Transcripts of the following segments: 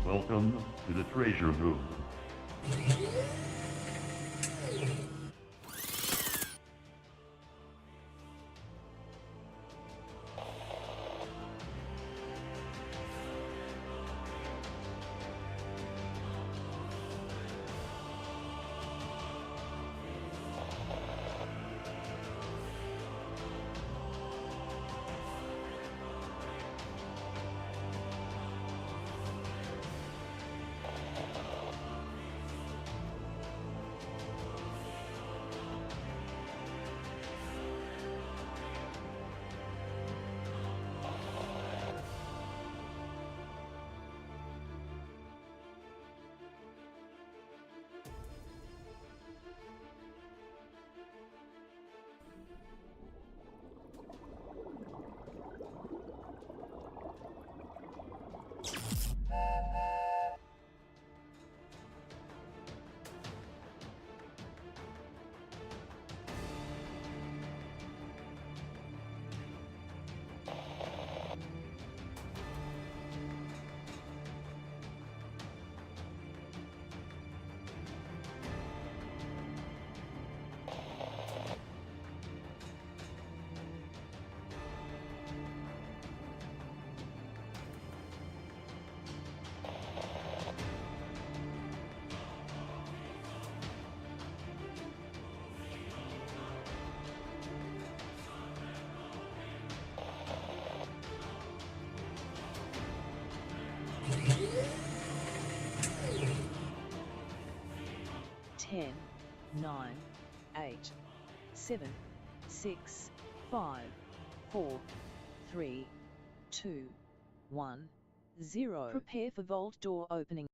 Welcome to the treasure room. Ten, 9, 8, 7, 6, 5, 4, 3, 2, 1, 0. Prepare for vault door opening.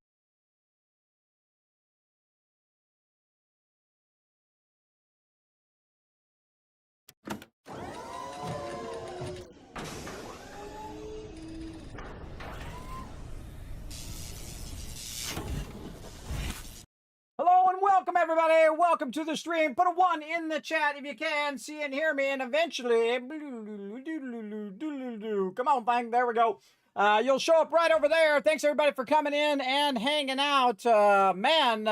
welcome to the stream. Put a 1 in the chat if you can see and hear me, and eventually, come on, bang, there we go. You'll show up right over there. Thanks everybody for coming in and hanging out. Man,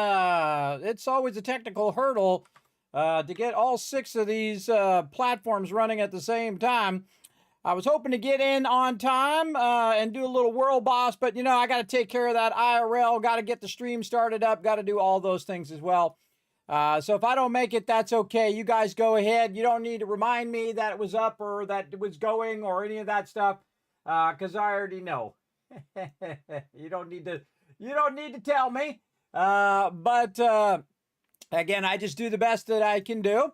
it's always a technical hurdle to get all 6 of these platforms running at the same time. I was hoping to get in on time and do a little world boss, but you know, I got to take care of that IRL, got to get the stream started up, got to do all those things as well. So if I don't make it, that's okay. You guys go ahead. You don't need to remind me that it was up or that it was going or any of that stuff, because I already know. You don't need to tell me. But again, I just do the best that I can do.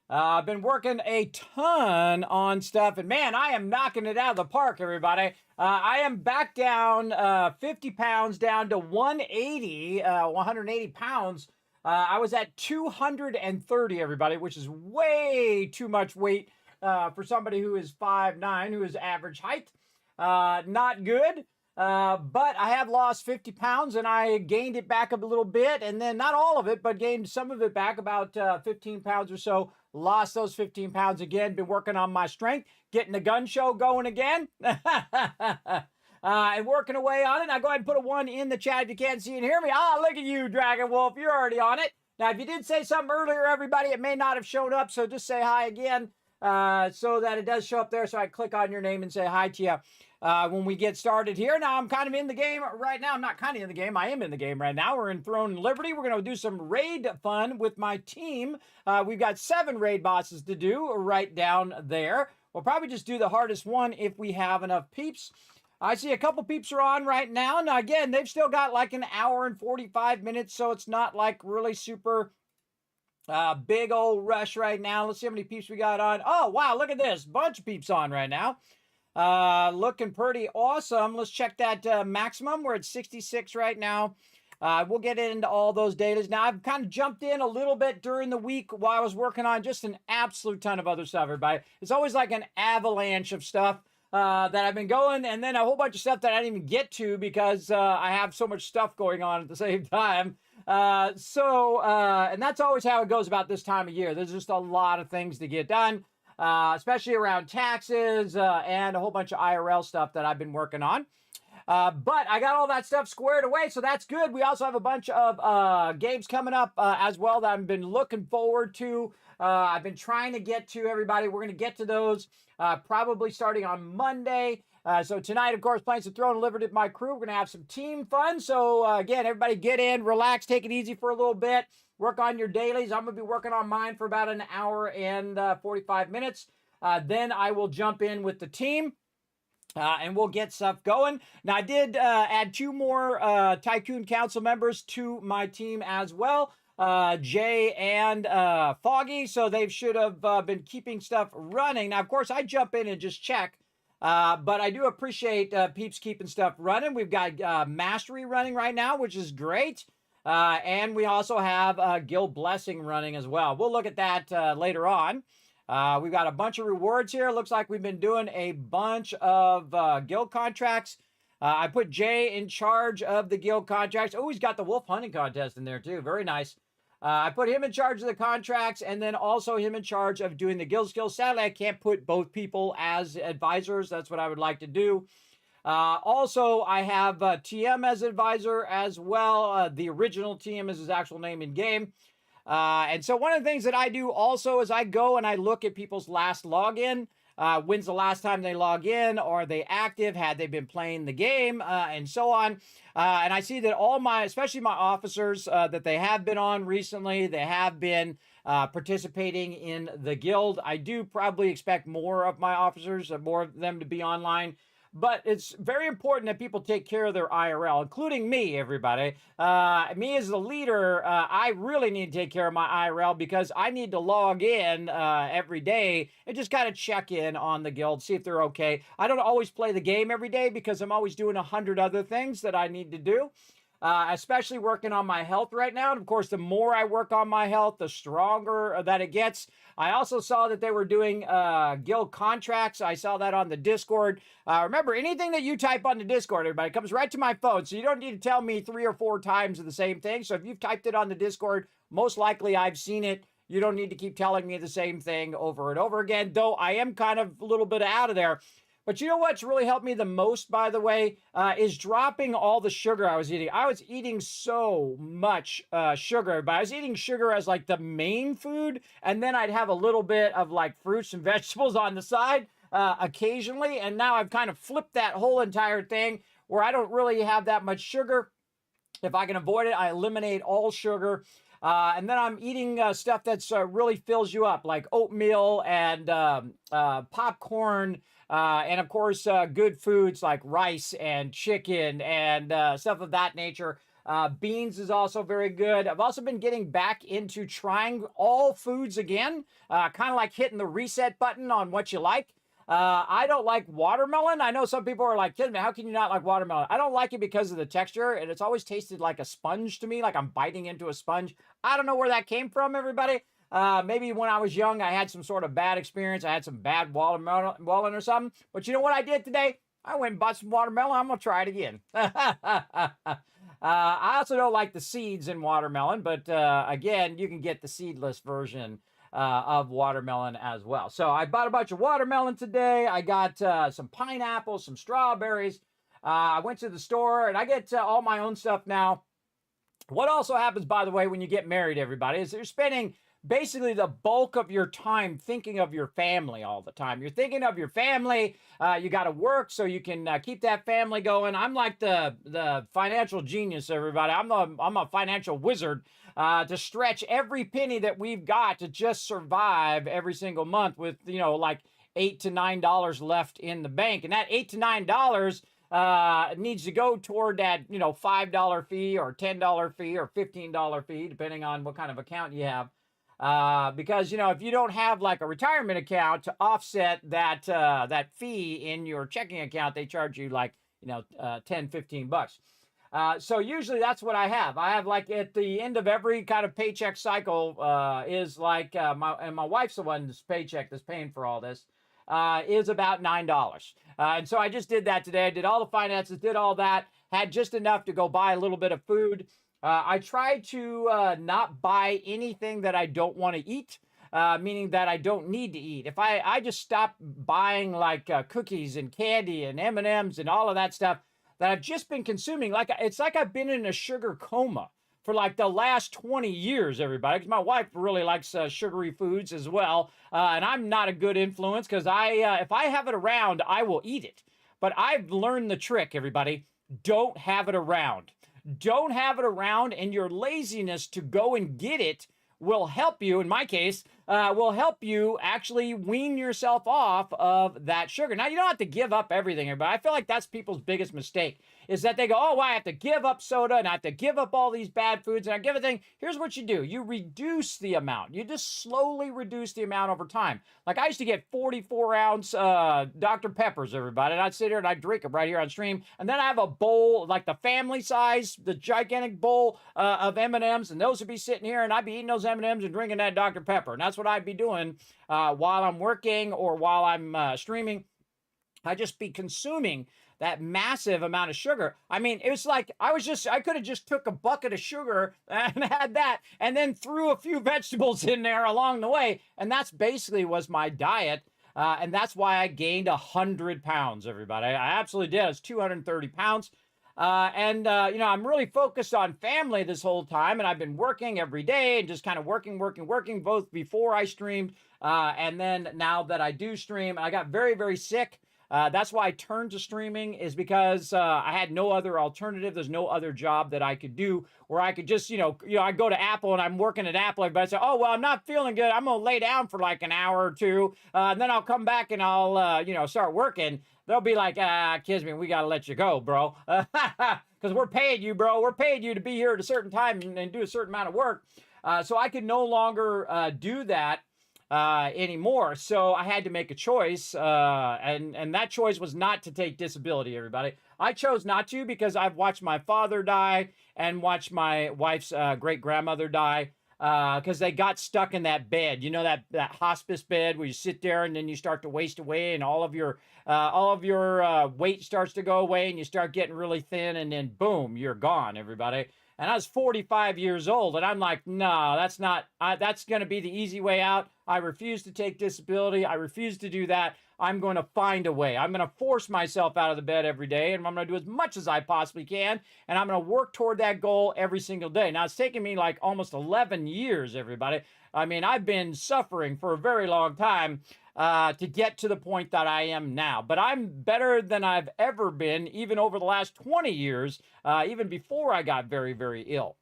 I've been working a ton on stuff, and man, I am knocking it out of the park, everybody. I am back down 50 pounds down to 180 pounds. I was at 230, everybody, which is way too much weight for somebody who is 5'9", who is average height. Not good. But I have lost 50 pounds and I gained it back a little bit, and then not all of it, but gained some of it back, about 15 pounds or so. Lost those 15 pounds again. Been working on my strength, getting the gun show going again. And working away on it. Now go ahead and put a 1 in the chat if you can't see and hear me. Ah, look at you, Dragon Wolf. You're already on it. Now, if you did say something earlier, everybody, it may not have shown up, so just say hi again so that it does show up there, so I click on your name and say hi to you when we get started here. Now, I'm kind of in the game right now. I'm not kind of in the game. I am in the game right now. We're in Throne and Liberty. We're going to do some raid fun with my team. We've got 7 raid bosses to do right down there. We'll probably just do the hardest one if we have enough peeps. I see a couple peeps are on right now. Now, again, they've still got like an hour and 45 minutes, so it's not like really super big old rush right now. Let's see how many peeps we got on. Oh, wow, look at this. Bunch of peeps on right now. Looking pretty awesome. Let's check that maximum. We're at 66 right now. We'll get into all those dailies. Now, I've kind of jumped in a little bit during the week while I was working on just an absolute ton of other stuff, everybody. It's always like an avalanche of stuff that I've been going, and then a whole bunch of stuff that I didn't even get to because I have so much stuff going on at the same time. And that's always how it goes about this time of year. There's just a lot of things to get done, especially around taxes and a whole bunch of IRL stuff that I've been working on. But I got all that stuff squared away, so that's good. We also have a bunch of games coming up as well that I've been looking forward to. I've been trying to get to, everybody. We're going to get to those probably starting on Monday. So tonight, of course, playing some Throne and Liberty with my crew. We're going to have some team fun. So again, everybody get in, relax, take it easy for a little bit. Work on your dailies. I'm going to be working on mine for about an hour and 45 minutes. Then I will jump in with the team. And we'll get stuff going. Now, I did add 2 more Tycoon Council members to my team as well. Jay and Foggy, so they should have been keeping stuff running. Now, of course, I jump in and just check, but I do appreciate peeps keeping stuff running. We've got Mastery running right now, which is great. And we also have Guild Blessing running as well. We'll look at that later on. We've got a bunch of rewards here. Looks like we've been doing a bunch of guild contracts. I put Jay in charge of the guild contracts. Oh, he's got the wolf hunting contest in there too. Very nice. I put him in charge of the contracts and then also him in charge of doing the guild skills. Sadly, I can't put both people as advisors. That's what I would like to do. Also, I have TM as advisor as well. The original TM is his actual name in game. And so one of the things that I do also is I go and I look at people's last login. When's the last time they log in? Are they active? Had they been playing the game? And so on. And I see that all my, especially my officers, that they have been on recently, they have been participating in the guild. I do probably expect more of my officers, more of them to be online. But it's very important that people take care of their IRL, including me, everybody. Me as the leader, I really need to take care of my IRL because I need to log in every day and just kind of check in on the guild, see if they're okay. I don't always play the game every day because I'm always doing 100 other things that I need to do. especially working on my health right now. And of course, the more I work on my health, the stronger that it gets. I also saw that they were doing guild contracts. I saw that on the Discord. Remember, anything that you type on the Discord, everybody, comes right to my phone. So you don't need to tell me 3 or 4 times of the same thing. So if you've typed it on the Discord, most likely I've seen it. You don't need to keep telling me the same thing over and over again, though I am kind of a little bit out of there. But you know what's really helped me the most, by the way, is dropping all the sugar I was eating. I was eating so much sugar, but I was eating sugar as like the main food, and then I'd have a little bit of like fruits and vegetables on the side occasionally, and now I've kind of flipped that whole entire thing where I don't really have that much sugar. If I can avoid it, I eliminate all sugar. And then I'm eating stuff that's really fills you up, like oatmeal and popcorn, and of course, good foods like rice and chicken and stuff of that nature. Beans is also very good. I've also been getting back into trying all foods again, kind of like hitting the reset button on what you like. I don't like watermelon. I know some people are like, Kismet, how can you not like watermelon? I don't like it because of the texture, and it's always tasted like a sponge to me, like I'm biting into a sponge. I don't know where that came from, everybody. Maybe when I was young, I had some sort of bad experience. I had some bad watermelon or something. But you know what I did today? I went and bought some watermelon. I'm going to try it again. I also don't like the seeds in watermelon, but again, you can get the seedless version of watermelon as well. So I bought a bunch of watermelon today. I got some pineapples, some strawberries. I went to the store and I get all my own stuff now. What also happens, by the way, when you get married, everybody, is you're spending basically the bulk of your time thinking of your family all the time. You're thinking of your family. You got to work so you can keep that family going. I'm like the financial genius, everybody. I'm a financial wizard to stretch every penny that we've got to just survive every single month with, like $8 to $9 left in the bank. And that $8 to $9 needs to go toward that, $5 fee or $10 fee or $15 fee, depending on what kind of account you have. Because, if you don't have like a retirement account to offset that fee in your checking account, they charge you like, 10, 15 bucks. So usually that's what I have. I have like at the end of every kind of paycheck cycle, is like, my wife's the one that's paycheck that's paying for all this, is about $9. And so I just did that today. I did all the finances, did all that, had just enough to go buy a little bit of food. I try to not buy anything that I don't want to eat, meaning that I don't need to eat. If I just stop buying like cookies and candy and M&Ms and all of that stuff that I've just been consuming, it's like I've been in a sugar coma for like the last 20 years, everybody, because my wife really likes sugary foods as well, and I'm not a good influence because if I have it around, I will eat it. But I've learned the trick, everybody. Don't have it around. Don't have it around, and your laziness to go and get it will help you, in my case, will help you actually wean yourself off of that sugar. Now, you don't have to give up everything, but I feel like that's people's biggest mistake, is that they go, oh, well, I have to give up soda, and I have to give up all these bad foods, and I give a thing. Here's what you do. You reduce the amount. You just slowly reduce the amount over time. Like, I used to get 44-ounce Dr. Peppers, everybody, and I'd sit here and I'd drink them right here on stream, and then I have a bowl, like the family size, the gigantic bowl of M&Ms, and those would be sitting here, and I'd be eating those M&Ms and drinking that Dr. Pepper, and that's what I'd be doing while I'm working or while I'm streaming. I'd just be consuming that massive amount of sugar. I mean, it was like I could have just took a bucket of sugar and had that and then threw a few vegetables in there along the way. And that's basically was my diet. And that's why I gained 100 pounds, everybody. I absolutely did. I was 230 pounds. I'm really focused on family this whole time, and I've been working every day and just kind of working, both before I streamed, and then now that I do stream. I got very, very sick. That's why I turned to streaming, is because I had no other alternative. There's no other job that I could do where I could just, I go to Apple and I'm working at Apple. Everybody say, oh, well, I'm not feeling good. I'm going to lay down for like an hour or two. And then I'll come back and I'll, start working. They'll be like, Kismet, we got to let you go, bro. Because we're paying you, bro. We're paying you to be here at a certain time and do a certain amount of work. So I could no longer do that. anymore. So I had to make a choice, and that choice was not to take disability, everybody. I chose not to because I've watched my father die and watched my wife's great-grandmother die because they got stuck in that bed. You know, that hospice bed where you sit there and then you start to waste away and all of your weight starts to go away and you start getting really thin and then boom, you're gone, everybody. And I was 45 years old, and I'm like, no, that's not, that's going to be the easy way out. I refuse to take disability. I refuse to do that. I'm going to find a way. I'm going to force myself out of the bed every day, and I'm going to do as much as I possibly can, and I'm going to work toward that goal every single day. Now, it's taken me like almost 11 years, everybody. I mean, I've been suffering for a very long time to get to the point that I am now. But I'm better than I've ever been, even over the last 20 years, even before I got very, very ill.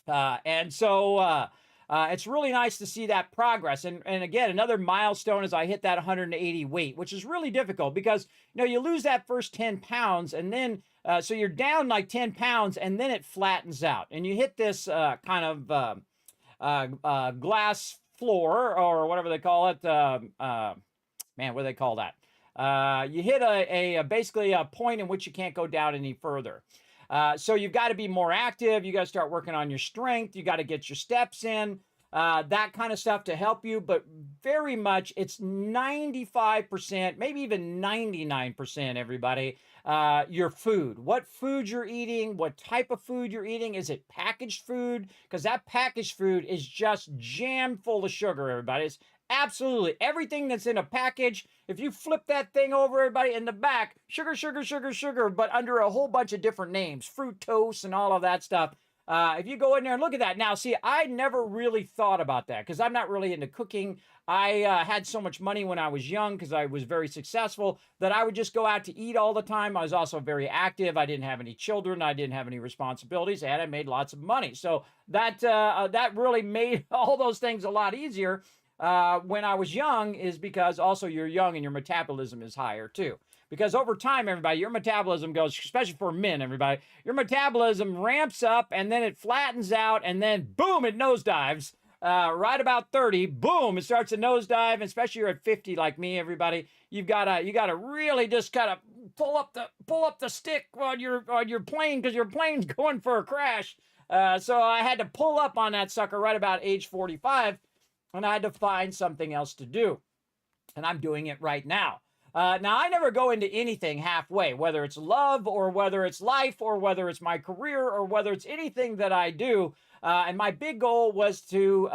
And so it's really nice to see that progress. And again, another milestone is I hit that 180 weight, which is really difficult because, you know, you lose that first 10 pounds and then, so you're down like 10 pounds and then it flattens out. And you hit this kind of glass floor or whatever they call it. Man, what do they call that? You hit basically a point in which you can't go down any further. So you've got to be more active. You got to start working on your strength. You got to get your steps in, that kind of stuff to help you. But very much, it's 95%, maybe even 99%, everybody, your food. What food you're eating, what type of food you're eating. Is it packaged food? Because that packaged food is just jammed full of sugar, everybody. It's absolutely everything that's in a package. If you flip that thing over, everybody, in the back, sugar, sugar, sugar, sugar, but under a whole bunch of different names, fructose and all of that stuff. If you go in there and look at that. Now, see, I never really thought about that because I'm not really into cooking. I had so much money when I was young because I was very successful that I would just go out to eat all the time. I was also very active. I didn't have any children. I didn't have any responsibilities, and I made lots of money. So that really made all those things a lot easier. When I was young is because also you're young and your metabolism is higher too. Because over time, everybody, your metabolism goes, especially for men, everybody, your metabolism ramps up and then it flattens out and then boom, it nosedives. Right about 30, boom, it starts to nosedive, especially you're at 50 like me, everybody. You gotta really just kind of pull up the stick on your plane because your plane's going for a crash. So I had to pull up on that sucker right about age 45. And I had to find something else to do. And I'm doing it right now. Now, I never go into anything halfway, whether it's love or whether it's life or whether it's my career or whether it's anything that I do. And my big goal was to,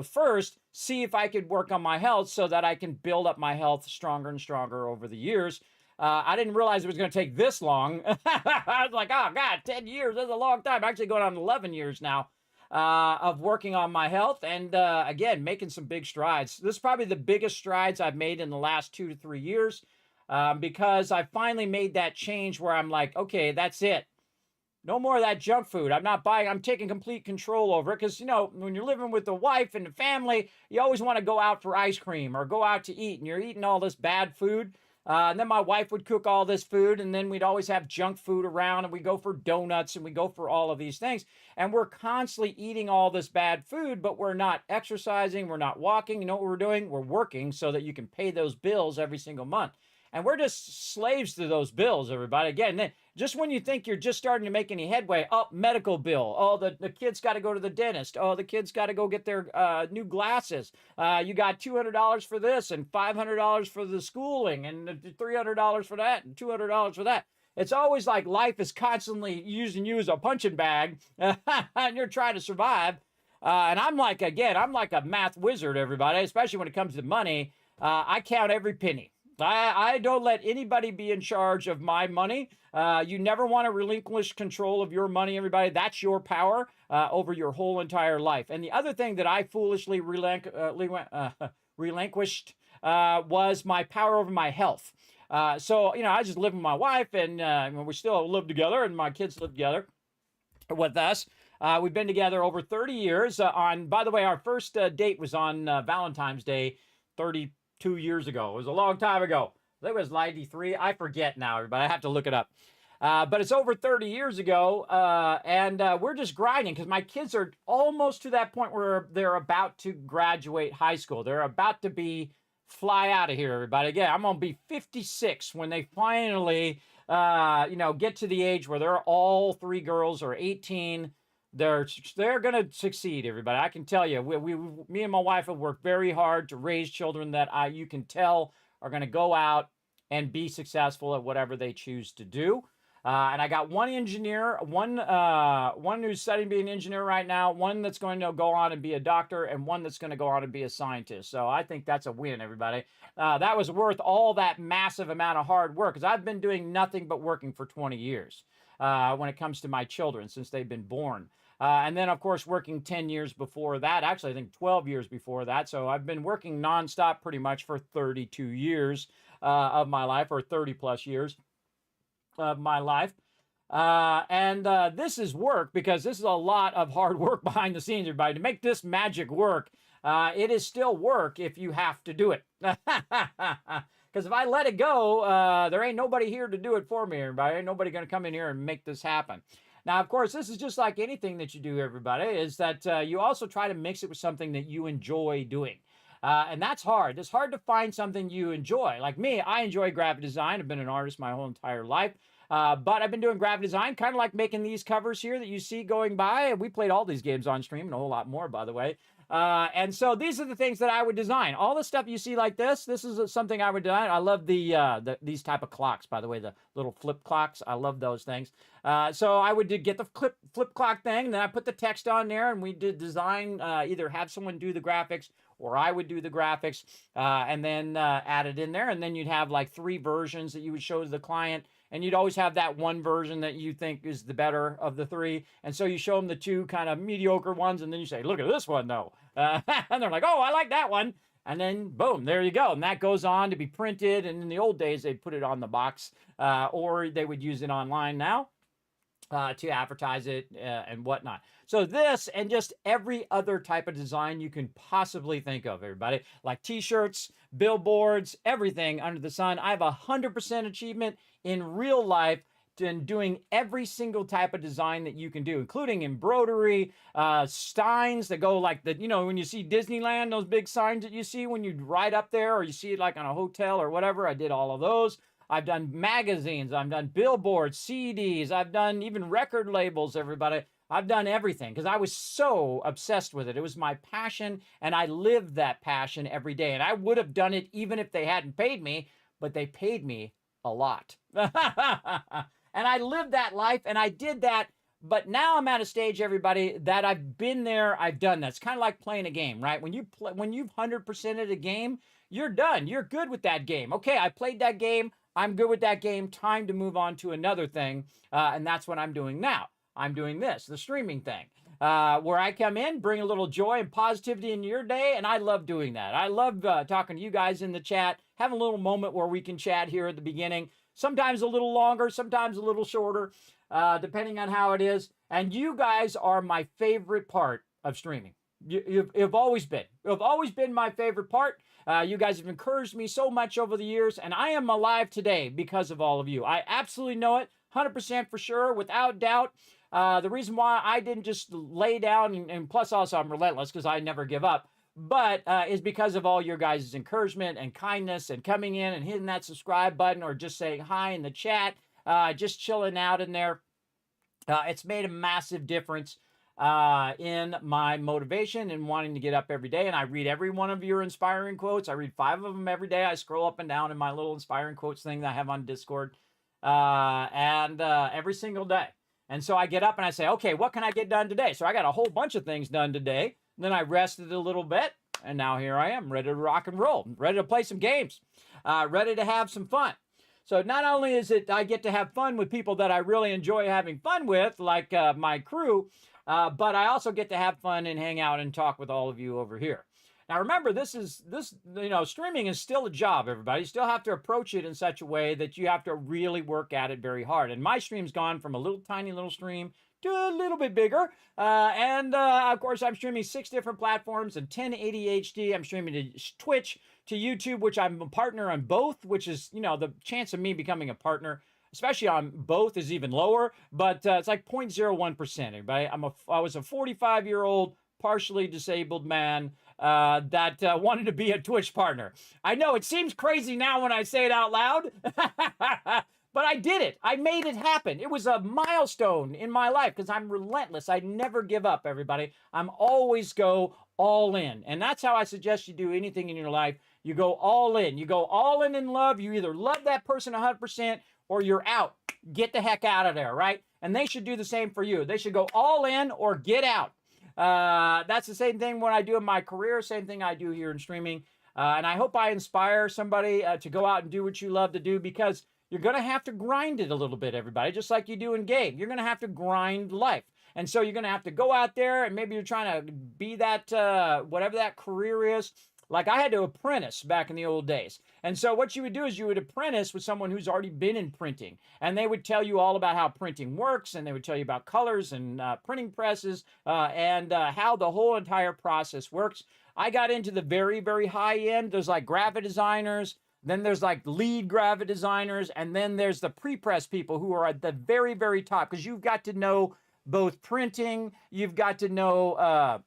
first see if I could work on my health so that I can build up my health stronger and stronger over the years. I didn't realize it was going to take this long. I was like, oh, God, 10 years, that's a long time. Actually going on 11 years now. Of working on my health and, again, making some big strides. This is probably the biggest strides I've made in the last 2 to 3 years because I finally made that change where I'm like, okay, that's it. No more of that junk food. I'm not buying, I'm taking complete control over it because, you know, when you're living with the wife and the family, you always want to go out for ice cream or go out to eat and you're eating all this bad food. And then my wife would cook all this food, and then we'd always have junk food around, and we go for donuts, and we go for all of these things. And we're constantly eating all this bad food, but we're not exercising, we're not walking. You know what we're doing? We're working so that you can pay those bills every single month. And we're just slaves to those bills, everybody. Again, just when you think you're just starting to make any headway, medical bill. Oh, the kid's got to go to the dentist. Oh, the kid's got to go get their new glasses. You got $200 for this and $500 for the schooling and $300 for that and $200 for that. It's always like life is constantly using you as a punching bag and you're trying to survive. And I'm like a math wizard, everybody, especially when it comes to money. I count every penny. I don't let anybody be in charge of my money. You never want to relinquish control of your money, everybody. That's your power over your whole entire life. And the other thing that I foolishly relinquished was my power over my health. So, you know, I just live with my wife and we still live together and my kids live together with us. We've been together over 30 years. By the way, our first date was on Valentine's Day 32 years ago. It was a long time ago. I think it was 93. I forget now, everybody. I have to look it up. But it's over 30 years ago, and we're just grinding because my kids are almost to that point where they're about to graduate high school. They're about to fly out of here, everybody. Again, I'm going to be 56 when they finally, get to the age where they're all three girls are 18. They're going to succeed, everybody. I can tell you, me and my wife have worked very hard to raise children that you can tell are going to go out and be successful at whatever they choose to do. And I got one engineer, one who's studying to be an engineer right now, one that's going to go on and be a doctor, and one that's going to go on and be a scientist. So I think that's a win, everybody. That was worth all that massive amount of hard work, because I've been doing nothing but working for 20 years when it comes to my children since they've been born. And then, of course, working 10 years before that. Actually, I think 12 years before that. So I've been working nonstop pretty much for 32 years of my life, or 30 plus years of my life. And this is work, because this is a lot of hard work behind the scenes, everybody. To make this magic work, it is still work if you have to do it. Because if I let it go, there ain't nobody here to do it for me, everybody. Ain't nobody going to come in here and make this happen. Now, of course, this is just like anything that you do, everybody, is that you also try to mix it with something that you enjoy doing. And that's hard. It's hard to find something you enjoy. Like me, I enjoy graphic design. I've been an artist my whole entire life. But I've been doing graphic design, kind of like making these covers here that you see going by. We played all these games on stream and a whole lot more, by the way. And so these are the things that I would design. All the stuff you see like this is something I would design. I love these type of clocks, by the way, the little flip clocks. I love those things. So I would get the flip clock thing, then I put the text on there, and we did design, either have someone do the graphics, or I would do the graphics, and then add it in there. And then you'd have like 3 versions that you would show to the client. And you'd always have that one version that you think is the better of the 3. And so you show them the 2 kind of mediocre ones, and then you say, look at this one, though. And they're like, oh, I like that one. And then, boom, there you go. And that goes on to be printed. And in the old days, they'd put it on the box, or they would use it online now to advertise it and whatnot. So this and just every other type of design you can possibly think of, everybody, like t-shirts, billboards, everything under the sun. I have 100% achievement in real life in doing every single type of design that you can do, including embroidery, signs that go like when you see Disneyland, those big signs that you see when you ride up there, or you see it like on a hotel or whatever. I did all of those. I've done magazines, I've done billboards, CDs, I've done even record labels, everybody. I've done everything because I was so obsessed with it. It was my passion, and I lived that passion every day. And I would have done it even if they hadn't paid me, but they paid me a lot. And I lived that life, and I did that. But now I'm at a stage, everybody, that I've been there, I've done that. It's kind of like playing a game, right? When you've 100%ed a game, you're done. You're good with that game. Okay, I played that game. I'm good with that game. Time to move on to another thing. And that's what I'm doing now. I'm doing this, the streaming thing, where I come in, bring a little joy and positivity in your day. And I love doing that. I love talking to you guys in the chat, have a little moment where we can chat here at the beginning. Sometimes a little longer, sometimes a little shorter, depending on how it is. And you guys are my favorite part of streaming. You've always been. You've always been my favorite part. You guys have encouraged me so much over the years, and I am alive today because of all of you. I absolutely know it, 100% for sure, without doubt. The reason why I didn't just lay down, and plus also I'm relentless because I never give up, but is because of all your guys' encouragement and kindness and coming in and hitting that subscribe button or just saying hi in the chat, just chilling out in there. It's made a massive difference in my motivation and wanting to get up every day. And I read every one of your inspiring quotes. I read 5 of them every day. I scroll up and down in my little inspiring quotes thing that I have on Discord and every single day. And so I get up and I say, okay, what can I get done today? So I got a whole bunch of things done today. Then I rested a little bit, and now here I am, ready to rock and roll, ready to play some games, ready to have some fun. So not only is it I get to have fun with people that I really enjoy having fun with, like my crew, but I also get to have fun and hang out and talk with all of you over here. Now remember, streaming is still a job, everybody. You still have to approach it in such a way that you have to really work at it very hard. And my stream's gone from a little tiny little stream to a little bit bigger. Of course, I'm streaming 6 different platforms and 1080 HD. I'm streaming to Twitch, to YouTube, which I'm a partner on both, which is, the chance of me becoming a partner especially on both is even lower, but it's like 0.01%. Everybody, I was a 45-year-old partially disabled man that wanted to be a Twitch partner. I know it seems crazy now when I say it out loud, but I did it. I made it happen. It was a milestone in my life because I'm relentless. I never give up, everybody. I'm always go all in. And that's how I suggest you do anything in your life. You go all in. You go all in love. You either love that person 100% or you're out. Get the heck out of there, right? And they should do the same for you. They should go all in or get out. That's the same thing when I do in my career, same thing I do here in streaming. And I hope I inspire somebody to go out and do what you love to do, because you're going to have to grind it a little bit, everybody, just like you do in game. You're going to have to grind life. And so you're going to have to go out there, and maybe you're trying to be that, whatever that career is. Like I had to apprentice back in the old days. And so what you would do is you would apprentice with someone who's already been in printing. And they would tell you all about how printing works. And they would tell you about colors and printing presses and how the whole entire process works. I got into the very, very high end. There's like graphic designers. Then there's like lead graphic designers. And then there's the pre-press people who are at the very, very top. Because you've got to know both printing. You've got to know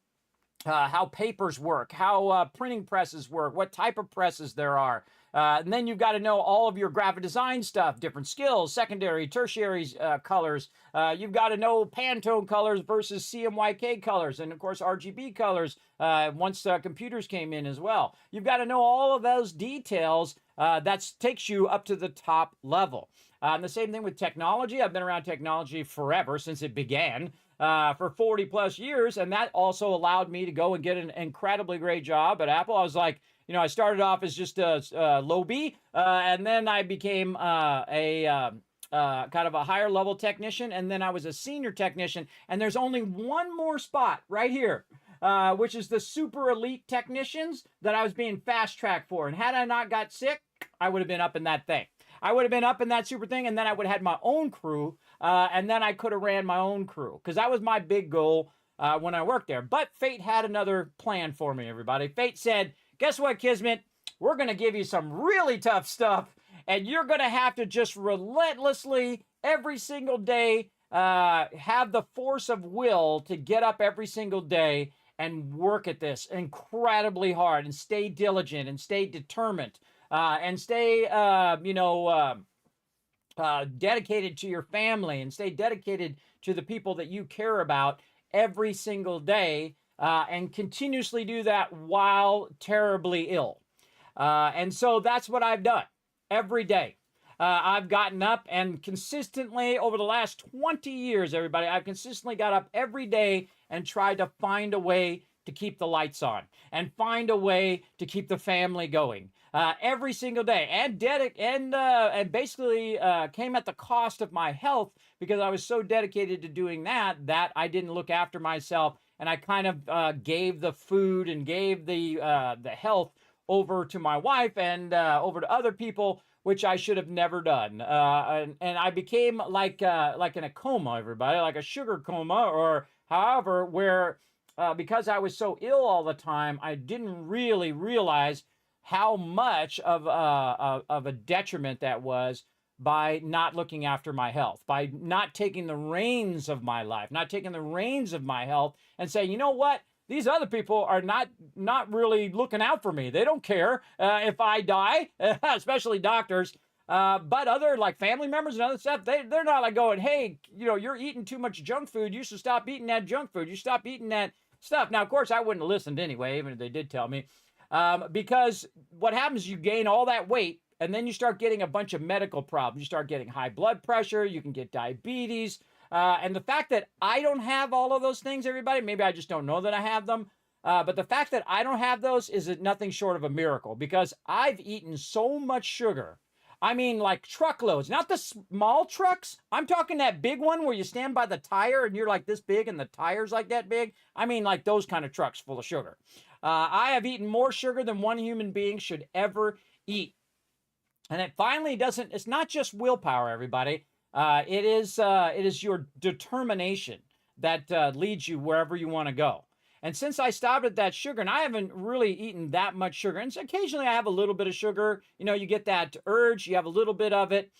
how papers work, how printing presses work, what type of presses there are. And then you've got to know all of your graphic design stuff, different skills, secondary, tertiary colors. You've got to know Pantone colors versus CMYK colors, and of course RGB colors once computers came in as well. You've got to know all of those details. That takes you up to the top level. And the same thing with technology. I've been around technology forever, since it began. For 40 plus years. And that also allowed me to go and get an incredibly great job at Apple. I was like, you know, I started off as just a low B, and then I became kind of a higher level technician. And then I was a senior technician. And there's only one more spot right here, which is the super elite technicians that I was being fast tracked for. And had I not got sick, I would have been up in that thing. I would have been up in that super thing, and then I would have had my own crew, and then I could have ran my own crew, because that was my big goal when I worked there. But fate had another plan for me, everybody. Fate said, guess what, Kismet? We're going to give you some really tough stuff, and you're going to have to just relentlessly, every single day, have the force of will to get up every single day and work at this incredibly hard, and stay diligent, and stay determined. And stay, dedicated to your family, and stay dedicated to the people that you care about every single day, and continuously do that while terribly ill. And so that's what I've done every day. I've gotten up and consistently over the last 20 years, everybody, I've consistently got up every day and tried to find a way to keep the lights on and find a way to keep the family going. Every single day, and basically came at the cost of my health, because I was so dedicated to doing that I didn't look after myself, and I kind of gave the food and gave the health over to my wife and over to other people, which I should have never done. And I became like in a coma, everybody, like a sugar coma, or however, where because I was so ill all the time, I didn't really realize how much of a detriment that was by not looking after my health, by not taking the reins of my life, not taking the reins of my health, and saying, you know what? These other people are not really looking out for me. They don't care if I die, especially doctors. But other like family members and other stuff, they're not like going, hey, you know, you're eating too much junk food. You should stop eating that junk food. You stop eating that stuff. Now, of course, I wouldn't have listened anyway, even if they did tell me. Because what happens is you gain all that weight, and then you start getting a bunch of medical problems. You start getting high blood pressure. You can get diabetes. And the fact that I don't have all of those things, everybody, maybe I just don't know that I have them. But the fact that I don't have those is nothing short of a miracle, because I've eaten so much sugar. I mean, like truckloads, not the small trucks. I'm talking that big one where you stand by the tire and you're like this big and the tire's like that big. I mean, like those kind of trucks full of sugar. I have eaten more sugar than one human being should ever eat. And it finally doesn't, it's not just willpower, everybody. It is your determination that leads you wherever you want to go. And since I stopped at that sugar, and I haven't really eaten that much sugar, and so occasionally I have a little bit of sugar, you know, you get that urge, you have a little bit of it.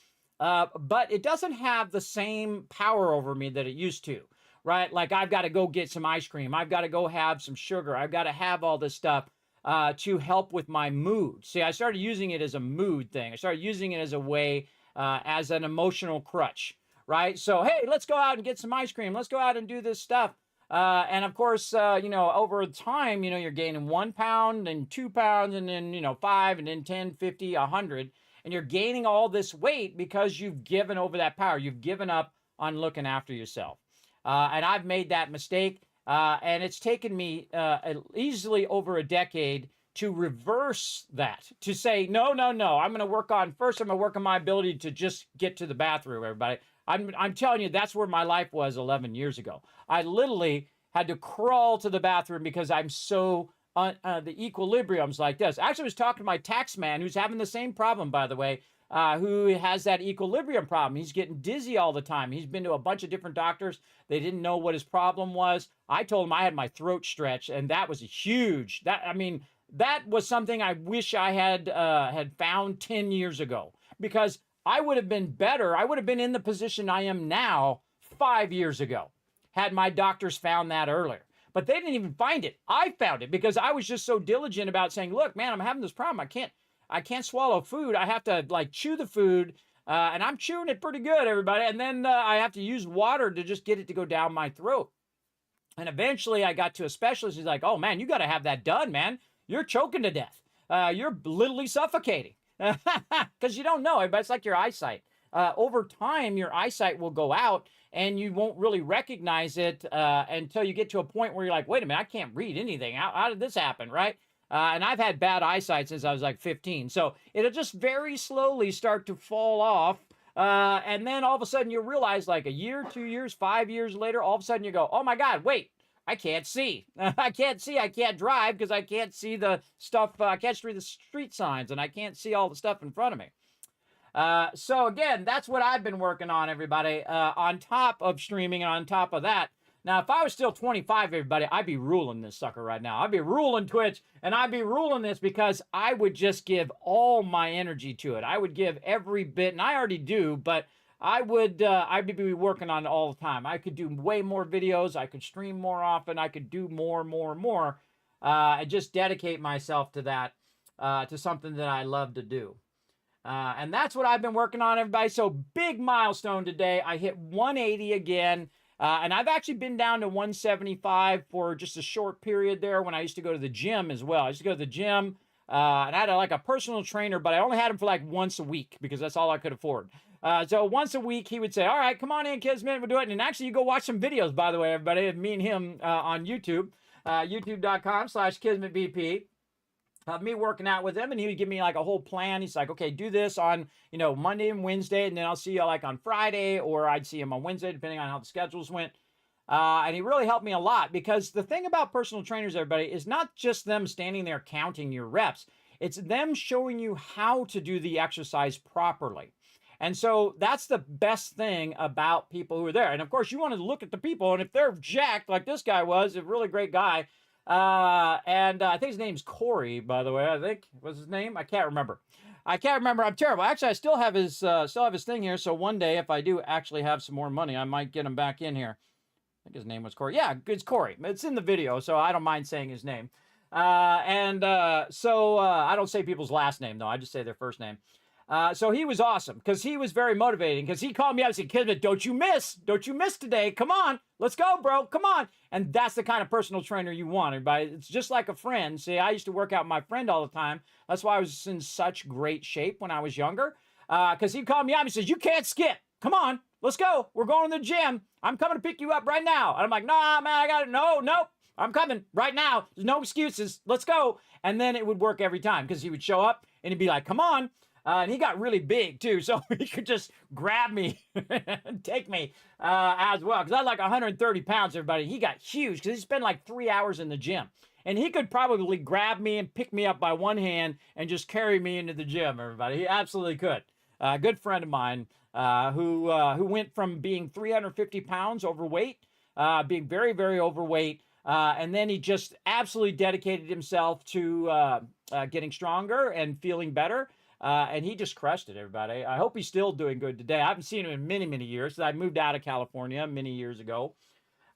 but it doesn't have the same power over me that it used to, right? Like I've got to go get some ice cream. I've got to go have some sugar. I've got to have all this stuff to help with my mood. See, I started using it as a mood thing. I started using it as a way, as an emotional crutch, right? So, hey, let's go out and get some ice cream. Let's go out and do this stuff. And of course, over time, you're gaining 1 pound and 2 pounds and then, 5 and then 10, 50, 100. And you're gaining all this weight because you've given over that power. You've given up on looking after yourself. And I've made that mistake. And it's taken me easily over a decade to reverse that, to say, no, I'm going to work on, first I'm going to work on my ability to just get to the bathroom, everybody. I'm telling you, that's where my life was 11 years ago. I literally had to crawl to the bathroom because I'm so, the equilibrium's like this. Actually, I was talking to my tax man who's having the same problem, by the way, who has that equilibrium problem. He's getting dizzy all the time. He's been to a bunch of different doctors. They didn't know what his problem was. I told him I had my throat stretched, and that was a huge, that was something I wish I had found 10 years ago, because I would have been better. I would have been in the position I am now 5 years ago, had my doctors found that earlier. But they didn't even find it. I found it because I was just so diligent about saying, look, man, I'm having this problem. I can't swallow food. I have to chew the food, and I'm chewing it pretty good, everybody. And then I have to use water to just get it to go down my throat. And eventually I got to a specialist who's like, oh man, you got to have that done, man. You're choking to death. You're literally suffocating. Because you don't know, but it's like your eyesight. Over time, your eyesight will go out and you won't really recognize it until you get to a point where you're like, wait a minute, I can't read anything. How did this happen, right? And I've had bad eyesight since I was like 15. So it'll just very slowly start to fall off. And then all of a sudden you realize, like a year, 2 years, 5 years later, all of a sudden you go, oh my God, wait. I can't see. I can't drive because I can't see the stuff. I can't see the street signs, and I can't see all the stuff in front of me. So again, that's what I've been working on, everybody, on top of streaming and on top of that. Now, if I was still 25, everybody, I'd be ruling this sucker right now. I'd be ruling Twitch, and I'd be ruling this because I would just give all my energy to it. I would give every bit, and I already do, but I'd be working on it all the time. I could do way more videos. I could stream more often. I could do more, and just dedicate myself to that, to something that I love to do. And that's what I've been working on, everybody. So big milestone today. I hit 180 again. And I've actually been down to 175 for just a short period there when I used to go to the gym as well. I used to go to the gym, and I had a personal trainer, but I only had him for like once a week because that's all I could afford. So once a week, he would say, all right, come on in, Kismet, we'll do it. And actually, you go watch some videos, by the way, everybody, of me and him on YouTube, youtube.com/KismetBP. Me working out with him, and he would give me like a whole plan. He's like, okay, do this on, Monday and Wednesday, and then I'll see you like on Friday, or I'd see him on Wednesday, depending on how the schedules went. And he really helped me a lot, because the thing about personal trainers, everybody, is not just them standing there counting your reps. It's them showing you how to do the exercise properly. And so that's the best thing about people who are there. And of course, you want to look at the people, and if they're jacked like this guy was, a really great guy, and I think his name's Corey, by the way. I think was his name. I can't remember. I'm terrible. Actually, I still have his thing here. So one day, if I do actually have some more money, I might get him back in here. I think his name was Corey. Yeah, it's Corey. It's in the video, so I don't mind saying his name. So I don't say people's last name though. I just say their first name. So he was awesome, because he was very motivating, because he called me up and said, Kismet, don't you miss today. Come on, let's go, bro. Come on. And that's the kind of personal trainer you want, everybody. It's just like a friend. See, I used to work out with my friend all the time. That's why I was in such great shape when I was younger, because he called me up and says, you can't skip. Come on, let's go. We're going to the gym. I'm coming to pick you up right now. And I'm like, nah, man, I got it. Nope. I'm coming right now. There's no excuses. Let's go. And then it would work every time, because he would show up and he'd be like, come on. And he got really big too, so he could just grab me and take me as well. Because I had like 130 pounds, everybody. He got huge because he spent like 3 hours in the gym. And he could probably grab me and pick me up by one hand and just carry me into the gym, everybody. He absolutely could. A good friend of mine who went from being 350 pounds overweight, being very, very overweight, and then he just absolutely dedicated himself to getting stronger and feeling better. And he just crushed it, everybody. I hope he's still doing good today. I haven't seen him in many, many years. I moved out of California many years ago,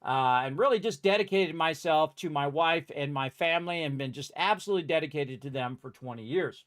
and really just dedicated myself to my wife and my family and been just absolutely dedicated to them for 20 years.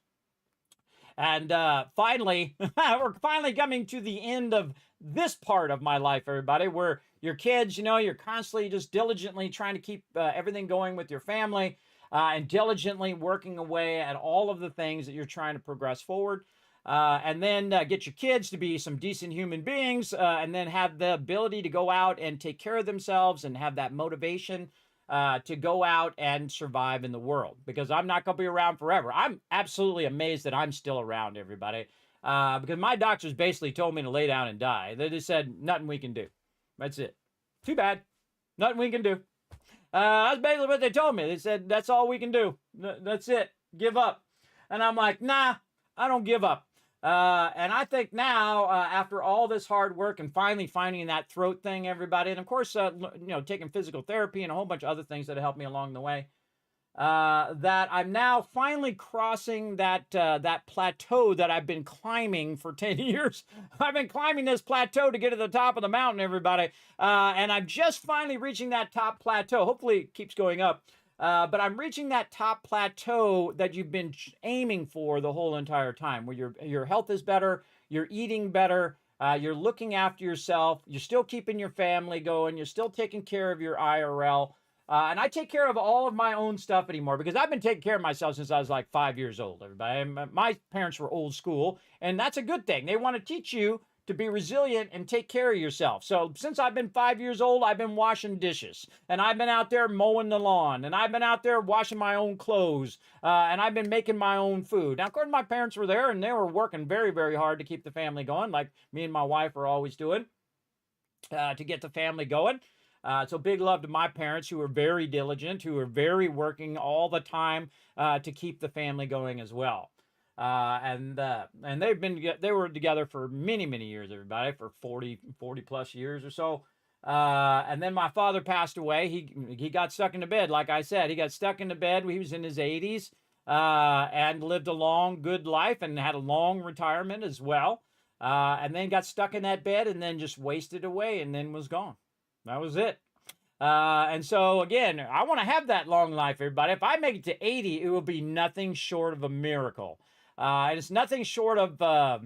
And finally, we're finally coming to the end of this part of my life, everybody, where your kids, you're constantly just diligently trying to keep everything going with your family, and diligently working away at all of the things that you're trying to progress forward. And then get your kids to be some decent human beings, and then have the ability to go out and take care of themselves and have that motivation to go out and survive in the world, because I'm not going to be around forever. I'm absolutely amazed that I'm still around, everybody, because my doctors basically told me to lay down and die. They just said, nothing we can do. That's it. Too bad. Nothing we can do. That's basically what they told me. They said, that's all we can do. That's it. Give up. And I'm like, nah, I don't give up. And I think now, after all this hard work and finally finding that throat thing, everybody, and of course, taking physical therapy and a whole bunch of other things that have helped me along the way, that I'm now finally crossing that plateau that I've been climbing for 10 years. I've been climbing this plateau to get to the top of the mountain, everybody. And I'm just finally reaching that top plateau. Hopefully it keeps going up. But I'm reaching that top plateau that you've been aiming for the whole entire time, where your health is better, you're eating better, you're looking after yourself, you're still keeping your family going, you're still taking care of your IRL. And I take care of all of my own stuff anymore, because I've been taking care of myself since I was like 5 years old, everybody. My parents were old school, and that's a good thing. They want to teach you to be resilient and take care of yourself. So since I've been 5 years old, I've been washing dishes, and I've been out there mowing the lawn, and I've been out there washing my own clothes, and I've been making my own food. Now, of course, my parents were there, and they were working very, very hard to keep the family going, like me and my wife are always doing, to get the family going. So big love to my parents, who are very diligent, who are very working all the time to keep the family going as well. And they were together for many, many years, everybody, for 40 plus years or so. And then my father passed away. He got stuck in the bed. Like I said, he got stuck in the bed when he was in his 80s, and lived a long, good life and had a long retirement as well. And then got stuck in that bed and then just wasted away and then was gone. That was it. And so again, I want to have that long life, everybody. If I make it to 80, it will be nothing short of a miracle. And it's nothing short of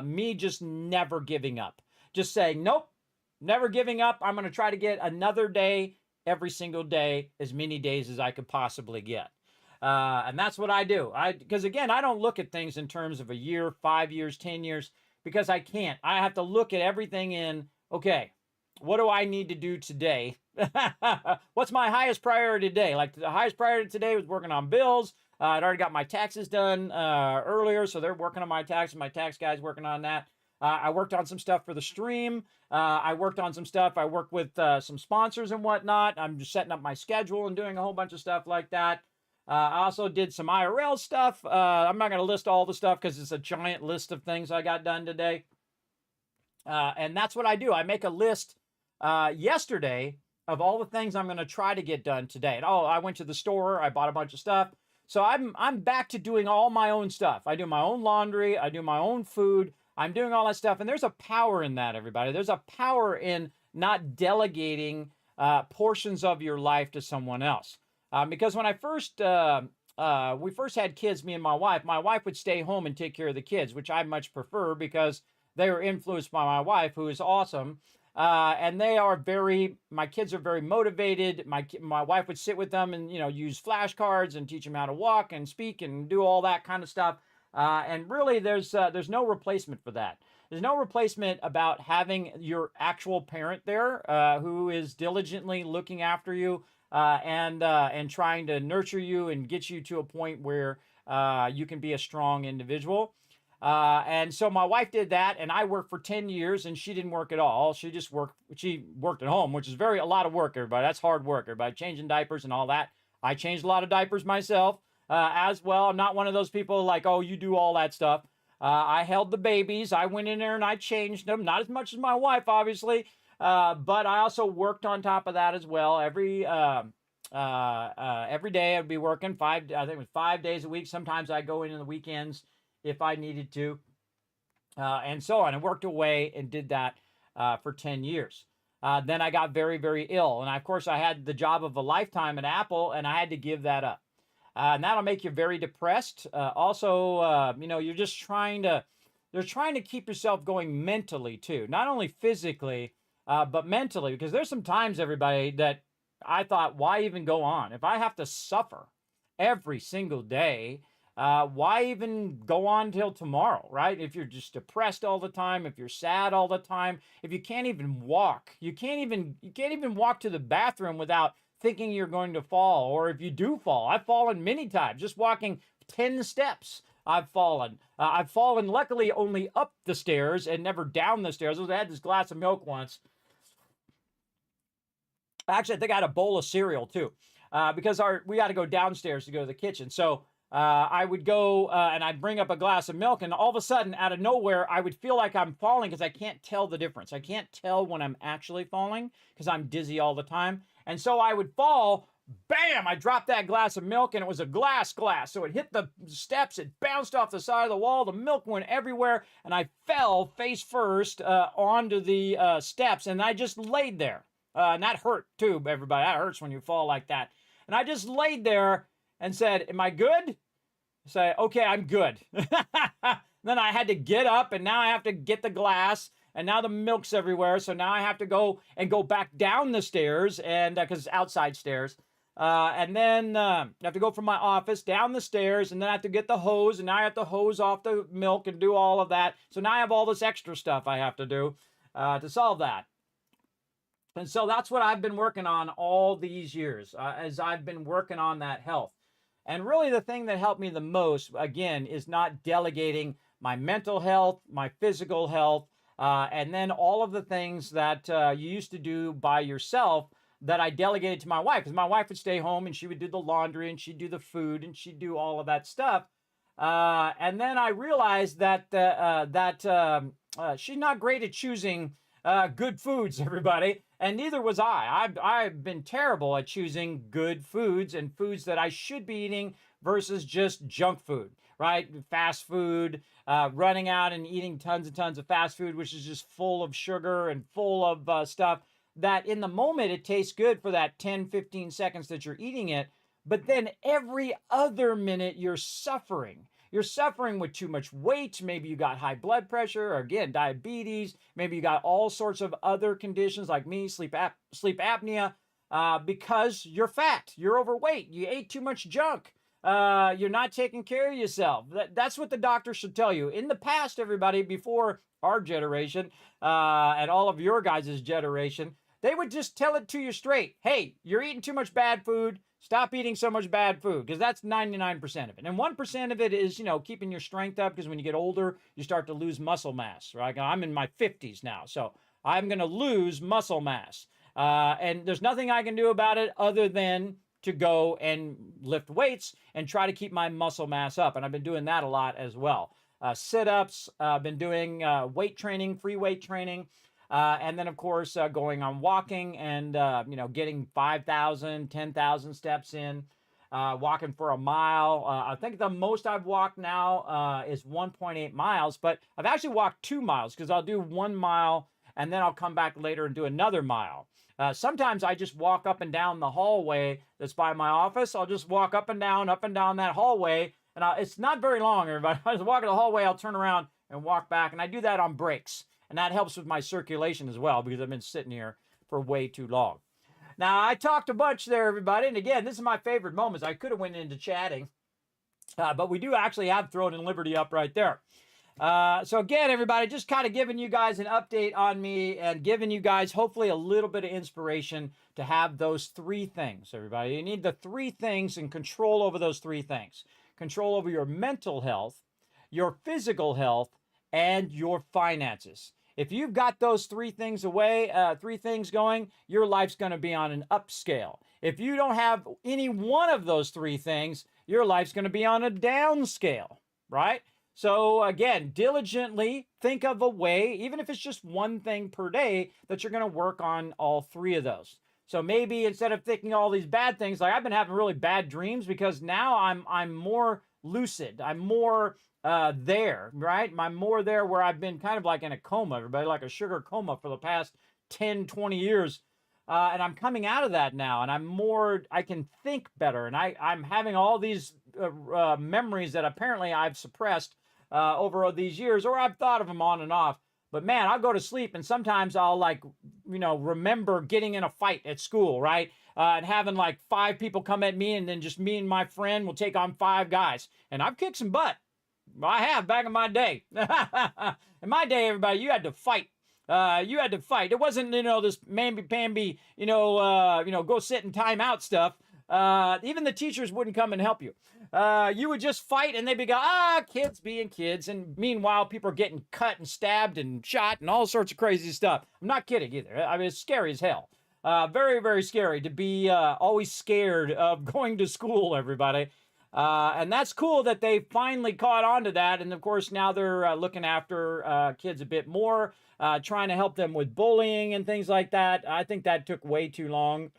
me just never giving up. Just saying, nope, never giving up. I'm going to try to get another day every single day, as many days as I could possibly get. And that's what I do. Because again, I don't look at things in terms of a year, 5 years, 10 years, because I can't. I have to look at everything in, okay, what do I need to do today? What's my highest priority today? Like the highest priority today was working on bills. I'd already got my taxes done earlier, so they're working on my taxes. My tax guy's working on that. I worked on some stuff for the stream. I worked on some stuff. I worked with some sponsors and whatnot. I'm just setting up my schedule and doing a whole bunch of stuff like that. I also did some IRL stuff. I'm not going to list all the stuff because it's a giant list of things I got done today. And that's what I do. I make a list yesterday of all the things I'm going to try to get done today. And I went to the store. I bought a bunch of stuff. So I'm back to doing all my own stuff. I do my own laundry. I do my own food. I'm doing all that stuff. And there's a power in that, everybody. There's a power in not delegating portions of your life to someone else. Because when we first had kids, me and my wife would stay home and take care of the kids, which I much prefer because they were influenced by my wife, who is awesome. And my kids are very motivated. My wife would sit with them and, use flashcards and teach them how to walk and speak and do all that kind of stuff. And really there's no replacement for that. There's no replacement about having your actual parent there, who is diligently looking after you, and trying to nurture you and get you to a point where, you can be a strong individual. And so my wife did that, and I worked for 10 years, and she didn't work at all. She worked at home, which is a lot of work, everybody. That's hard work, everybody. Changing diapers and all that. I changed a lot of diapers myself, as well. I'm not one of those people like, oh, you do all that stuff. I held the babies. I went in there and I changed them. Not as much as my wife, obviously. But I also worked on top of that as well. Every day I'd be working I think it was 5 days a week. Sometimes I go in the weekends if I needed to, and so on. I worked away and did that for 10 years. Then I got very, very ill. And of course, I had the job of a lifetime at Apple, and I had to give that up. And that'll make you very depressed. Also, you're just you're trying to keep yourself going mentally too, not only physically, but mentally, because there's some times, everybody, that I thought, why even go on? If I have to suffer every single day, why even go on till tomorrow, right? If you're just depressed all the time, if you're sad all the time, if you can't even walk, you can't even walk to the bathroom without thinking you're going to fall. Or if you do fall, I've fallen many times, just walking 10 steps. I've fallen. Luckily, only up the stairs and never down the stairs. I had this glass of milk once. Actually, I think I had a bowl of cereal too, because we got to go downstairs to go to the kitchen. So I would go and I'd bring up a glass of milk, and all of a sudden, out of nowhere, I would feel like I'm falling because I can't tell the difference. I can't tell when I'm actually falling because I'm dizzy all the time. And so I would fall, bam, I dropped that glass of milk, and it was a glass. So it hit the steps, it bounced off the side of the wall, the milk went everywhere, and I fell face first onto the steps, and I just laid there. And that hurt too, everybody. That hurts when you fall like that. And I just laid there and said, am I good? Say, okay, I'm good. Then I had to get up, and now I have to get the glass, and now the milk's everywhere. So now I have to go back down the stairs, and because it's outside stairs. And then I have to go from my office down the stairs, and then I have to get the hose, and now I have to hose off the milk and do all of that. So now I have all this extra stuff I have to do to solve that. And so that's what I've been working on all these years, as I've been working on that health. And really the thing that helped me the most, again, is not delegating my mental health, my physical health, and then all of the things that you used to do by yourself that I delegated to my wife. Because my wife would stay home and she would do the laundry and she'd do the food and she'd do all of that stuff. And then I realized that she's not great at choosing good foods, everybody. And neither was I. I've been terrible at choosing good foods and foods that I should be eating versus just junk food, right? Fast food, running out and eating tons and tons of fast food, which is just full of sugar and full of stuff that in the moment it tastes good for that 10, 15 seconds that you're eating it. But then every other minute you're suffering. You're suffering with too much weight. Maybe you got high blood pressure, or again, diabetes. Maybe you got all sorts of other conditions like me, sleep apnea, because you're fat, you're overweight, you ate too much junk, you're not taking care of yourself. That's what the doctor should tell you. In the past, everybody, before our generation and all of your guys' generation, they would just tell it to you straight. Hey, you're eating too much bad food. Stop eating so much bad food, because that's 99% of it. And 1% of it is, keeping your strength up, because when you get older, you start to lose muscle mass, right? I'm in my 50s now, so I'm going to lose muscle mass. And there's nothing I can do about it other than to go and lift weights and try to keep my muscle mass up. And I've been doing that a lot as well. Sit-ups, I've been doing weight training, free weight training. And then, of course, going on walking and, getting 5,000, 10,000 steps in, walking for a mile. I think the most I've walked now is 1.8 miles, but I've actually walked 2 miles because I'll do 1 mile and then I'll come back later and do another mile. Sometimes I just walk up and down the hallway that's by my office. I'll just walk up and down that hallway. And it's not very long, everybody. I just walk in the hallway, I'll turn around and walk back. And I do that on breaks. And that helps with my circulation as well, because I've been sitting here for way too long. Now, I talked a bunch there, everybody. And again, this is my favorite moments. I could have went into chatting, but we do actually have Throne and Liberty up right there. So again, everybody, just kind of giving you guys an update on me and giving you guys hopefully a little bit of inspiration to have those 3 things, everybody. You need the 3 things and control over those 3 things. Control over your mental health, your physical health, and your finances. If you've got those 3 things going, your life's going to be on an upscale. If you don't have any one of those 3 things, your life's going to be on a downscale, right? So again, diligently think of a way, even if it's just one thing per day, that you're going to work on all 3 of those. So maybe instead of thinking all these bad things, like I've been having really bad dreams because now I'm more lucid. I'm more there, right? I'm more there where I've been kind of like in a coma, everybody, like a sugar coma for the past 10, 20 years. And I'm coming out of that now, and I can think better, and I'm having all these memories that apparently I've suppressed over these years, or I've thought of them on and off. But man, I'll go to sleep, and sometimes I'll like, remember getting in a fight at school, right? And having like 5 people come at me, and then just me and my friend will take on 5 guys. And I've kicked some butt. I have back in my day. In my day, everybody, you had to fight. You had to fight. It wasn't, this mamby-pamby, go sit in timeout stuff. Even the teachers wouldn't come and help you. You would just fight, and they'd be go, kids being kids. And meanwhile, people are getting cut and stabbed and shot and all sorts of crazy stuff. I'm not kidding either. I mean, it's scary as hell. Very, very scary to be always scared of going to school, everybody. And that's cool that they finally caught on to that. And of course, now they're looking after kids a bit more, trying to help them with bullying and things like that. I think that took way too long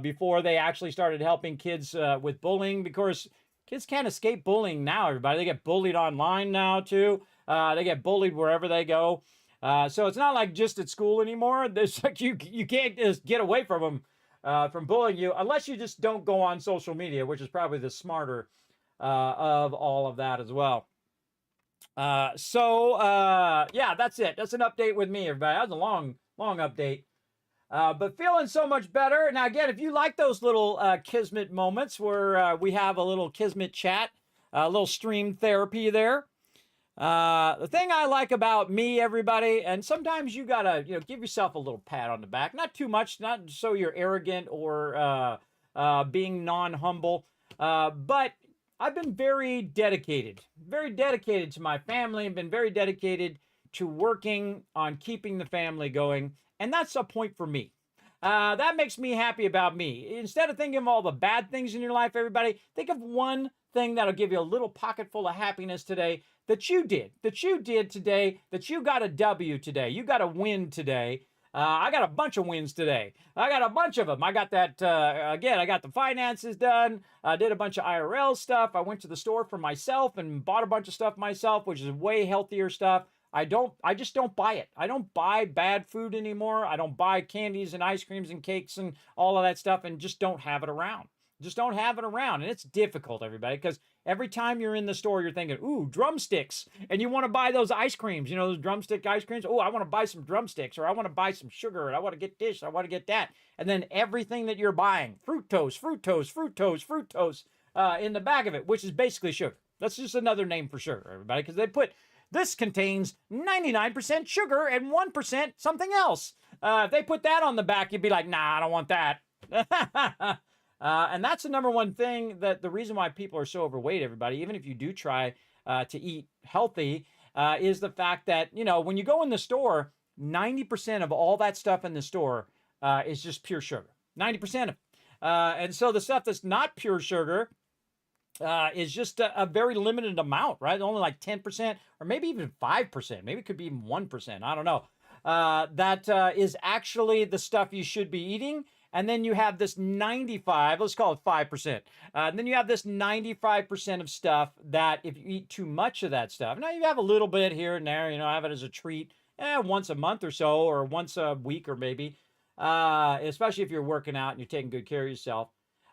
before they actually started helping kids with bullying, because kids can't escape bullying now, everybody. They get bullied online now, too. They get bullied wherever they go. So it's not like just at school anymore. There's like you can't just get away from them. From bullying you, unless you just don't go on social media, which is probably the smarter of all of that as well. Yeah, that's it. That's an update with me, everybody. That was a long update. But feeling so much better. Now, again, if you like those little Kismet moments where we have a little Kismet chat, a little stream therapy there, the thing I like about me, everybody, and sometimes you gotta, give yourself a little pat on the back. Not too much, not so you're arrogant or being non-humble. But I've been very dedicated to my family, and been very dedicated to working on keeping the family going. And that's a point for me. That makes me happy about me. Instead of thinking of all the bad things in your life, everybody, think of one thing that'll give you a little pocket full of happiness today that you did today, that you got a W today. You got a win today. I got a bunch of wins today. I got a bunch of them. I got that, again, I got the finances done. I did a bunch of IRL stuff. I went to the store for myself and bought a bunch of stuff myself, which is way healthier stuff. I just don't buy it. I don't buy bad food anymore. I don't buy candies and ice creams and cakes and all of that stuff, and just don't have it around. Just don't have it around. And it's difficult, everybody, because every time you're in the store, you're thinking, ooh, drumsticks. And you want to buy those ice creams, those drumstick ice creams. Oh, I want to buy some drumsticks, or I want to buy some sugar, and I want to get this, I want to get that. And then everything that you're buying, fructose in the back of it, which is basically sugar. That's just another name for sugar, everybody, because they put, this contains 99% sugar and 1% something else. If they put that on the back, you'd be like, nah, I don't want that. And that's the number one thing, that the reason why people are so overweight, everybody, even if you do try to eat healthy, is the fact that, when you go in the store, 90% of all that stuff in the store is just pure sugar. 90% of it. And so the stuff that's not pure sugar is just a very limited amount, right? Only like 10%, or maybe even 5%. Maybe it could be even 1%. I don't know. That is actually the stuff you should be eating. And then you have this 95, let's call it 5%. And then you have this 95% of stuff that if you eat too much of that stuff, now you have a little bit here and there, have it as a treat once a month or so, or once a week or maybe, especially if you're working out and you're taking good care of yourself,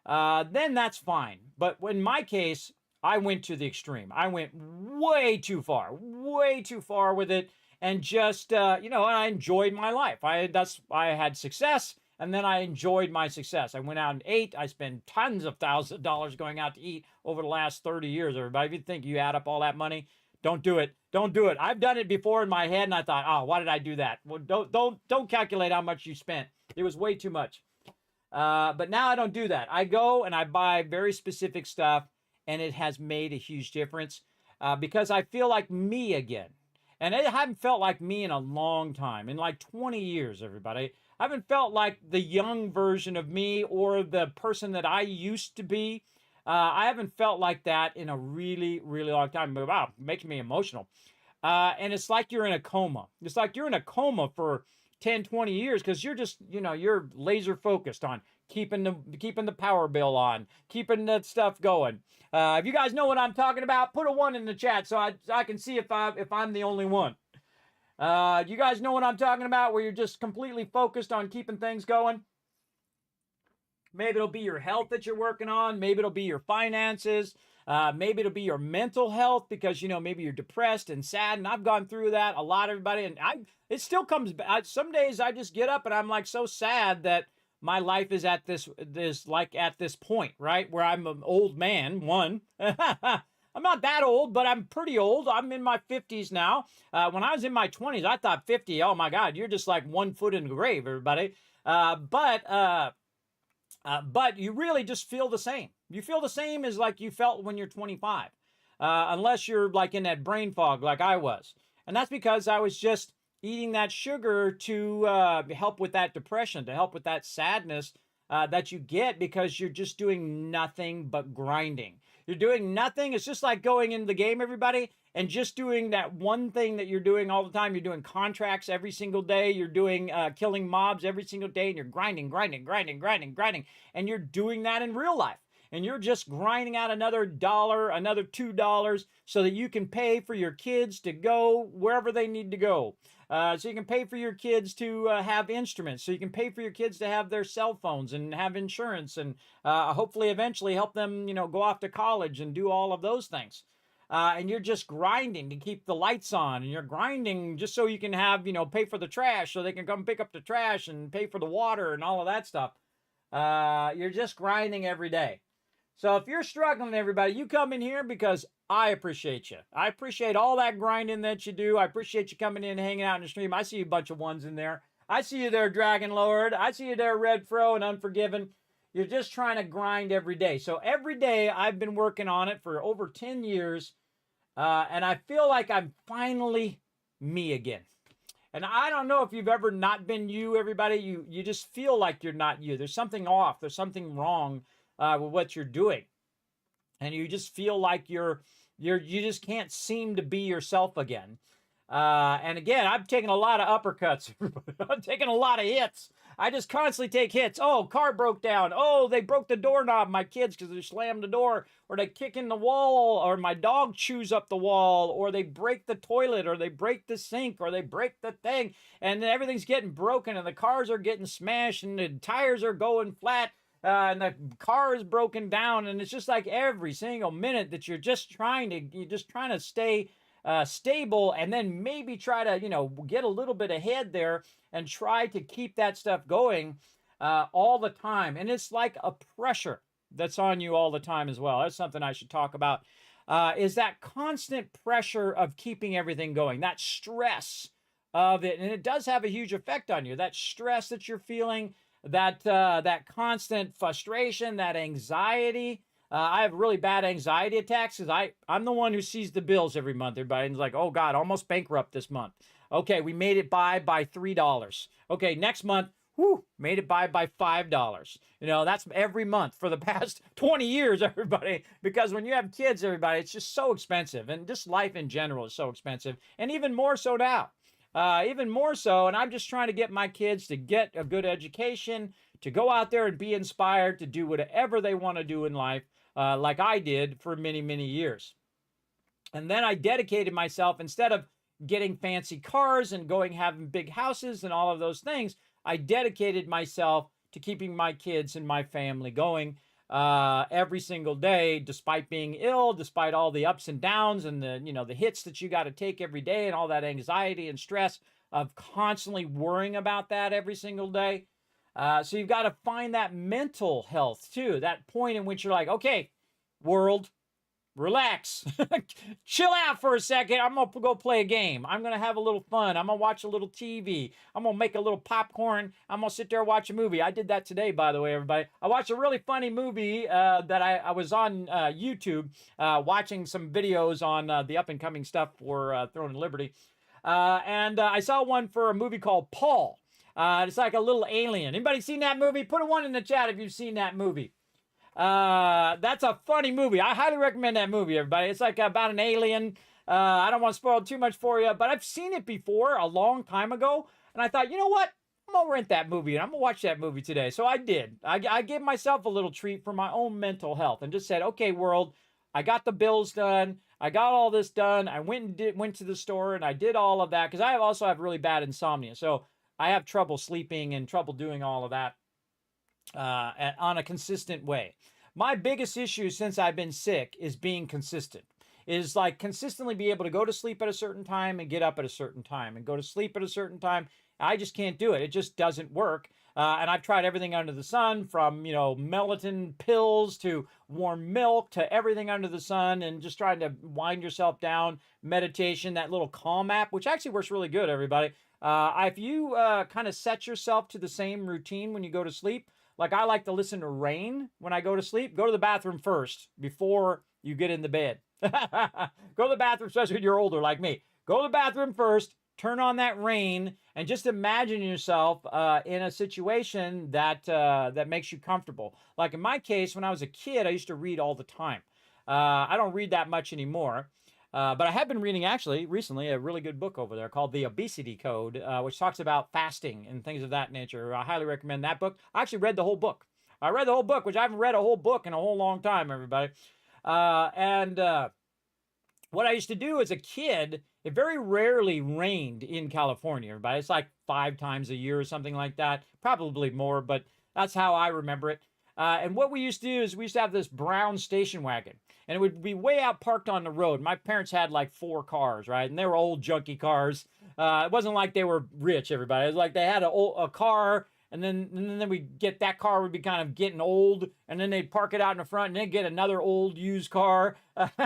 then that's fine. But in my case, I went to the extreme. I went way too far with it. And just, and I enjoyed my life. I had success. And then I enjoyed my success. I went out and ate. I spent tons of thousands of dollars going out to eat over the last 30 years, everybody. If you think you add up all that money, don't do it. Don't do it. I've done it before in my head, and I thought, oh, why did I do that? Well, don't calculate how much you spent. It was way too much. But now I don't do that. I go and I buy very specific stuff, and it has made a huge difference because I feel like me again. And I haven't felt like me in a long time, in like 20 years, everybody. I haven't felt like the young version of me or the person that I used to be. I haven't felt like that in a really, really long time. Wow, it makes me emotional. And it's like you're in a coma. It's like you're in a coma for 10, 20 years because you're just, you're laser focused on keeping the power bill on, keeping that stuff going. If you guys know what I'm talking about, put a 1 in the chat so I can see if I'm the only one. You guys know what I'm talking about, where you're just completely focused on keeping things going? Maybe it'll be your health that you're working on. Maybe it'll be your finances. Maybe it'll be your mental health because, maybe you're depressed and sad. And I've gone through that a lot, everybody. And it still comes back. Some days I just get up and I'm like so sad that my life is at this point, right? Where I'm an old man, one. I'm not that old, but I'm pretty old. I'm in my 50s now. When I was in my 20s, I thought 50, oh my God, you're just like 1 foot in the grave, everybody. But you really just feel the same. You feel the same as like you felt when you're 25, unless you're like in that brain fog like I was. And that's because I was just eating that sugar to help with that depression, to help with that sadness that you get because you're just doing nothing but grinding. You're doing nothing. It's just like going into the game, everybody, and just doing that one thing that you're doing all the time. You're doing contracts every single day. You're doing killing mobs every single day, and you're grinding. And you're doing that in real life. And you're just grinding out another $1, another $2 so that you can pay for your kids to go wherever they need to go. So you can pay for your kids to have instruments. So you can pay for your kids to have their cell phones and have insurance and hopefully eventually help them, go off to college and do all of those things. And you're just grinding to keep the lights on. And you're grinding just so you can have, pay for the trash so they can come pick up the trash and pay for the water and all of that stuff. You're just grinding every day. So if you're struggling, everybody, you come in here because I appreciate you. I appreciate all that grinding that you do. I appreciate you coming in and hanging out in the stream. I see a bunch of 1s in there. I see you there, Dragon Lord. I see you there, Red Fro and Unforgiven. You're just trying to grind every day. So every day I've been working on it for over 10 years. And I feel like I'm finally me again. And I don't know if you've ever not been you, everybody. You just feel like you're not you. There's something off. There's something wrong with what you're doing. And you just feel like you just can't seem to be yourself again. And again, I've taken a lot of uppercuts. I've taken a lot of hits. I just constantly take hits. Oh, car broke down. Oh, they broke the doorknob, my kids, because they slammed the door. Or they kick in the wall. Or my dog chews up the wall. Or they break the toilet. Or they break the sink. Or they break the thing. And then everything's getting broken. And the cars are getting smashed. And the tires are going flat. And the car is broken down, and it's just like every single minute that you're just trying to stay stable, and then maybe try to get a little bit ahead there and try to keep that stuff going all the time. And it's like a pressure that's on you all the time as well. That's something I should talk about. Is that constant pressure of keeping everything going, that stress of it, and it does have a huge effect on you. That stress that you're feeling. That constant frustration, that anxiety. I have really bad anxiety attacks because I'm the one who sees the bills every month. Everybody's like, oh God, almost bankrupt this month. Okay, we made it by $3. Okay, next month, made it by $5. That's every month for the past 20 years, everybody. Because when you have kids, everybody, it's just so expensive. And just life in general is so expensive. And even more so now. Even more so, and I'm just trying to get my kids to get a good education, to go out there and be inspired to do whatever they want to do in life, like I did for many, many years. And then I dedicated myself, instead of getting fancy cars and having big houses and all of those things, I dedicated myself to keeping my kids and my family going every single day, despite being ill, despite all the ups and downs and the hits that you got to take every day and all that anxiety and stress of constantly worrying about that every single day. So you've got to find that mental health too, that point in which you're like, okay, world, relax, chill out for a second. I'm going to go play a game. I'm going to have a little fun. I'm going to watch a little TV. I'm going to make a little popcorn. I'm going to sit there and watch a movie. I did that today, by the way, everybody. I watched a really funny movie that I was on YouTube watching some videos on the up-and-coming stuff for Throne and Liberty. And I saw one for a movie called Paul. It's like a little alien. Anybody seen that movie? Put a 1 in the chat if you've seen that movie. That's a funny movie. I highly recommend that movie, everybody. It's like about an alien. I don't want to spoil too much for you, but I've seen it before a long time ago. And I thought, you know what? I'm going to rent that movie and I'm going to watch that movie today. So I did. I gave myself a little treat for my own mental health and just said, okay, world, I got the bills done. I got all this done. I went to the store and I did all of that because I also have really bad insomnia. So I have trouble sleeping and trouble doing all of that on a consistent way. My biggest issue since I've been sick is being consistent. Is like consistently be able to go to sleep at a certain time and get up at a certain time and go to sleep at a certain time. I just can't do it. It just doesn't work. And I've tried everything under the sun, from, you know, melatonin pills to warm milk to everything under the sun, and just trying to wind yourself down, meditation, that little Calm app, which actually works really good, everybody. If you kind of set yourself to the same routine when you go to sleep, like I like to listen to rain when I go to sleep, go to the bathroom first before you get in the bed. Go to the bathroom, especially when you're older like me. Go to the bathroom first, turn on that rain, and just imagine yourself in a situation that that makes you comfortable. Like in my case, when I was a kid, I used to read all the time. I don't read that much anymore. But I have been reading, actually, recently, a really good book over there called The Obesity Code, which talks about fasting and things of that nature. I highly recommend that book. I actually read the whole book. I read the whole book, which I haven't read a whole book in a whole long time, everybody. What I used to do as a kid, it very rarely rained in California, everybody. It's like 5 times a year or something like that. Probably more, but that's how I remember it. And what we used to do is we used to have this brown station wagon, and it would be way out parked on the road. My parents had like 4 cars, right? And they were old junky cars. It wasn't like they were rich, everybody. It was like they had a car, and then we get that car would be kind of getting old, and then they'd park it out in the front, and then get another old used car,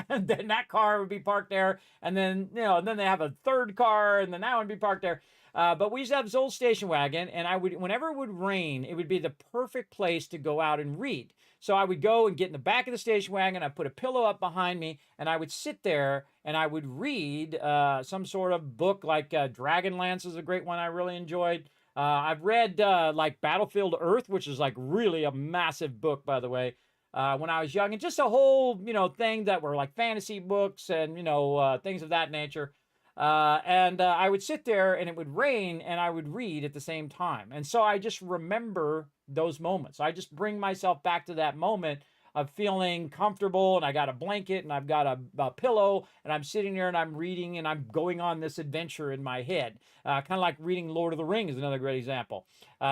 and then that car would be parked there, and then, you know, and then they have a third car, and then that one would be parked there. But we used to have this old station wagon, and I would, whenever it would rain, it would be the perfect place to go out and read. So I would go and get in the back of the station wagon, I'd put a pillow up behind me, and I would sit there and I would read some sort of book, like Dragonlance is a great one I really enjoyed. I've read like Battlefield Earth, which is like really a massive book, by the way, when I was young, and just a whole, you know, thing that were like fantasy books and, you know, things of that nature. I would sit there and it would rain and I would read at the same time. And so I just remember those moments. I just bring myself back to that moment of feeling comfortable, and I got a blanket and I've got a pillow, and I'm sitting there and I'm reading and I'm going on this adventure in my head. Kind of like reading Lord of the Rings is another great example.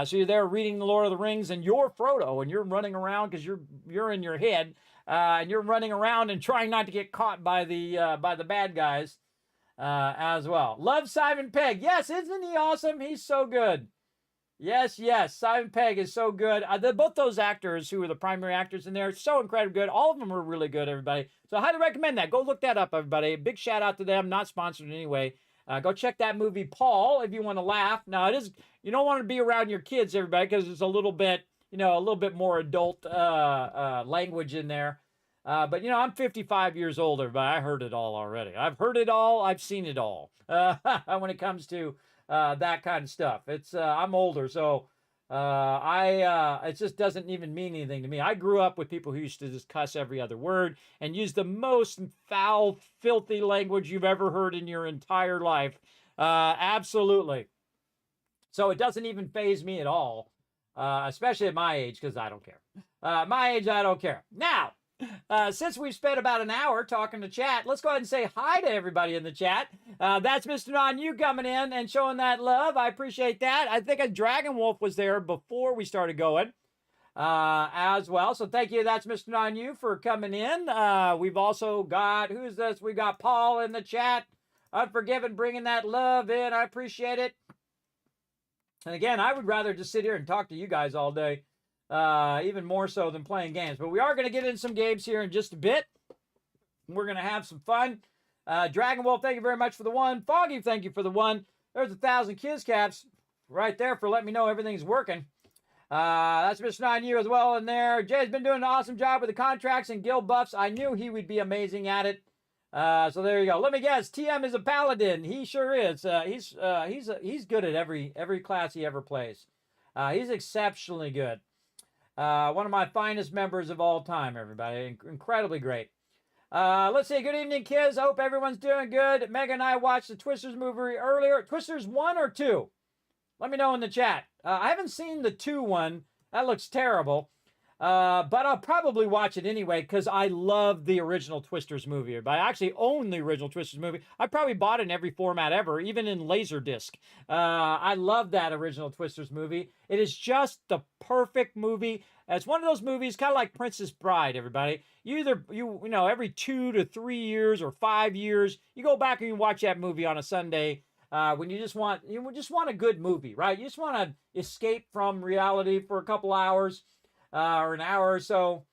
So you're there reading the Lord of the Rings and you're Frodo and you're running around because you're in your head, and you're running around and trying not to get caught by the bad guys. As well. Love Simon Pegg. Yes, isn't he awesome? He's so good. Yes, yes. Simon Pegg is so good. Both those actors who are the primary actors in there, so incredibly good. All of them are really good, everybody. So I highly recommend that. Go look that up, everybody. Big shout out to them. Not sponsored in any way. Go check that movie, Paul, if you want to laugh. Now, it is, you don't want to be around your kids, everybody, because it's a little bit, you know, a little bit more adult language in there. But, you know, I'm 55 years old, everybody. I heard it all already. I've heard it all. I've seen it all when it comes to that kind of stuff. It's I'm older, so it just doesn't even mean anything to me. I grew up with people who used to just cuss every other word and use the most foul, filthy language you've ever heard in your entire life. Absolutely. So it doesn't even faze me at all, especially at my age, because I don't care. My age, I don't care. Now, since we've spent about an hour talking to chat, let's go ahead and say hi to everybody in the chat. That's Mr. Non-You coming in and showing that love. I appreciate that. I think a Dragon Wolf was there before we started going as well. So thank you. That's Mr. Non-You for coming in. We've also got, who's this? We got Paul in the chat. Unforgiven, bringing that love in. I appreciate it. And again, I would rather just sit here and talk to you guys all day. Even more so than playing games. But we are going to get in some games here in just a bit. We're going to have some fun. Dragon Wolf, thank you very much for the one. Foggy, thank you for the one. There's 1,000 Kiz Caps right there for letting me know everything's working. That's Mr. 9U as well in there. Jay's been doing an awesome job with the contracts and guild buffs. I knew he would be amazing at it. So there you go. Let me guess. TM is a paladin. He sure is. He's good at every class he ever plays. He's exceptionally good. One of my finest members of all time, everybody. Incredibly great. Let's see. Good evening, kids. I hope everyone's doing good. Meg and I watched the Twisters movie earlier. Twisters 1 or 2? Let me know in the chat. I haven't seen the 2 one. That looks terrible. But I'll probably watch it anyway because I love the original Twisters movie. But I actually own the original Twisters movie. I probably bought it in every format ever, even in Laserdisc. I love that original Twisters movie. It is just the perfect movie. It's one of those movies, kind of like Princess Bride, everybody. You know, every 2 to 3 years or 5 years, you go back and you watch that movie on a Sunday. When you just want a good movie, right? You just want to escape from reality for a couple hours. Or an hour or so.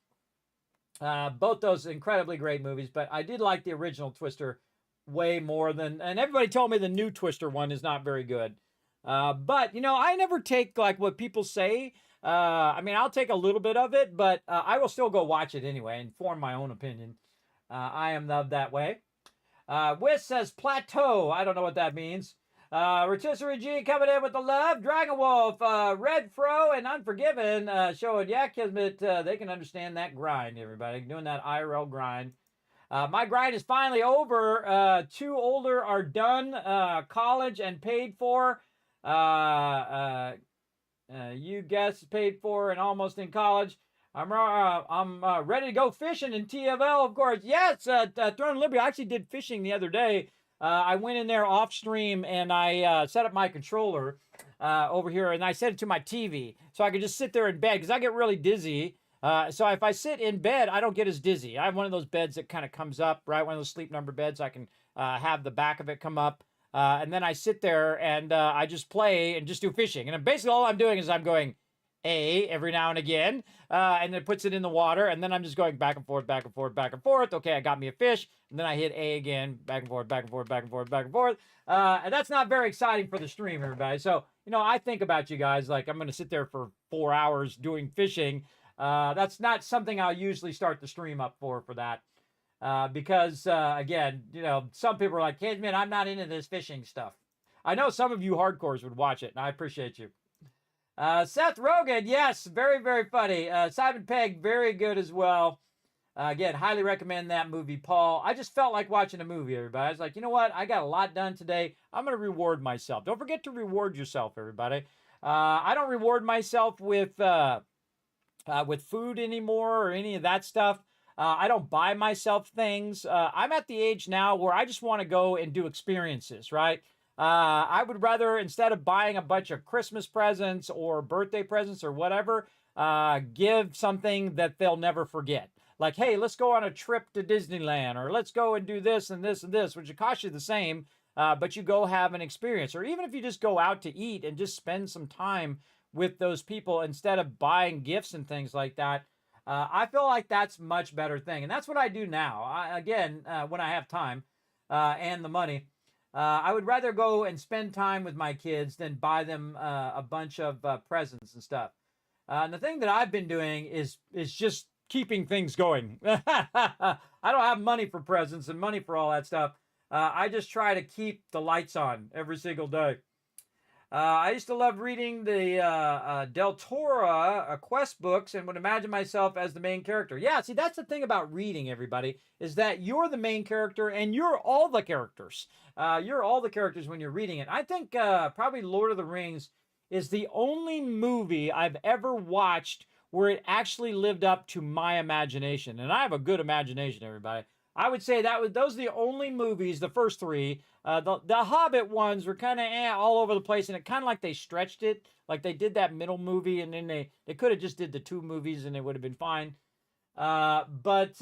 Both those incredibly great movies, but I did like the original Twister way more than, and everybody told me the new Twister one is not very good. But, you know, I never take like what people say. I mean, I'll take a little bit of it, but I will still go watch it anyway and form my own opinion. I am that way. Wiz says plateau. I don't know what that means. Rotisserie G coming in with the love. Dragon Wolf, Red Fro, and Unforgiven showing, yeah, Kismet, they can understand that grind, everybody. Doing that IRL grind. My grind is finally over. 2 older are done. College and paid for. You guess paid for and almost in college. I'm ready to go fishing in TFL, of course. Yes, Throne of Liberty. I actually did fishing the other day. I went in there off stream and I set up my controller over here and I set it to my TV so I could just sit there in bed because I get really dizzy. So if I sit in bed, I don't get as dizzy. I have one of those beds that kind of comes up, right? One of those sleep number beds. I can have the back of it come up. And then I sit there and I just play and just do fishing. And basically all I'm doing is I'm going A every now and again. And then it puts it in the water. And then I'm just going back and forth, back and forth, back and forth. Okay, I got me a fish. And then I hit A again, back and forth, back and forth, back and forth, back and forth. And that's not very exciting for the stream, everybody. So, you know, I think about you guys like I'm going to sit there for 4 hours doing fishing. That's not something I'll usually start the stream up for that. Because, again, you know, some people are like, hey, man, I'm not into this fishing stuff. I know some of you hardcores would watch it, and I appreciate you. Seth Rogen, yes, very, very funny. Simon Pegg, very good as well. Again, highly recommend that movie, Paul. I just felt like watching a movie, everybody. I was like, you know what? I got a lot done today. I'm going to reward myself. Don't forget to reward yourself, everybody. I don't reward myself with food anymore or any of that stuff. I don't buy myself things. I'm at the age now where I just want to go and do experiences, right? I would rather, instead of buying a bunch of Christmas presents or birthday presents or whatever, give something that they'll never forget. Like, hey, let's go on a trip to Disneyland, or let's go and do this and this and this, which would cost you the same, but you go have an experience. Or even if you just go out to eat and just spend some time with those people instead of buying gifts and things like that. I feel like that's a much better thing. And that's what I do now. When I have time and the money, I would rather go and spend time with my kids than buy them a bunch of presents and stuff. And the thing that I've been doing is just keeping things going. I don't have money for presents and money for all that stuff. I just try to keep the lights on every single day. I used to love reading the Del Toro quest books and would imagine myself as the main character. Yeah, see, that's the thing about reading, everybody, is that you're the main character and you're all the characters. You're all the characters when you're reading it. I think probably Lord of the Rings is the only movie I've ever watched where it actually lived up to my imagination. And I have a good imagination, everybody. I would say those are the only movies, the first 3. The Hobbit ones were kind of all over the place, and it kind of like they stretched it. Like they did that middle movie, and then they could have just did the 2 movies, and it would have been fine. But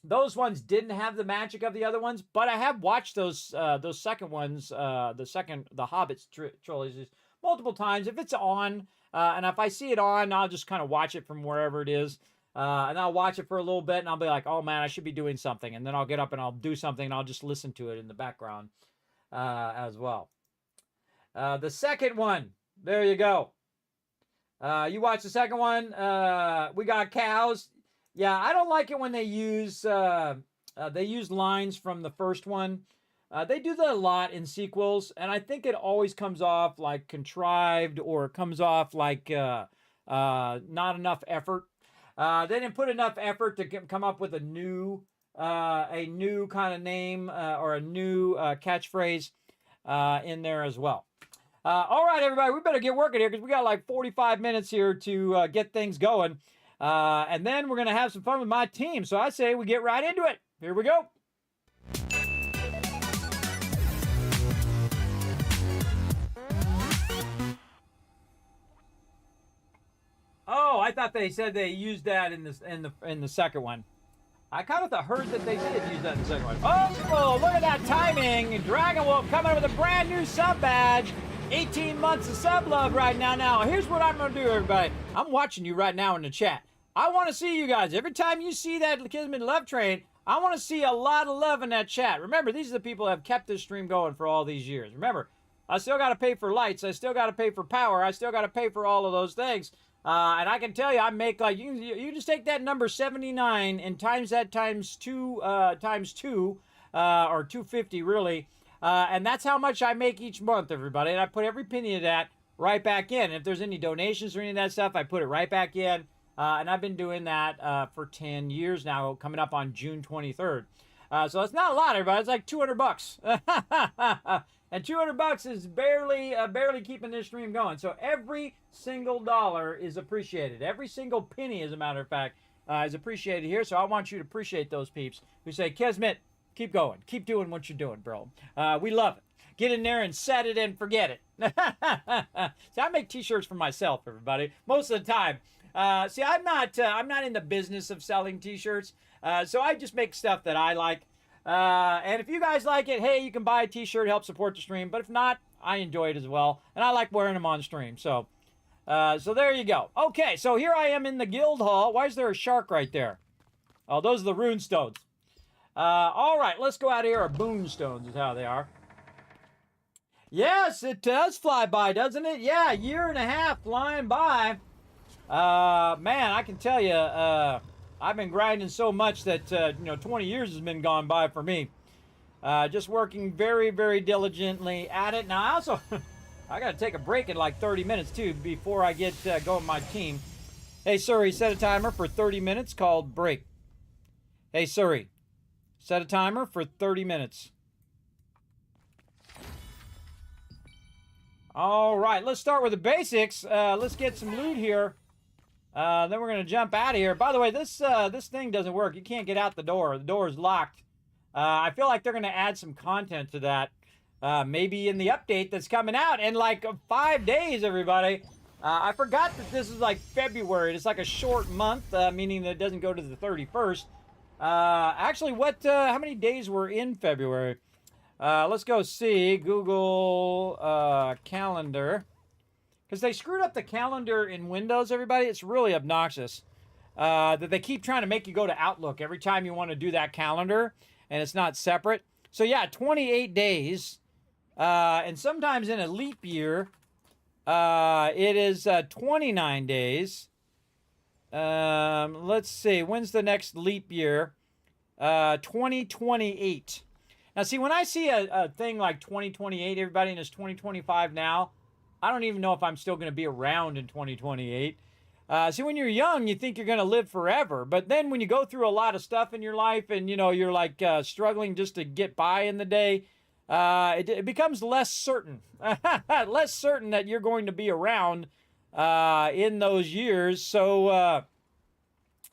those ones didn't have the magic of the other ones. But I have watched those second ones, the Hobbit trilogies multiple times. If it's on, and if I see it on, I'll just kind of watch it from wherever it is. And I'll watch it for a little bit and I'll be like, oh man, I should be doing something. And then I'll get up and I'll do something and I'll just listen to it in the background as well. The second one, there you go. You watch the second one. We got cows. Yeah, I don't like it when they use lines from the first one. They do that a lot in sequels, and I think it always comes off like contrived, or it comes off like not enough effort. They didn't put enough effort to come up with a new kind of name or a new catchphrase in there as well. All right, everybody, we better get working here because we got like 45 minutes here to get things going. And then we're going to have some fun with my team. So I say we get right into it. Here we go. Oh, I thought they said they used that in the second one. I kind of heard that they did use that in the second one. Oh, look at that timing. Dragon Wolf coming up with a brand new sub badge. 18 months of sub love right now. Now, here's what I'm going to do, everybody. I'm watching you right now in the chat. I want to see you guys. Every time you see that Kismet love train, I want to see a lot of love in that chat. Remember, these are the people that have kept this stream going for all these years. Remember, I still got to pay for lights. I still got to pay for power. I still got to pay for all of those things. And I can tell you, I make like, you just take that number 79 and times that times two, or 250 really. And that's how much I make each month, everybody. And I put every penny of that right back in. If there's any donations or any of that stuff, I put it right back in. And I've been doing that for 10 years now, coming up on June 23rd. So it's not a lot, everybody. It's like $200. And $200 is barely keeping this stream going. So every single dollar is appreciated. Every single penny, as a matter of fact, is appreciated here. So I want you to appreciate those peeps who say, Kismet, keep going. Keep doing what you're doing, bro. We love it. Get in there and set it and forget it. See, I make t-shirts for myself, everybody, most of the time. See, I'm not in the business of selling t-shirts. So I just make stuff that I like. And if you guys like it, hey, you can buy a t-shirt, help support the stream. But if not, I enjoy it as well. And I like wearing them on stream. So there you go. Okay, so here I am in the guild hall. Why is there a shark right there? Oh, those are the rune stones. All right, let's go out here. Our boon stones is how they are. Yes, it does fly by, doesn't it? Yeah, a year and a half flying by. Man, I can tell you, I've been grinding so much that, 20 years has been gone by for me. Just working very, very diligently at it. Now, I also, I got to take a break in like 30 minutes, too, before I get going with my team. Hey, Suri, set a timer for 30 minutes called break. Hey, Suri, set a timer for 30 minutes. All right, let's start with the basics. Let's get some loot here. Then we're going to jump out of here. By the way, this thing doesn't work. You can't get out the door. The door is locked. I feel like they're going to add some content to that. Maybe in the update that's coming out in like 5 days, everybody. I forgot that this is like February. It's like a short month, meaning that it doesn't go to the 31st. Actually, how many days were in February? Let's go see Google Calendar. Because they screwed up the calendar in Windows, everybody. It's really obnoxious that they keep trying to make you go to Outlook every time you want to do that calendar, and it's not separate. So, yeah, 28 days. And sometimes in a leap year, it is 29 days. Let's see. When's the next leap year? 2028. Now, see, when I see a thing like 2028, everybody, and it's 2025 now, I don't even know if I'm still going to be around in 2028. See, when you're young, you think you're going to live forever. But then when you go through a lot of stuff in your life and, you're like struggling just to get by in the day, it becomes less certain. Less certain that you're going to be around in those years. So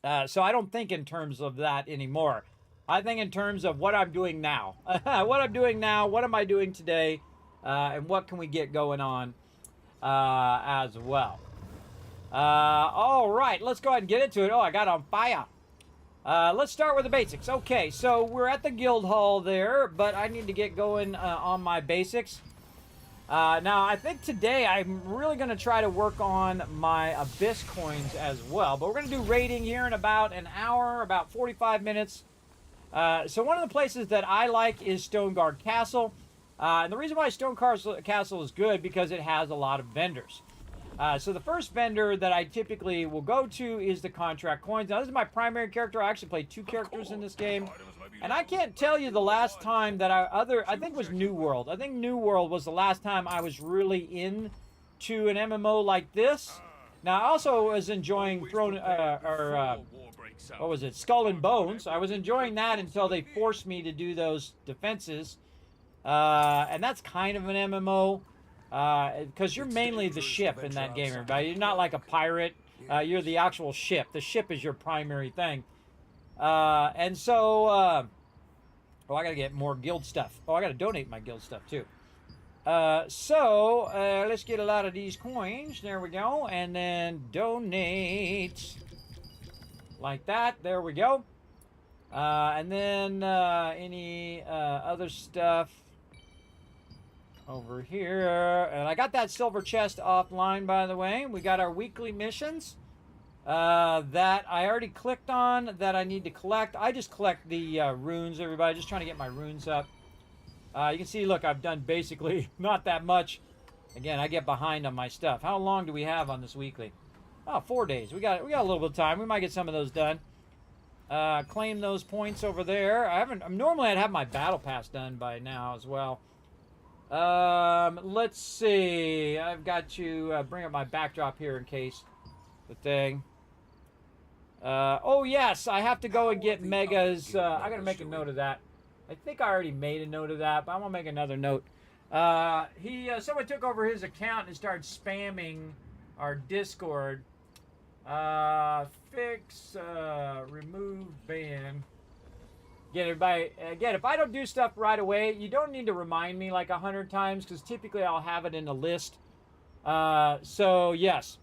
I don't think in terms of that anymore. I think in terms of what I'm doing now. What I'm doing now, what am I doing today, and what can we get going on as well. All right, let's go ahead and get into it. Oh, I got on fire. Let's start with the basics. Okay, so we're at the guild hall there, but I need to get going on my basics. Now, I think today I'm really going to try to work on my Abyss coins as well. But we're going to do raiding here in about an hour, about 45 minutes. So one of the places that I like is Stoneguard Castle. And the reason why Stoneguard Castle is good because it has a lot of vendors. So the first vendor that I typically will go to is the contract coins. Now, this is my primary character. I actually play two characters in this game. And I can't tell you the last time that I think it was New World. I think New World was the last time I was really into an MMO like this. Now, I also was enjoying what was it? Skull and Bones. I was enjoying that until they forced me to do those defenses. And that's kind of an MMO. Because you're mainly the ship in that game, everybody. You're not like a pirate. You're the actual ship. The ship is your primary thing. And so, oh, I gotta get more guild stuff. Oh, I gotta donate my guild stuff too. Let's get a lot of these coins. There we go. And then donate. Like that. There we go. And then any other stuff over here. And I got that silver chest offline, by the way. We got our weekly missions that I already clicked on that I need to collect. I just collect the runes, everybody. Just trying to get my runes up. You can see, look, I've done basically not that much. Again, I get behind on my stuff. How long do we have on this weekly? Oh, 4 days. We got a little bit of time. We might get some of those done. Claim those points over there. Normally I'd have my battle pass done by now as well. Let's see. I've got to bring up my backdrop here in case the thing. Oh yes, I have to go and get Mega's. I gotta make a note of that. I think I already made a note of that, but I'm gonna make another note. Someone took over his account and started spamming our Discord. Fix, remove, ban. Again, everybody, if I don't do stuff right away, you don't need to remind me like 100 times, because typically I'll have it in a list. So, yes.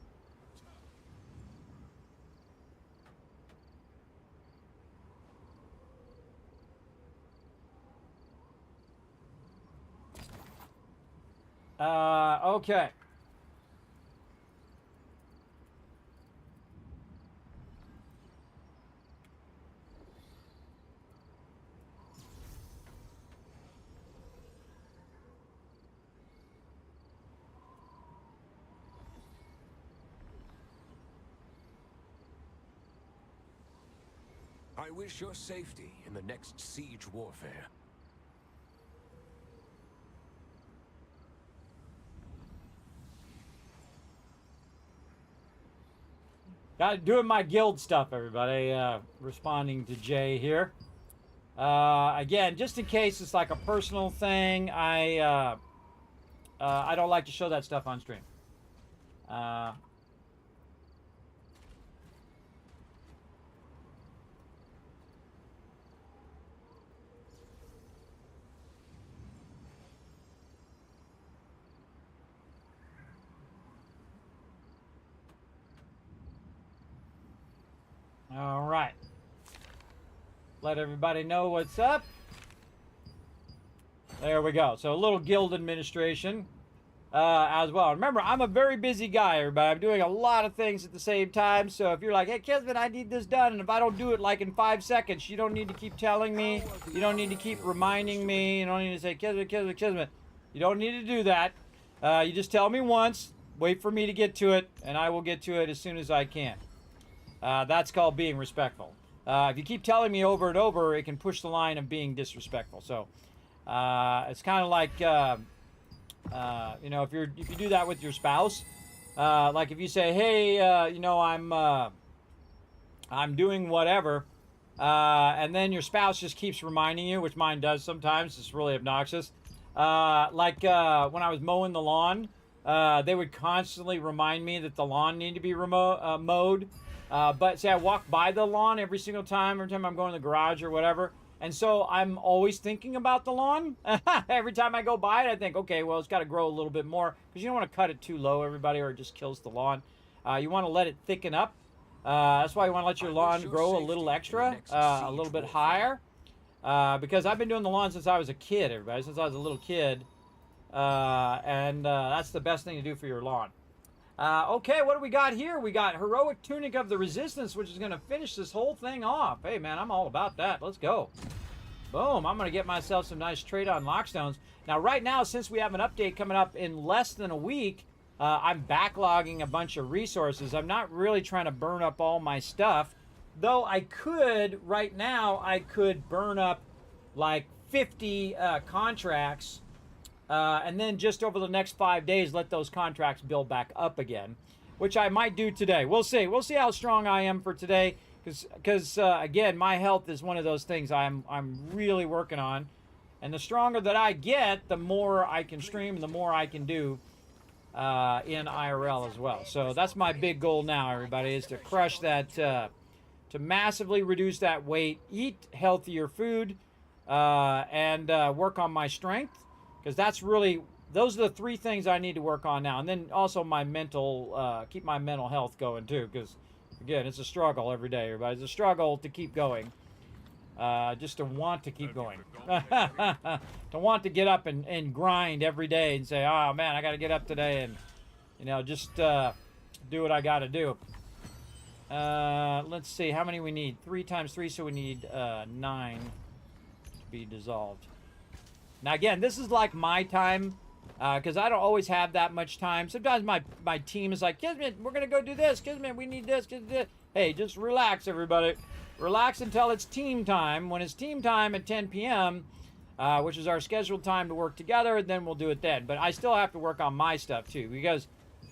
Okay. I wish your safety in the next siege warfare. Doing my guild stuff, everybody. Responding to Jay here. Again, just in case it's like a personal thing, I don't like to show that stuff on stream. All right. Let everybody know what's up. There we go. So a little guild administration as well. Remember, I'm a very busy guy, everybody. I'm doing a lot of things at the same time. So if you're like, hey, Kismet, I need this done, and if I don't do it like in 5 seconds, you don't need to keep telling me. You don't need to keep reminding me. You don't need to say, Kismet, Kismet, Kismet. You don't need to do that. You just tell me once, wait for me to get to it, and I will get to it as soon as I can. That's called being respectful. If you keep telling me over and over, it can push the line of being disrespectful. So it's kind of like, you know, if you do that with your spouse, like if you say, hey, you know, I'm doing whatever, and then your spouse just keeps reminding you, which mine does sometimes. It's really obnoxious. Like when I was mowing the lawn, they would constantly remind me that the lawn needed to be mowed. But say I walk by the lawn every single time, every time I'm going to the garage or whatever. And so I'm always thinking about the lawn. Every time I go by it, I think, okay, well, it's got to grow a little bit more. Because you don't want to cut it too low, everybody, or it just kills the lawn. You want to let it thicken up. That's why you want to let your lawn grow a little extra, a little bit higher. Because I've been doing the lawn since I was a kid, everybody, since I was a little kid. And that's the best thing to do for your lawn. Okay, what do we got here? We got Heroic Tunic of the Resistance, which is going to finish this whole thing off. Hey, man, I'm all about that. Let's go. Boom. I'm going to get myself some nice trade on lockstones. Now, right now, since we have an update coming up in less than a week, I'm backlogging a bunch of resources. I'm not really trying to burn up all my stuff. Though I could, right now, I could burn up like 50 contracts. And then just over the next 5 days, let those contracts build back up again, which I might do today. We'll see. We'll see how strong I am for today, because again, my health is one of those things I'm really working on, and the stronger that I get, the more I can stream, and the more I can do. in IRL as well. So that's my big goal now, everybody, is to crush that, to massively reduce that weight, eat healthier food, and work on my strength, because that's really, those are the three things I need to work on now. And then also my mental, keep my mental health going too, because again, it's a struggle every day, everybody. It's a struggle to keep going. Just to want to keep going. To want to get up and grind every day and say, oh man, I got to get up today and, you know, just do what I got to do. Let's see, how many we need? 3 times 3, so we need 9 to be dissolved. Now again, this is like my time, because I don't always have that much time. Sometimes my team is like, Kismet, we're going to go do this. Kismet, we need this. Kismet. Hey, just relax, everybody. Relax until it's team time. When it's team time at 10 p.m., which is our scheduled time to work together, then we'll do it then. But I still have to work on my stuff too, because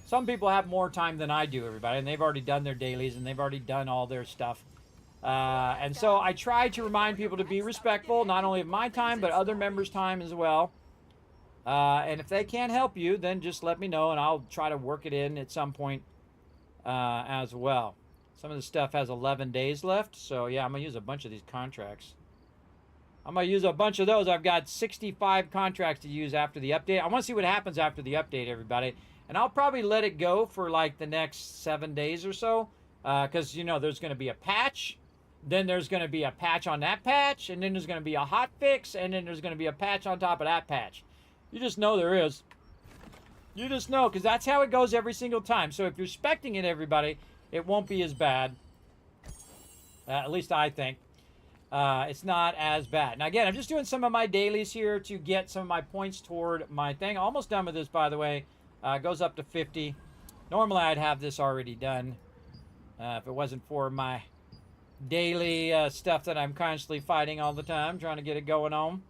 some people have more time than I do, everybody, and they've already done their dailies and they've already done all their stuff. And so I try to remind people to be respectful, not only of my time, but other members' time as well. And if they can't help you, then just let me know and I'll try to work it in at some point as well. Some of the stuff has 11 days left, so yeah, I'm going to use a bunch of these contracts. I'm going to use a bunch of those. I've got 65 contracts to use after the update. I want to see what happens after the update, everybody. And I'll probably let it go for like the next 7 days or so, because, you know, there's going to be a patch. Then there's going to be a patch on that patch, and then there's going to be a hot fix, and then there's going to be a patch on top of that patch. You just know there is. You just know, because that's how it goes every single time. So if you're expecting it, everybody, it won't be as bad. At least I think. It's not as bad. Now, again, I'm just doing some of my dailies here to get some of my points toward my thing. Almost done with this, by the way. Goes up to 50. Normally, I'd have this already done if it wasn't for my daily stuff that I'm constantly fighting all the time, trying to get it going on.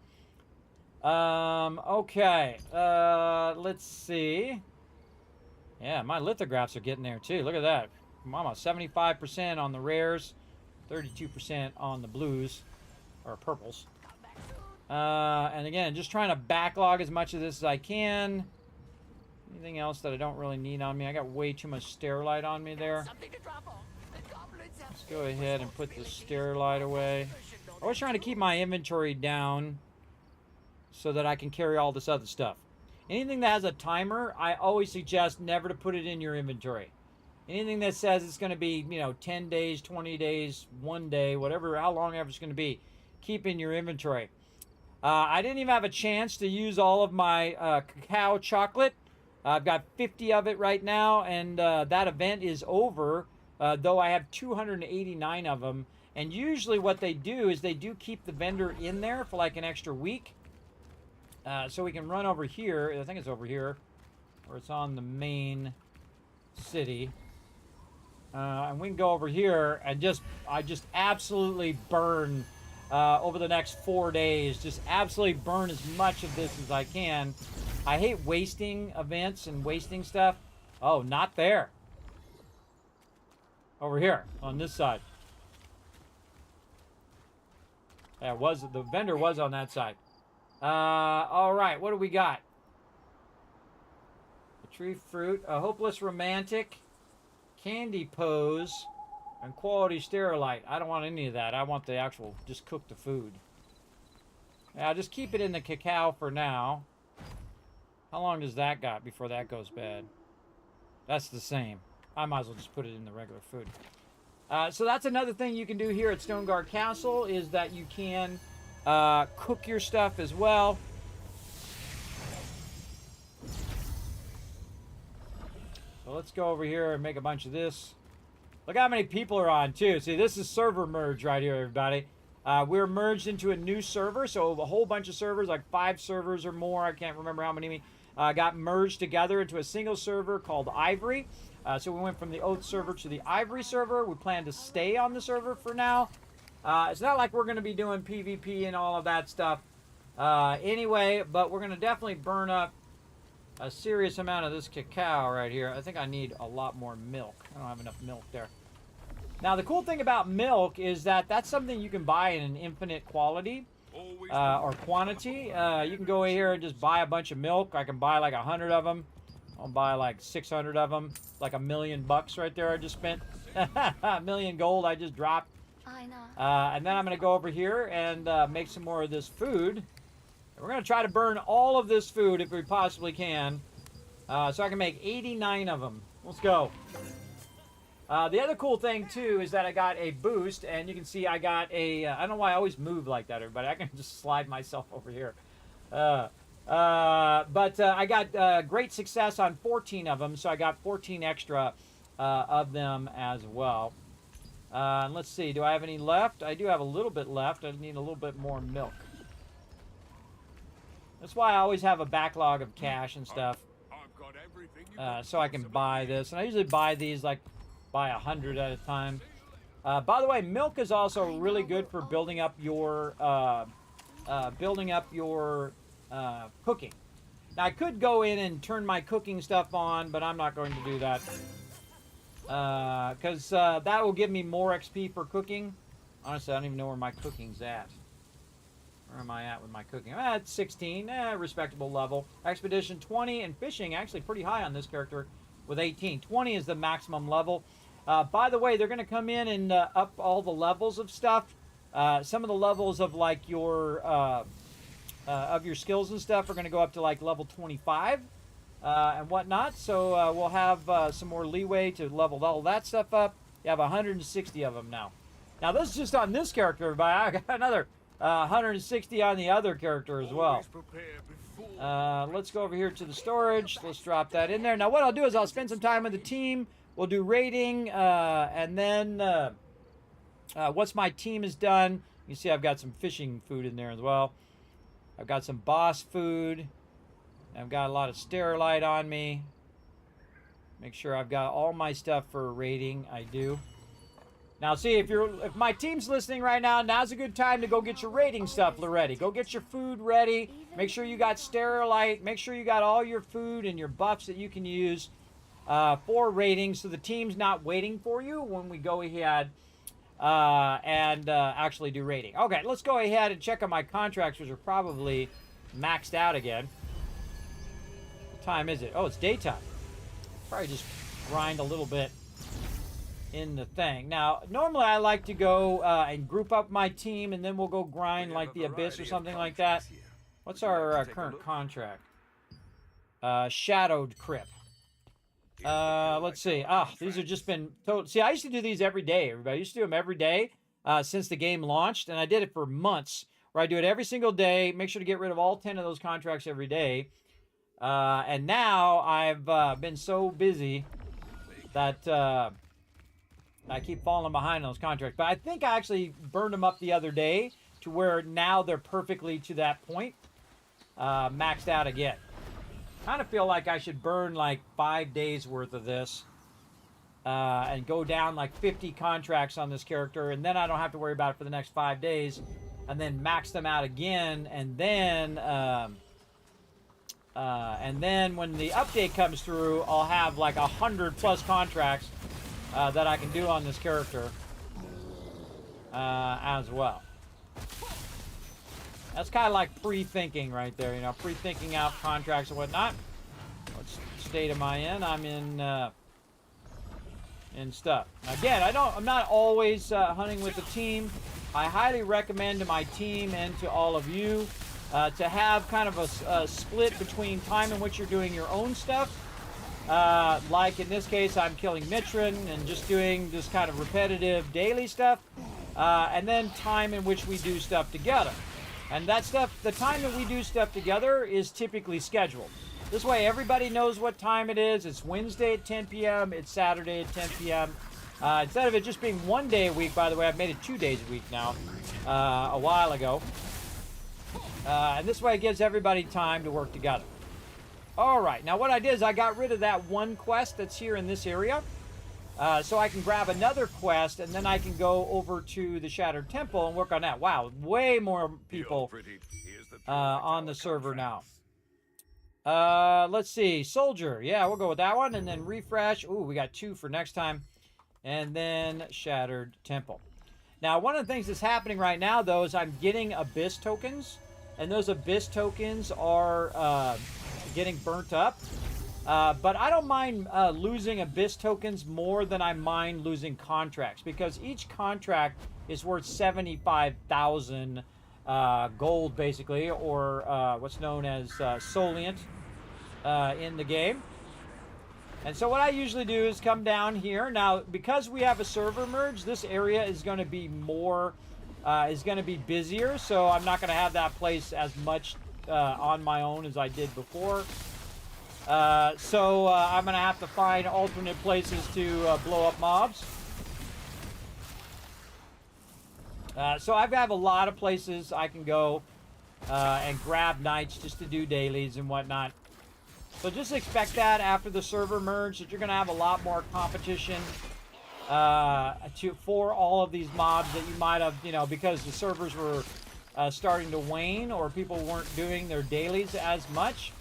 Okay. Let's see. Yeah, my lithographs are getting there, too. Look at that. I'm almost 75% on the rares, 32% on the blues, or purples. And again, just trying to backlog as much of this as I can. Anything else that I don't really need on me? I got way too much Sterilite on me there. Let's go ahead and put the Sterilite away. I was trying to keep my inventory down so that I can carry all this other stuff. Anything that has a timer, I always suggest never to put it in your inventory. Anything that says it's going to be, you know, 10 days, 20 days, 1 day, whatever, how long ever it's going to be, keep in your inventory. I didn't even have a chance to use all of my cacao chocolate. I've got 50 of it right now, and that event is over, though I have 289 of them. And usually what they do is they do keep the vendor in there for like an extra week. So we can run over here. I think it's over here, or it's on the main city. And we can go over here and I just absolutely burn over the next 4 days. Just absolutely burn as much of this as I can. I hate wasting events and wasting stuff. Oh, not there. Over here on this side. Yeah, the vendor was on that side. All right, what do we got? A tree fruit, a hopeless romantic, candy pose, and quality sterilite. I don't want any of that. I want the actual, just cook the food. Yeah, I'll just keep it in the cacao for now. How long does that got before that goes bad? That's the same. I might as well just put it in the regular food. So that's another thing you can do here at Stoneguard Castle, is that you can cook your stuff as well. So let's go over here and make a bunch of this. Look how many people are on too. See, this is server merge right here, everybody. We're merged into a new server, so a whole bunch of servers, like 5 servers or more, I can't remember how many, got merged together into a single server called Ivory. So we went from the Oath server to the Ivory server. We plan to stay on the server for now. It's not like we're going to be doing PvP and all of that stuff anyway, but we're going to definitely burn up a serious amount of this cacao right here. I think I need a lot more milk. I don't have enough milk there. Now, the cool thing about milk is that that's something you can buy in an infinite quality or quantity. You can go here and just buy a bunch of milk. I can buy like 100 of them. I'll buy like 600 of them. Like $1 million right there I just spent. $1 million gold I just dropped. And then I'm going to go over here and make some more of this food. And we're going to try to burn all of this food if we possibly can. So I can make 89 of them. Let's go. The other cool thing, too, is that I got a boost. And you can see I got a... I don't know why I always move like that, everybody. I can just slide myself over here. But I got great success on 14 of them. So I got 14 extra of them as well. And let's see. Do I have any left? I do have a little bit left. I need a little bit more milk. That's why I always have a backlog of cash and stuff. So I can buy this. And I usually buy these like buy 100 at a time. By the way, milk is also really good for building up your cooking. Now I could go in and turn my cooking stuff on, but I'm not going to do that. Because that will give me more XP for cooking. Honestly, I don't even know where my cooking's at. Where am I at with my cooking? It's 16, respectable level. Expedition 20 and fishing actually pretty high on this character with 18. 20 is the maximum level. By the way, they're going to come in and up all the levels of stuff. Some of the levels of like your skills and stuff are going to go up to like level 25 and whatnot. So we'll have some more leeway to level all that stuff up. You have 160 of them now. Now this is just on this character, everybody. I got another 160 on the other character as well. Let's go over here to the storage. Let's drop that in there. Now what I'll do is I'll spend some time with the team. We'll do rating, and then once my team is done, you see I've got some fishing food in there as well. I've got some boss food. I've got a lot of sterilite on me. Make sure I've got all my stuff for rating. I do. Now, see, if my team's listening right now, now's a good time to go get your rating stuff ready. Go get your food ready. Make sure you got sterilite. Make sure you got all your food and your buffs that you can use for rating, so the team's not waiting for you when we go ahead and actually do rating. Okay, let's go ahead and check on my contracts, which are probably maxed out again. What time is it? Oh, it's daytime. Probably just grind a little bit in the thing. Now, normally I like to go and group up my team, and then we'll go grind like the Abyss or something like that. What's our current contract? Shadowed Crypt. Let's see. These have just been total. See, I used to do these every day, everybody. I used to do them every day since the game launched, and I did it for months, where I do it every single day, make sure to get rid of all 10 of those contracts every day. And now I've been so busy that I keep falling behind on those contracts. But I think I actually burned them up the other day to where now they're perfectly to that point, maxed out again. Kind of feel like I should burn like 5 days worth of this and go down like 50 contracts on this character, and then I don't have to worry about it for the next 5 days, and then max them out again, and then when the update comes through, I'll have like 100+ contracts that I can do on this character as well. That's kind of like pre-thinking right there, you know, pre-thinking out contracts and whatnot. What state am I in? I'm in stuff. Again, I'm not always hunting with the team. I highly recommend to my team and to all of you to have kind of a split between time in which you're doing your own stuff. Like in this case, I'm killing Mitrin and just doing this kind of repetitive daily stuff. And then time in which we do stuff together. And that stuff, the time that we do stuff together is typically scheduled. This way everybody knows what time it is. It's Wednesday at 10 p.m. It's Saturday at 10 p.m. Instead of it just being 1 day a week, by the way, I've made it 2 days a week now, a while ago. And this way it gives everybody time to work together. All right, now what I did is I got rid of that one quest that's here in this area. So I can grab another quest, and then I can go over to the Shattered Temple and work on that. Wow, way more people on the server now. Let's see, Soldier. Yeah, we'll go with that one, and then refresh. Ooh, we got 2 for next time. And then Shattered Temple. Now, one of the things that's happening right now, though, is I'm getting Abyss tokens. And those Abyss tokens are getting burnt up. But I don't mind losing Abyss tokens more than I mind losing contracts, because each contract is worth 75,000 gold, basically, or what's known as Solient in the game. And so what I usually do is come down here. Now, because we have a server merge, this area is going to be more, is going to be busier. So I'm not going to have that place as much on my own as I did before. So I'm going to have to find alternate places to blow up mobs. So I have a lot of places I can go and grab knights just to do dailies and whatnot. So just expect that after the server merge, that you're going to have a lot more competition for all of these mobs that you might have, you know, because the servers were starting to wane, or people weren't doing their dailies as much.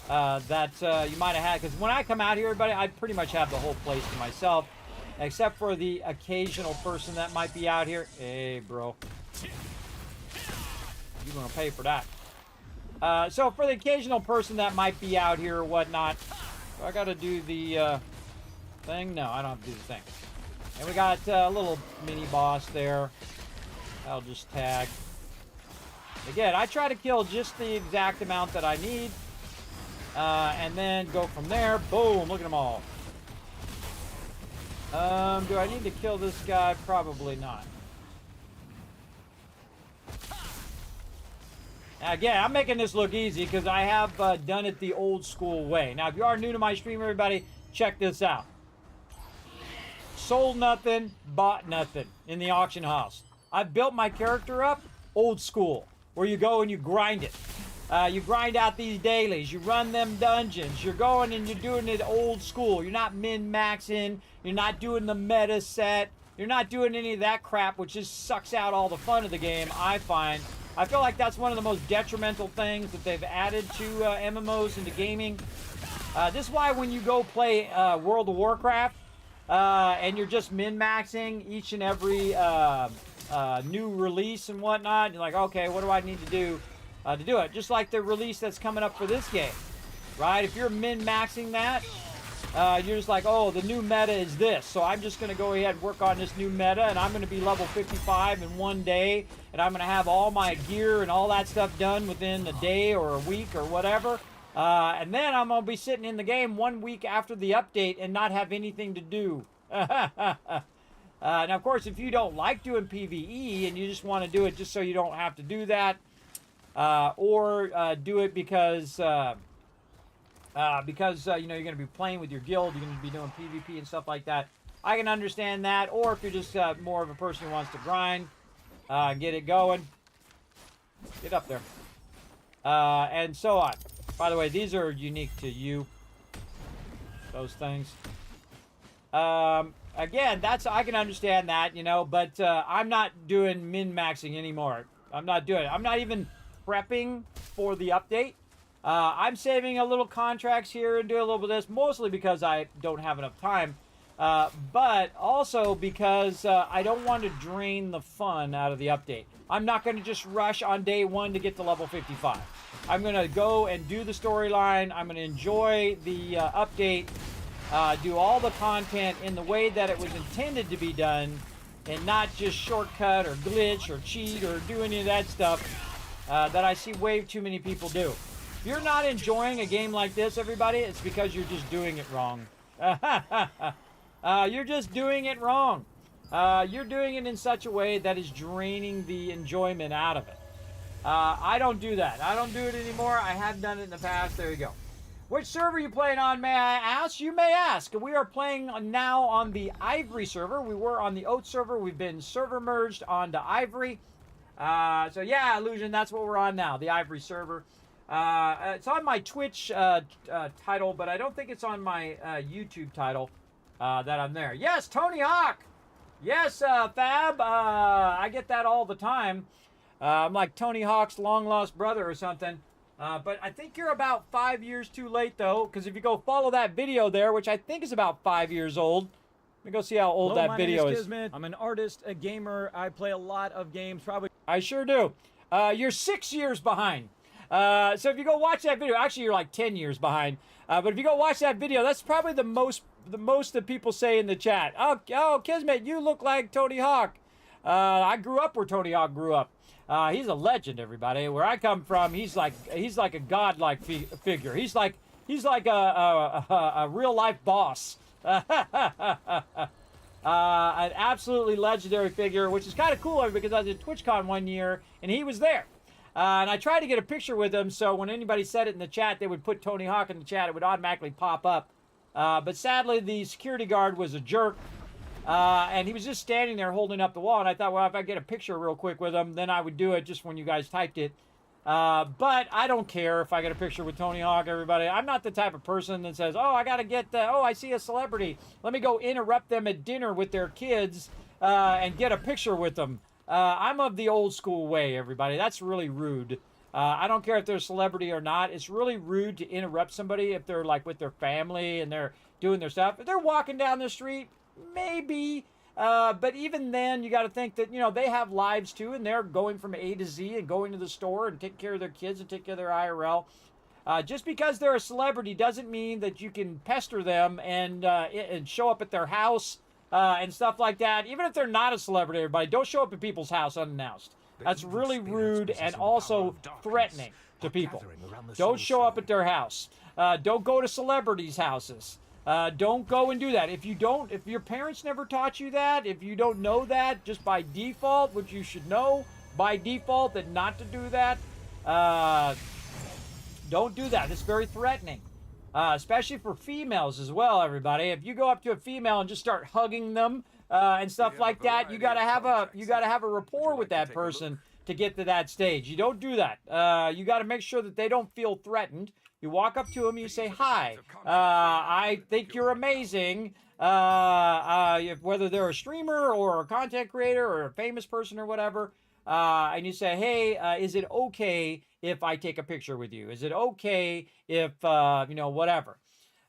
That you might have had, because when I come out here, everybody, I pretty much have the whole place to myself, except for the occasional person that might be out here. Hey, bro, you're gonna pay for that. So for the occasional person that might be out here or whatnot, I gotta do the thing. No, I don't have to do the thing. And we got a little mini boss there. I'll just tag. Again, I try to kill just the exact amount that I need. And then go from there. Boom, look at them all. Do I need to kill this guy? Probably not. Now, again, I'm making this look easy because I have done it the old school way. Now, if you are new to my stream, everybody, check this out. Sold nothing, bought nothing in the auction house. I built my character up old school, where you go and you grind it. You grind out these dailies. You run them dungeons. You're going and you're doing it old school. You're not min-maxing. You're not doing the meta set. You're not doing any of that crap, which just sucks out all the fun of the game, I find. I feel like that's one of the most detrimental things that they've added to MMOs into gaming. This is why when you go play World of Warcraft and you're just min-maxing each and every new release and whatnot, you're like, okay, what do I need to do it? Just like the release that's coming up for this game, right? If you're min-maxing that, you're just like, oh, the new meta is this, so I'm just going to go ahead and work on this new meta, and I'm going to be level 55 in one day, and I'm going to have all my gear and all that stuff done within a day or a week or whatever, and then I'm going to be sitting in the game 1 week after the update and not have anything to do. Now, of course, if you don't like doing PvE and you just want to do it just so you don't have to do that, or do it because you know, you're going to be playing with your guild, you're going to be doing PvP and stuff like that, I can understand that. Or if you're just more of a person who wants to grind, get it going, get up there, and so on. By the way, these are unique to you, those things. Again, I can understand that, you know, but I'm not doing min-maxing anymore. I'm not doing it. I'm not even prepping for the update. I'm saving a little contracts here and doing a little bit of this, mostly because I don't have enough time, but also because I don't want to drain the fun out of the update. I'm not going to just rush on day one to get to level 55. I'm going to go and do the storyline. I'm going to enjoy the update, do all the content in the way that it was intended to be done, and not just shortcut or glitch or cheat or do any of that stuff that I see way too many people do. If you're not enjoying a game like this, everybody, it's because you're just doing it wrong. You're just doing it wrong. You're doing it in such a way that is draining the enjoyment out of it. I don't do that. I don't do it anymore. I have done it in the past. There you go. Which server are you playing on, may I ask? You may ask. We are playing now on the Ivory server. We were on the Oat server. We've been server merged onto Ivory. So yeah, Illusion, that's what we're on now, the Ivory server. It's on my Twitch title, but I don't think it's on my YouTube title that I'm there. Yes, Tony Hawk. Yes, Fab. I get that all the time. I'm like Tony Hawk's long-lost brother or something. But I think you're about 5 years too late, though, because if you go follow that video there, which I think is about 5 years old, let me go see how old that video is. Kismet. I'm an artist, a gamer. I play a lot of games, probably. I sure do. You're 6 years behind. So if you go watch that video, actually you're like 10 years behind. But if you go watch that video, that's probably the most that people say in the chat. Oh, Kismet, you look like Tony Hawk. I grew up where Tony Hawk grew up. He's a legend, everybody. Where I come from, he's like a godlike figure. He's like a real life boss. An absolutely legendary figure, which is kind of cool because I was at TwitchCon one year and he was there. And I tried to get a picture with him, so when anybody said it in the chat, they would put Tony Hawk in the chat. It would automatically pop up. But sadly, the security guard was a jerk. And he was just standing there holding up the wall. And I thought, well, if I get a picture real quick with him, then I would do it just when you guys typed it. But I don't care if I get a picture with Tony Hawk, everybody. I'm not the type of person that says, oh, I got to get, I see a celebrity. Let me go interrupt them at dinner with their kids and get a picture with them. I'm of the old school way, everybody. That's really rude. I don't care if they're a celebrity or not. It's really rude to interrupt somebody if they're like with their family and they're doing their stuff. If they're walking down the street, maybe. But even then, you got to think that, they have lives too, and they're going from A to Z and going to the store and take care of their kids and take care of their IRL. Just because they're a celebrity doesn't mean that you can pester them and show up at their house and stuff like that. Even if they're not a celebrity, everybody, don't show up at people's house unannounced. That's really rude and also threatening to people. Don't show up at their house. Don't go to celebrities' houses. Don't go and do that. If your parents never taught you that, if you don't know that, just by default, which you should know by default that not to do that, don't do that. It's very threatening, especially for females as well, everybody. If you go up to a female and just start hugging them and stuff like that, you gotta have a rapport with that person to get to that stage. You don't do that. You got to make sure that they don't feel threatened. You walk up to them, you say, hi, I think you're amazing. Whether they're a streamer or a content creator or a famous person or whatever, and you say, hey, is it okay if I take a picture with you? Is it okay if, whatever?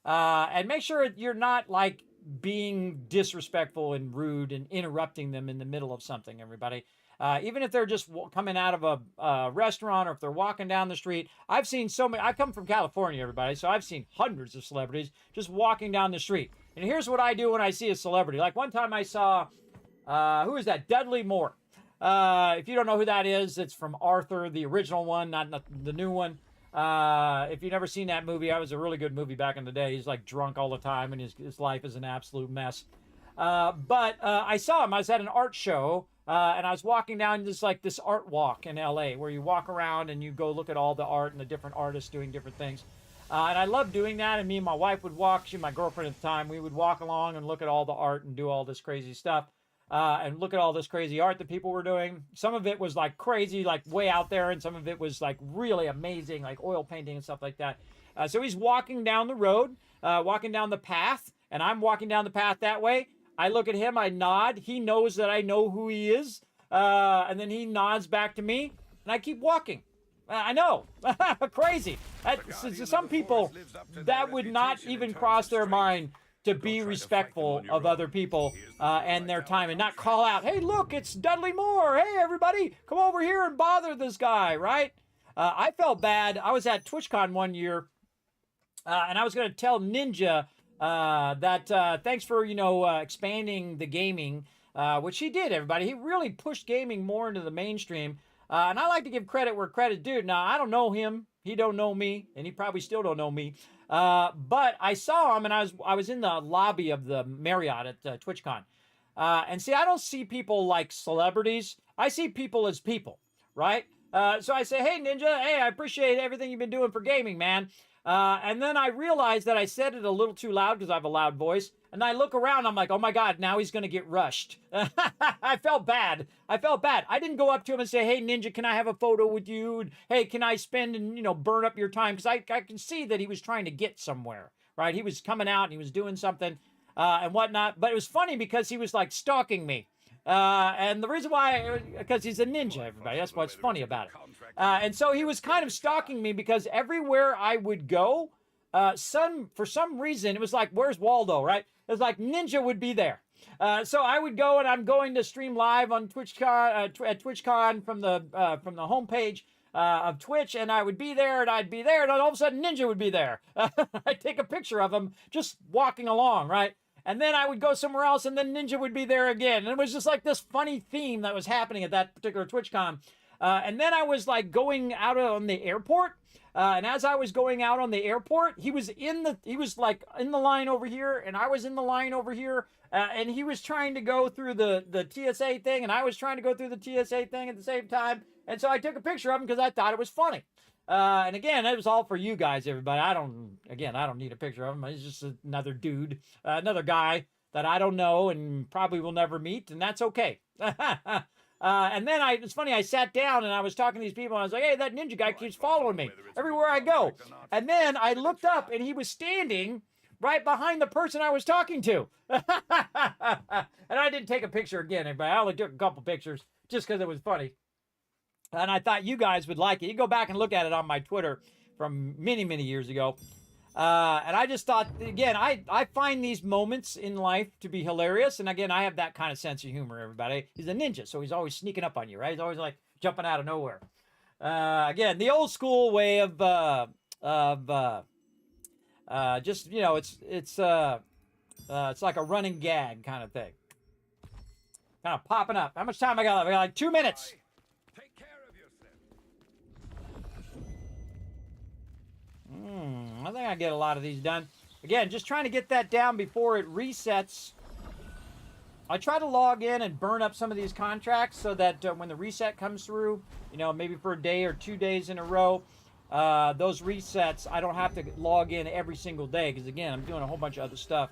And make sure you're not like being disrespectful and rude and interrupting them in the middle of something, everybody. Even if they're just coming out of a restaurant or if they're walking down the street. I've seen so many. I come from California, everybody, so I've seen hundreds of celebrities just walking down the street. And here's what I do when I see a celebrity. Like one time I saw, who is that? Dudley Moore. If you don't know who that is, it's from Arthur, the original one, not the new one. If you've never seen that movie, that was a really good movie back in the day. He's like drunk all the time and his life is an absolute mess. But I saw him. I was at an art show. And I was walking down this art walk in LA where you walk around and you go look at all the art and the different artists doing different things. And I love doing that. And me and my wife would walk. She was my girlfriend at the time. We would walk along and look at all the art and do all this crazy stuff. And look at all this crazy art that people were doing. Some of it was like crazy, like way out there. And some of it was like really amazing, like oil painting and stuff like that. So he's walking down the road, walking down the path. And I'm walking down the path that way. I look at him, I nod. He knows that I know who he is. And then he nods back to me, and I keep walking. I know. Crazy. Some people, that would not even cross their mind to be respectful of other people and their time and not call out, hey, look, it's Dudley Moore. Hey, everybody, come over here and bother this guy, right? I felt bad. I was at TwitchCon one year, and I was going to tell Ninja that thanks for, expanding the gaming, which he did, everybody. He really pushed gaming more into the mainstream. And I like to give credit where credit's due. Now, I don't know him. He don't know me, and he probably still don't know me. But I saw him, and I was in the lobby of the Marriott at TwitchCon. And see, I don't see people like celebrities. I see people as people, right? So I say, hey, Ninja, hey, I appreciate everything you've been doing for gaming, man. And then I realized that I said it a little too loud because I have a loud voice. And I look around, I'm like, oh my God, now he's going to get rushed. I felt bad. I didn't go up to him and say, hey, Ninja, can I have a photo with you? And, hey, can I spend and, burn up your time? Because I can see that he was trying to get somewhere, right? He was coming out and he was doing something and whatnot. But it was funny because he was like stalking me. And the reason why, because he's a ninja, everybody. That's what's funny about it. And so he was kind of stalking me because everywhere I would go, for some reason, it was like, where's Waldo, right? It was like Ninja would be there. So I would go and I'm going to stream live on TwitchCon, at TwitchCon from the homepage. of Twitch, and I would be there, and I'd be there, and all of a sudden Ninja would be there. I'd take a picture of him just walking along, right? And then I would go somewhere else, and then Ninja would be there again. And it was just like this funny theme that was happening at that particular TwitchCon. And then I was like going out on the airport. And as I was going out on the airport, he was like in the line over here, and I was in the line over here. And he was trying to go through the TSA thing, and I was trying to go through the TSA thing at the same time. And so I took a picture of him because I thought it was funny. And again, it was all for you guys, everybody. I don't need a picture of him. He's just another dude, another guy that I don't know and probably will never meet, and that's okay. And then it's funny, I sat down and I was talking to these people, and I was like, hey, that Ninja guy keeps following me everywhere I go. And then I looked up, and he was standing right behind the person I was talking to. And I didn't take a picture again, everybody. I only took a couple pictures just because it was funny. And I thought you guys would like it. You go back and look at it on my Twitter from many, many years ago. And I just thought, again, I find these moments in life to be hilarious. And again, I have that kind of sense of humor, everybody. He's a ninja, so he's always sneaking up on you, right? He's always like jumping out of nowhere. Again, the old school way of just, you know, it's like a running gag kind of thing. Kind of popping up. How much time I got left? I got like 2 minutes. Take care of yourself. I think I get a lot of these done. Again, just trying to get that down before it resets. I try to log in and burn up some of these contracts so that when the reset comes through, you know, maybe for a day or 2 days in a row, those resets, I don't have to log in every single day because, again, I'm doing a whole bunch of other stuff.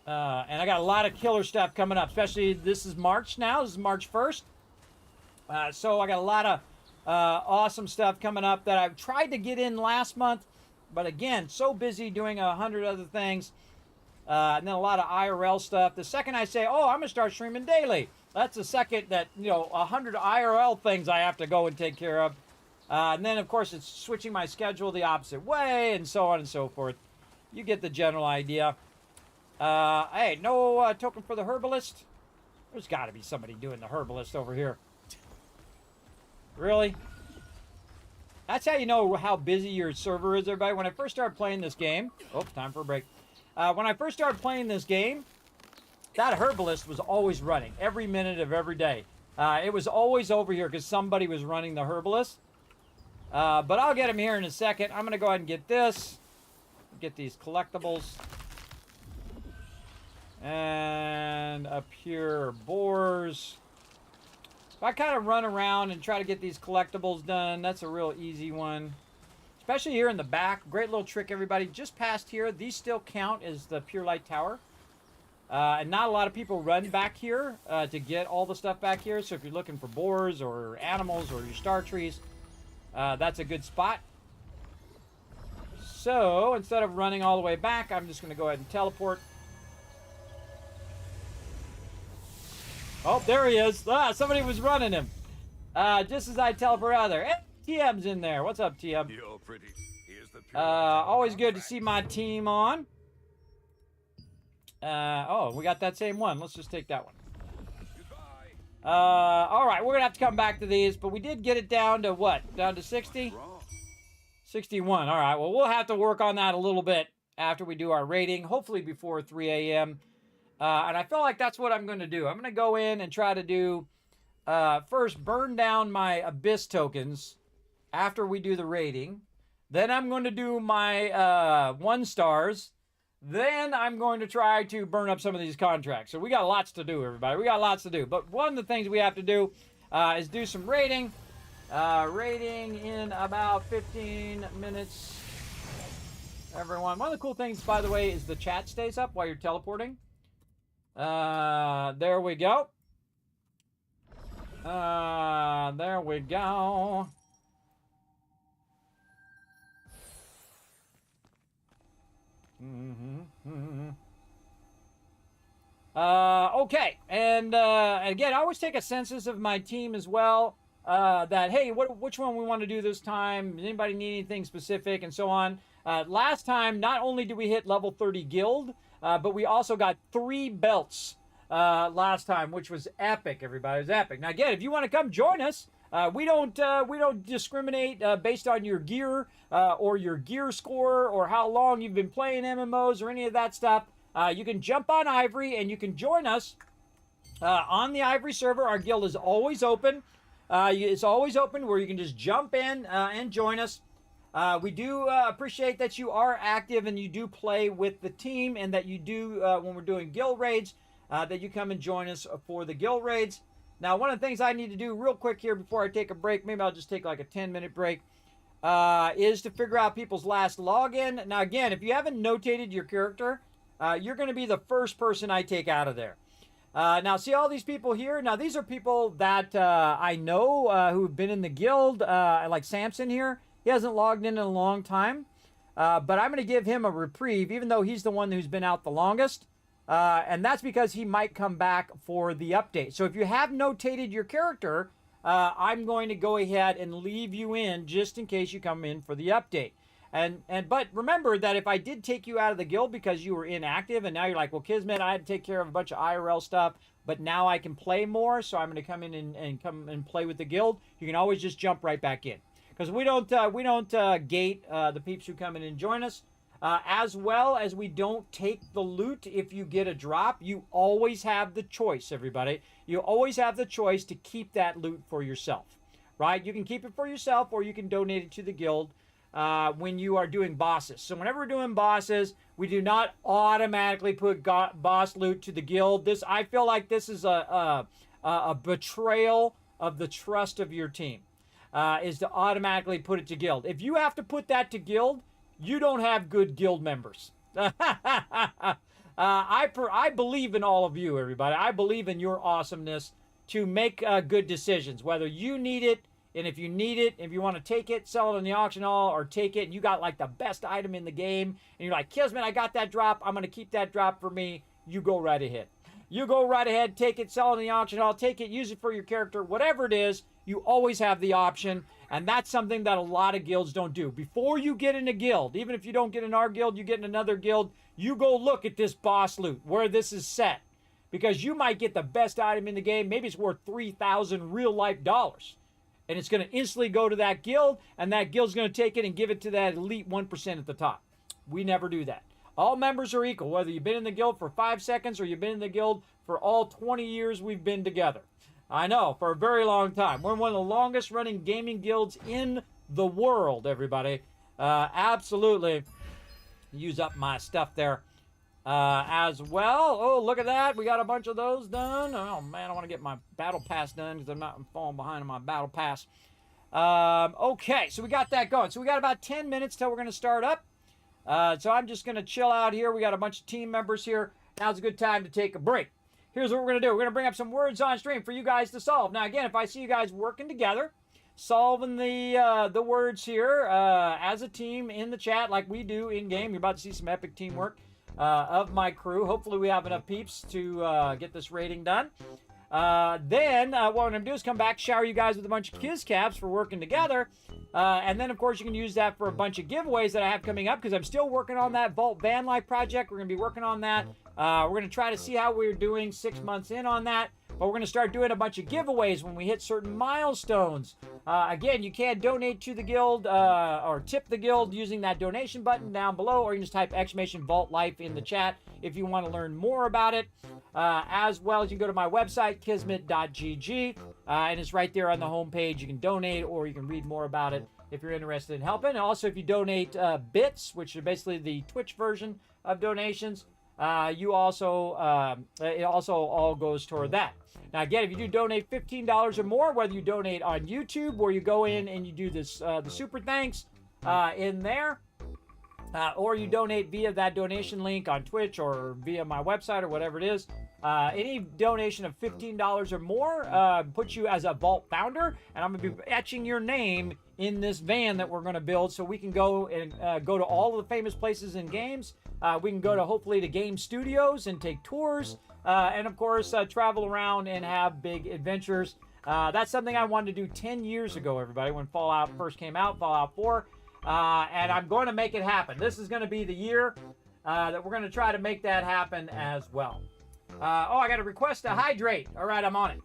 And I got a lot of killer stuff coming up, especially this is March now. This is March 1st. So I got a lot of awesome stuff coming up that I've tried to get in last month. But again, so busy doing 100 other things. And then a lot of IRL stuff. The second I say, oh, I'm going to start streaming daily, that's the second that, you know, 100 IRL things I have to go and take care of. And then, of course, it's switching my schedule the opposite way and so on and so forth. You get the general idea. Hey, no token for the herbalist? There's got to be somebody doing the herbalist over here. Really? That's how you know how busy your server is, everybody. When I first started playing this game... Oh, time for a break. When I first started playing this game, that herbalist was always running. Every minute of every day. It was always over here because somebody was running the herbalist. But I'll get him here in a second. I'm going to go ahead and get this. Get these collectibles. And up here, boars. If I kind of run around and try to get these collectibles done, that's a real easy one. Especially here in the back. Great little trick, everybody. Just past here, these still count as the Pure Light Tower. And not a lot of people run back here to get all the stuff back here. So if you're looking for boars or animals or your star trees, that's a good spot. So instead of running all the way back, I'm just going to go ahead and teleport. Oh, there he is. Somebody was running him. Just as I teleport out of there. Hey, TM's in there. What's up, TM? You're pretty. Here's the pure Always good to see my team on. Oh, we got that same one. Let's just take that one. Goodbye. All right, we're going to have to come back to these, but we did get it down to what? Down to 60? 61. All right, well, we'll have to work on that a little bit after we do our rating, hopefully before 3 a.m. And I feel like that's what I'm going to do. I'm going to go in and try to do, first, burn down my Abyss tokens after we do the rating. Then I'm going to do my 1 stars. Then I'm going to try to burn up some of these contracts. So we got lots to do, everybody. We got lots to do. But one of the things we have to do is do some rating. Rating in about 15 minutes, everyone. One of the cool things, by the way, is the chat stays up while you're teleporting. There we go. There we go. Okay, and again, I always take a census of my team as well. That, hey, which one we want to do this time? Does anybody need anything specific, and so on. Last time, not only did we hit level 30 guild, but we also got 3 belts last time, which was epic, everybody. It was epic. Now, again, if you want to come join us, We don't discriminate based on your gear or your gear score or how long you've been playing MMOs or any of that stuff. You can jump on Ivory and you can join us on the Ivory server. Our guild is always open. It's always open where you can just jump in and join us. We do appreciate that you are active and you do play with the team, and that you do, when we're doing guild raids, that you come and join us for the guild raids. Now, one of the things I need to do real quick here before I take a break, maybe I'll just take like a 10-minute break, is to figure out people's last login. Now, again, if you haven't notated your character, you're going to be the first person I take out of there. Now, see all these people here? Now, these are people that I know who've been in the guild, like Samson here. He hasn't logged in a long time, but I'm going to give him a reprieve, even though he's the one who's been out the longest. And that's because he might come back for the update. So if you have notated your character, I'm going to go ahead and leave you in just in case you come in for the update. But remember that if I did take you out of the guild because you were inactive and now you're like, well, Kismet, I had to take care of a bunch of IRL stuff, but now I can play more, so I'm going to come in and come and play with the guild, you can always just jump right back in. Because we don't gate the peeps who come in and join us. As well as we don't take the loot if you get a drop. You always have the choice, everybody. You always have the choice to keep that loot for yourself, right? You can keep it for yourself or you can donate it to the guild when you are doing bosses. So whenever we're doing bosses, we do not automatically put boss loot to the guild. I feel like this is a betrayal of the trust of your team, is to automatically put it to guild. If you have to put that to guild, you don't have good guild members. I believe in all of you, everybody. I believe in your awesomeness to make good decisions, whether you need it, and if you need it, if you want to take it, sell it in the auction hall, or take it, and you got like the best item in the game, and you're like, Kismet, I got that drop. I'm going to keep that drop for me. You go right ahead. You go right ahead, take it, sell it in the auction hall, take it, use it for your character, whatever it is, you always have the option. And that's something that a lot of guilds don't do. Before you get in a guild, even if you don't get in our guild, you get in another guild, you go look at this boss loot, where this is set. Because you might get the best item in the game. Maybe it's worth 3,000 real-life dollars. And it's going to instantly go to that guild, and that guild's going to take it and give it to that elite 1% at the top. We never do that. All members are equal, whether you've been in the guild for 5 seconds or you've been in the guild for all 20 years we've been together. I know, for a very long time. We're one of the longest running gaming guilds in the world, everybody. Absolutely. Use up my stuff there as well. Oh, look at that. We got a bunch of those done. Oh, man, I want to get my battle pass done because I'm not falling behind on my battle pass. Okay, so we got that going. So we got about 10 minutes till we're going to start up. So I'm just going to chill out here. We got a bunch of team members here. Now's a good time to take a break. Here's what we're going to do. We're going to bring up some words on stream for you guys to solve. Now, again, if I see you guys working together, solving the words here as a team in the chat like we do in-game, you're about to see some epic teamwork of my crew. Hopefully, we have enough peeps to get this rating done. Then what we're going to do is come back, shower you guys with a bunch of Kiz caps for working together. And then, of course, you can use that for a bunch of giveaways that I have coming up because I'm still working on that Vault Van Life project. We're going to be working on that. We're going to try to see how we're doing 6 months in on that. But we're going to start doing a bunch of giveaways when we hit certain milestones. Again, you can donate to the guild or tip the guild using that donation button down below, or you can just type !Vault Life in the chat if you want to learn more about it. As well as you can go to my website, kismet.gg, and it's right there on the homepage. You can donate or you can read more about it if you're interested in helping. And also, if you donate bits, which are basically the Twitch version of donations, it also all goes toward that. Now, again, if you do donate $15 or more, whether you donate on YouTube or you go in and you do this the super thanks in there, or you donate via that donation link on Twitch or via my website or whatever it is, any donation of $15 or more puts you as a Vault founder, and I'm going to be etching your name in this van that we're going to build so we can go and go to all of the famous places in games. We can go to, hopefully, to game studios and take tours, and, of course, travel around and have big adventures. That's something I wanted to do 10 years ago, everybody, when Fallout first came out, Fallout 4. And I'm going to make it happen. This is going to be the year that we're going to try to make that happen as well. I got a request to hydrate. All right, I'm on it.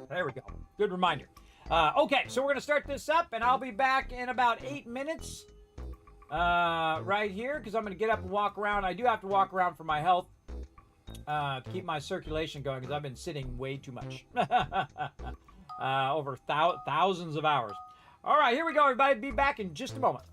There we go. Good reminder. Okay, so we're going to start this up, and I'll be back in about 8 minutes right here, because I'm going to get up and walk around. I do have to walk around for my health to keep my circulation going, because I've been sitting way too much. Over thousands of hours. All right, here we go, everybody. Be back in just a moment.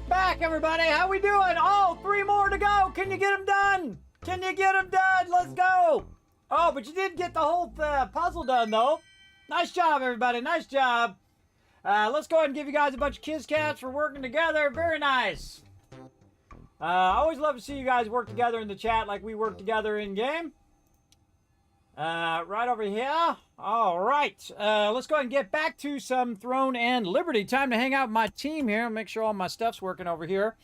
Back, everybody. How we doing? Oh, 3 more to go. Can you get them done? Can you get them done? Let's go. Oh, but you did get the whole puzzle done, though. Nice job, everybody. Nice job. Let's go ahead and give you guys a bunch of kiss cats for working together. Very nice. I always love to see you guys work together in the chat like we work together in game. Right over here. All right. Let's go ahead and get back to some Throne and Liberty. Time to hang out with my team here. Make sure all my stuff's working over here.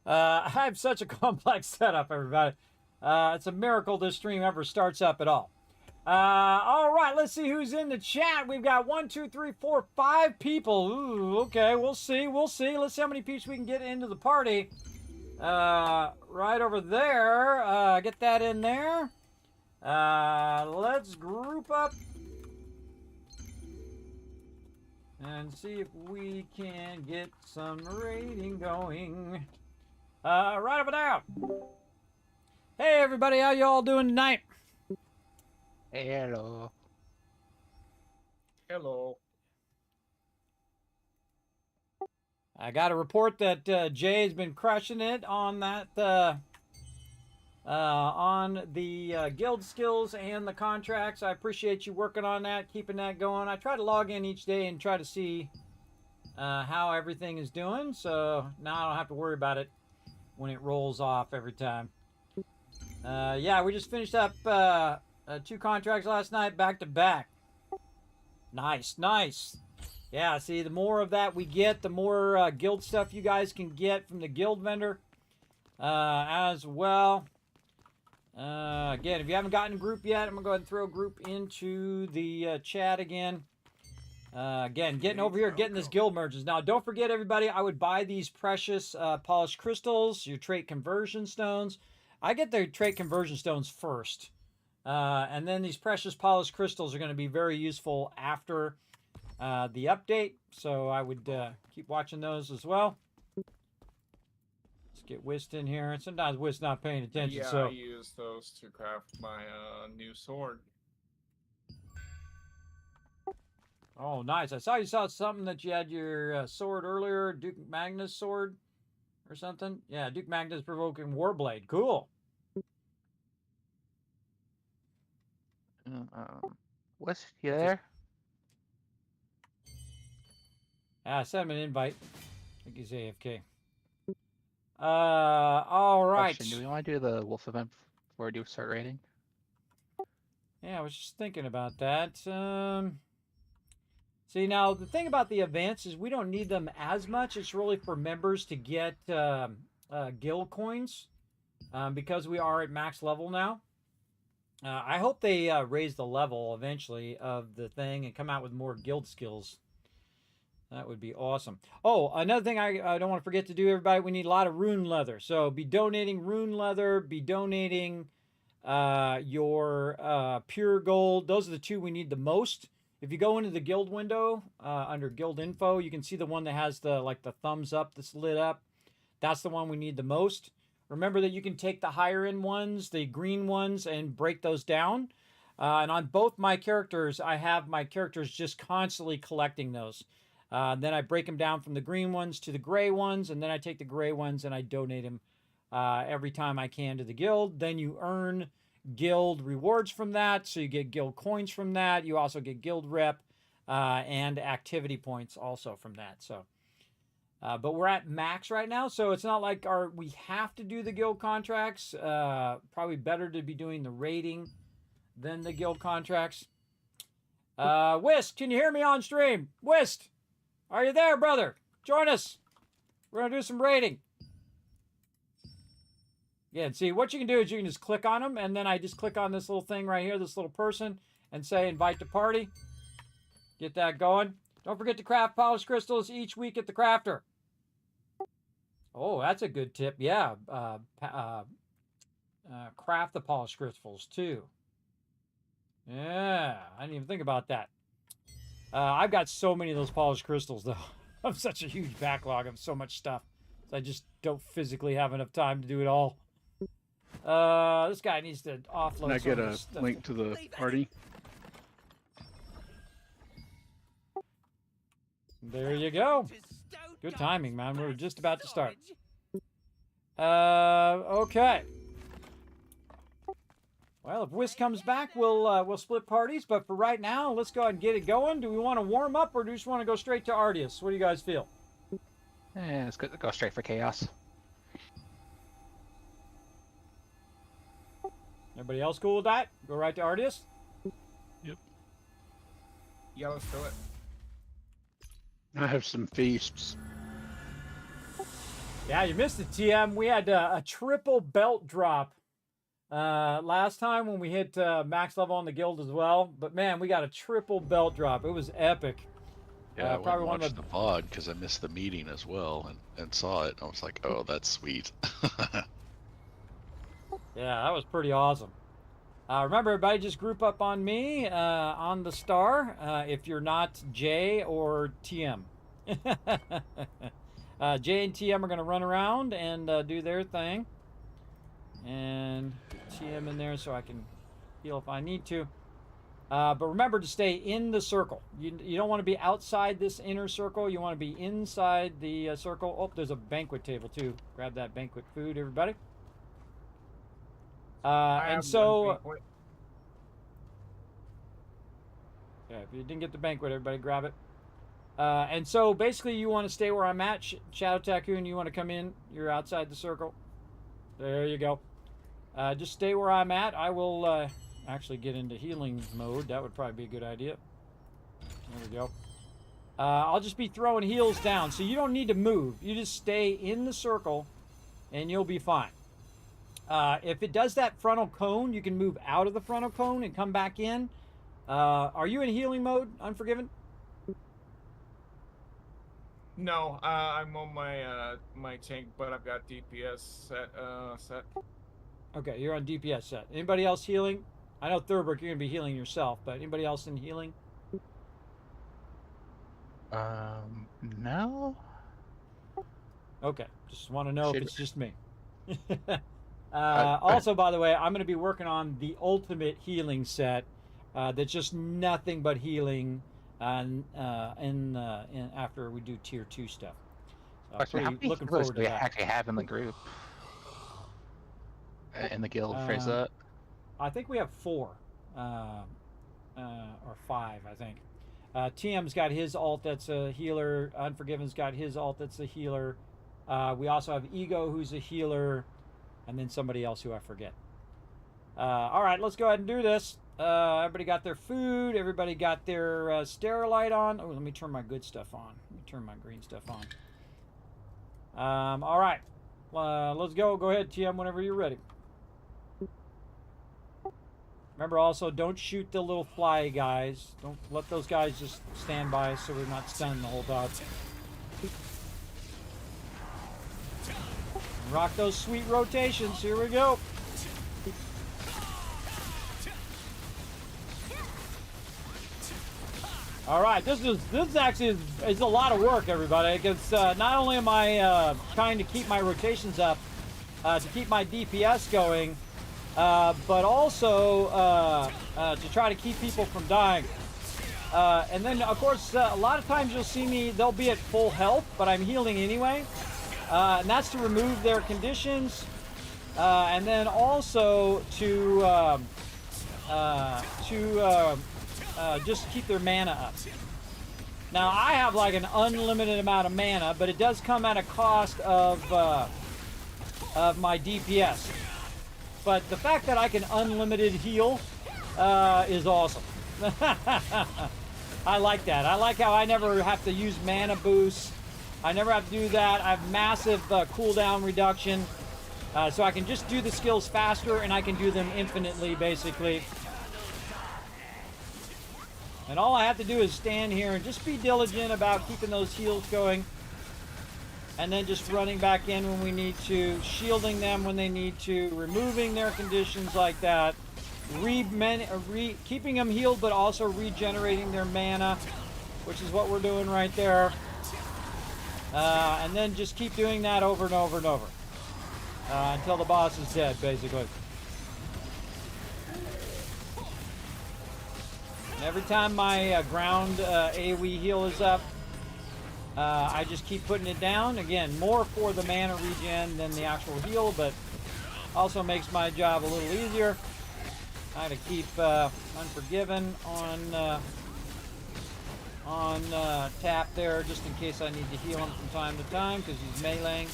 I have such a complex setup, everybody. It's a miracle this stream ever starts up at all. All right. Let's see who's in the chat. We've got 1, 2, 3, 4, 5 people. Ooh, okay. We'll see. We'll see. Let's see how many people we can get into the party. Right over there. Get that in there. Let's group up and see if we can get some rating going. Right over there. Hey everybody, how y'all doing tonight? Hello. Hello. I got to report that Jay's been crushing it on that on the guild skills and the contracts. I appreciate you working on that, keeping that going. I try to log in each day and try to see how everything is doing, so now I don't have to worry about it when it rolls off every time. Yeah, we just finished up 2 contracts last night, back to back. Nice, nice. Yeah, see, the more of that we get, the more guild stuff you guys can get from the guild vendor as well. Again, if you haven't gotten a group yet, I'm going to go ahead and throw a group into the chat again. Again, getting over here, getting this guild merges. Now, don't forget, everybody, I would buy these precious polished crystals, your trait conversion stones. I get their trait conversion stones first. And then these precious polished crystals are going to be very useful after the update. So I would keep watching those as well. Get Whist in here. And sometimes Whist's not paying attention. Yeah, so I use those to craft my new sword. Oh, nice. I saw you saw something that you had your sword earlier, Duke Magnus sword or something. Yeah, Duke Magnus provoking Warblade. Cool. What's you there? I sent him an invite. I think he's AFK. All right. Question, do we want to do the wolf event before we do start raiding? Yeah, I was just thinking about that. See, now, the thing about the events is we don't need them as much. It's really for members to get guild coins because we are at max level now. I hope they raise the level eventually of the thing and come out with more guild skills. That would be awesome. Oh, another thing I don't want to forget to do, everybody, we need a lot of rune leather. So be donating rune leather, be donating your pure gold. Those are the two we need the most. If you go into the guild window under guild info, you can see the one that has the thumbs up that's lit up. That's the one we need the most. Remember that you can take the higher end ones, the green ones, and break those down. And on both my characters, I have my characters just constantly collecting those. Then I break them down from the green ones to the gray ones, and then I take the gray ones and I donate them every time I can to the guild. Then you earn guild rewards from that, so you get guild coins from that. You also get guild rep and activity points also from that. So, but we're at max right now, so it's not like we have to do the guild contracts. Probably better to be doing the raiding than the guild contracts. Whist, can you hear me on stream? Whist, are you there, brother? Join us. We're gonna do some raiding. Yeah, and see, what you can do is you can just click on them, and then I just click on this little thing right here, this little person, and say invite to party. Get that going. Don't forget to craft polished crystals each week at the crafter. Oh, that's a good tip. Yeah, craft the polished crystals too. Yeah, I didn't even think about that. I've got so many of those polished crystals, though. I'm such a huge backlog of so much stuff. So I just don't physically have enough time to do it all. This guy needs to offload. Can I get a link to the party? There you go. Good timing, man. We're just about to start. Okay. Well, if Whisk comes back, we'll split parties. But for right now, let's go ahead and get it going. Do we want to warm up, or do we just want to go straight to Ardius? What do you guys feel? Yeah, let's go straight for chaos. Everybody else cool with that? Go right to Ardius? Yep. Yeah, let's do it. I have some feasts. Yeah, you missed it, TM. We had a triple belt drop last time when we hit max level on the guild as well. But man, we got a triple belt drop. It was epic. Yeah, I went and one of watched the VOD because I missed the meeting as well and saw it. I was like, oh, that's sweet. Yeah, that was pretty awesome. Remember, everybody, just group up on me on the star if you're not Jay or TM. Jay and TM are going to run around and do their thing. And TM in there so I can heal if I need to. But remember to stay in the circle. You don't want to be outside this inner circle. You want to be inside the circle. Oh, there's a banquet table too. Grab that banquet food, everybody. And so, yeah, if you didn't get the banquet, everybody grab it. And so basically you want to stay where I'm at. Shadow Tycoon, you want to come in. You're outside the circle. There you go. Just stay where I'm at. I will actually get into healing mode. That would probably be a good idea. There we go. I'll just be throwing heals down. So you don't need to move. You just stay in the circle and you'll be fine. If it does that frontal cone, you can move out of the frontal cone and come back in. Are you in healing mode, Unforgiven? No, I'm on my tank, but I've got DPS set. Okay, you're on DPS set. Anybody else healing? I know Thurberg, you're gonna be healing yourself, but anybody else in healing? No. Okay, just want to know if it's just me. Also, by the way, I'm going to be working on the ultimate healing set. That's just nothing but healing, after we do tier 2 stuff. So Question, how many looking healers forward do to we that. actually have in the group? In the guild, phrase that. I think we have 4, or 5. I think. TM's got his alt that's a healer. Unforgiven's got his alt that's a healer. We also have Ego, who's a healer. And then somebody else who I forget. All right, let's go ahead and do this. Everybody got their food. Everybody got their Sterilite on. Oh, let me turn my good stuff on. Let me turn my green stuff on. All right. Let's go. Go ahead, TM, whenever you're ready. Remember also, don't shoot the little fly guys. Don't let those guys just stand by so we're not stunned the whole time. Rock those sweet rotations. Here we go. All right, this actually is a lot of work, everybody, because not only am I trying to keep my rotations up, to keep my DPS going, but also to try to keep people from dying. And then, of course, a lot of times you'll see me, they'll be at full health, but I'm healing anyway. And that's to remove their conditions, and then also to just keep their mana up. Now, I have like an unlimited amount of mana, but it does come at a cost of my DPS. But the fact that I can unlimited heal is awesome. I like that. I like how I never have to use mana boosts. I never have to do that. I have massive cooldown reduction. So I can just do the skills faster, and I can do them infinitely, basically. And all I have to do is stand here and just be diligent about keeping those heals going. And then just running back in when we need to, shielding them when they need to, removing their conditions like that. Keeping them healed, but also regenerating their mana, which is what we're doing right there. And then just keep doing that over and over and over until the boss is dead, basically. And every time my ground AoE heal is up, I just keep putting it down. Again, more for the mana regen than the actual heal, but also makes my job a little easier. I had to keep Unforgiven on tap there, just in case I need to heal him from time to time, because he's meleeing.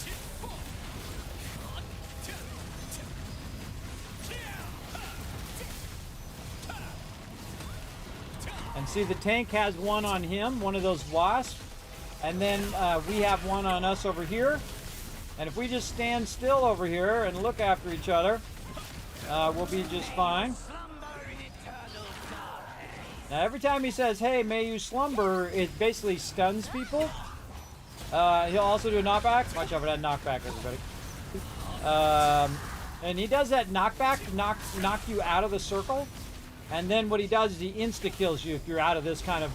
And see, the tank has one on him, one of those wasps, and then we have one on us over here. And if we just stand still over here and look after each other, we'll be just fine. Now, every time he says, hey, may you slumber, it basically stuns people. He'll also do a knockback. Watch out for that knockback, everybody. And he does that knockback to knock you out of the circle. And then what he does is he insta-kills you if you're out of this kind of,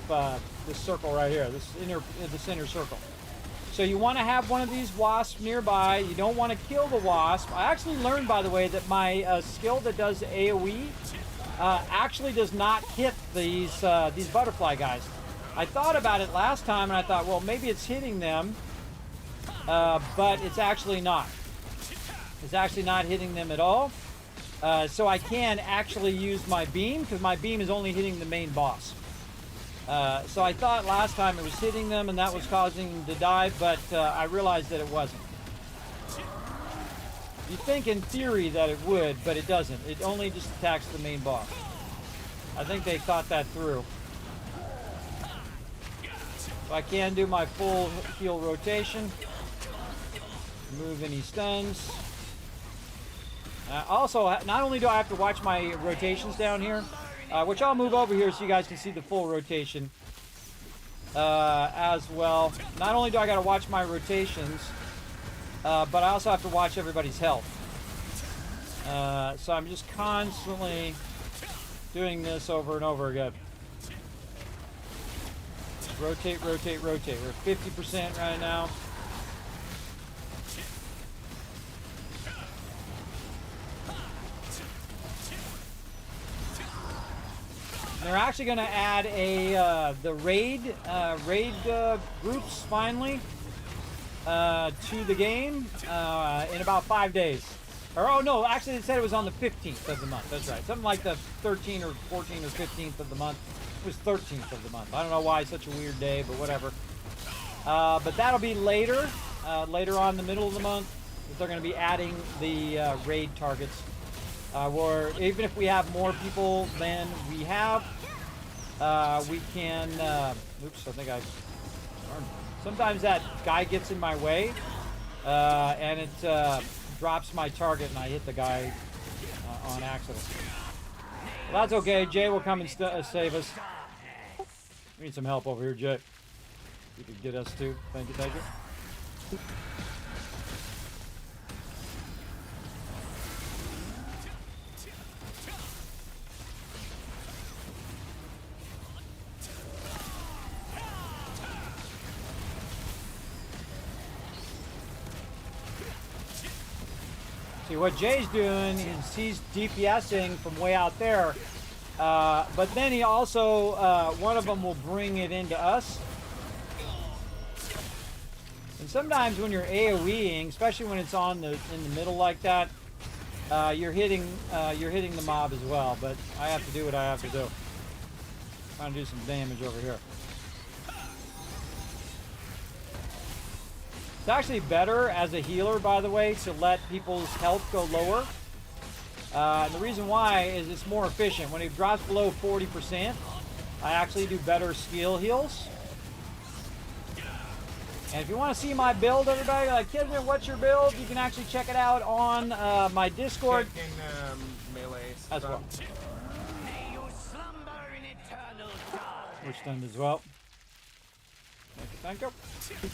this circle right here, this inner circle. So you want to have one of these wasps nearby. You don't want to kill the wasp. I actually learned, by the way, that my skill that does AoE actually does not hit these butterfly guys. I thought about it last time, and I thought, well, maybe it's hitting them, but it's actually not. It's actually not hitting them at all. So I can actually use my beam, because my beam is only hitting the main boss. So I thought last time it was hitting them, and that was causing them to die, but I realized that it wasn't. You think in theory that it would, but it doesn't. It only just attacks the main boss. I think they thought that through. So I can do my full heal rotation. Remove any stuns. Also, not only do I have to watch my rotations down here, which I'll move over here so you guys can see the full rotation as well. Not only do I got to watch my rotations, but I also have to watch everybody's health. So I'm just constantly doing this over and over again. Rotate, rotate, rotate. We're 50% right now. They're actually going to add the raid groups finally to the game in about 5 days. Or oh no, actually they said it was on the 15th of the month. That's right, something like the 13th or 14th or 15th of the month. It was 13th of the month. I don't know why it's such a weird day, but whatever. But that'll be later on in the middle of the month. They're going to be adding the raid targets. Where even if we have more people than we have, we can. Oops, I think I. Sometimes that guy gets in my way, and it drops my target, and I hit the guy on accident. That's okay. Jay will come and save us. We need some help over here, Jay. You could get us too. Thank you, thank you. See, what Jay's doing is he's DPSing from way out there, but then he also, one of them will bring it into us. And sometimes when you're AoEing, especially when it's in the middle like that, you're hitting the mob as well. But I have to do what I have to do. Trying to do some damage over here. It's actually better as a healer, by the way, to let people's health go lower. And the reason why is it's more efficient. When it drops below 40%, I actually do better skill heals. And if you want to see my build, everybody, like, Kismet, what's your build? You can actually check it out on my Discord. Check in melee As well. We're stunned as well. Thank you, thank you.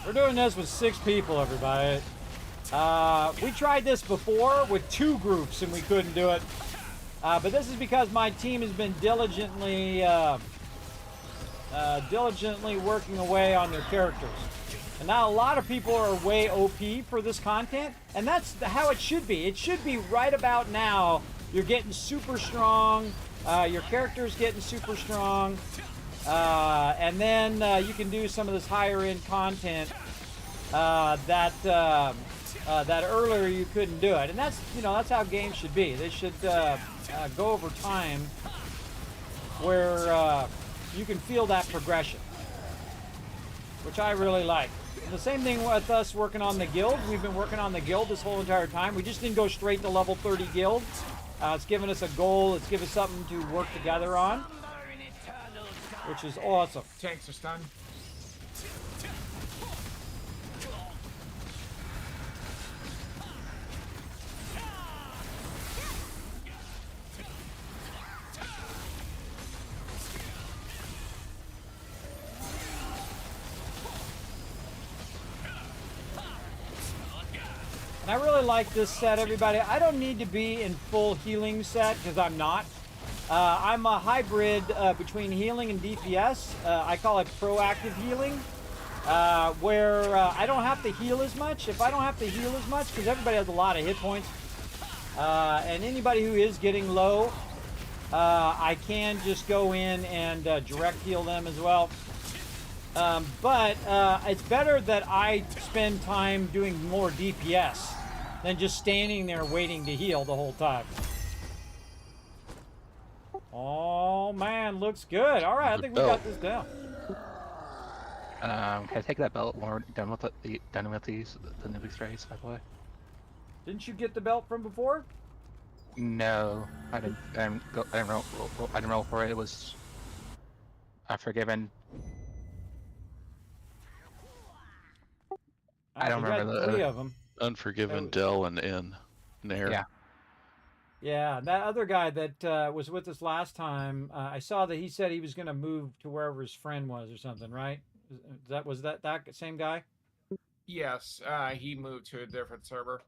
We're doing this with 6 people, everybody. We tried this before with 2 groups and we couldn't do it. But this is because my team has been diligently working away on their characters. And now a lot of people are way OP for this content, and that's how it should be. It should be right about now. You're getting super strong. Your character's getting super strong. And then you can do some of this higher end content that earlier you couldn't do it. And that's how games should be. They should go over time where you can feel that progression, which I really like. And the same thing with us working on the guild. We've been working on the guild this whole entire time. We just didn't go straight to level 30 guild. It's given us a goal. It's given us something to work together on, which is awesome. Tanks are stunned. And I really like this set, everybody. I don't need to be in full healing set because I'm not. I'm a hybrid between healing and DPS. I call it proactive healing, where I don't have to heal as much. If I don't have to heal as much, because everybody has a lot of hit points, and anybody who is getting low, I can just go in and direct heal them as well. But it's better that I spend time doing more DPS than just standing there waiting to heal the whole time. Oh man, looks good. All right, I think we got this down. Can I take that belt when we're done with the newbie strays, by the way? Didn't you get the belt from before? No, I didn't. I didn't roll for it. It was Unforgiven. I don't remember 3 of them. Unforgiven, Dell, and Nair. Yeah. Yeah, that other guy that was with us last time, I saw that he said he was going to move to wherever his friend was or something, right? Was that same guy? Yes, he moved to a different server.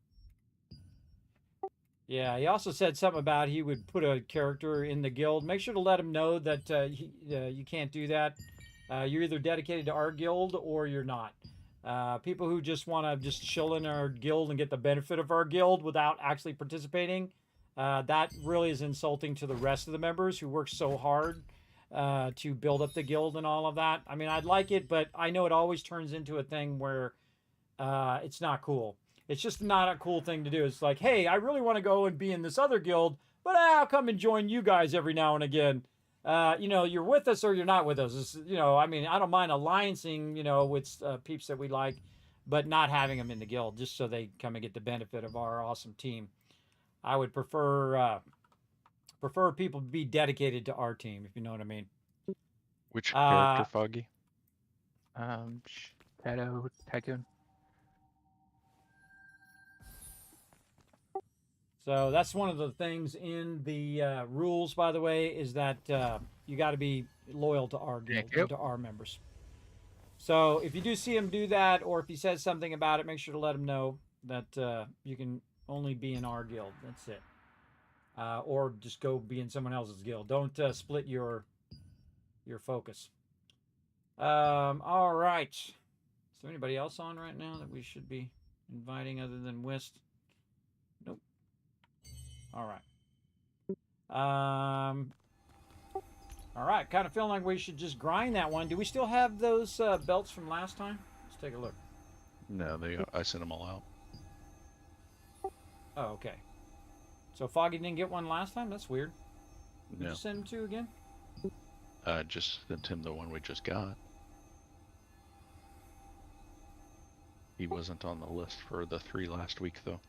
Yeah, he also said something about he would put a character in the guild. Make sure to let him know that you can't do that. You're either dedicated to our guild or you're not. People who just want to just chill in our guild and get the benefit of our guild without actually participating, that really is insulting to the rest of the members who work so hard to build up the guild and all of that. I mean, I'd like it, but I know it always turns into a thing where it's not cool. It's just not a cool thing to do. It's like, hey, I really want to go and be in this other guild, but I'll come and join you guys every now and again. You're with us or you're not with us. It's, I mean, I don't mind alliancing, with peeps that we like, but not having them in the guild just so they come and get the benefit of our awesome team. I would prefer prefer people to be dedicated to our team, if you know what I mean. Which Uh, character, Foggy? Shadow Tycoon. So that's one of the things in the rules, by the way, is that you got to be loyal to our guild, Thank you. and to our members. So if you do see him do that, or if he says something about it, make sure to let him know that you can only be in our guild. That's it. Or just go be in someone else's guild. Don't split your focus. All right. Is there anybody else on right now that we should be inviting other than Whist? Nope. All right. All right. Kind of feeling like we should just grind that one. Do we still have those belts from last time? Let's take a look. No, I sent them all out. Oh, okay. So Foggy didn't get one last time? That's weird. Did No, you send him to again? I just sent him the one we just got. He wasn't on the list for the 3 last week, though.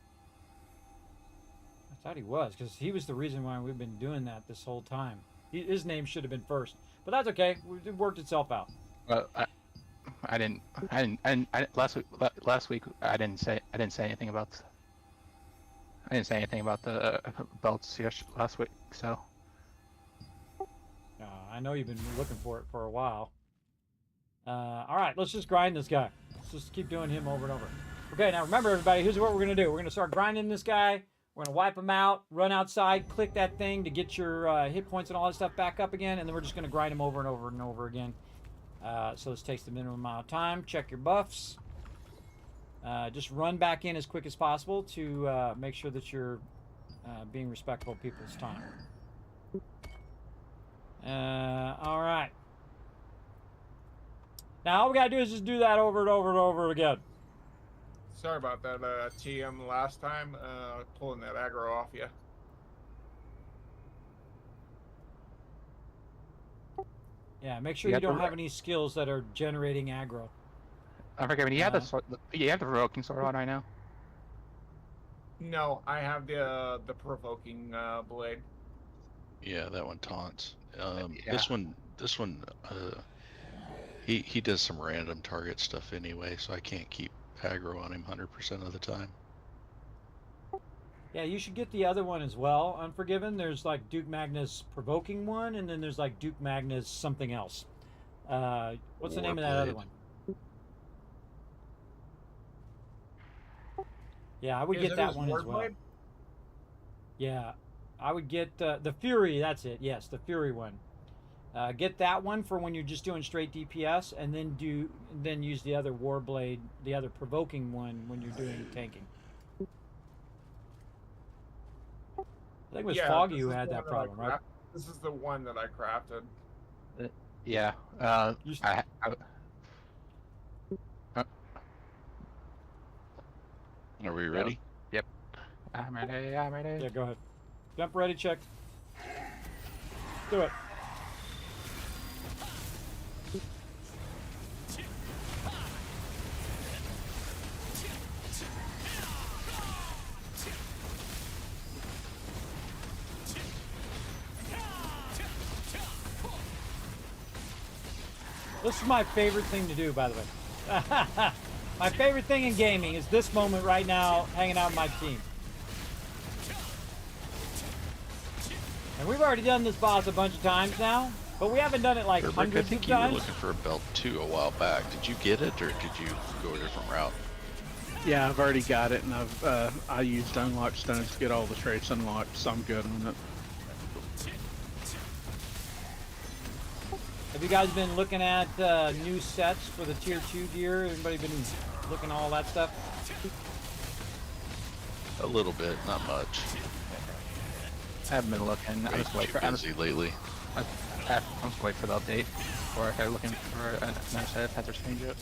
I thought he was, because he was the reason why we've been doing that this whole time. His name should have been first, but that's okay. It worked itself out. Well, last week I didn't say anything about. I didn't say anything about the belts last week, so. I know you've been looking for it for a while. All right, let's just grind this guy. Let's just keep doing him over and over. Okay, now remember, everybody, here's what we're going to do. We're going to start grinding this guy. We're going to wipe him out, run outside, click that thing to get your hit points and all that stuff back up again, and then we're just going to grind him over and over and over again. So this takes the minimum amount of time. Check your buffs. Just run back in as quick as possible to make sure that you're being respectful of people's time. All right. Now all we gotta do is just do that over and over and over again. Sorry about that, TM last time, pulling that aggro off you. Yeah, make sure you don't have any skills that are generating aggro. I forget. You have the provoking sword on right now. No, I have the provoking blade. Yeah, that one taunts. Yeah. This one, he does some random target stuff anyway, so I can't keep aggro on him 100% of the time. Yeah, you should get the other one as well, Unforgiven. There's like Duke Magnus provoking one, and then there's like Duke Magnus something else. What's the name of that other one? Yeah, I would get that one as well. Yeah, I would get the Fury. That's it. Yes, the Fury one. Get that one for when you're just doing straight DPS, and then use the other Warblade, the other provoking one when you're doing tanking. I think it was Foggy who had that problem, right? This is the one that I crafted. Yeah. Are we ready? Yep. I'm ready. Yeah, go ahead. Jump ready, check. Do it. This is my favorite thing to do, by the way. My favorite thing in gaming is this moment right now, hanging out with my team. And we've already done this boss a bunch of times now, but we haven't done it like Rick, hundreds I of think you were times. looking for a belt too a while back. Did you get it, or did you go a different route? Yeah, I've already got it, and I used unlock stones to get all the traits unlocked, so I'm good on it. Have you guys been looking at new sets for the tier 2 gear? Everybody been looking at all that stuff? A little bit, not much. I haven't been looking. I'm just waiting for. Busy lately. I'm just waiting for the update, or if they're looking for another set of Panther's change it.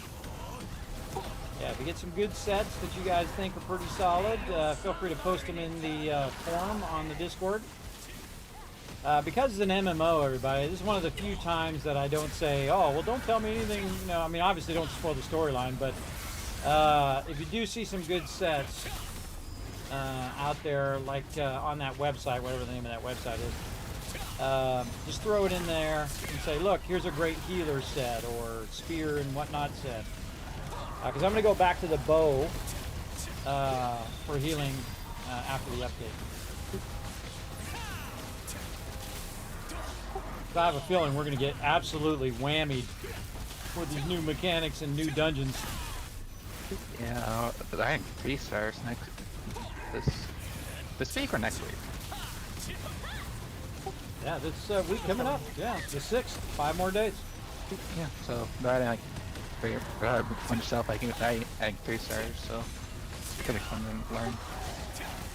Yeah, if you get some good sets that you guys think are pretty solid, feel free to post them in the forum on the Discord. Because it's an MMO, everybody, this is one of the few times that I don't say, oh, well, don't tell me anything. You know, I mean, obviously don't spoil the storyline, but if you do see some good sets out there, like on that website, whatever the name of that website is, just throw it in there and say, look, here's a great healer set or spear and whatnot set. Because I'm going to go back to the bow for healing after the update. So I have a feeling we're going to get absolutely whammied with these new mechanics and new dungeons. Yeah, but I think 3 stars this week or next week. Yeah, this week coming up. Yeah, the 6th. 5 more days. Yeah, so but I like figure on yourself. I think adding 3 stars, so it's gonna be fun to learn.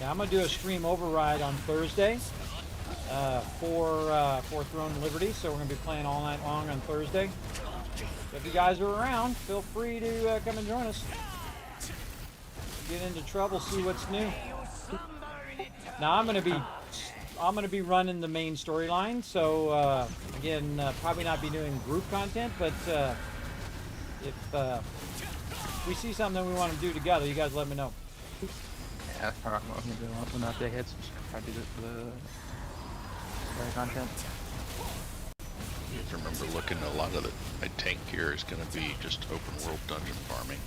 Yeah, I'm gonna do a stream override on Thursday for Throne Liberty. So we're gonna be playing all night long on Thursday. If you guys are around, feel free to come and join us. Get into trouble, see what's new. Now I'm gonna be running the main storyline. So again, probably not be doing group content, but if we see something we want to do together, you guys let me know. Yeah, that's probably what I'm gonna do when the update hits. Probably do the story content. You have to remember looking at a lot of my tank gear is going to be just open world dungeon farming.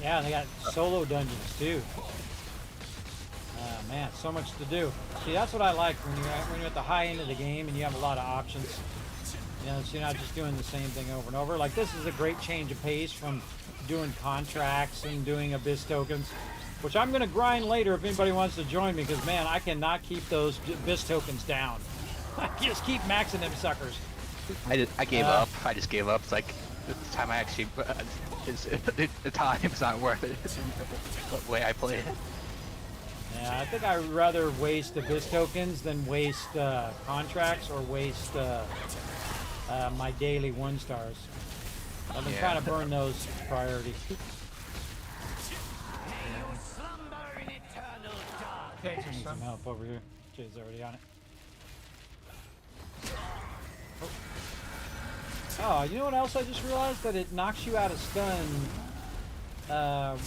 Yeah, they got solo dungeons too. Man, so much to do. See, that's what I like when you're at the high end of the game and you have a lot of options. You know, so you're not just doing the same thing over and over. Like, this is a great change of pace from doing contracts and doing abyss tokens, which I'm going to grind later if anybody wants to join me, because man, I cannot keep those abyss tokens down. I just keep maxing them suckers. I gave up. I just gave up. It's like this time I actually the time's not worth it. The way I play it. Yeah, I think I'd rather waste abyss tokens than waste contracts or waste my daily 1 stars. I've been trying to burn those priority. Tanks are Need some stunned. help over here. Jay's already on it. Oh, you know what else I just realized? That it knocks you out of stun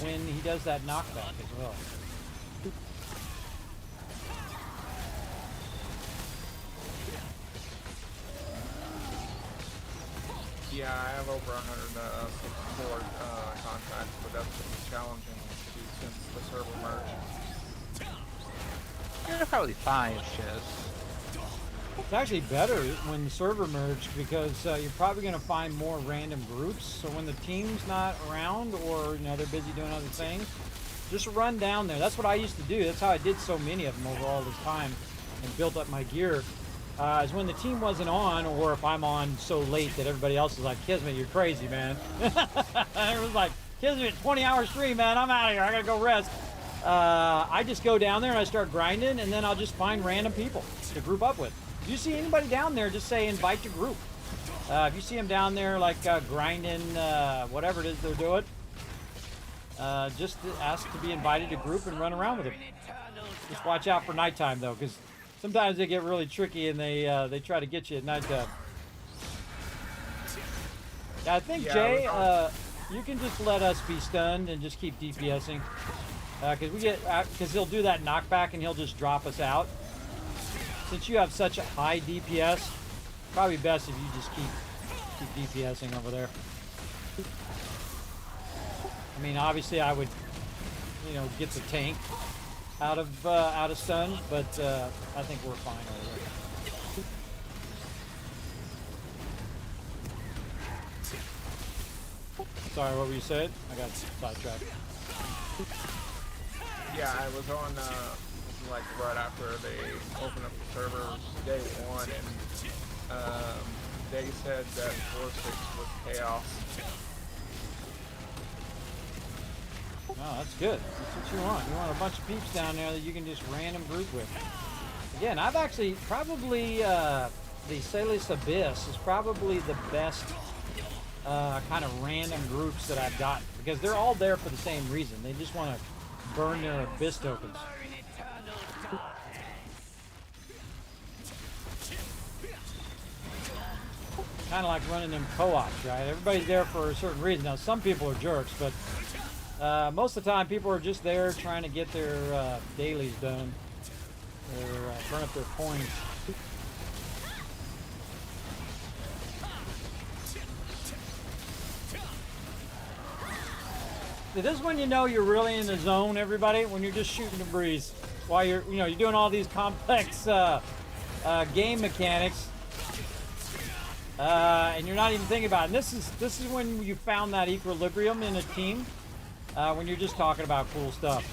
when he does that knockback as well. Yeah, I have over 164 contacts, but that's going to be challenging to do since the server merge. You're probably 5 shifts. It's actually better when the server merged, because you're probably going to find more random groups. So when the team's not around, or they're busy doing other things, just run down there. That's what I used to do. That's how I did so many of them over all this time and built up my gear. Is when the team wasn't on, or if I'm on so late that everybody else is like, Kismet, you're crazy, man. It was like, Kismet, 20-hour stream, man, I'm out of here, I gotta go rest. I just go down there and I start grinding, and then I'll just find random people to group up with. If you see anybody down there, just say invite to group. If you see them down there like grinding, whatever it is they're doing, just ask to be invited to group and run around with them. Just watch out for nighttime though, because sometimes they get really tricky and they try to get you at nighttime. Yeah, I think Jay, you can just let us be stunned and just keep DPSing, because he'll do that knockback and he'll just drop us out. Since you have such a high DPS, probably best if you just keep DPSing over there. I mean, obviously I would, get the tank out of stun, but I think we're fine over there. Sorry, what were you saying? I got sidetracked. Yeah, I was on like right after they opened up the server day 1, and they said that 4-6 was chaos. No, that's good. That's what you want. You want a bunch of peeps down there that you can just random group with. Again, I've actually probably the Salis Abyss is probably the best kind of random groups that I've gotten, because they're all there for the same reason. They just want to burn their Abyss tokens. Kind of like running them co-ops, right? Everybody's there for a certain reason. Now, some people are jerks, but most of the time, people are just there trying to get their dailies done. burn up their coins. This is when you know you're really in the zone, everybody, when you're just shooting the breeze. While you're doing all these complex game mechanics, and you're not even thinking about it. And this is when you found that equilibrium in a team, when you're just talking about cool stuff.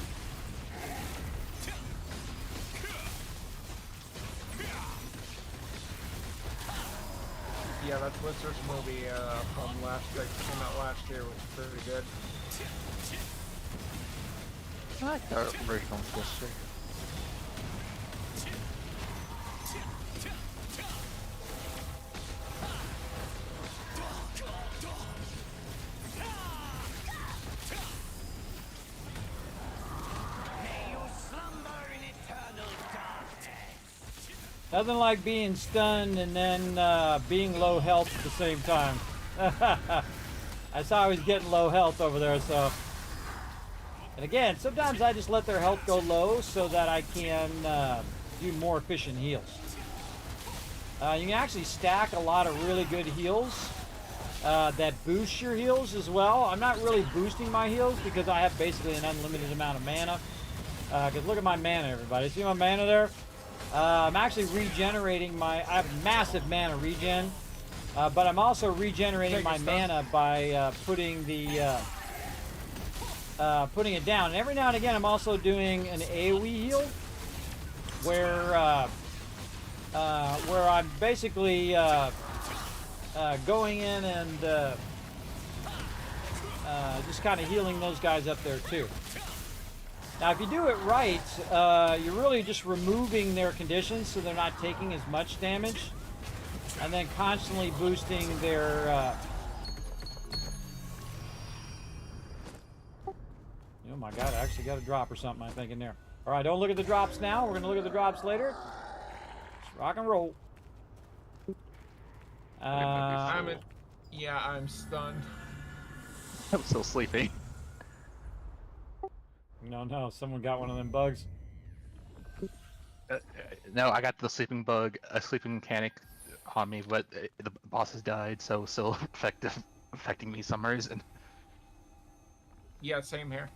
Yeah, that Twister's movie from that came out last year was pretty good. I like the original Twister. Nothing like being stunned and then being low health at the same time. I saw I was getting low health over there, so. And again, sometimes I just let their health go low so that I can do more efficient heals. You can actually stack a lot of really good heals that boost your heals as well. I'm not really boosting my heals because I have basically an unlimited amount of mana. Because look at my mana, everybody. See my mana there? I'm actually regenerating I have massive mana regen, but I'm also regenerating my mana by putting it down. And every now and again, I'm also doing an AoE heal, where I'm basically going in and just kind of healing those guys up there too. Now, if you do it right, you're really just removing their conditions so they're not taking as much damage, and then constantly boosting their. Oh my God! I actually got a drop or something. I think in there. All right, don't look at the drops now. We're gonna look at the drops later. Let's rock and roll. I'm stunned. I'm still sleeping. No, someone got one of them bugs. No, I got the sleeping bug, a sleeping mechanic on me, but the boss has died, so still affecting me some reason. Yeah, same here.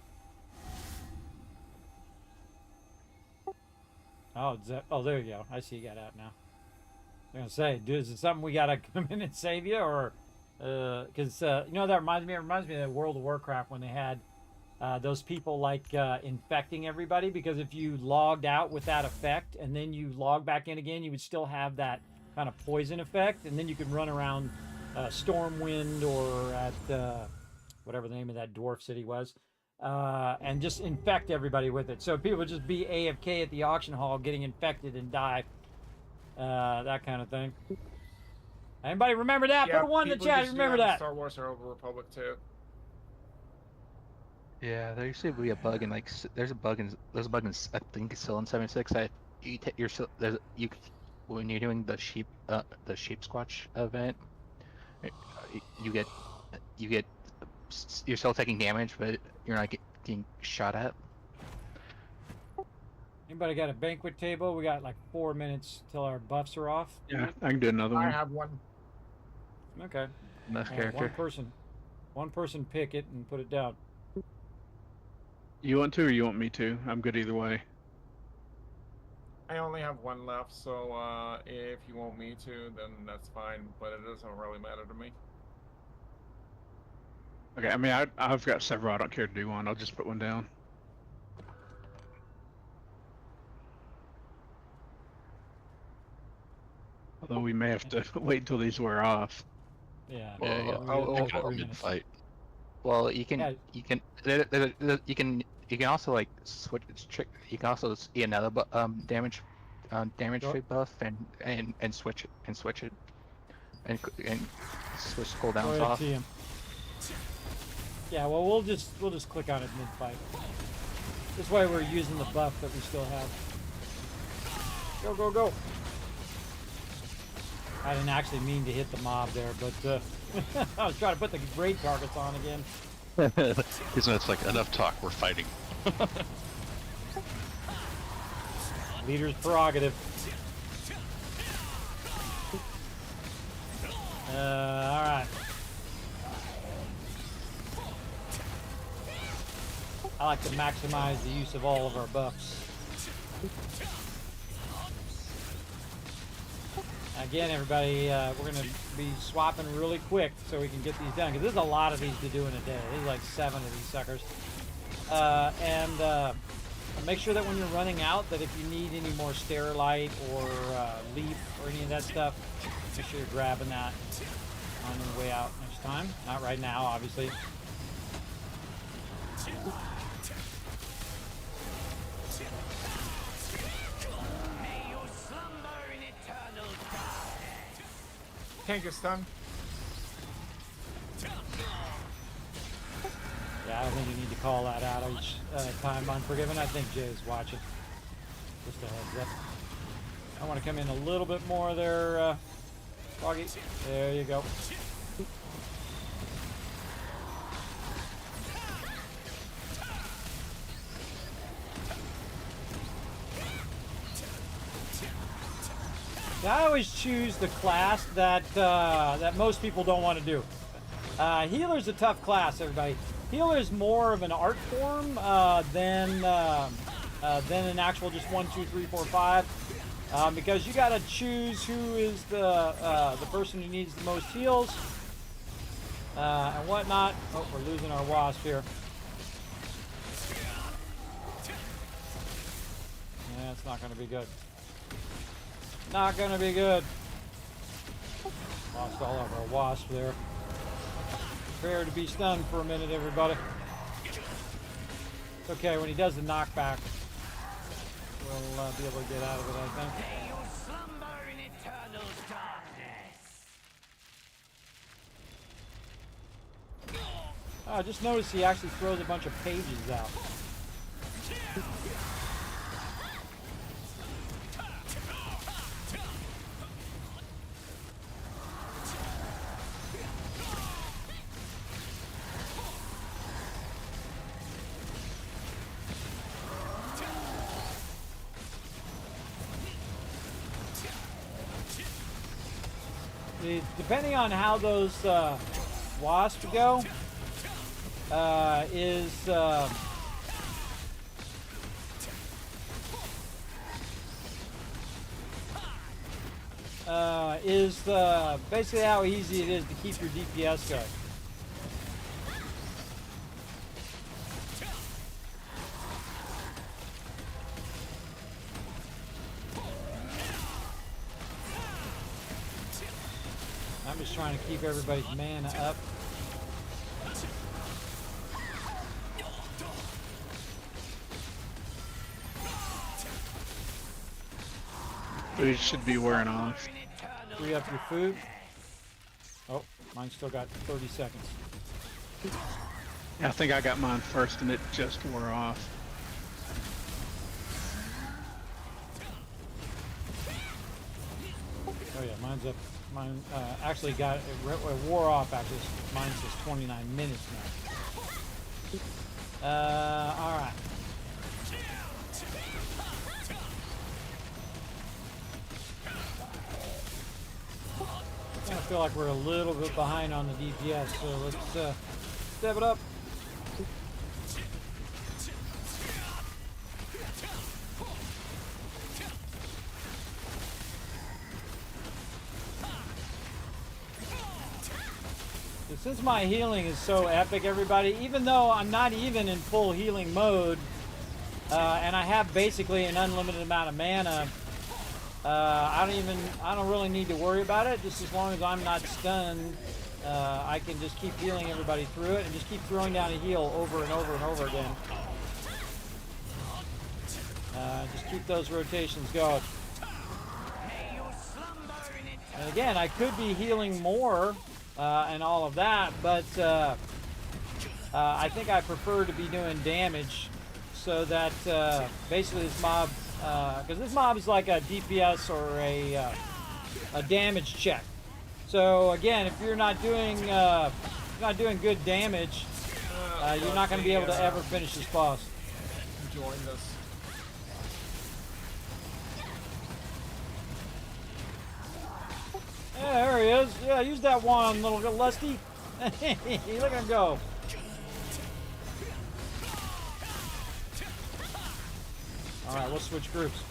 Oh, there you go. I see you got out now. I was gonna say, dude, is it something we gotta come in and save you, or because that reminds me of the World of Warcraft when they had those people like infecting everybody, because if you logged out with that effect and then you log back in again, you would still have that kind of poison effect, and then you could run around Stormwind or at whatever the name of that dwarf city was, and just infect everybody with it. So people would just be AFK at the auction hall getting infected and die, that kind of thing. Anybody remember that? Yeah, put a one in the chat. Remember that? Star Wars or Old Republic too. Yeah, there used to be a bug in there's a bug in I think it's still in 76. When you're doing the sheep squatch event, you're still taking damage, but you're not getting shot at. Anybody got a banquet table? We got like 4 minutes till our buffs are off. Yeah, I can do another one. I have one. Okay. Nice All right, character. one person pick it and put it down. You want to, or you want me to? I'm good either way. I only have one left, so if you want me to, then that's fine, but it doesn't really matter to me. Okay, I mean, I've got several. I don't care to do one. I'll just put one down. Although we may have to wait until these wear off. Yeah. I'll mid-fight. Well, you can also like switch. You can also see another damage buff and switch it and switch cooldowns off. Yeah, well, we'll just click on it mid-fight. This way we're using the buff that we still have. Go! I didn't actually mean to hit the mob there, but I was trying to put the raid targets on again. Isn't it like enough talk? We're fighting. Leader's prerogative. Alright. I like to maximize the use of all of our buffs. Again, everybody, we're going to be swapping really quick so we can get these done, because there's a lot of these to do in a day. There's like 7 of these suckers. Make sure that when you're running out, that if you need any more Sterilite or Leaf or any of that stuff, make sure you're grabbing that on the way out next time. Not right now, obviously. Can't get stunned. Yeah, I don't think you need to call that out each time Unforgiven. I think Jay's watching. Just a heads up. I want to come in a little bit more there, Foggy. There you go. I always choose the class that that most people don't want to do. Healer's a tough class, everybody. Healer is more of an art form than an actual just 1, 2, 3, 4, 5. Because you got to choose who is the person who needs the most heals and whatnot. Oh, we're losing our wasp here. Yeah, it's not going to be good. Not gonna be good. Lost all of our wasp there. Prepare to be stunned for a minute, everybody. It's okay, when he does the knockback, we'll be able to get out of it, I think. I just noticed he actually throws a bunch of pages out. Depending on how those wasps go, is basically how easy it is to keep your DPS going. I'm just trying to keep everybody's mana up. Food should be wearing off. Free up your food. Oh, mine's still got 30 seconds. I think I got mine first and it just wore off. Oh yeah, mine's up. Mine actually got it wore off. Actually, mine says 29 minutes now. All right. I kind of feel like we're a little bit behind on the DPS, so let's step it up. Since my healing is so epic, everybody, even though I'm not even in full healing mode, and I have basically an unlimited amount of mana, I don't really need to worry about it. Just as long as I'm not stunned, I can just keep healing everybody through it and just keep throwing down a heal over and over and over again. Just keep those rotations going. And again, I could be healing more and all of that, but I think I prefer to be doing damage so that basically this mob, because this mob is like a DPS or a damage check. So again, if you're not doing good damage, you're not going to be able to ever finish this boss. Enjoying this. Yeah, there he is. Yeah, use that wand, little lusty. Look at him go. All right, we'll switch groups.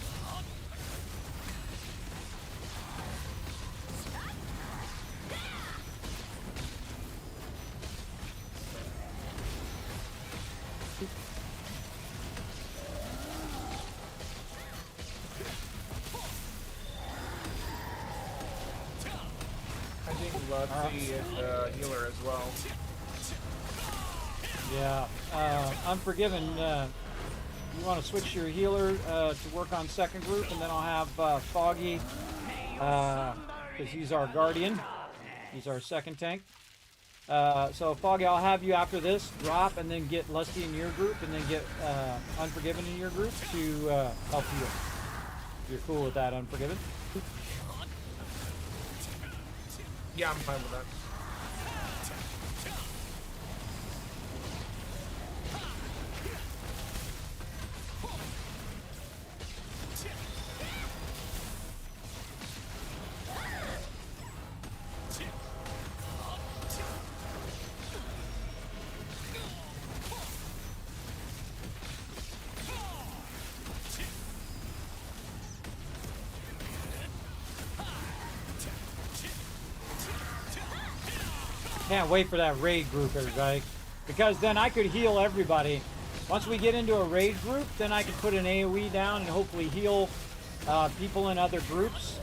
I think Lusty is a healer as well. Yeah, Unforgiven, you want to switch your healer to work on second group, and then I'll have Foggy, because he's our guardian. He's our second tank. So Foggy, I'll have you after this drop, and then get Lusty in your group, and then get Unforgiven in your group to help heal. You're cool with that, Unforgiven? Yeah, I'm fine with that. Can't wait for that raid group, everybody, because then I could heal everybody. Once we get into a raid group, then I can put an AoE down and hopefully heal people in other groups.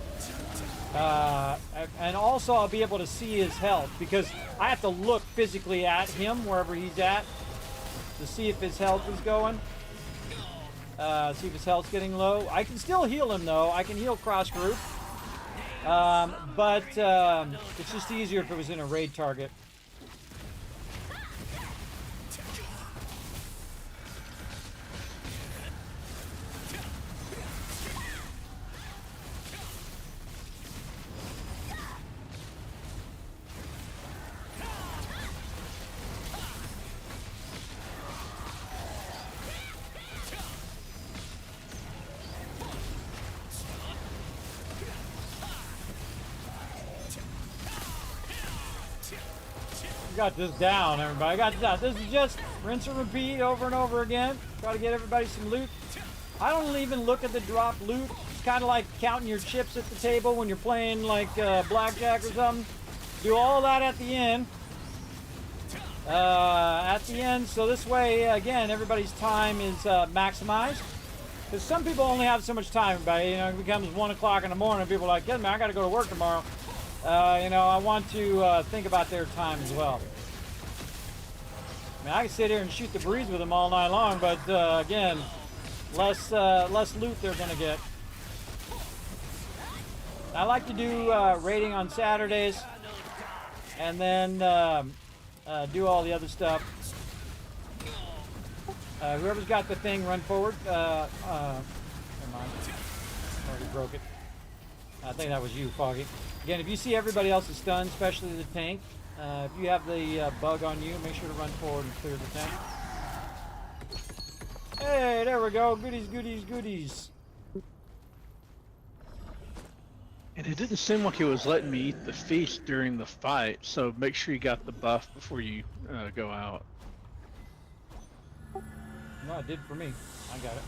And also I'll be able to see his health, because I have to look physically at him wherever he's at to see if his health is going. See if his health's getting low. I can still heal him though. I can heal cross group. But it's just easier if it was in a raid target. Got this down, everybody. Got this down. This is just rinse and repeat over and over again. Try to get everybody some loot. I don't even look at the drop loot. It's kind of like counting your chips at the table when you're playing like blackjack or something. Do all that at the end. So this way, again, everybody's time is maximized. Because some people only have so much time, everybody. You know, it becomes 1 o'clock in the morning. People are like, yeah, man, I got to go to work tomorrow. You know, I want to think about their time as well. I mean, I can sit here and shoot the breeze with them all night long, but again, less loot they're going to get. I like to do raiding on Saturdays, and then do all the other stuff. Whoever's got the thing, run forward. Never mind. Already broke it. I think that was you, Foggy. Again, if you see everybody else is stunned, especially the tank, if you have the bug on you, make sure to run forward and clear the tank. Hey, there we go. Goodies, goodies, goodies. And it didn't seem like he was letting me eat the feast during the fight, so make sure you got the buff before you go out. No, it did for me. I got it.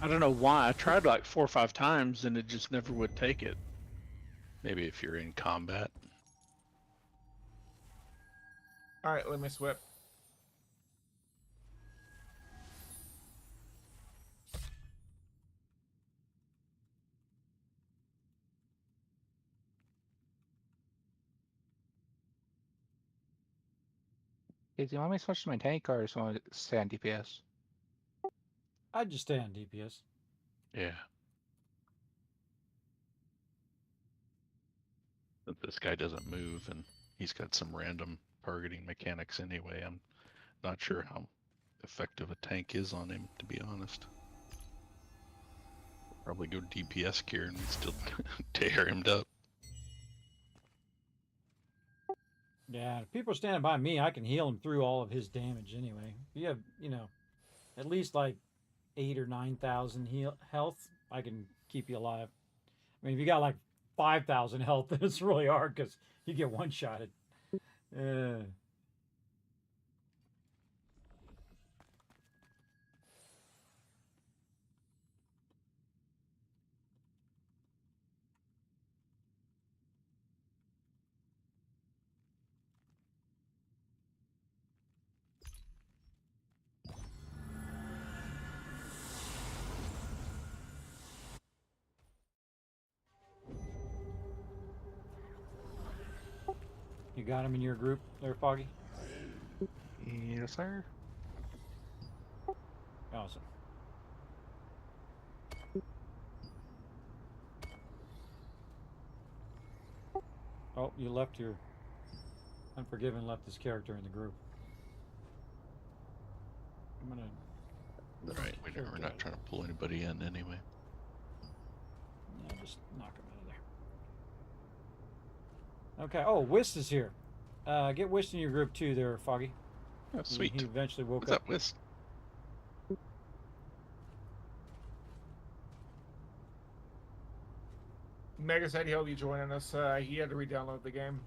I don't know why. I tried like 4 or 5 times and it just never would take it. Maybe if you're in combat. Alright, let me swip. Hey, do you want me to switch to my tank or just want to stay on DPS? I'd just stay on DPS. Yeah. But this guy doesn't move and he's got some random targeting mechanics anyway. I'm not sure how effective a tank is on him, to be honest. Probably go DPS gear and still tear him up. Yeah, if people are standing by me, I can heal him through all of his damage anyway. If you have, you know, at least like 8,000 or 9,000 health, I can keep you alive. I mean, if you got like 5,000 health, then it's really hard because you get one-shotted. You got him in your group there, Foggy? Yes, sir. Awesome. Oh, you left your Unforgiven left his character in the group. I'm gonna. Right, we're not trying to pull anybody in anyway. Yeah, just knock him out of there. Okay. Oh, Whist is here. Get Whist in your group too, there, Foggy. Oh, sweet. He eventually woke What's up. up, Whist? Mega said he'll be joining us. He had to re-download the game.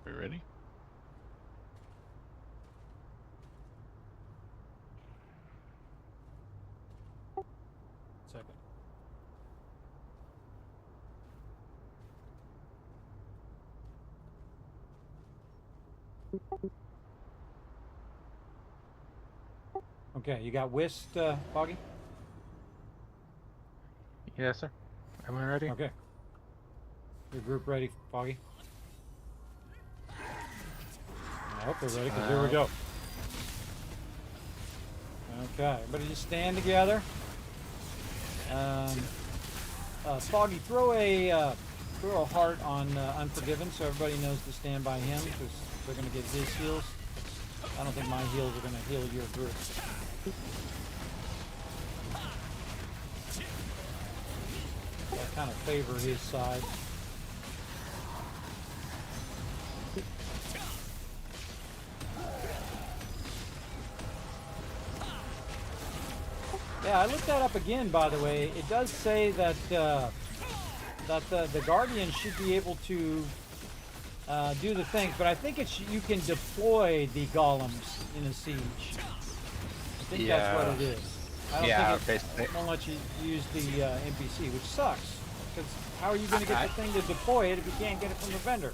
We ready? Second. Okay, you got Whist, Foggy? Yes, sir. Am I ready? Okay. Your group ready, Foggy? I hope they're ready, because here we go. Okay, everybody just stand together. Foggy, throw a heart on Unforgiven so everybody knows to stand by him, because they're going to get his heals. I don't think my heals are going to heal your group. I kind of favor his side. Yeah, I looked that up again, by the way. It does say that the Guardian should be able to do the things, but I think you can deploy the golems in a siege. I think that's what it is. I don't think it won't let you use the NPC, which sucks. Because how are you going to get the thing to deploy it if you can't get it from the vendor?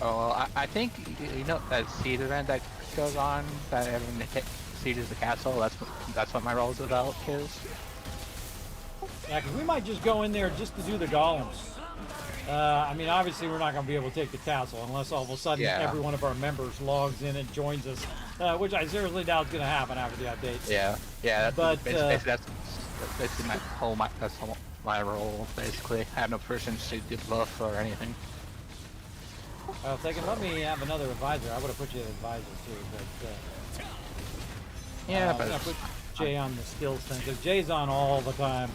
Oh, well, I think, you know, that siege event that goes on, that everyone sieges the castle, that's what my role is about, is. Yeah, because we might just go in there just to do the golems. I mean, obviously we're not going to be able to take the castle unless all of a sudden every one of our members logs in and joins us, which I seriously doubt is going to happen after the update. Yeah, but that's basically my role, basically. I have no person to do buff or anything. Well, if they can let me have another advisor, I would have put you as advisor too, but... yeah, but... I'm going to put Jay on the skills thing, because Jay's on all the time.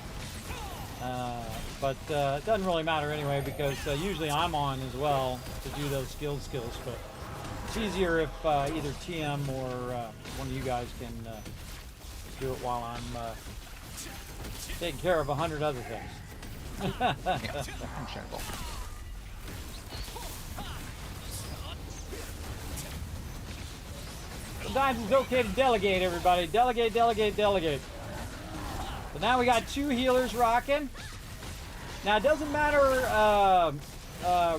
But it doesn't really matter anyway, because usually I'm on as well to do those skills, but it's easier if either TM or one of you guys can do it while I'm taking care of 100 other things. yeah, understandable. Sometimes it's okay to delegate, everybody. Delegate, delegate, delegate. So now we got 2 healers rocking. Now it doesn't matter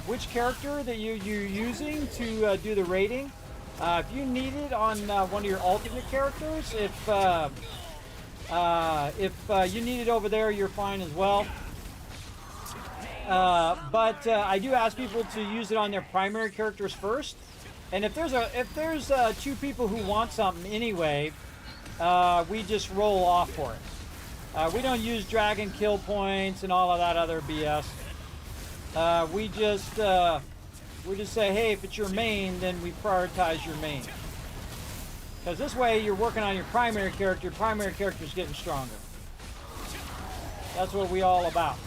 which character that you're using to do the raiding. If you need it on one of your alternate characters, if you need it over there, you're fine as well. But I do ask people to use it on their primary characters first. And if there's 2 people who want something anyway, we just roll off for it. We don't use dragon kill points and all of that other BS. We just say, hey, if it's your main, then we prioritize your main. Because this way you're working on your primary character's getting stronger. That's what we all about.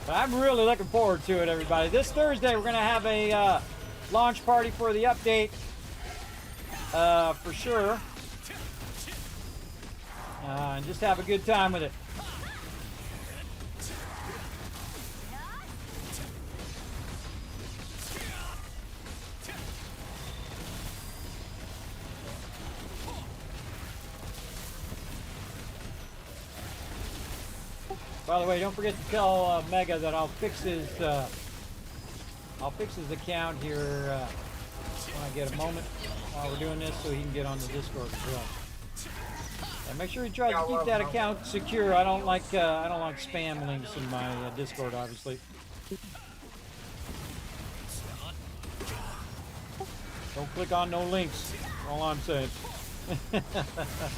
But I'm really looking forward to it, everybody. This Thursday we're going to have a launch party for the update. for sure. And just have a good time with it. By the way, don't forget to tell Mega that I'll fix his account here when I get a moment while we're doing this, so he can get on the Discord as well. And make sure he tries to keep that account secure. I don't like spam links in my Discord, obviously. Don't click on no links. That's all I'm saying. I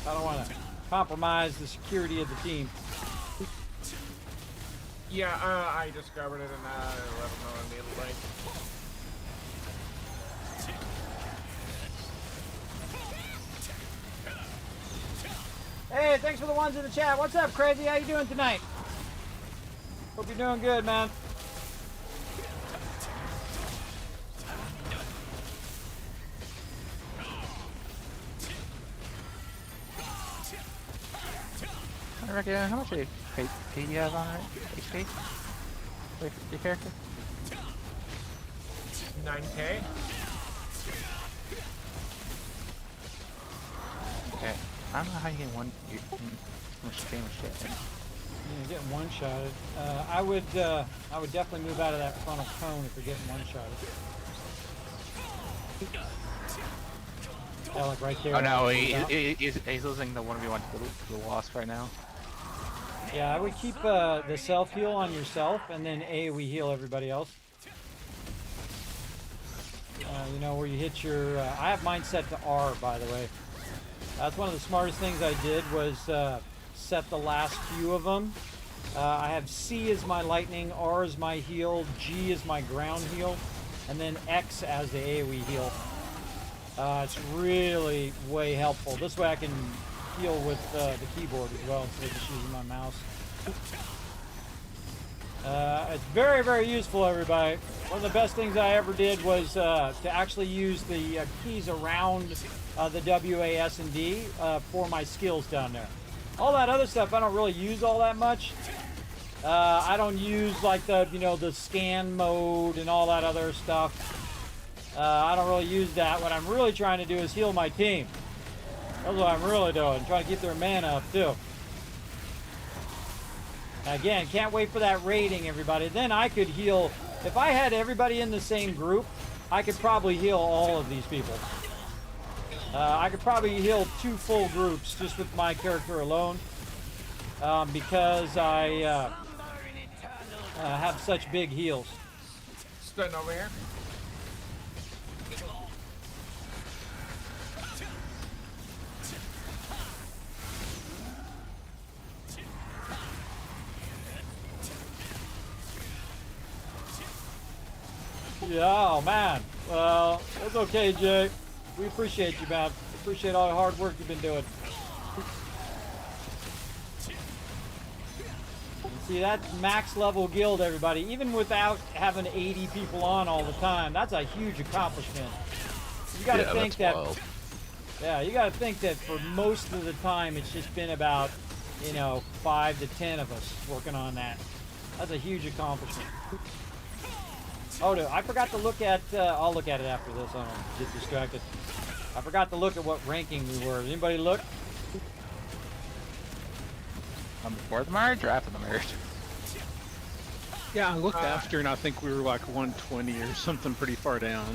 don't want to compromise the security of the team. Yeah, I discovered it and I let them know I need a link. Hey, thanks for the ones in the chat. What's up, Crazy? How you doing tonight? Hope you're doing good, man. I reckon, how much HP do you have on it? HP? With your character? 9K? Okay. I don't know how you get one damage shit. You're getting one-shotted. I would definitely move out of that frontal cone if you're getting one-shotted. Yeah, like right there. Oh no, he's losing the 1v1 to the Wasp right now. Yeah, I would keep the self-heal on yourself, and then AoE heal everybody else. You know, where you hit your... I have mine set to R, by the way. That's one of the smartest things I did, was set the last few of them. I have C as my lightning, R as my heal, G as my ground heal, and then X as the AoE heal. It's really way helpful. This way I can heal with the keyboard as well instead of just using my mouse. It's very, very useful, everybody. One of the best things I ever did was to actually use the keys around the W, A, S, and D for my skills down there. All that other stuff I don't really use all that much. I don't use like the, you know, the scan mode and all that other stuff. I don't really use that. What I'm really trying to do is heal my team. That's what I'm really doing. Trying to keep their mana up too. Again, can't wait for that rating, everybody. Then I could heal. If I had everybody in the same group, I could probably heal all of these people. I could probably heal 2 full groups just with my character alone. Because I have such big heals. Sitting over here. Yeah, oh man. Well, it's okay, Jay. We appreciate you, man. Appreciate all the hard work you've been doing. See, that's max level guild, everybody. Even without having 80 people on all the time, that's a huge accomplishment. You got to think that. Wild. Yeah, you got to think that for most of the time, it's just been about, you know, 5 to 10 of us working on that. That's a huge accomplishment. Oh, no, I forgot to look at, I'll look at it after this, I don't get distracted. I forgot to look at what ranking we were. Anybody look? Before the merge or after the merge? Yeah, I looked after and I think we were like 120 or something pretty far down.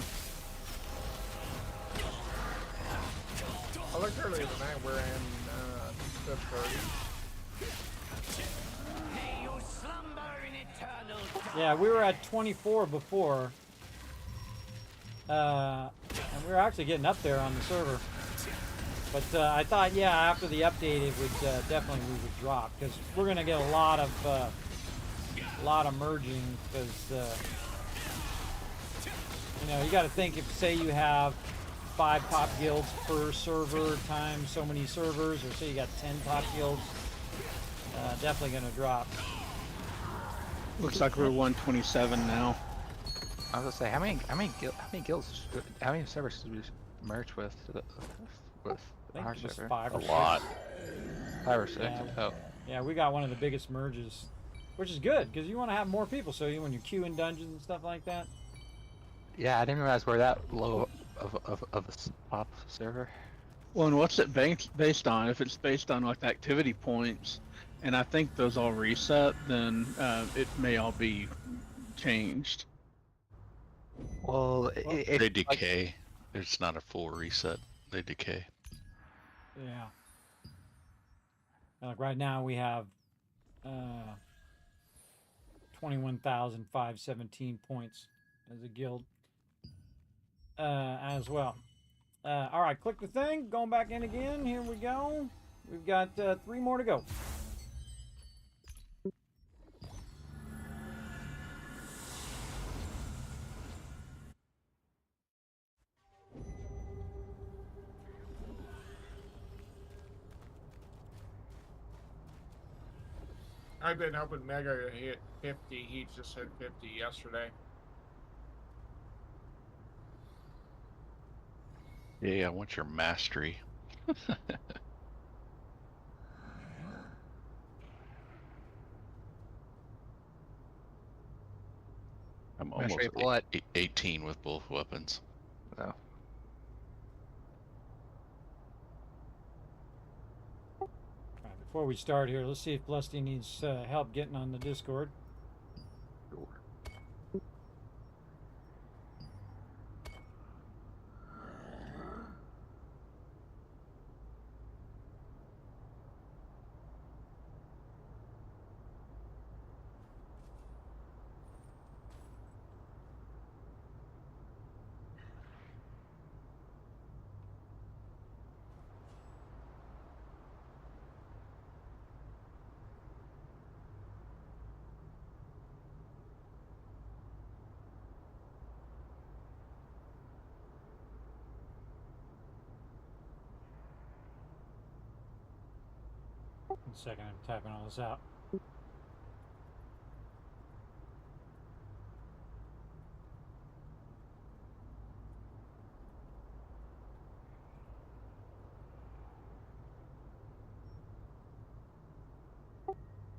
I looked earlier tonight, we're in the 30. Yeah, we were at 24 before. And we were actually getting up there on the server. But I thought, yeah, after the update, it would definitely we would drop because we're gonna get a lot of merging because you know, you got to think, if say you have 5 top guilds per server times so many servers, or say you got 10 top guilds, definitely gonna drop. Looks like we're 127 now. I was gonna say, how many guilds, how many servers merge with I think our it was server? 5 or A 6. lot. 5 or 6. Yeah. Oh, Yeah, we got one of the biggest merges, which is good because you want to have more people. So when you're queuing dungeons and stuff like that. yeah, I didn't realize we're that low of a top server. Well, and what's it based on? If it's based on like activity points, and I think those all reset, then it may all be changed. Well, Well, They decay. It's not a full reset. They decay. Yeah. Like right now we have 21,517 points as a guild as well. All right, click the thing. Going back in again. Here we go. We've got 3 more to go. I've been hoping Mega to hit 50. He just hit 50 yesterday. Yeah, I want your mastery. I'm almost Mastery of what? 18 with both weapons. No. All right, before we start here, let's see if Lusty needs help getting on the Discord. One second, I'm typing all this out.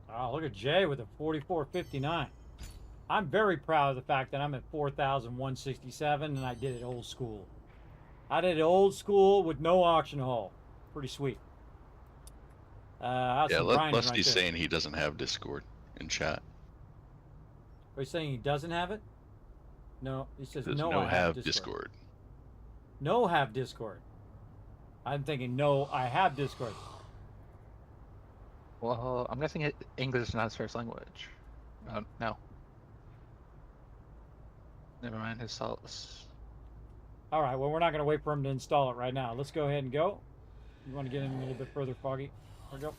Oh, look at Jay with a 44.59. I'm very proud of the fact that I'm at 4,167 and I did it old school. I did it old school with no auction haul. Pretty sweet. Yeah, Lusty's saying he doesn't have Discord in chat. Are you saying he doesn't have it? No, he says There's no. no I have Discord. Discord. No have Discord. I'm thinking no. I have Discord. Well, I'm guessing English is not his first language. No. Never mind his salts. All right. Well, we're not going to wait for him to install it right now. Let's go ahead and go. You want to get in a little bit further, Foggy? There we go.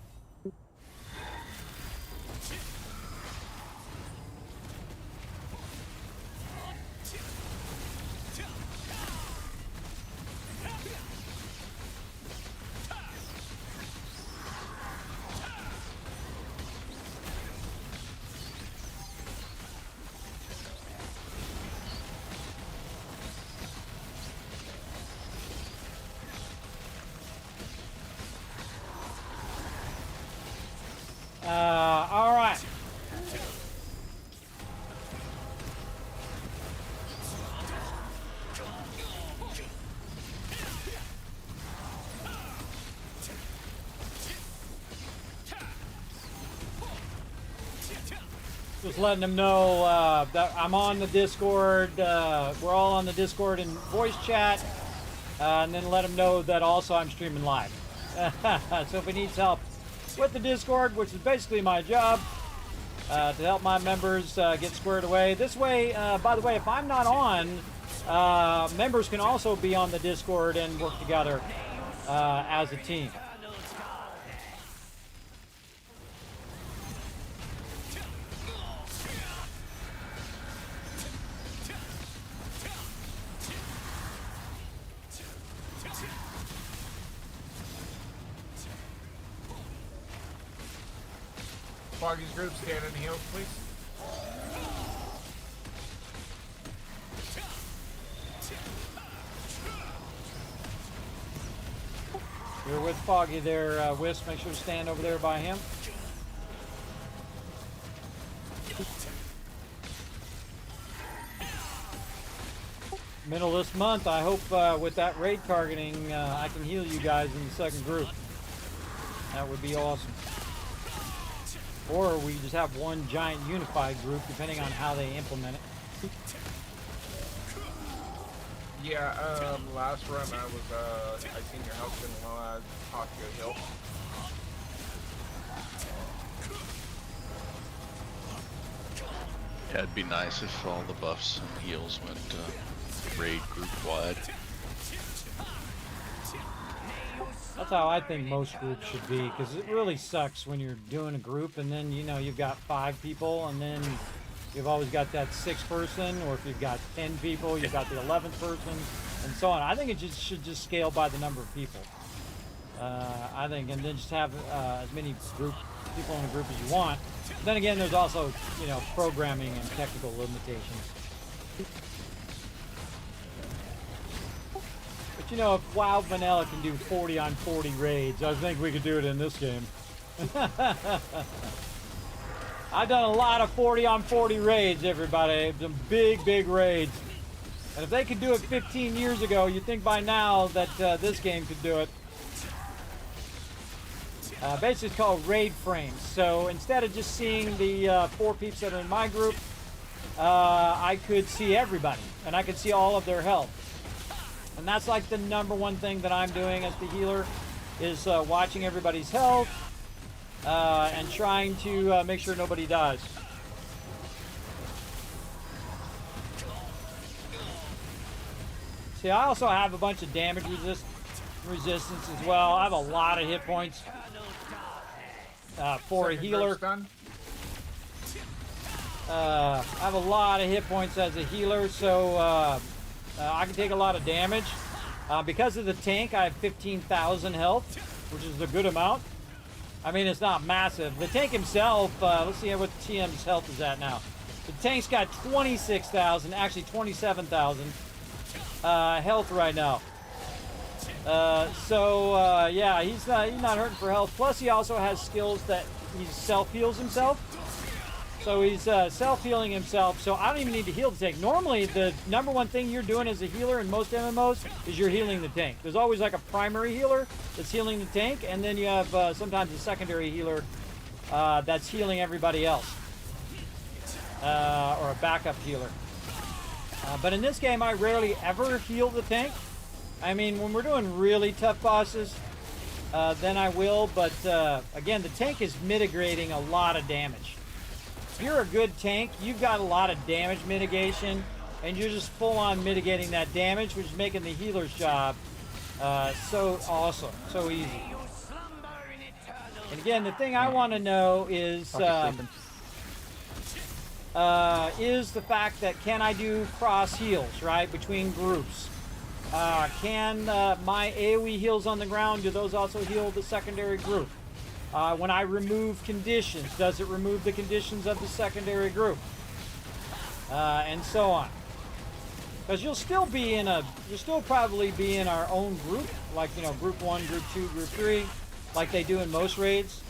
All right. Just letting them know that I'm on the Discord. We're all on the Discord in voice chat. And then let them know that also I'm streaming live. So if he needs help with the Discord, which is basically my job, to help my members get squared away. This way, by the way, if I'm not on, members can also be on the Discord and work together as a team. Foggy's group, stand in the heels, please. You're with Foggy there, Wisp. Make sure to stand over there by him. Middle of this month, I hope with that raid targeting, I can heal you guys in the second group. That would be awesome. Or we just have one giant unified group, depending on how they implement it. Yeah, last run I seen your house in Tokyo Hill. Yeah, it'd be nice if all the buffs and heals went raid group wide. That's how I think most groups should be, because it really sucks when you're doing a group and then, you know, you've got 5 people and then you've always got that 6th person, or if you've got 10 people, you've got the 11th person, and so on. I think it just should just scale by the number of people. I think, and then just have as many people in a group as you want. But then again, there's also, you know, programming and technical limitations. But you know, if WoW Vanilla can do 40 on 40 raids, I think we could do it in this game. I've done a lot of 40 on 40 raids, everybody. Some big, big raids. And if they could do it 15 years ago, you'd think by now that this game could do it. Basically, it's called raid frames. So instead of just seeing the 4 peeps that are in my group, I could see everybody, and I could see all of their health. And that's like the #1 thing that I'm doing as the healer, is watching everybody's health and trying to make sure nobody dies. See, I also have a bunch of damage resistance as well. I have a lot of hit points for a healer. I have a lot of hit points as a healer, so I can take a lot of damage. Because of the tank, I have 15,000 health, which is a good amount. I mean, it's not massive. The tank himself, let's see what TM's health is at now. The tank's got 26,000, actually 27,000 health right now. Yeah, he's not hurting for health. Plus, he also has skills that he self-heals himself. So he's self-healing himself, so I don't even need to heal the tank. Normally, the #1 thing you're doing as a healer in most MMOs is you're healing the tank. There's always like a primary healer that's healing the tank, and then you have sometimes a secondary healer that's healing everybody else. Or a backup healer. But in this game, I rarely ever heal the tank. I mean, when we're doing really tough bosses, then I will, but again, the tank is mitigating a lot of damage. If you're a good tank, you've got a lot of damage mitigation, and you're just full-on mitigating that damage, which is making the healer's job so awesome, so easy. And again, the thing I want to know is the fact that can I do cross heals, right, between groups? Can my AoE heals on the ground, do those also heal the secondary group? When I remove conditions, does it remove the conditions of the secondary group? And so on. Because you'll still probably be in our own group, like, you know, group 1, group 2, group 3, like they do in most raids.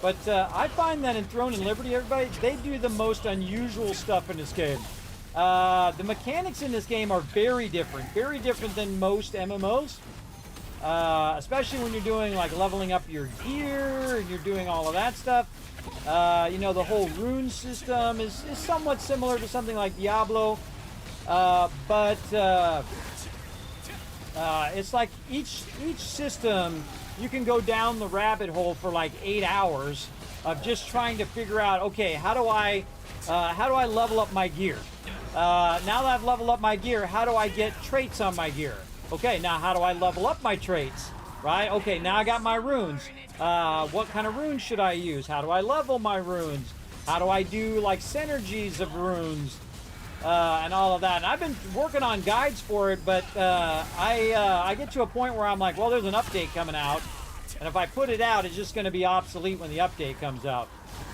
But I find that in Throne and Liberty, everybody, they do the most unusual stuff in this game. The mechanics in this game are very different than most MMOs. Especially when you're doing like leveling up your gear and you're doing all of that stuff. You know, the whole rune system is somewhat similar to something like Diablo, but it's like each system you can go down the rabbit hole for like 8 hours of just trying to figure out, okay, how do I level up my gear? Now that I've leveled up my gear, how do I get traits on my gear? Okay, now how do I level up my traits? Right? Okay, now I got my runes. What kind of runes should I use? How do I level my runes? How do I do like synergies of runes? And all of that. And I've been working on guides for it, but I get to a point where I'm like, well, there's an update coming out. And if I put it out, it's just going to be obsolete when the update comes out.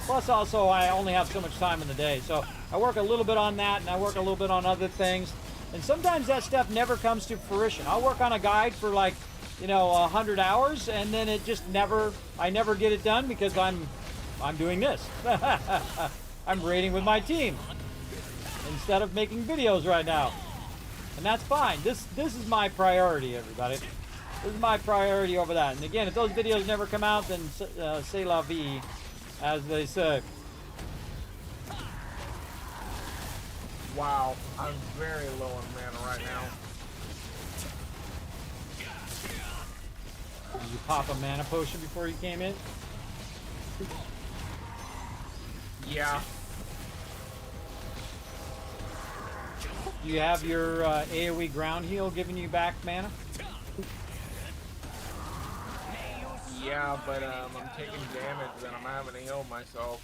Plus, also, I only have so much time in the day. So I work a little bit on that, and I work a little bit on other things. And sometimes that stuff never comes to fruition. I'll work on a guide for like, you know, 100 hours, and then it just I never get it done because I'm doing this. I'm raiding with my team instead of making videos right now, and that's fine. This is my priority, everybody. This is my priority over that. And again, if those videos never come out, then c'est la vie, as they say. Wow, I'm very low on mana right now. Did you pop a mana potion before you came in? Yeah. Do you have your AoE ground heal giving you back mana? Yeah, but I'm taking damage and I'm having to heal myself.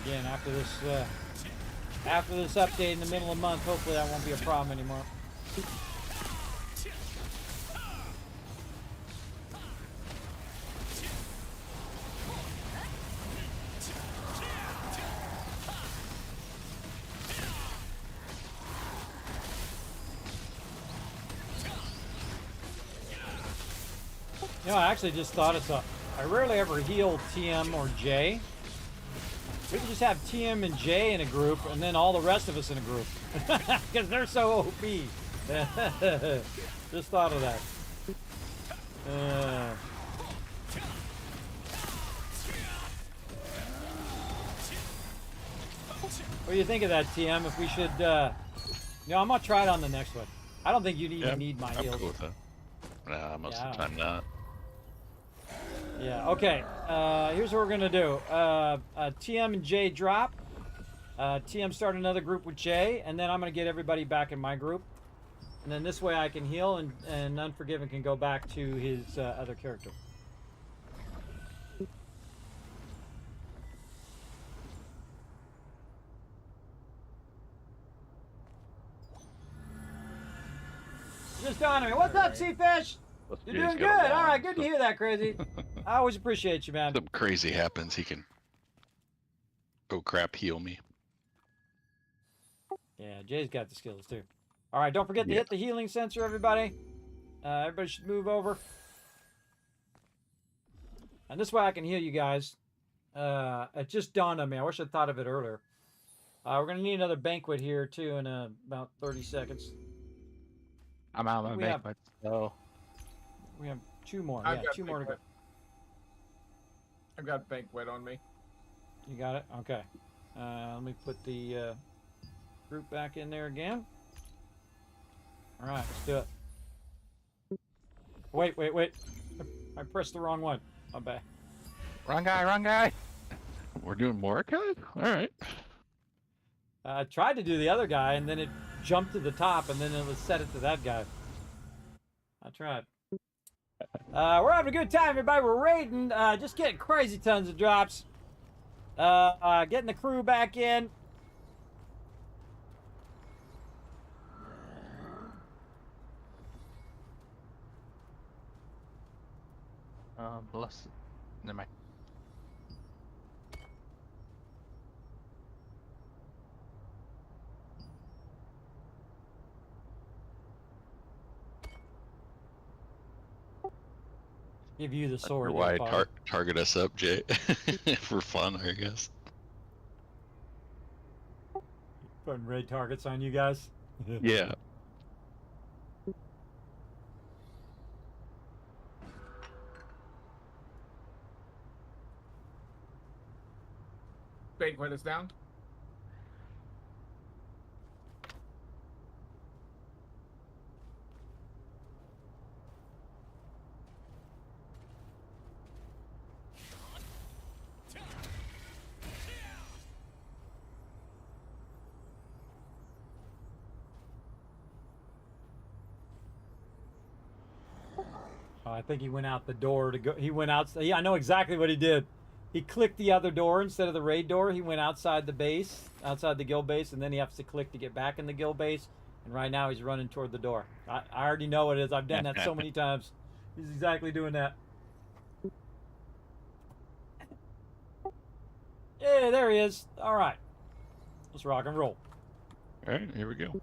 Again, after this update in the middle of the month, hopefully that won't be a problem anymore. You know, I actually just thought it's I rarely ever heal TM or J. We could just have TM and J in a group, and then all the rest of us in a group, because they're so OP. Just thought of that. What do you think of that, TM? If we should, no, I'm gonna try it on the next one. I don't think you even need my I'm heals. cool with that. Nah, most of the time not. Yeah, okay. Here's what we're gonna do. TM and J drop. TM start another group with J, and then I'm gonna get everybody back in my group. And then this way I can heal, and Unforgiven can go back to his other character. Just dawned on me. What's up, Seafish? You're doing good. All right, good to hear that, Crazy. I always appreciate you, man. Something crazy happens, he can go crap heal me. Yeah, Jay's got the skills too. All right, don't forget to hit the healing sensor, everybody. Everybody should move over. And this way I can heal you guys. It just dawned on me. I wish I'd thought of it earlier. We're going to need another banquet here too in about 30 seconds. I'm out of my banquet, so... We have two more. Yeah, two more to go. I've got banquet on me. You got it? Okay. Let me put the group back in there again. All right, let's do it. Wait. I pressed the wrong one. My bad. Wrong guy. We're doing more, guys? All right. I tried to do the other guy, and then it jumped to the top, and then it was set it to that guy. I tried. We're having a good time, everybody. We're raiding, just getting crazy tons of drops. Getting the crew back in. Bless. Never mind. Give you the sword. Why target us up, Jay? For fun, I guess. Putting raid targets on you guys. Yeah. Banquet is down. I think he went out the door to go. He went out. I know exactly what he did. He clicked the other door instead of the raid door. He went outside the base, outside the guild base, and then he has to click to get back in the guild base. And right now he's running toward the door. I already know what it is. I've done that so many times. He's exactly doing that. Yeah, there he is. All right. Let's rock and roll. All right, here we go.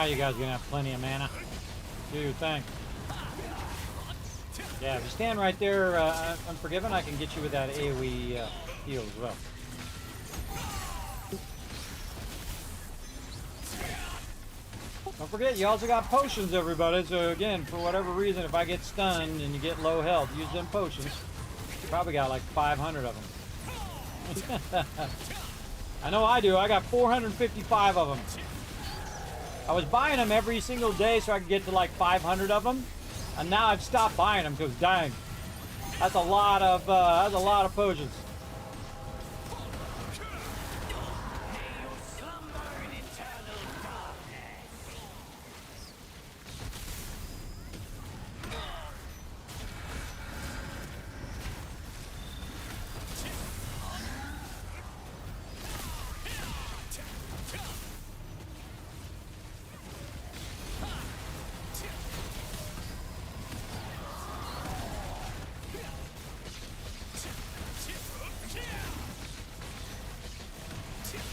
you guys are gonna have plenty of mana. Do your thing. Yeah, if you stand right there, Unforgiven, I can get you with that AoE heal as well. Don't forget, you also got potions, everybody. So again, for whatever reason, if I get stunned and you get low health, use them potions. You probably got like 500 of them. I know I do. I got 455 of them. I was buying them every single day so I could get to like 500 of them, and now I've stopped buying them because dang, that's a lot of potions.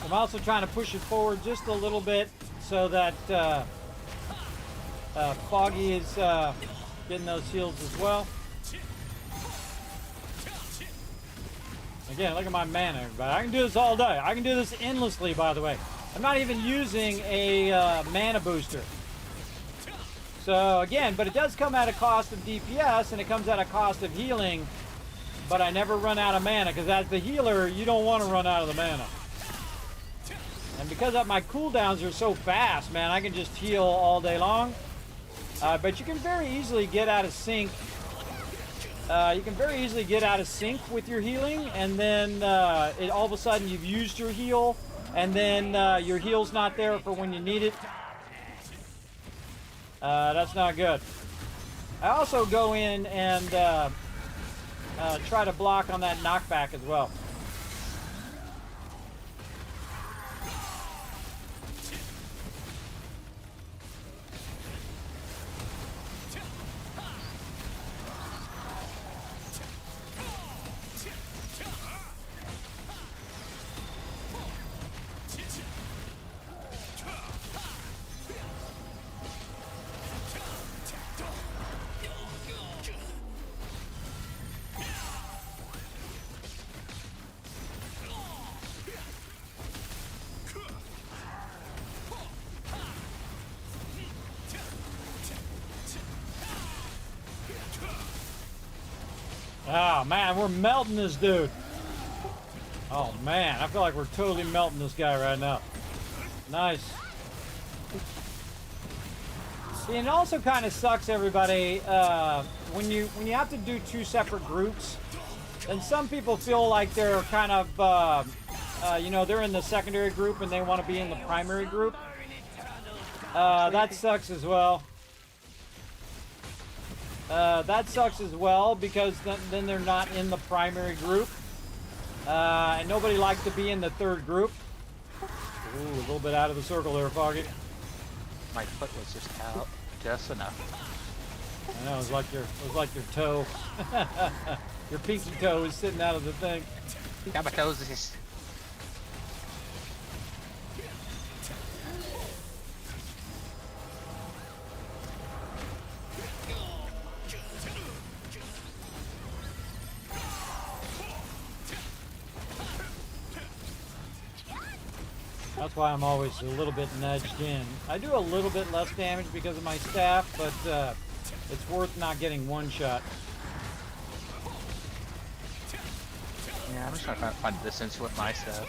I'm also trying to push it forward just a little bit so that Foggy is getting those heals as well. Again, look at my mana, everybody. I can do this all day. I can do this endlessly, by the way. I'm not even using a mana booster. So again, but it does come at a cost of DPS and it comes at a cost of healing, but I never run out of mana because as the healer, you don't want to run out of the mana. And because my cooldowns are so fast, man, I can just heal all day long. But you can very easily get out of sync. You can very easily get out of sync with your healing, and then all of a sudden you've used your heal, and then your heal's not there for when you need it. That's not good. I also go in and try to block on that knockback as well. Oh man, we're melting this dude. Oh man, I feel like we're totally melting this guy right now. Nice. See, and it also kind of sucks, everybody, when you have to do two separate groups. And some people feel like they're kind of, you know, they're in the secondary group and they want to be in the primary group. That sucks as well. That sucks as well because then they're not in the primary group. And nobody likes to be in the third group. Ooh, a little bit out of the circle there, Foggy. My foot was just out just enough. I know, it was like your toe. Your pinky toe is sitting out of the thing. Yeah, my toes is just... That's why I'm always a little bit nudged in. I do a little bit less damage because of my staff, but it's worth not getting one shot. Yeah, I'm just trying to find the distance with my stuff,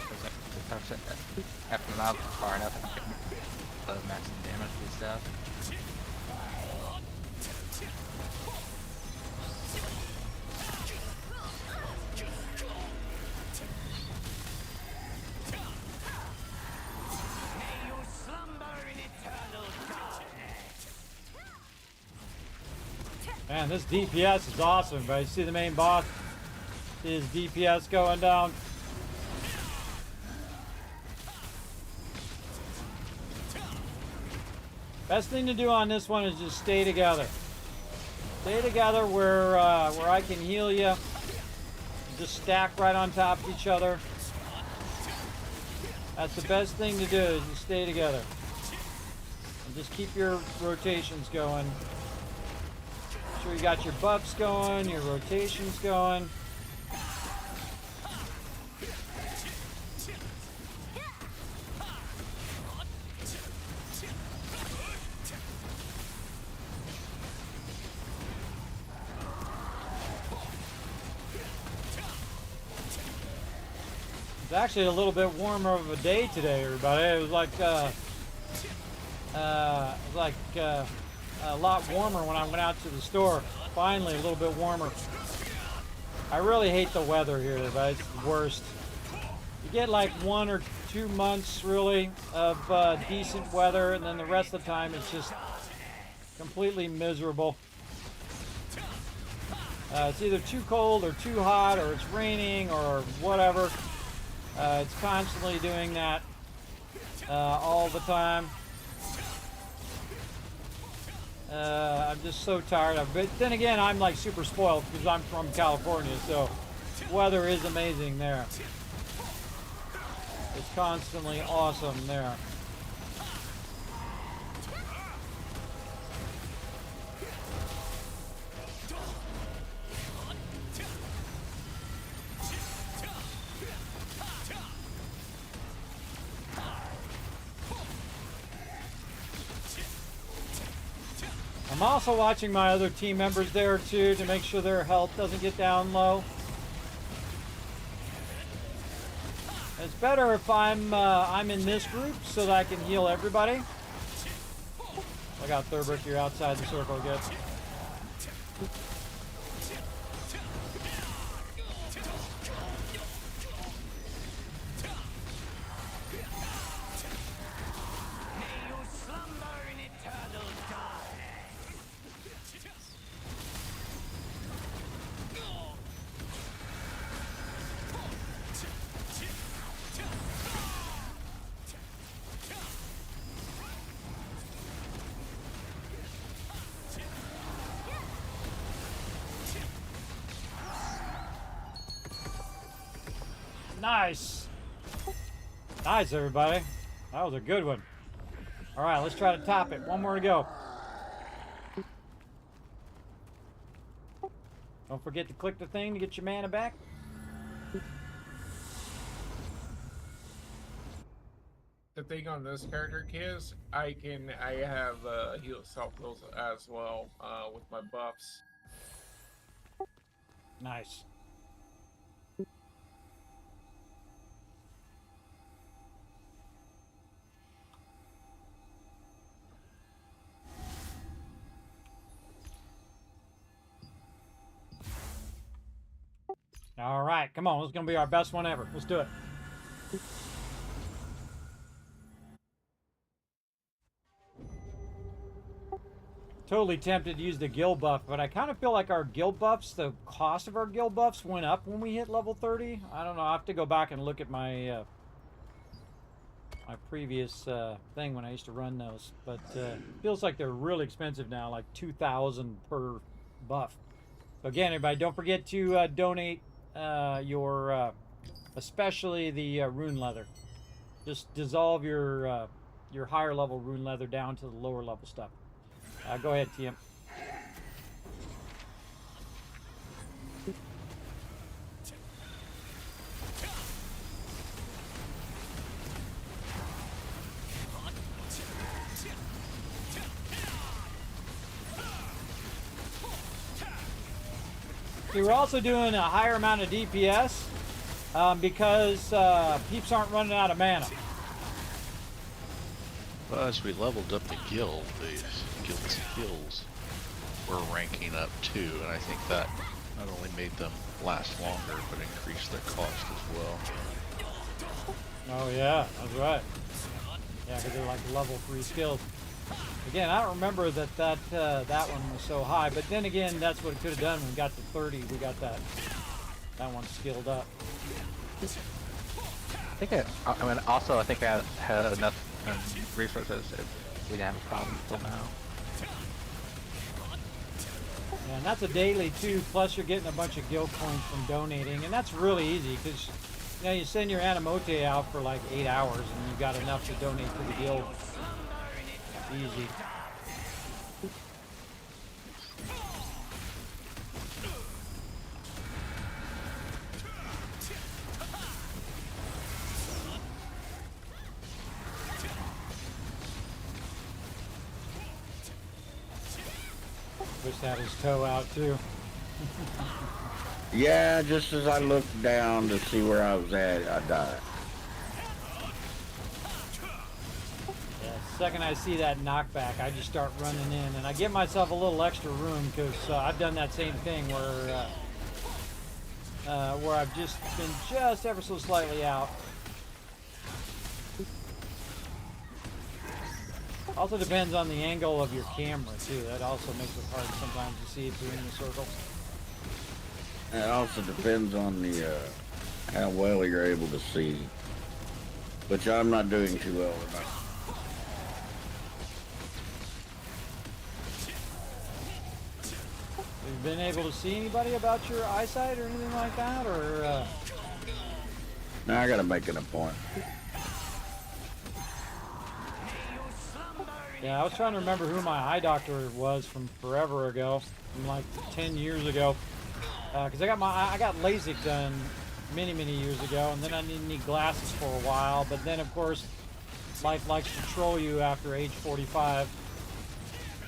because after I'm out far enough, I can max damage with stuff. Man, this DPS is awesome, but you see the main boss? See his DPS going down. Best thing to do on this one is just stay together. Stay together where I can heal you. Just stack right on top of each other. That's the best thing to do, is just stay together. Just keep your rotations going. Make sure you got your buffs going, your rotations going. It's actually a little bit warmer of a day today, everybody. It was like a lot warmer when I went out to the store. Finally, a little bit warmer. I really hate the weather here, but it's the worst. You get like 1 or 2 months really of decent weather, and then the rest of the time it's just completely miserable. It's either too cold or too hot, or it's raining or whatever. It's constantly doing that all the time. I'm just so tired of it. But then again, I'm like super spoiled because I'm from California, so weather is amazing there. It's constantly awesome there. I'm also watching my other team members there too to make sure their health doesn't get down low. It's better if I'm in this group so that I can heal everybody. I got Thurber, you're outside the circle, good. Nice. Nice, everybody. That was a good one. All right, let's try to top it. One more to go. Don't forget to click the thing to get your mana back. The thing on this character, Kiz, I have heal self heals as well with my buffs. Nice. All right, come on. This is going to be our best one ever. Let's do it. Totally tempted to use the guild buff, but I kind of feel like our guild buffs, the cost of our guild buffs went up when we hit level 30. I don't know. I have to go back and look at my my previous thing when I used to run those. But it feels like they're really expensive now, like 2,000 per buff. So again, everybody, don't forget to donate your, especially the rune leather. Just dissolve your higher level rune leather down to the lower level stuff. Go ahead, TM. We were also doing a higher amount of DPS because peeps aren't running out of mana. Well, as we leveled up the guild, the guild skills were ranking up too, and I think that not only made them last longer, but increased their cost as well. Oh yeah, that's right. Yeah, because they're like level 3 skills. Again, I don't remember that one was so high, but then again, that's what it could have done when we got to 30. We got that one skilled up. I think I think I had enough resources if we didn't have a problem until now. Yeah, and that's a daily too, plus you're getting a bunch of guild coins from donating, and that's really easy because you know, you send your animote out for like 8 hours and you've got enough to donate to the guild. Easy. Wish had his toe out too. Yeah, just as I looked down to see where I was at, I died. Yeah, the second I see that knockback, I just start running in, and I give myself a little extra room because I've done that same thing where I've just been just ever so slightly out. Also depends on the angle of your camera too. That also makes it hard sometimes to see if you're in the circle. It also depends on the how well you're able to see, which I'm not doing too well about. Have you been able to see anybody about your eyesight or anything like that, or? Now I gotta make an appointment. Yeah, I was trying to remember who my eye doctor was from forever ago, from like 10 years ago, because I got LASIK done many years ago, and then I didn't need glasses for a while. But then, of course, life likes to troll you after age 45,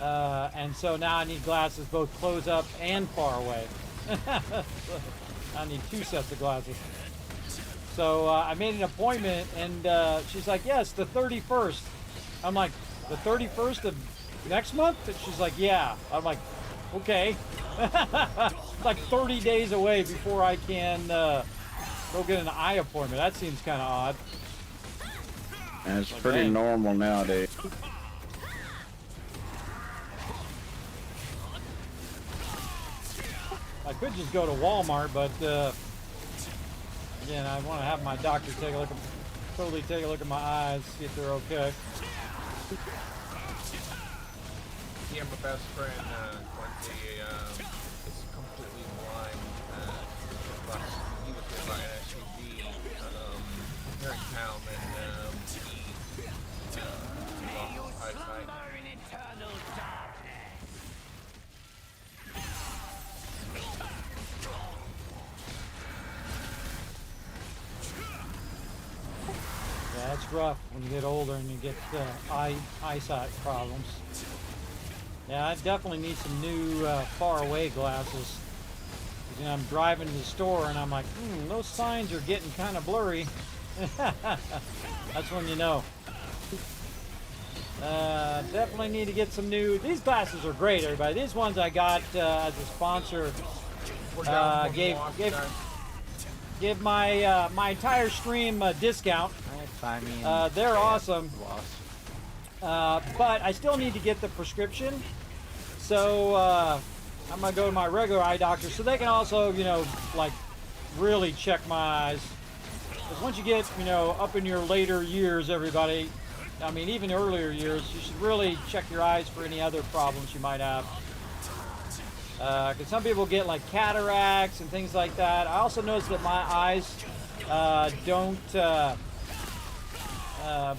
and so now I need glasses both close up and far away. I need 2 sets of glasses. So I made an appointment, and she's like, "Yes, the 31st." I'm like, "The 31st of next month?" And she's like, "Yeah." I'm like, "Okay." Like 30 days away before I can go get an eye appointment. That seems kind of odd. And it's pretty normal nowadays. I could just go to Walmart, but again, I want to have my doctor take a look at my eyes, see if they're okay. Yeah, my best friend, Quincy, is completely blind. He was hit by an SUV here in town, and he lost his eyesight. Yeah, it's rough when you get older and you get eyesight problems. Yeah, I definitely need some new far away glasses. You know, I'm driving to the store and I'm like, those signs are getting kind of blurry. That's when you know. Definitely need to get some new. These glasses are great, everybody. These ones I got as a sponsor. Give my my entire stream a discount. They're awesome. But I still need to get the prescription. So I'm gonna go to my regular eye doctor so they can also, you know, like really check my eyes. Because once you get, you know, up in your later years, everybody, I mean, even earlier years, you should really check your eyes for any other problems you might have. Because some people get like cataracts and things like that. I also noticed that my eyes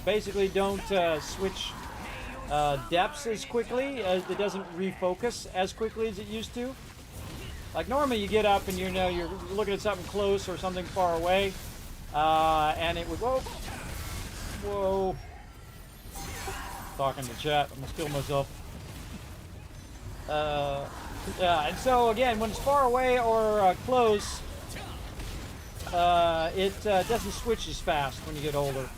basically don't switch depths as quickly. It doesn't refocus as quickly as it used to. Like normally you get up and you know you're looking at something close or something far away, and it would whoa. Talking to chat, I'm gonna kill myself. Yeah, and so again, when it's far away or close, it doesn't switch as fast when you get older.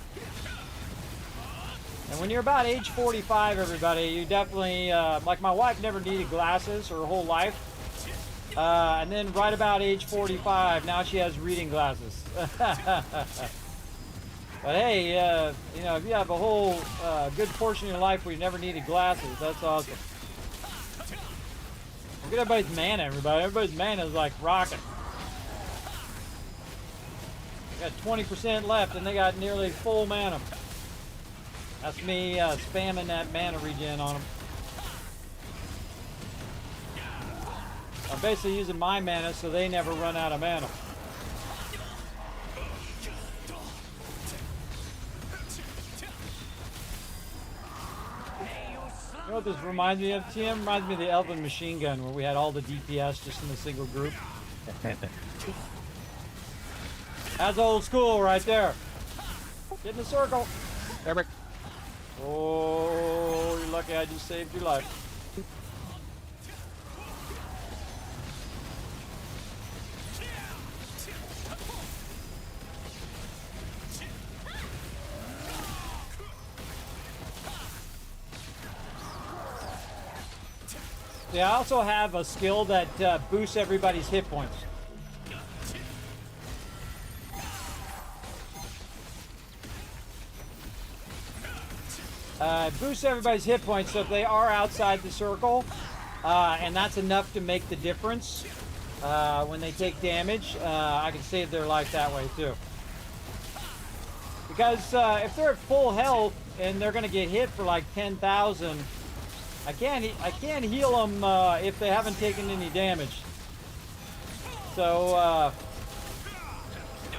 And when you're about age 45, everybody, you definitely, like my wife never needed glasses her whole life. And then right about age 45, now she has reading glasses. But hey, you know, if you have a whole good portion of your life where you never needed glasses, that's awesome. Look at everybody's mana, everybody. Everybody's mana is like rocking. Got 20% left and they got nearly full mana. That's me spamming that mana regen on them. I'm basically using my mana so they never run out of mana. what this reminds me of, TM? Reminds me of the Elven machine gun where we had all the DPS just in a single group. That's old school right there. Get in the circle. Eric. Oh, you're lucky I just saved your life. Yeah, I also have a skill that boosts everybody's hit points. Boosts everybody's hit points, so if they are outside the circle, and that's enough to make the difference when they take damage, I can save their life that way too. Because if they're at full health and they're going to get hit for like 10,000, I can't heal them if they haven't taken any damage. So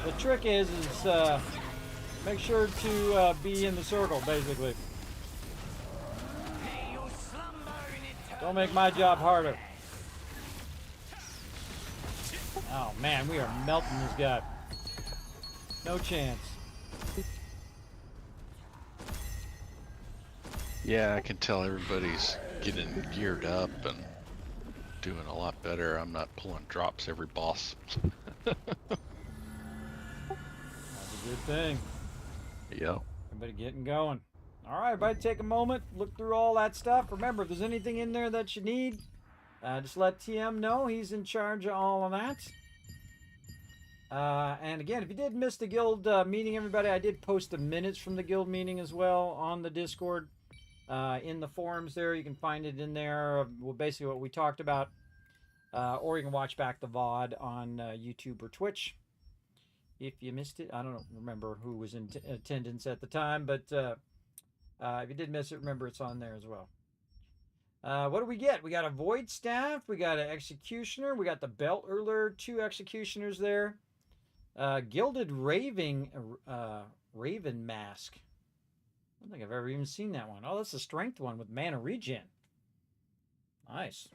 the trick is make sure to be in the circle, basically. Don't make my job harder. Oh man, we are melting this guy. No chance. Yeah, I can tell everybody's getting geared up and doing a lot better. I'm not pulling drops every boss. That's a good thing. Yeah. Everybody getting going. All right, everybody take a moment, look through all that stuff. Remember, if there's anything in there that you need, just let TM know. He's in charge of all of that. And again, if you did miss the guild meeting, everybody, I did post the minutes from the guild meeting as well on the Discord. In the forums there, you can find it in there. Well, basically what we talked about. Or you can watch back the VOD on YouTube or Twitch. If you missed it, I don't remember who was in attendance at the time, but if you did miss it, remember it's on there as well. What do we get? We got a Void Staff, we got an Executioner, we got the Belt Hurler, 2 Executioners there. Gilded Raven Mask. I don't think I've ever even seen that one. Oh, that's the Strength one with mana regen. Nice.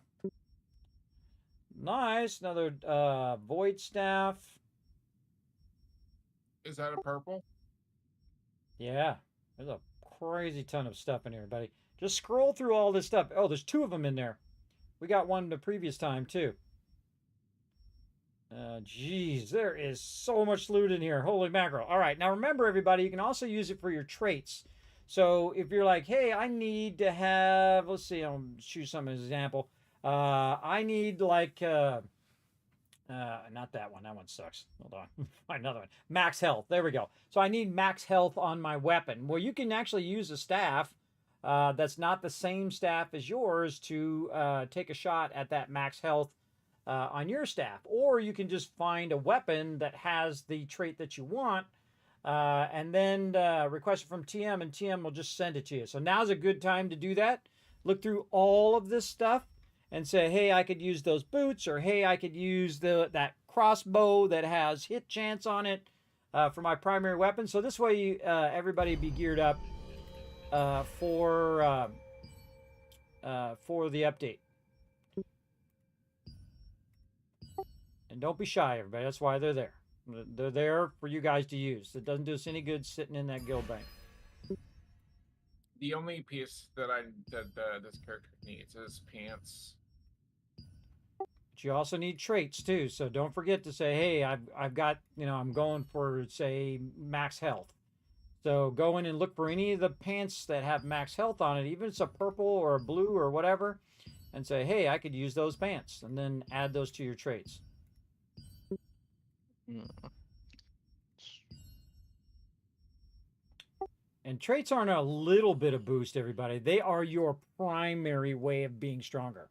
Nice. Another Void Staff. Is that a purple? Yeah. There's a crazy ton of stuff in here, buddy. Just scroll through all this stuff. Oh, there's 2 of them in there. We got one the previous time, too. Geez, there is so much loot in here. Holy mackerel. All right. Now, remember, everybody, you can also use it for your traits. So if you're like, hey, I need to have, let's see, I'll choose some as an example. I need like, not that one. That one sucks. Hold on. Find another one. Max health. There we go. So I need max health on my weapon. Well, you can actually use a staff that's not the same staff as yours to take a shot at that max health on your staff. Or you can just find a weapon that has the trait that you want and then request it from TM, and TM will just send it to you. So now's a good time to do that. Look through all of this stuff and say, hey, I could use those boots, or hey, I could use that crossbow that has hit chance on it for my primary weapon. So this way, everybody be geared up for the update. And don't be shy, everybody. That's why they're there. They're there for you guys to use. It doesn't do us any good sitting in that guild bank. The only piece that this character needs is pants. But you also need traits too. So don't forget to say, hey, I've got, I'm going for, say, max health. So go in and look for any of the pants that have max health on it, even if it's a purple or a blue or whatever, and say, hey, I could use those pants, and then add those to your traits. And traits aren't a little bit of boost, everybody. They are your primary way of being stronger.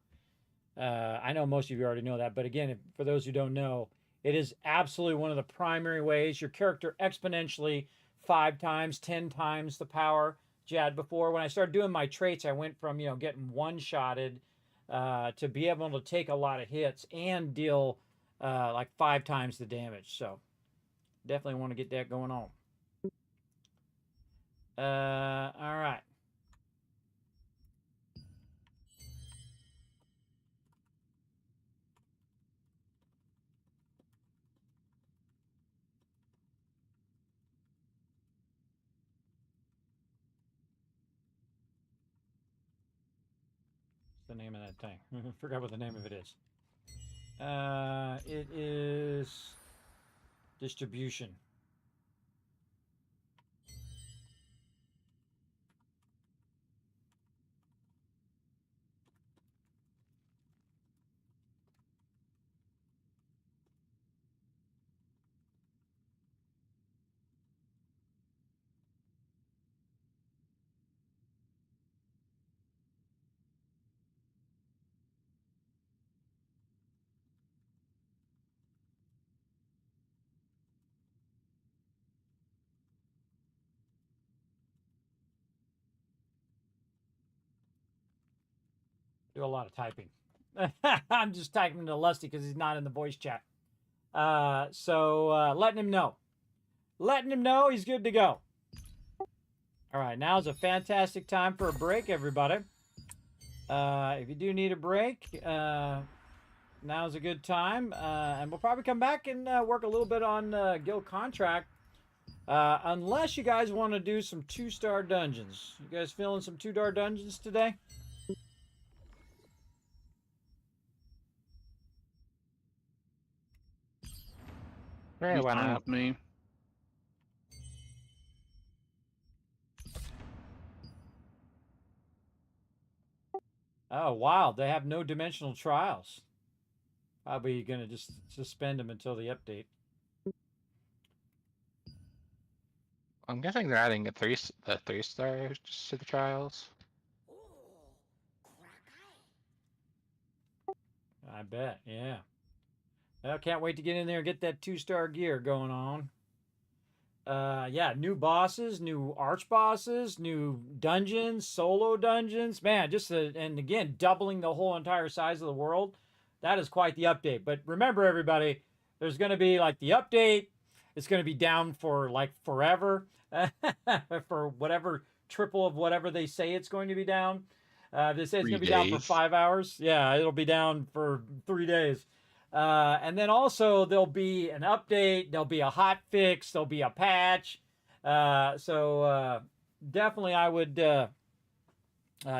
I know most of you already know that, but again, for those who don't know, it is absolutely one of the primary ways. Your character exponentially 5 times, 10 times the power you had before. When I started doing my traits, I went from, getting one-shotted to be able to take a lot of hits and deal like 5 times the damage. So definitely want to get that going on. All right. the name of that thing. I forgot what the name of it is. It is distribution. Do a lot of typing. I'm just typing to Lusty because he's not in the voice chat. So letting him know. Letting him know he's good to go. All right, now's a fantastic time for a break, everybody. If you do need a break, now's a good time. And we'll probably come back and work a little bit on guild contract. Unless you guys want to do some 2-star dungeons. You guys feeling some 2-star dungeons today? Yeah, why Fine not? with me. Oh, wow. They have no dimensional trials. Probably going to just suspend them until the update. I'm guessing they're adding the 3-stars to the trials. I bet, yeah. Well, can't wait to get in there and get that 2-star gear going on. Yeah, new bosses, new arch bosses, new dungeons, solo dungeons. Man, and again, doubling the whole entire size of the world. That is quite the update. But remember, everybody, there's going to be like the update. It's going to be down for like forever. For whatever triple of whatever they say it's going to be down. They say it's 3 going to be down for days. 5 hours. Yeah, it'll be down for 3 days. And then also there'll be an update, there'll be a hot fix, there'll be a patch. So definitely I would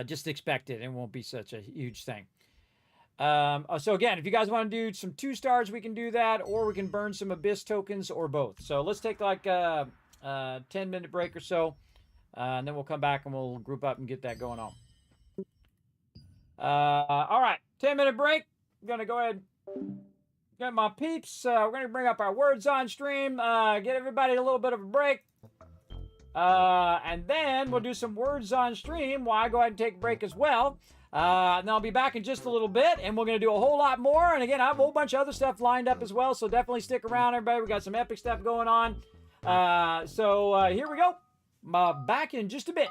just expect it. It won't be such a huge thing. So again, if you guys want to do some 2-stars, we can do that, or we can burn some Abyss tokens, or both. So let's take like a 10-minute break or so, and then we'll come back and we'll group up and get that going on. All right, 10-minute break. I'm going to go ahead and get my peeps. We're going to bring up our words on stream, get everybody a little bit of a break. And then we'll do some words on stream while I go ahead and take a break as well. And I'll be back in just a little bit, and we're going to do a whole lot more. And again, I have a whole bunch of other stuff lined up as well, so definitely stick around, everybody. We got some epic stuff going on. So here we go. Back in just a bit.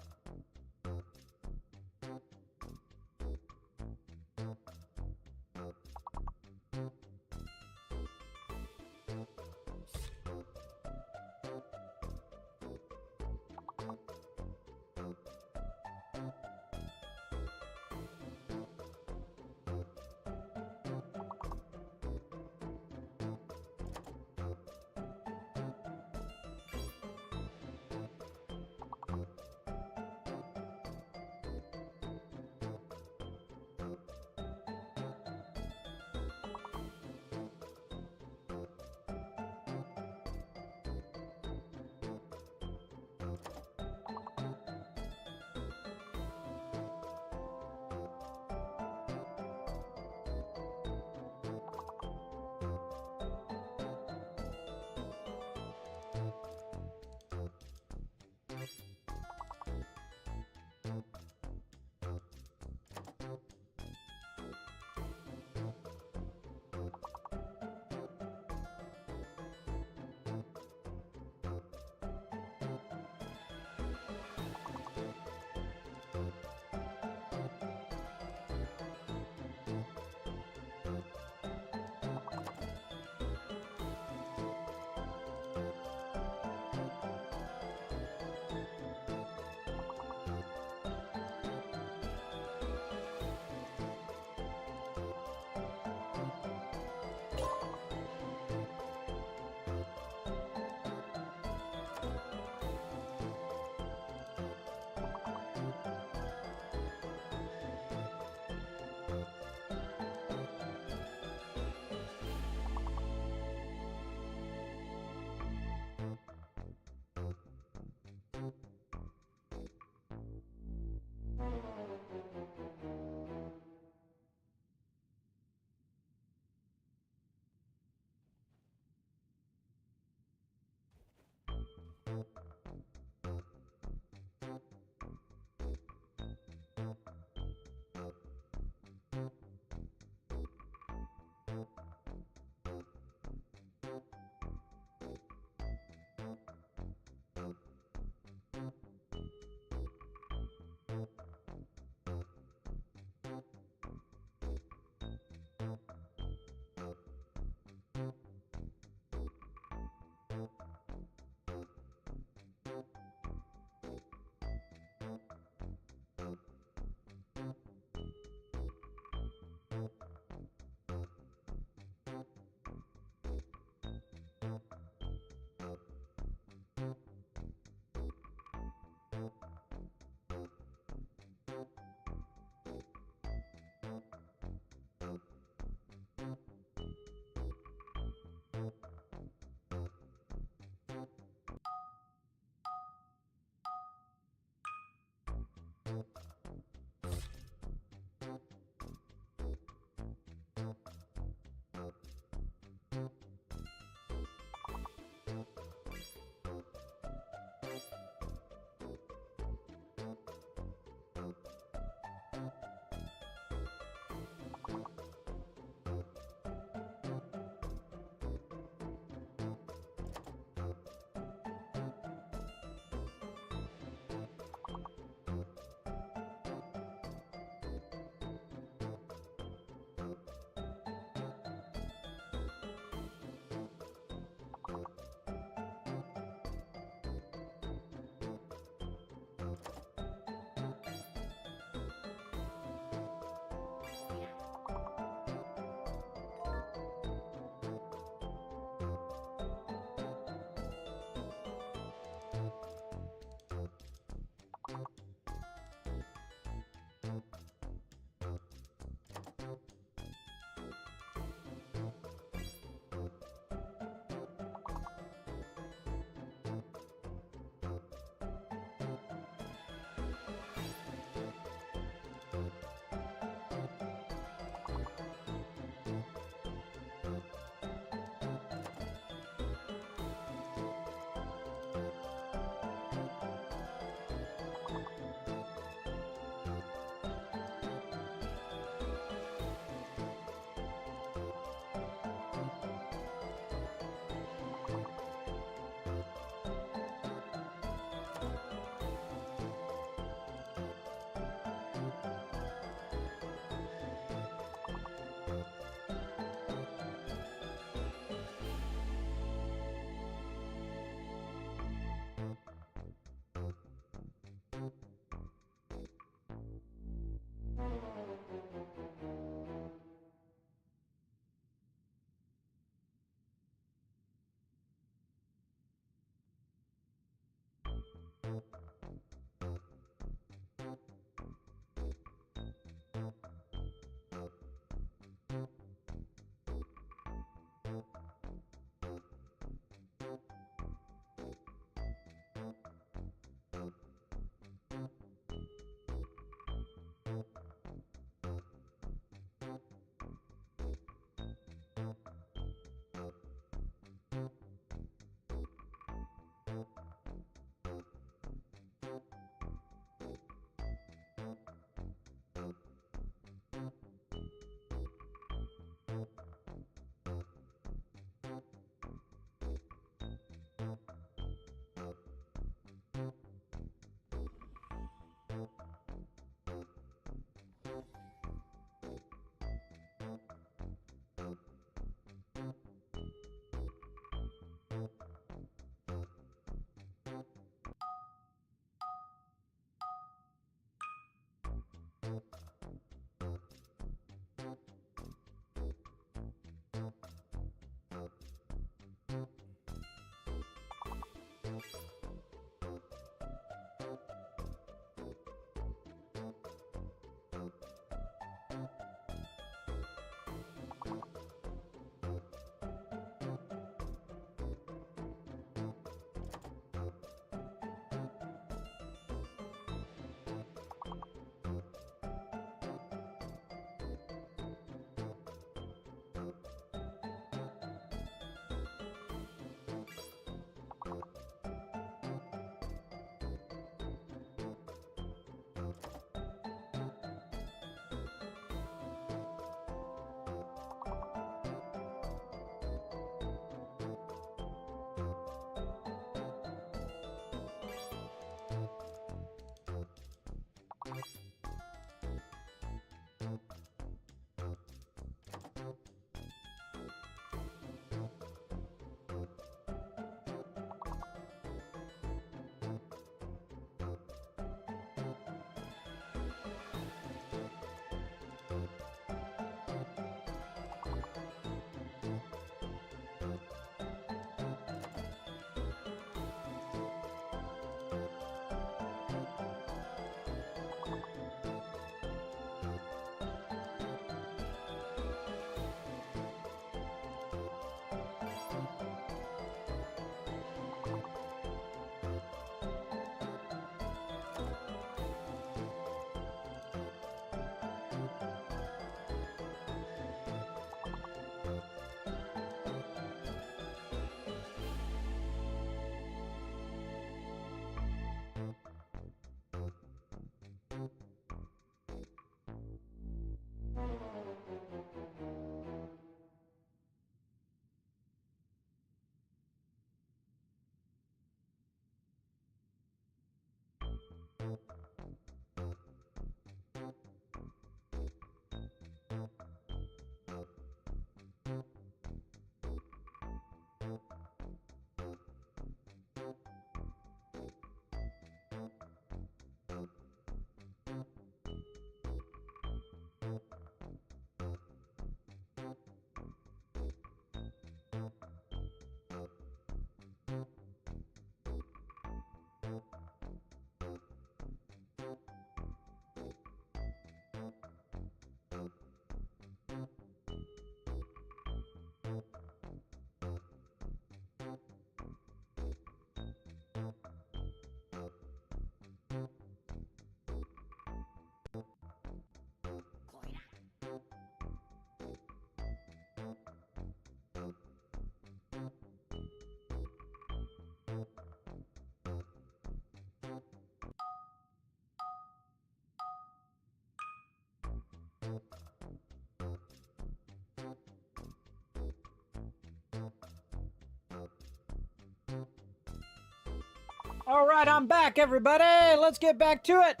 All right, I'm back, everybody. Let's get back to it.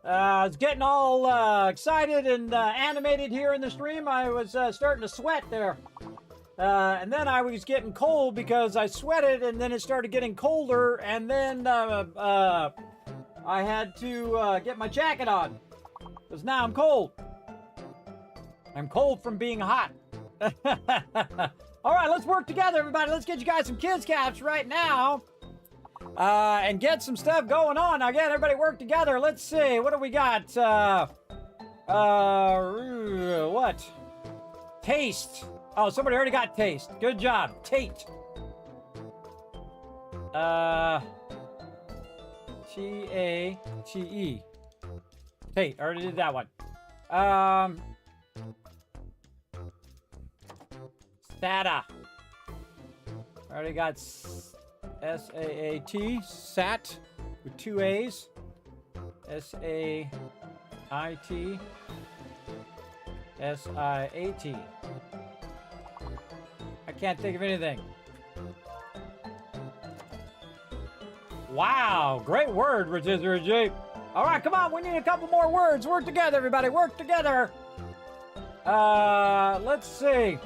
I was getting all excited and animated here in the stream. I was starting to sweat there. And then I was getting cold because I sweated, and then it started getting colder, and then I had to get my jacket on because now I'm cold. I'm cold from being hot. All right, let's work together, everybody. Let's get you guys some kids caps right now. And get some stuff going on. Again, everybody work together. Let's see. What do we got? What? Taste. Oh, somebody already got taste. Good job. Tate. T-A-T-E. Tate. Already did that one. Sata. Already got S-A-A-T. Sat. With 2 A's. S-A-I-T. S-I-A-T. I can't think of anything. Wow, great word, Rotisserie Jeep. All right, come on, we need a couple more words. Work together, everybody, work together. Let's see.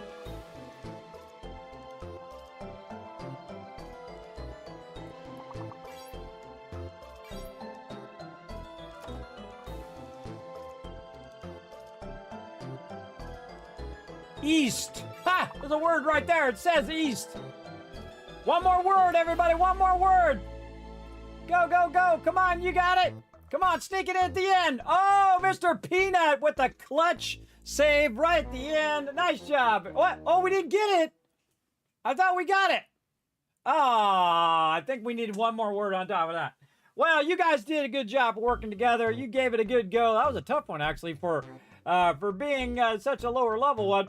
East. Ha! There's a word right there. It says east. One more word, everybody. One more word. Go, go, go. Come on, you got it. Come on, sneak it in at the end. Oh, Mr. Peanut with the clutch save right at the end. Nice job. What? Oh, we didn't get it. I thought we got it. Oh, I think we needed one more word on top of that. Well, you guys did a good job working together. You gave it a good go. That was a tough one, actually, for being such a lower level one.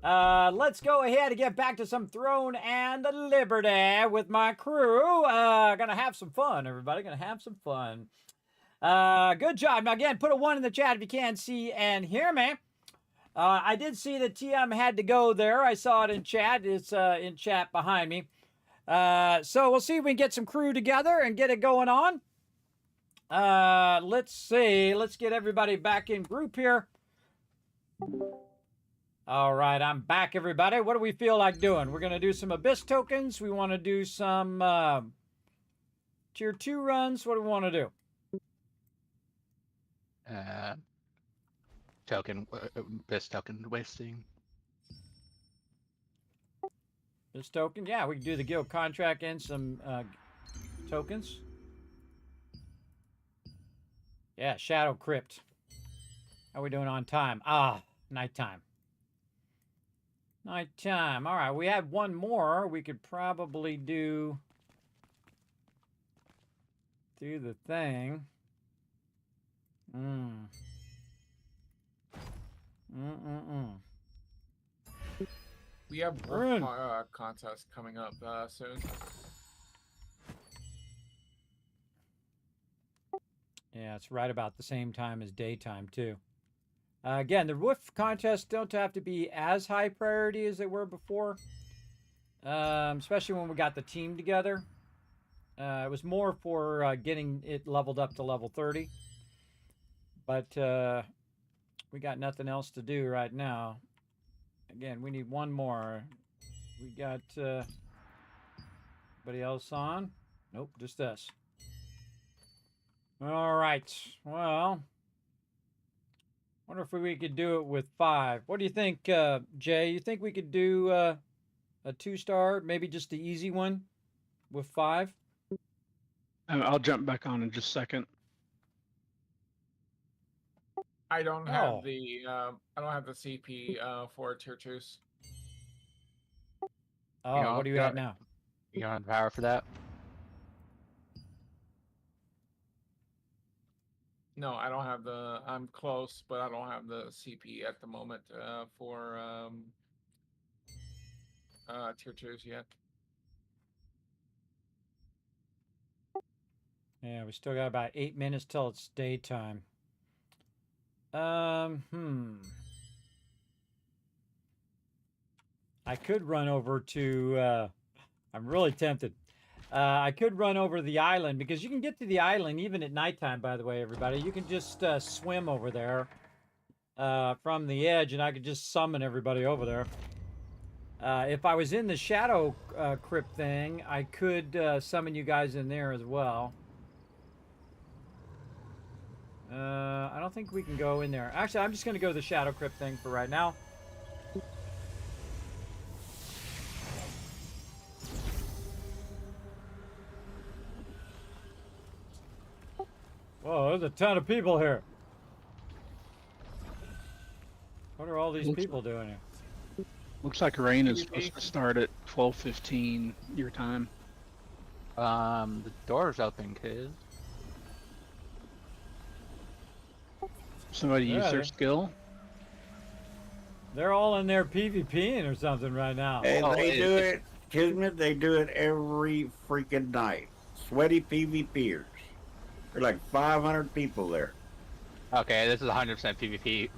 Let's go ahead and get back to some Throne and Liberty with my crew. Gonna have some fun, everybody. Gonna have some fun. Good job. Now, again, put a 1 in the chat if you can see and hear me. I did see that TM had to go there. I saw it in chat. It's in chat behind me. So we'll see if we can get some crew together and get it going on. Let's see. Let's get everybody back in group here. All right, I'm back, everybody. What do we feel like doing? We're going to do some Abyss tokens. We want to do some Tier 2 runs. What do we want to do? Abyss token wasting. This token? Yeah, we can do the guild contract and some tokens. Yeah, Shadow Crypt. How are we doing on time? Ah, nighttime. Nighttime. All right, we have one more. We could probably do the thing. We have more contests coming up soon. Yeah, it's right about the same time as daytime, too. Again, the roof contests don't have to be as high priority as they were before, especially when we got the team together. It was more for getting it leveled up to level 30. But we got nothing else to do right now. Again, we need one more. We got anybody else on? Nope, just us. All right. Well, wonder if we could do it with 5. What do you think, Jay? You think we could do a 2-star, maybe just the easy one with 5? I'll jump back on in just a second. I don't have the CP for tier 2s. Oh, what do you have now? You on power for that? No, I don't have the. I'm close, but I don't have the CP at the moment for tier 2s yet. Yeah, we still got about 8 minutes till it's daytime. I could run over to. I'm really tempted. I could run over the island because you can get to the island even at nighttime. By the way, everybody, you can just swim over there from the edge, and I could just summon everybody over there. If I was in the shadow crypt thing, I could summon you guys in there as well. I don't think we can go in there. Actually, I'm just going to go to the shadow crypt thing for right now. Whoa, there's a ton of people here. What are all these people doing here? Looks like rain is supposed to start at 12:15 your time. The door's open, kid. Somebody use Yeah, their skill. They're all in there PvPing or something right now. And Oh, they do it, Kismet, they do it every freaking night. Sweaty PvPers. There's like 500 people there. Okay, this is 100% PvP.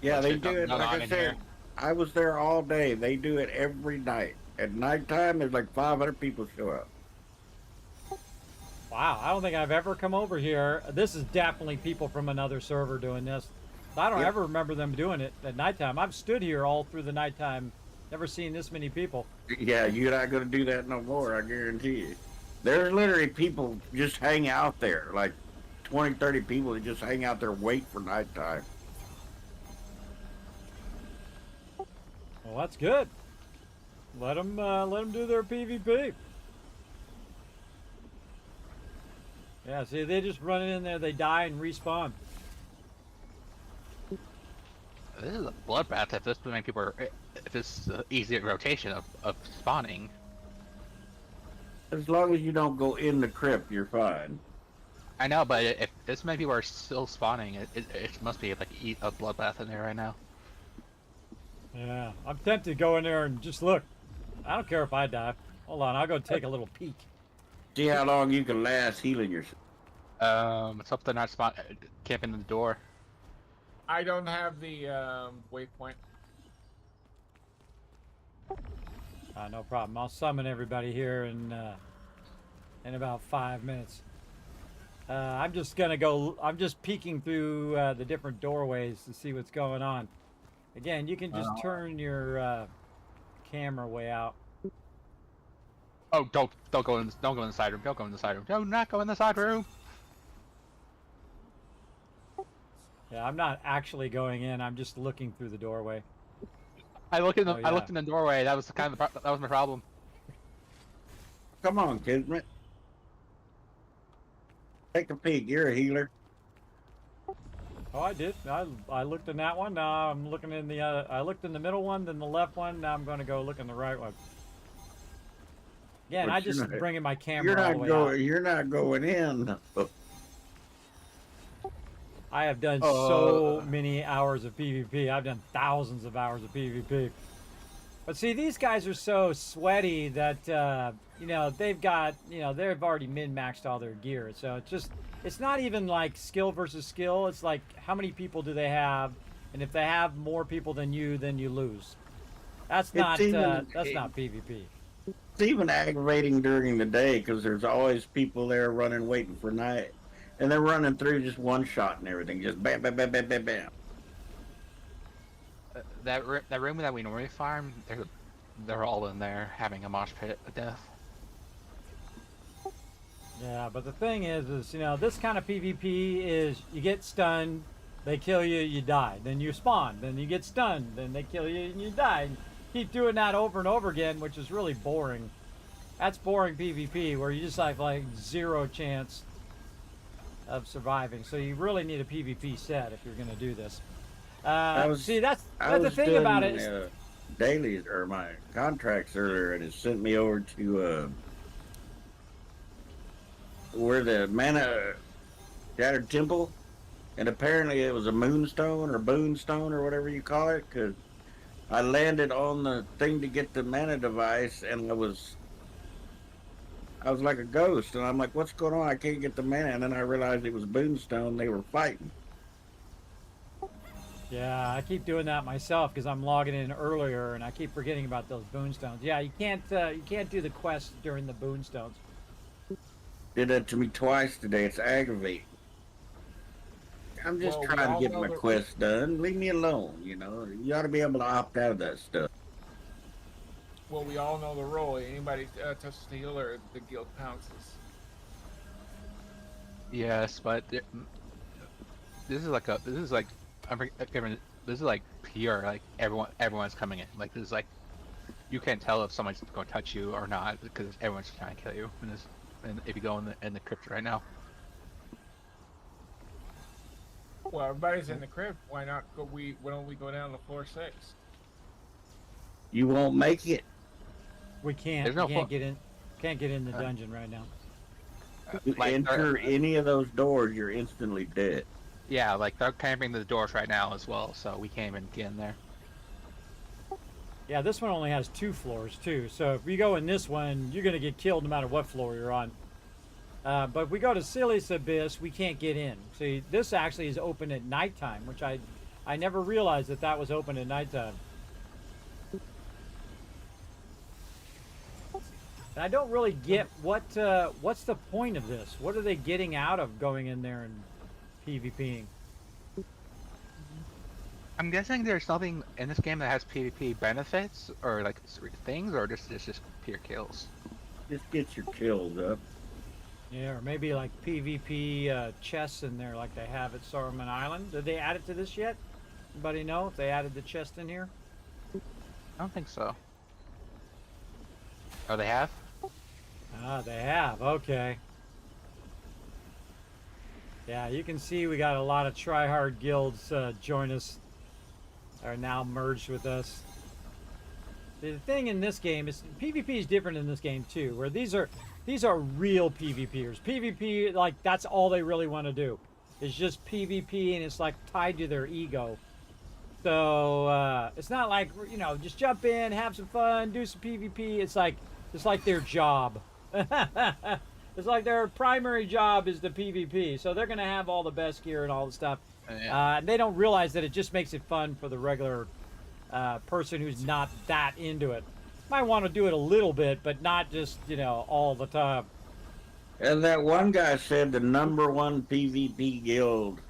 Yeah, they Shit, do it. no, Like I'm I in said, here. I was there all day. They do it every night. At nighttime, there's like 500 people show up. Wow, I don't think I've ever come over here. This is definitely people from another server doing this. I don't Yep. ever remember them doing it at nighttime. I've stood here all through the nighttime. Never seen this many people. Yeah, you're not going to do that no more, I guarantee you. There's literally people just hang out there, like 20, 30 people that just hang out there wait for nighttime. Well, that's good. Let them do their PvP. Yeah, see, they just run in there, they die and respawn. This is a bloodbath if this many people are. If this easy rotation of spawning. As long as you don't go in the crypt, you're fine. I know, but if this many people are still spawning, it must be like a bloodbath in there right now. Yeah, I'm tempted to go in there and just look. I don't care if I die. Hold on, I'll go take a little peek. See how long you can last healing yourself. It's up they're not camping in the door. I don't have the waypoint. No problem. I'll summon everybody here in about 5 minutes. I'm just gonna go. I'm just peeking through the different doorways to see what's going on. Again, you can just turn your camera way out. Oh, don't go in the side room. Don't go in the side room. Do not go in the side room. Yeah, I'm not actually going in. I'm just looking through the doorway. I looked in the Oh, I looked yeah. in the doorway. That was that was my problem. Come on, Kismet. Take a peek. You're a healer. Oh, I did. I looked in that one. Now I'm looking in the. I looked in the middle one, then the left one. Now I'm going to go look in the right one. Again, But I you're just not- bringing my camera You're all the not way going. out. You're not going in. I have done so many hours of PvP. I've done thousands of hours of PvP. But see, these guys are so sweaty that, you know, they've got, you know, they've already min-maxed all their gear. So it's just, it's not even like skill versus skill. It's like, how many people do they have? And if they have more people than you, then you lose. That's not PvP. It's even aggravating during the day because there's always people there running, waiting for night. And they're running through just one shot and everything. Just bam, bam, bam, bam, bam, bam. That room that we normally farm, they're all in there having a mosh pit of death. Yeah, but the thing is, you know, this kind of PvP is you get stunned, they kill you, you die. Then you spawn, then you get stunned, then they kill you and you die. And keep doing that over and over again, which is really boring. That's boring PvP where you just have like zero chance of surviving. So you really need a PvP set if you're going to do this. See, that's the thing about it. Dailies or my contracts earlier, and it sent me over to where the mana shattered temple, and apparently it was a moonstone or boonstone or whatever you call it, because I landed on the thing to get the mana device, and I was like a ghost, and I'm like, what's going on? I can't get the mana, and then I realized it was boonstone they were fighting. Yeah, I keep doing that myself because I'm logging in earlier and I keep forgetting about those boonstones. Yeah, you can't do the quest during the boonstones. Did that to me twice today. It's aggravating. I'm just Well, we trying all to get know my that quest done. Leave me alone, you know. You ought to be able to opt out of that stuff. we all know the rule. Anybody touches the healer, the guild pounces. Yes, but this is like this is like pure, like everyone's coming in. Like this is like you can't tell if someone's going to touch you or not because everyone's trying to kill you. And if you go in the crypt right now. Well, everybody's in the crypt. Why not go? Why don't we go down to floor 6? You won't make it. We can't. There's no We can't get in. Can't get in the dungeon right now. You enter any of those doors, you're instantly dead. Yeah, like they're camping the doors right now as well, so we can't even get in there. Yeah, this one only has 2 floors too. So if we go in this one, you're gonna get killed no matter what floor you're on. But if we go to Silius Abyss, we can't get in. See, this actually is open at nighttime, which I never realized that was open at nighttime. And I don't really get what's the point of this. What are they getting out of going in there and PvPing? I'm guessing there's something in this game that has PvP benefits or like things, or just it's just pure kills. Just get your kills up. Yeah, or maybe like PvP chests in there like they have at Saruman Island. Did they add it to this yet? Anybody know if they added the chest in here? I don't think so. Oh, they have? Ah, they have. Okay. Yeah, you can see we got a lot of tryhard guilds join us. Are now merged with us. The thing in this game is PvP is different in this game too, where these are real PvPers. PvP, like that's all they really want to do. It's just PvP, and it's like tied to their ego. So it's not like, you know, just jump in, have some fun, do some PvP. It's like their job. It's like their primary job is the PvP. So they're gonna have all the best gear and all the stuff. Yeah. And they don't realize that it just makes it fun for the regular person who's not that into it. Might want to do it a little bit, but not just, you know, all the time. And that one guy said the #1 PvP guild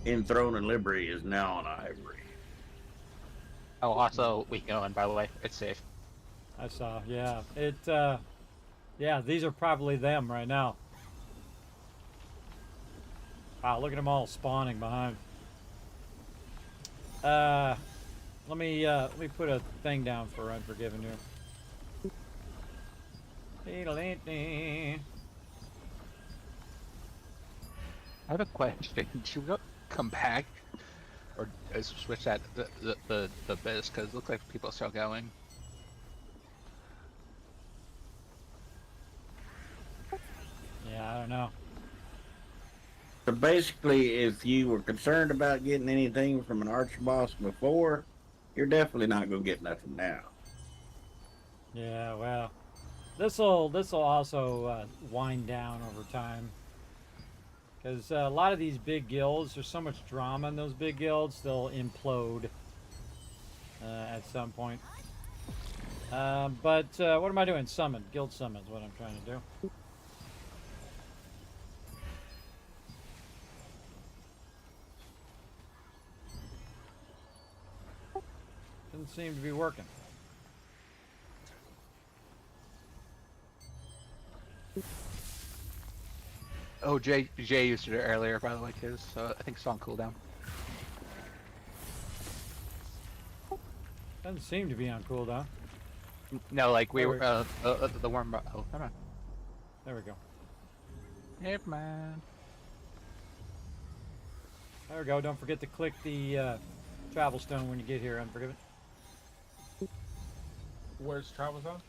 in Throne and Liberty is now on Ivory. Oh, also we can go in, by the way. It's safe. I saw, yeah. Yeah, these are probably them right now. Wow, look at them all spawning behind. Let me put a thing down for Unforgiven here. I have a question. Should we come back or switch that the biz, because it looks like people are still going. Yeah, I don't know. So basically, if you were concerned about getting anything from an archer boss before, you're definitely not going to get nothing now. Yeah, well, this'll also wind down over time, because a lot of these big guilds, there's so much drama in those big guilds, they'll implode at some point. But what am I doing? Summon, guild summon is what I'm trying to do. Doesn't seem to be working. Oh, Jay used it earlier, by the way, too. So I think it's on cooldown. Doesn't seem to be on cooldown. No, like we were the warm. Oh, come on. There we go. Yep, man. There we go. Don't forget to click the travel stone when you get here, Unforgiven. Where's travel zone?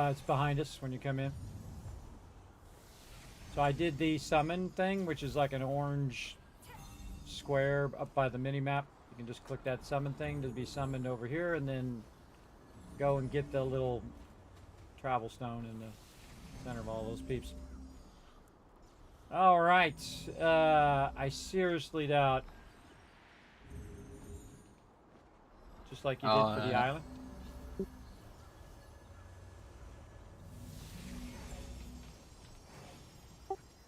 It's behind us when you come in. So I did the summon thing, which is like an orange square up by the mini-map. You can just click that summon thing to be summoned over here, and then go and get the little travel stone in the center of all those peeps. All right. I seriously doubt. Just like you did for the island.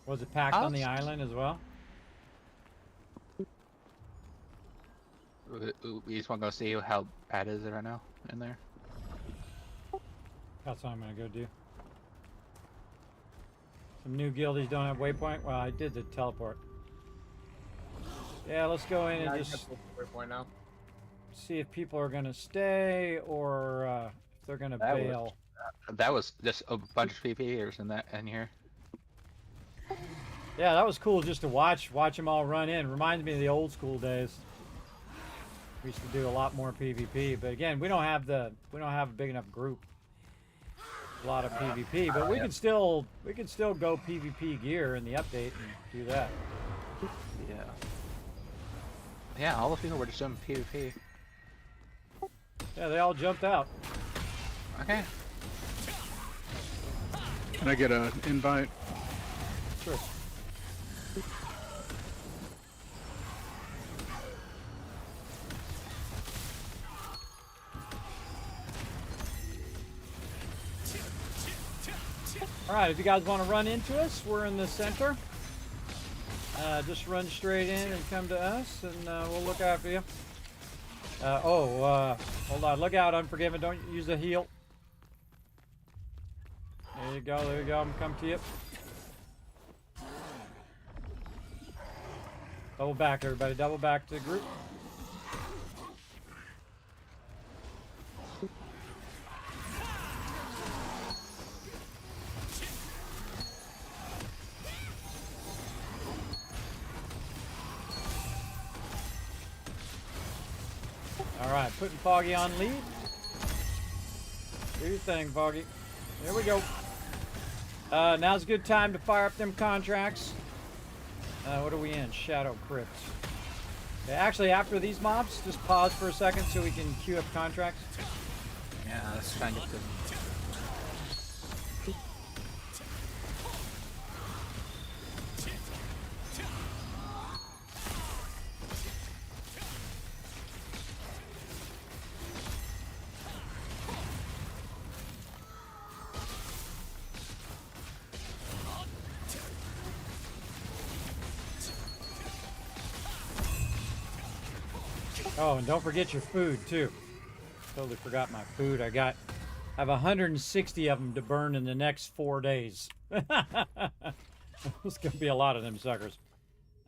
Was it packed on the island as well? We just want to go see how bad is it right now in there. That's what I'm gonna go do. Some new guildies don't have waypoint. Well, I did the teleport. Yeah, let's go in and just Waypoint now. see if people are gonna stay or if they're gonna bail. That was just a bunch of PvPers in here. Yeah, that was cool just to watch them all run in. Reminds me of the old school days. We used to do a lot more PvP, but again, we don't have a big enough group. A lot of PvP, but we can still go PvP gear in the update and do that. Yeah. Yeah, all the people were just doing PvP. Yeah, they all jumped out. Okay. Can I get an invite? Sure. Alright, if you guys want to run into us, we're in the center. Just run straight in and come to us, and we'll look after you. Hold on. Look out, Unforgiven. Don't use the heal. There you go. There you go. I'm coming to you. Double back, everybody. Double back to the group. Alright, putting Foggy on lead. Do your thing, Foggy. There we go. Now's a good time to fire up them contracts. What are we in? Shadow Crypt. Okay, actually, after these mobs, just pause for a second so we can queue up contracts. Yeah, let's try and get to... Oh, and don't forget your food, too. Totally forgot my food. I have 160 of them to burn in the next 4 days. There's going to be a lot of them suckers.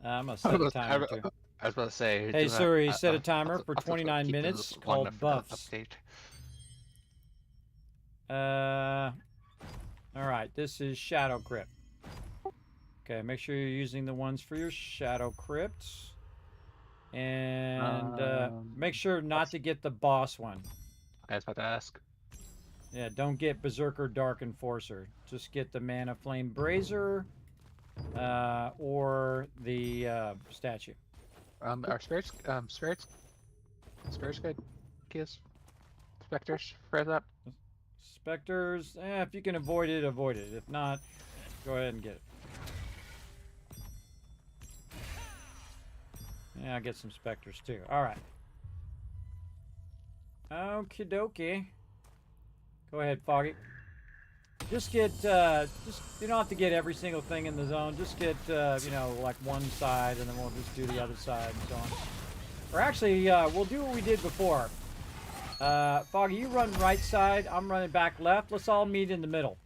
I'm going to set a timer, too. I was about to say... Hey, Suri, set a timer for 29 minutes called buffs. Alright, this is Shadow Crypt. Okay, make sure you're using the ones for your Shadow Crypts. And make sure not to get the boss one. I was about to ask. Yeah, don't get Berserker Dark Enforcer. Just get the Mana Flame Brazier or the statue. Are spirits good? Kiss? Specters? Press up? Specters, if you can avoid it, avoid it. If not, go ahead and get it. Yeah, I'll get some specters too. Alright. Okie dokie. Go ahead, Foggy. Just get, you don't have to get every single thing in the zone. Just get, you know, like one side, and then we'll just do the other side and so on. Or actually, we'll do what we did before. Foggy, you run right side. I'm running back left. Let's all meet in the middle.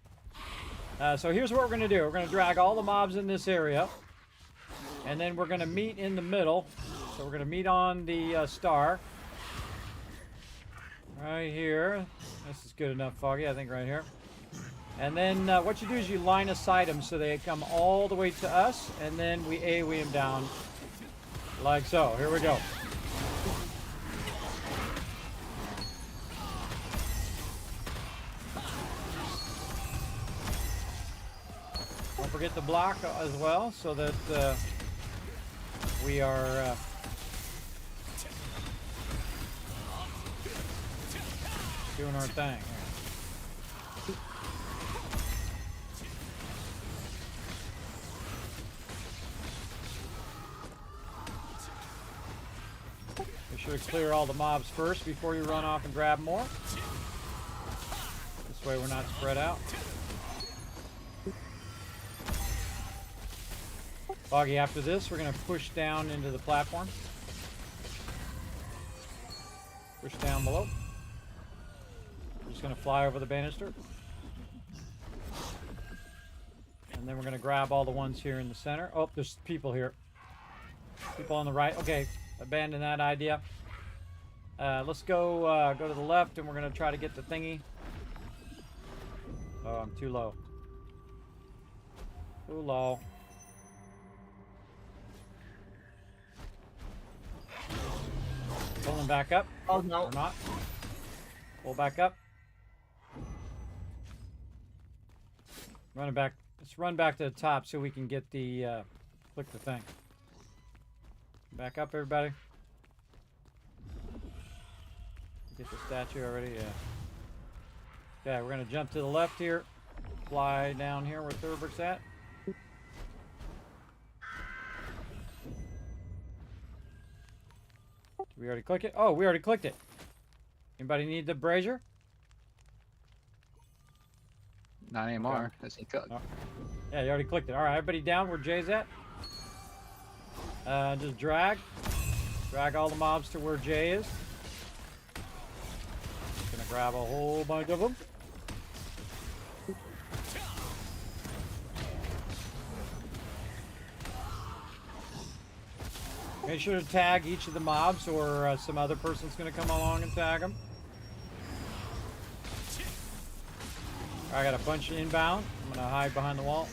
So here's what we're going to do. We're going to drag all the mobs in this area. And then we're going to meet in the middle. So we're going to meet on the star. Right here. This is good enough, Foggy. I think right here. And then what you do is you line aside them so they come all the way to us. And then we AoE them down like so. Here we go. Don't forget to block as well so that we are doing our thing. Sure to clear all the mobs first before you run off and grab more. This way we're not spread out. Foggy, after this, we're going to push down into the platform. Push down below. We're just going to fly over the banister. And then we're going to grab all the ones here in the center. Oh, there's people here. People on the right. Okay, abandon that idea. Let's go to the left, and we're going to try to get the thingy. Oh, I'm too low. Too low. Pulling back up. Oh no. Or not. Pull back up. Running back. Let's run back to the top so we can get the click the thing. Back up, everybody. Get the statue already. Yeah. Okay, we're gonna jump to the left here. Fly down here where Thurber's at. Did we already click it? Oh, we already clicked it. Anybody need the brazier? Not anymore. That's cooked. Oh. Yeah, you already clicked it. All right, everybody down where Jay's at. Just drag. Drag all the mobs to where Jay is. Just gonna grab a whole bunch of them. Make sure to tag each of the mobs, or some other person's going to come along and tag them. I got a bunch inbound. I'm going to hide behind the wall.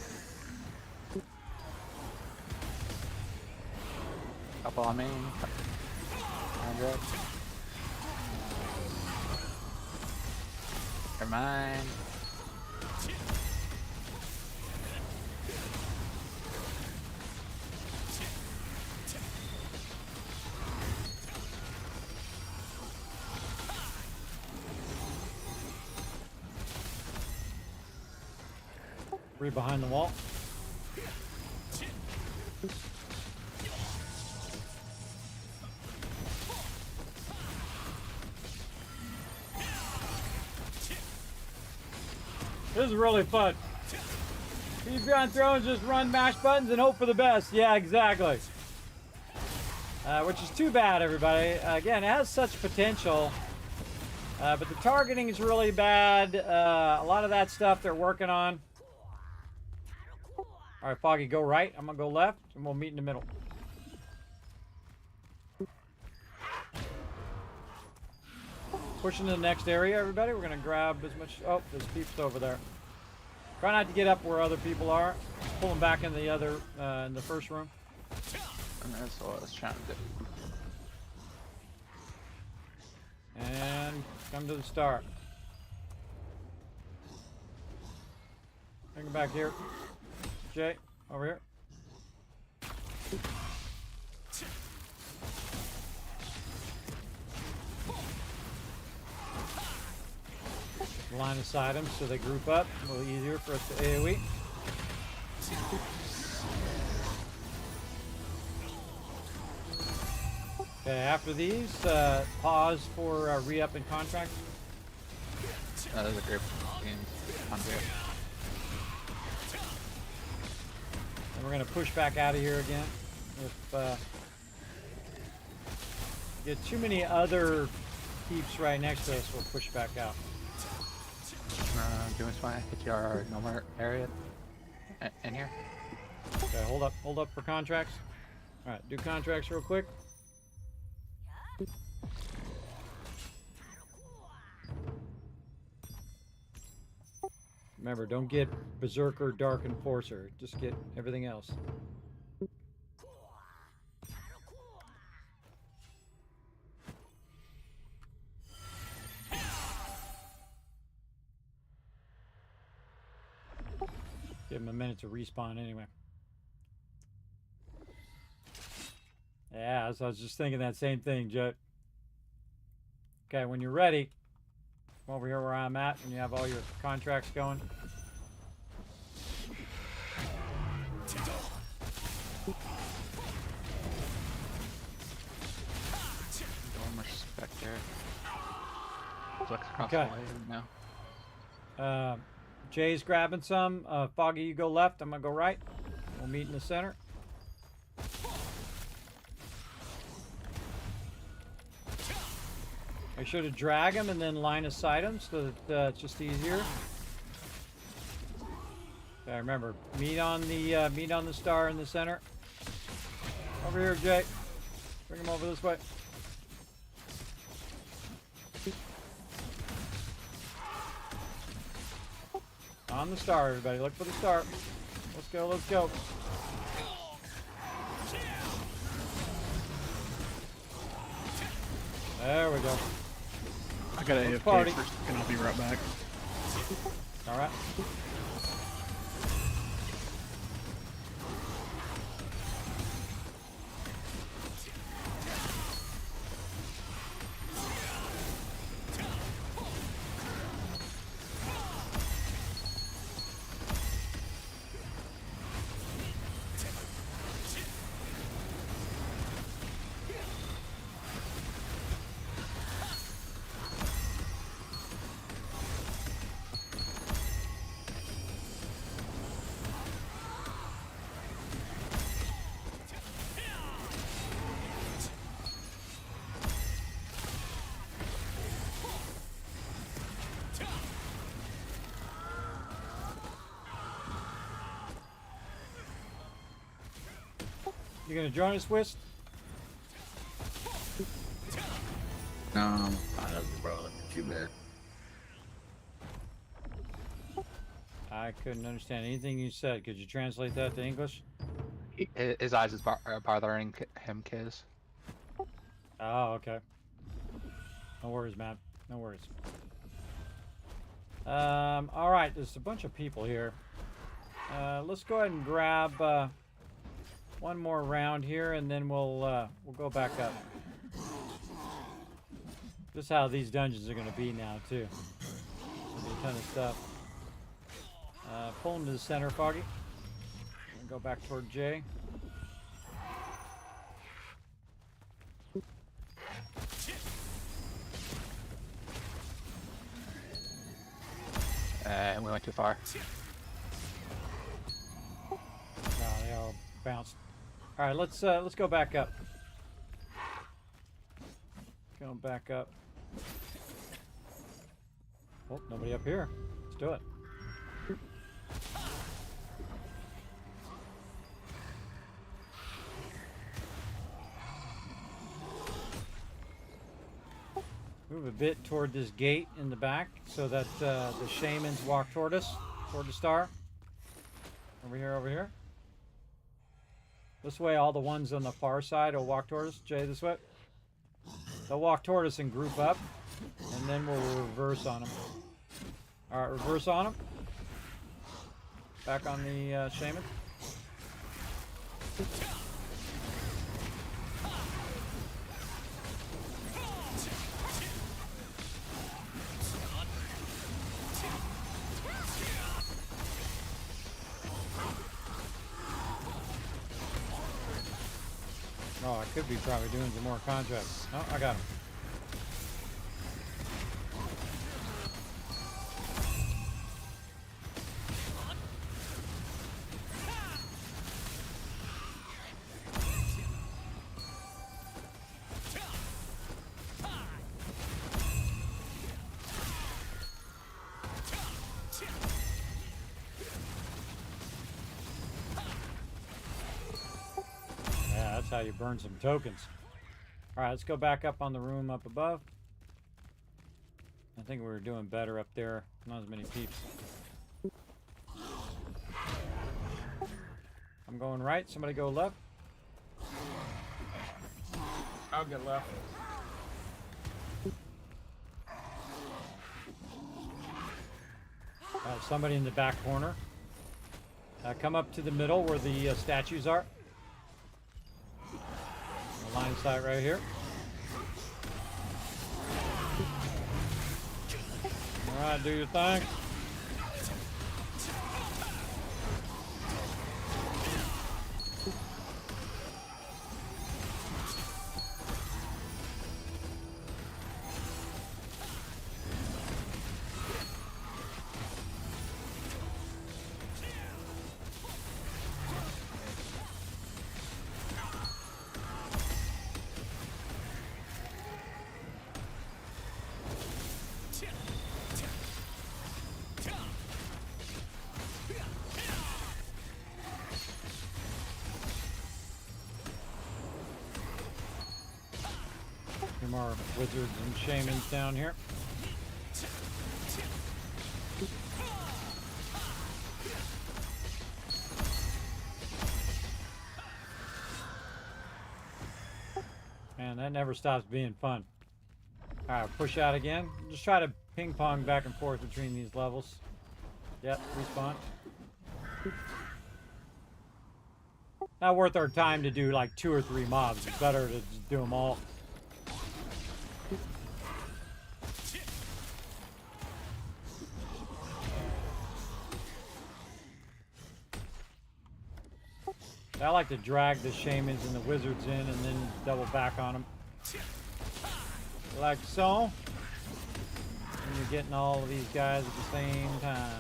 Couple on me. 100. They're mine. Three behind the wall. This is really fun. Keep you on thrones, just run, mash buttons, and hope for the best. Yeah, exactly. Which is too bad, everybody. Again, it has such potential, but the targeting is really bad. A lot of that stuff they're working on. All right, Foggy, go right. I'm gonna go left, and we'll meet in the middle. Pushing to the next area, everybody. We're gonna grab as much. Oh, there's peeps over there. Try not to get up where other people are. Pull them back in the other, in the first room. And that's what I was trying to do. And come to the start. Bring them back here. Jay, over here. Line aside them so they group up. A little easier for us to AoE. Okay, after these, pause for re-up in contract. There's a group in contract. And we're going to push back out of here again. If get too many other peeps right next to us, we'll push back out. Do we just want to hit your normal area in here? Okay, hold up for contracts. All right, do contracts real quick. Remember, don't get Berserker, Dark Enforcer. Just get everything else. Give him a minute to respawn anyway. Yeah, so I was just thinking that same thing, Jet. Okay, when you're ready, come over here where I'm at, when you have all your contracts going. Going Here. Flex across Okay. the way now. Jay's grabbing some. Foggy, you go left. I'm gonna go right. We'll meet in the center. Make sure to drag him and then line of sight him so that it's just easier. Okay, remember, meet on the star in the center. Over here, Jay. Bring him over this way. On the star, everybody. Look for the star. Let's go, let's go. There we go. I got Let's AFK party. for a second. I'll be right back. All right. You gonna join us, Whist? No, I love you, brother. Too bad. I couldn't understand anything you said. Could you translate that to English? His eyes is bothering him, Kiz. Oh, okay. No worries, man. No worries. All right. There's a bunch of people here. Let's go ahead and grab one more round here, and then we'll go back up. This is how these dungeons are going to be now, too. There'll be a ton of stuff. Pull him to the center, Foggy. And go back toward Jay. We went too far. No, they all bounced. All right, let's go back up. Going back up. Oh, nobody up here. Let's do it. Move a bit toward this gate in the back so that the shamans walk toward us, toward the star. Over here, over here. This way, all the ones on the far side will walk toward us. Jay, this way. They'll walk toward us and group up, and then we'll reverse on them. All right, reverse on them. Back on the shaman. Oh, I could be probably doing some more contracts. Oh, I got him. That's how you burn some tokens. All right, let's go back up on the room up above. I think we were doing better up there. Not as many peeps. I'm going right. Somebody go left. I'll get left. Somebody in the back corner. Come up to the middle where the statues are. Line of sight right here. All right, do your thing. more wizards and shamans down here. Man, that never stops being fun. Alright, push out again. Just try to ping pong back and forth between these levels. Yep, respawn. Not worth our time to do like 2 or 3 mobs. It's better to just do them all. I like to drag the shamans and the wizards in and then double back on them. Like so. And you're getting all of these guys at the same time.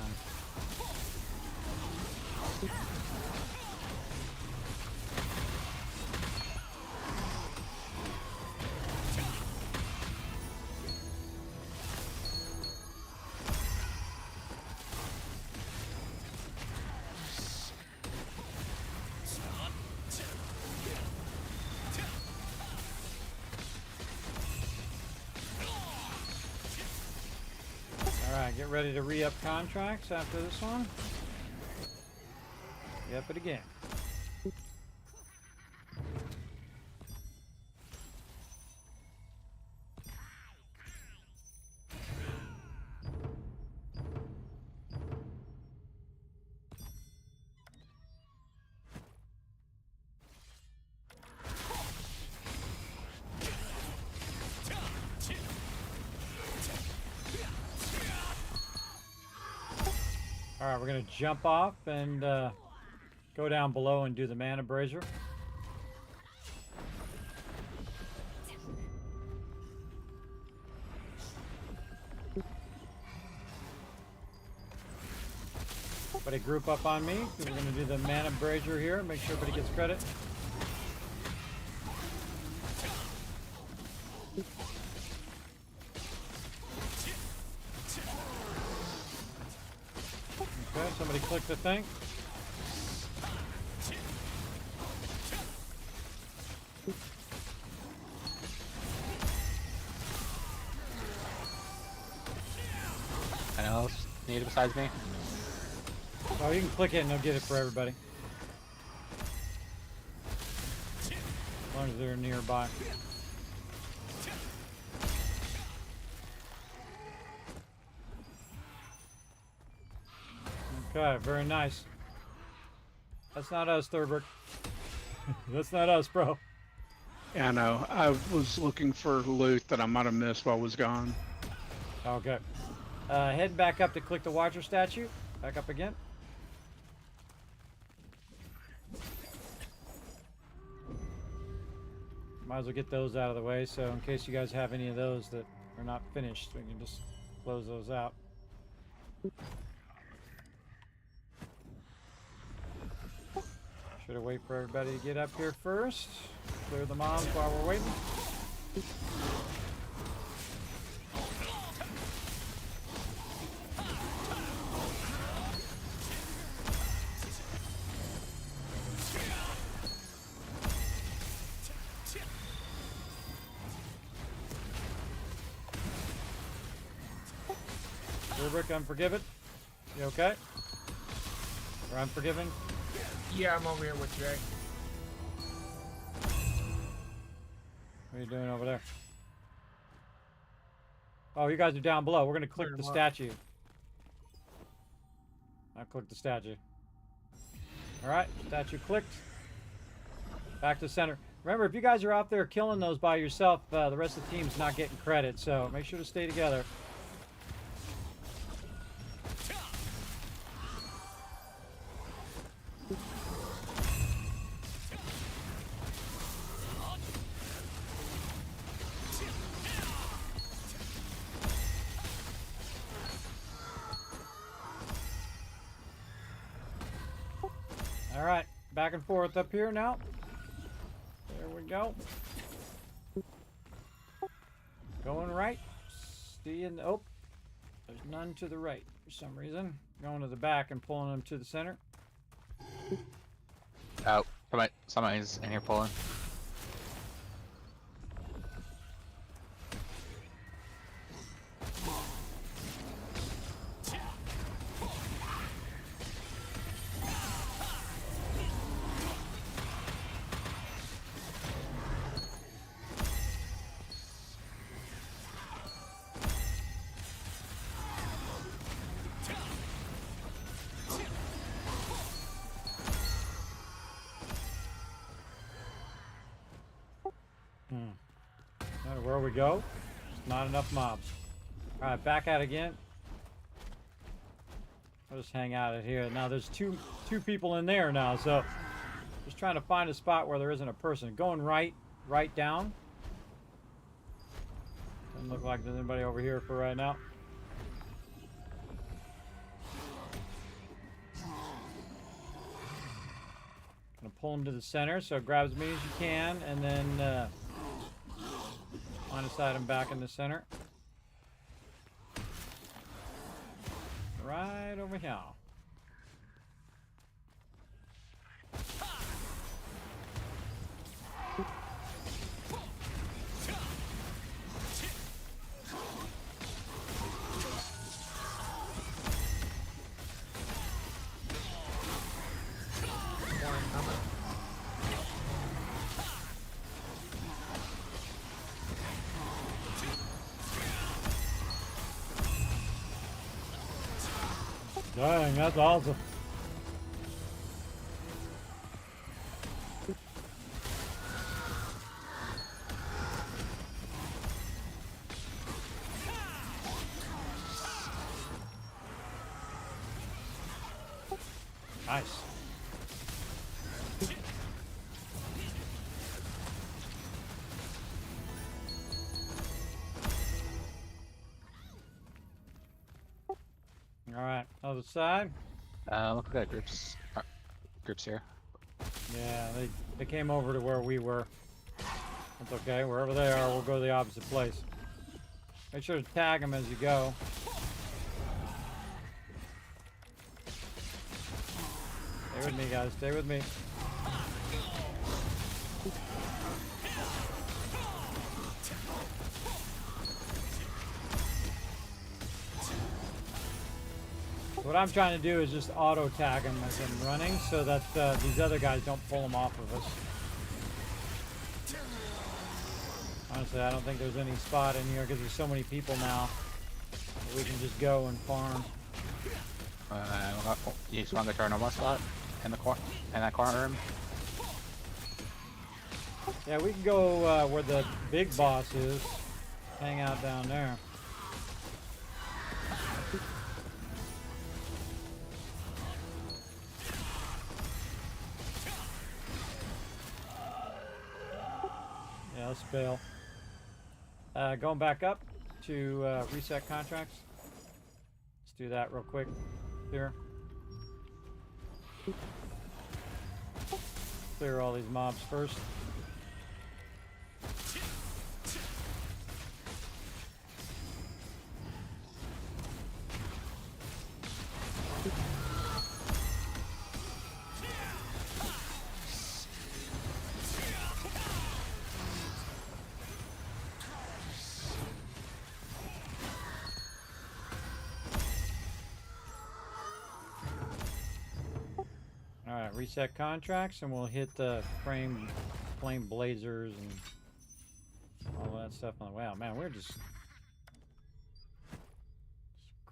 Alright, get ready to re-up contracts after this one. Yep, it again. Alright, we're going to jump off and go down below and do the mana brazier. Everybody group up on me, because we're going to do the mana brazier here. Make sure everybody gets credit. Okay, somebody click the thing. Anyone else need it besides me? Oh, you can click it and they'll get it for everybody. As long as they're nearby. Okay, very nice. That's not us, Thurberg. That's not us, bro. Yeah, I know. I was looking for loot that I might have missed while I was gone. Okay. Head back up to click the Watcher statue. Back up again. Might as well get those out of the way, so in case you guys have any of those that are not finished, we can just close those out. Should have wait for everybody to get up here first. Clear the mobs while we're waiting. Rubric, Unforgiven. You okay? Or Unforgiven? Yeah, I'm over here with Jay. What are you doing over there? Oh, you guys are down below. We're going to click the statue. I clicked the statue. Alright, statue clicked. Back to center. Remember, if you guys are out there killing those by yourself, the rest of the team's not getting credit, so make sure to stay together. Alright, back and forth up here now. There we go. Going right. Seeing, oh, there's none to the right for some reason. Going to the back and pulling them to the center. Oh, somebody's in here pulling. No matter where we go, there's not enough mobs. Alright, back out again. I'll just hang out at here. Now there's two people in there now, so just trying to find a spot where there isn't a person. Going right down. Doesn't look like there's anybody over here for right now. Gonna pull him to the center, so grab as many as you can, and then line of sight him back in the center. Right over here. Dang, that's awesome. Nice. All right, other side. Look at groups. Groups here. Yeah, they came over to where we were. That's okay. Wherever they are, we'll go to the opposite place. Make sure to tag them as you go. Stay with me, guys. Stay with me. What I'm trying to do is just auto tag them as I'm running so that these other guys don't pull them off of us. Honestly, I don't think there's any spot in here because there's so many people now. We can just go and farm. You just want to turn on one spot in the that corner room. Yeah, we can go where the big boss is. Hang out down there. Yeah, let's bail. Going back up to reset contracts. Let's do that real quick here. Clear all these mobs first. Alright, reset contracts and we'll hit the flame blazers and all that stuff on the way out. Man, we're just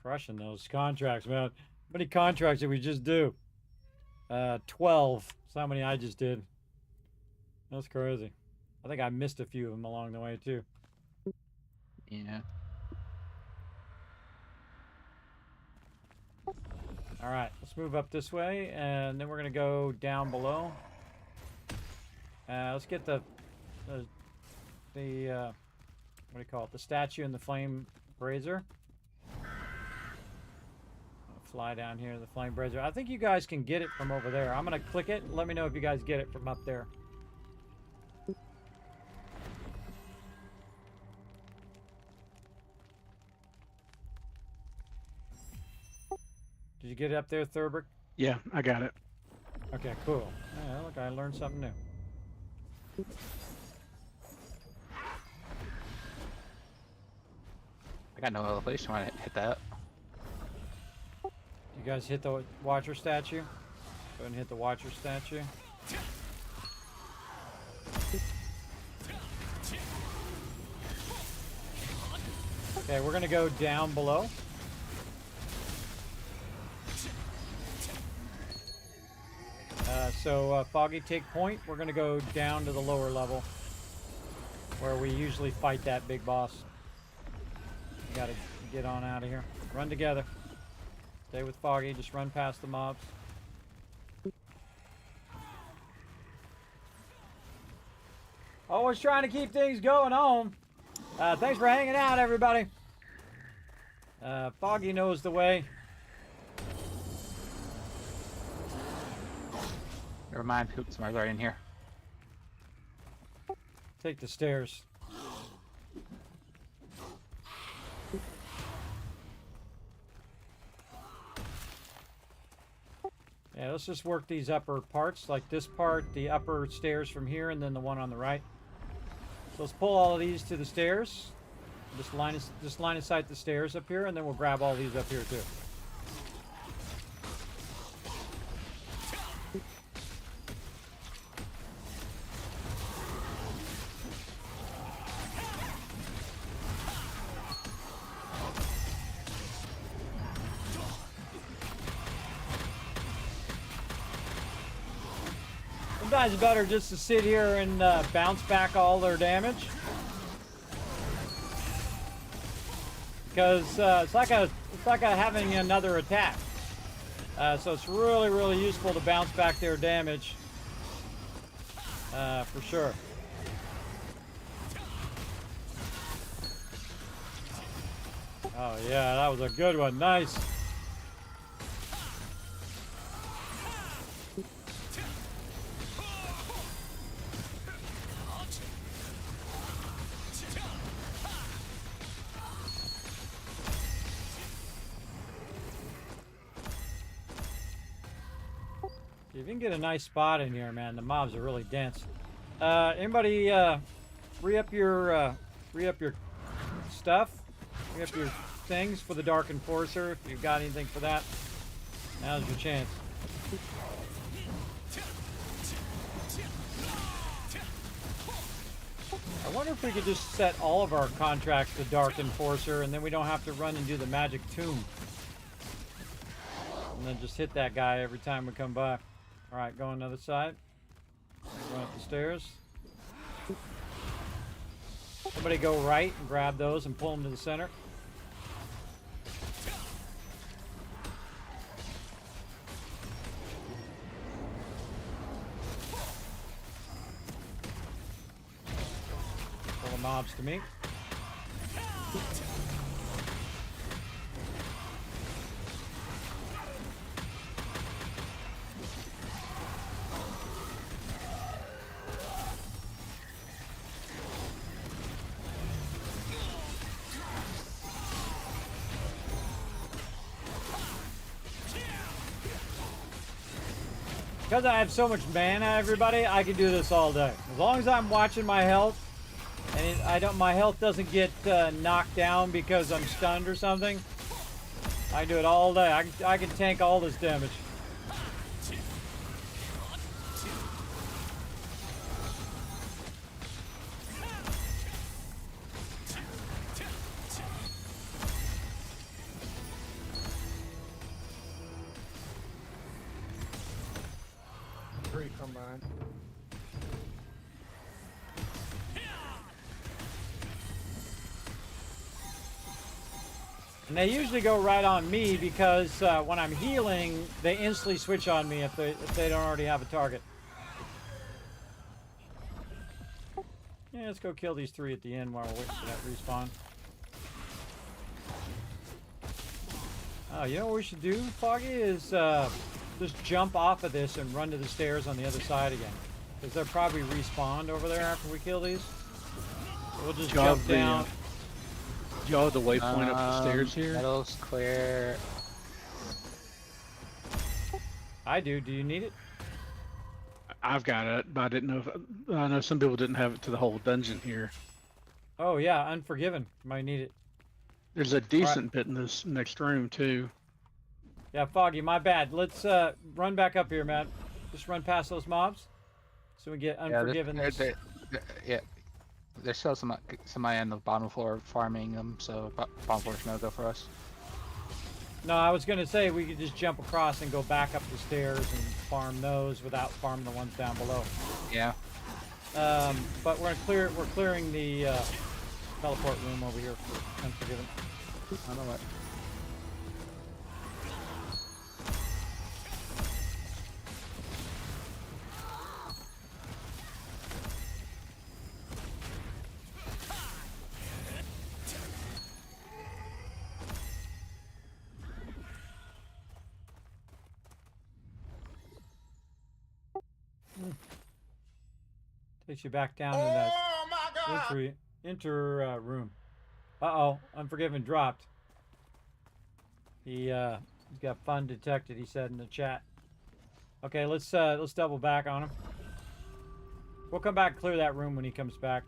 crushing those contracts, man. How many contracts did we just do? 12. That's how many I just did. That's crazy. I think I missed a few of them along the way too. Yeah. All right, let's move up this way, and then we're gonna go down below. Let's get the what do you call it? The statue and the flame brazier. Fly down here to the flame brazier. I think you guys can get it from over there. I'm gonna click it. Let me know if you guys get it from up there. Did you get it up there, Thurber? Yeah, I got it. Okay, cool. Yeah, look, I learned something new. I got no other place. You want to hit that? You guys hit the Watcher statue? Go ahead and hit the Watcher statue. Okay, we're gonna go down below. So Foggy, take point. We're gonna go down to the lower level. where we usually fight that big boss. We gotta get on out of here. Run together. Stay with Foggy. Just run past the mobs. Always trying to keep things going on. Thanks for hanging out, everybody. Foggy knows the way. Never mind, somebody's already in here. Take the stairs. Yeah, let's just work these upper parts, like this part, the upper stairs from here, and then the one on the right. So let's pull all of these to the stairs. Just line of sight the stairs up here, and then we'll grab all these up here too. Sometimes it's better just to sit here and bounce back all their damage. Because it's like having another attack. So it's really useful to bounce back their damage. For sure. Oh yeah, that was a good one. Nice. If you can get a nice spot in here, man, the mobs are really dense. Anybody re up your stuff? Re up your things for the Dark Enforcer. If you've got anything for that, now's your chance. I wonder if we could just set all of our contracts to Dark Enforcer, and then we don't have to run and do the magic tomb. And then just hit that guy every time we come by. Alright, go on the other side. Run up the stairs. Somebody go right and grab those and pull them to the center. Pull the mobs to me. Because I have so much mana, everybody, I can do this all day. As long as I'm watching my health, and my health doesn't get knocked down because I'm stunned or something, I can do it all day. I can tank all this damage. Combined. And they usually go right on me because when I'm healing, they instantly switch on me if they don't already have a target. Yeah, let's go kill these three at the end while we're waiting for that respawn. Oh, you know what we should do, Foggy, is just jump off of this and run to the stairs on the other side again. Because they're probably respawned over there after we kill these. So we'll just jump down. Do y'all have the waypoint up the stairs here? Metal's clear. I do. Do you need it? I've got it, but I didn't know if... I know some people didn't have it to the whole dungeon here. Oh, yeah. Unforgiven. Might need it. There's a decent bit in this next room, too. Yeah, Foggy, my bad. Let's run back up here, man. Just run past those mobs so we get Unforgiven. Yeah, there's still somebody on the bottom floor farming them, so bottom floor's no go for us. No, I was going to say we could just jump across and go back up the stairs and farm those without farming the ones down below. Yeah. But we're clearing the teleport room over here for Unforgiven. I know what. Takes you back down to that enter room. Uh-oh, Unforgiven dropped. He's got fun detected, he said in the chat. Okay, let's double back on him. We'll come back and clear that room when he comes back.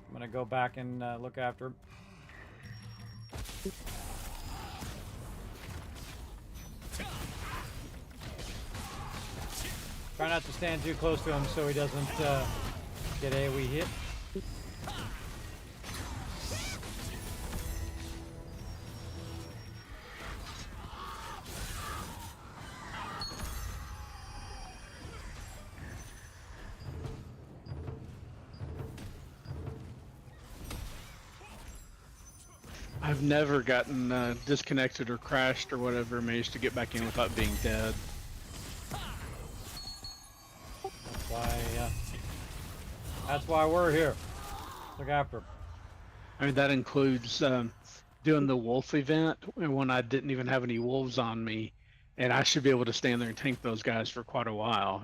I'm gonna go back and look after him. Try not to stand too close to him so he doesn't get AoE hit. I've never gotten disconnected or crashed or whatever, managed to get back in without being dead. That's why we're here. Look after him. I mean, that includes doing the wolf event when I didn't even have any wolves on me, and I should be able to stand there and tank those guys for quite a while.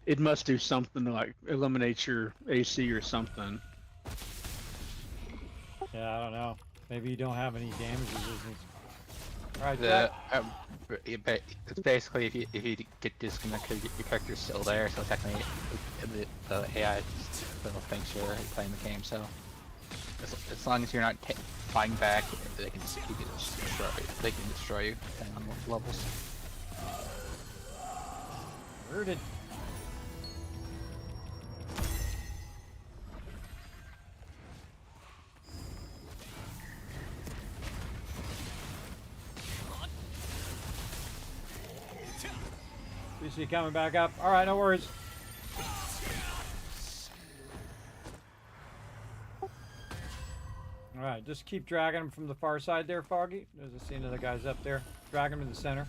It must do something to like eliminate your AC or something. Yeah, I don't know. Maybe you don't have any damage resistance. Alright, It's basically if you get disconnected, your character's still there, so technically the AI still thinks you're playing the game. So as long as you're not fighting back, they can destroy you depending on what levels. Rooted. BSE coming back up. All right, no worries. All right, just keep dragging him from the far side there, Foggy. There's a scene of the guys up there. Drag him to the center.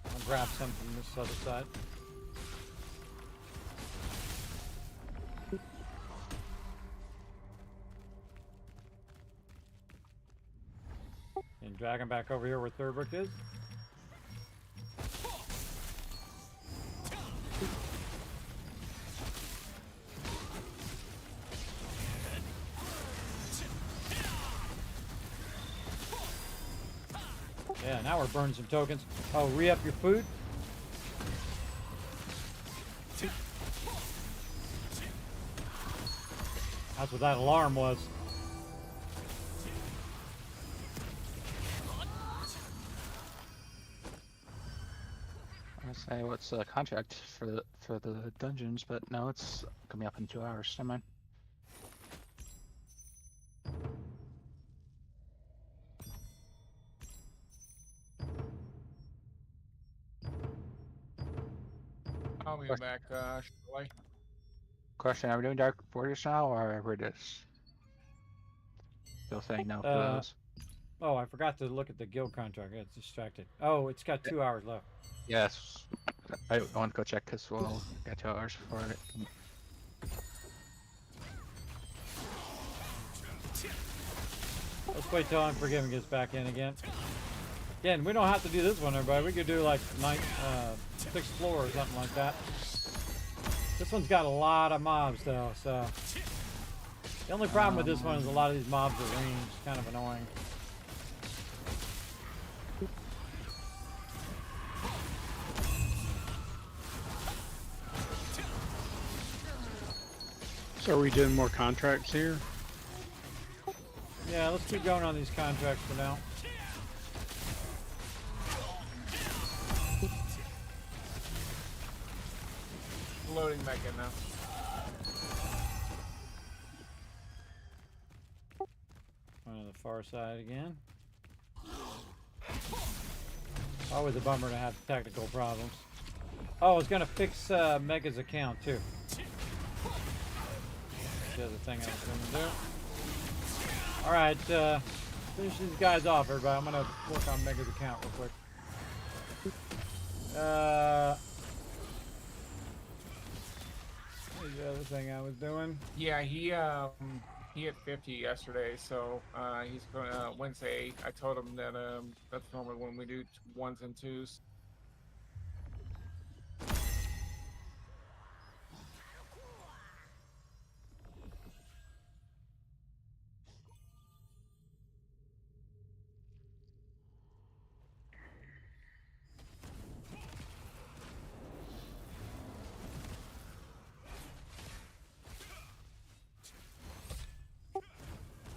I'll grab some from this other side. And drag him back over here where Third Brook is. Yeah, now we're burning some tokens. Oh, re-up your food. That's what that alarm was. I was gonna say what's the contract for the dungeons, but no, it's coming up in 2 hours. Never mind. I'll be back shortly. Question: are we doing Dark Fortress now, or we're just still saying no to those? Oh, I forgot to look at the guild contract. I got distracted. Oh, it's got 2 hours left. Yes. I want to go check because we'll get 2 hours for it. Let's wait till Unforgiven gets back in again. Again, we don't have to do this one, everybody. We could do like 6th floor or something like that. This one's got a lot of mobs though, so the only problem with this one is a lot of these mobs are ranged. Kind of annoying. So are we doing more contracts here? Yeah, let's keep going on these contracts for now. Loading back in now. On the far side again. Always a bummer to have technical problems. Oh, I was gonna fix Mega's account too. The other thing I was gonna do. All right, finish these guys off, everybody. I'm gonna work on Mega's account real quick. What's the other thing I was doing? Yeah, he hit 50 yesterday, so he's going Wednesday. I told him that that's normally when we do ones and twos.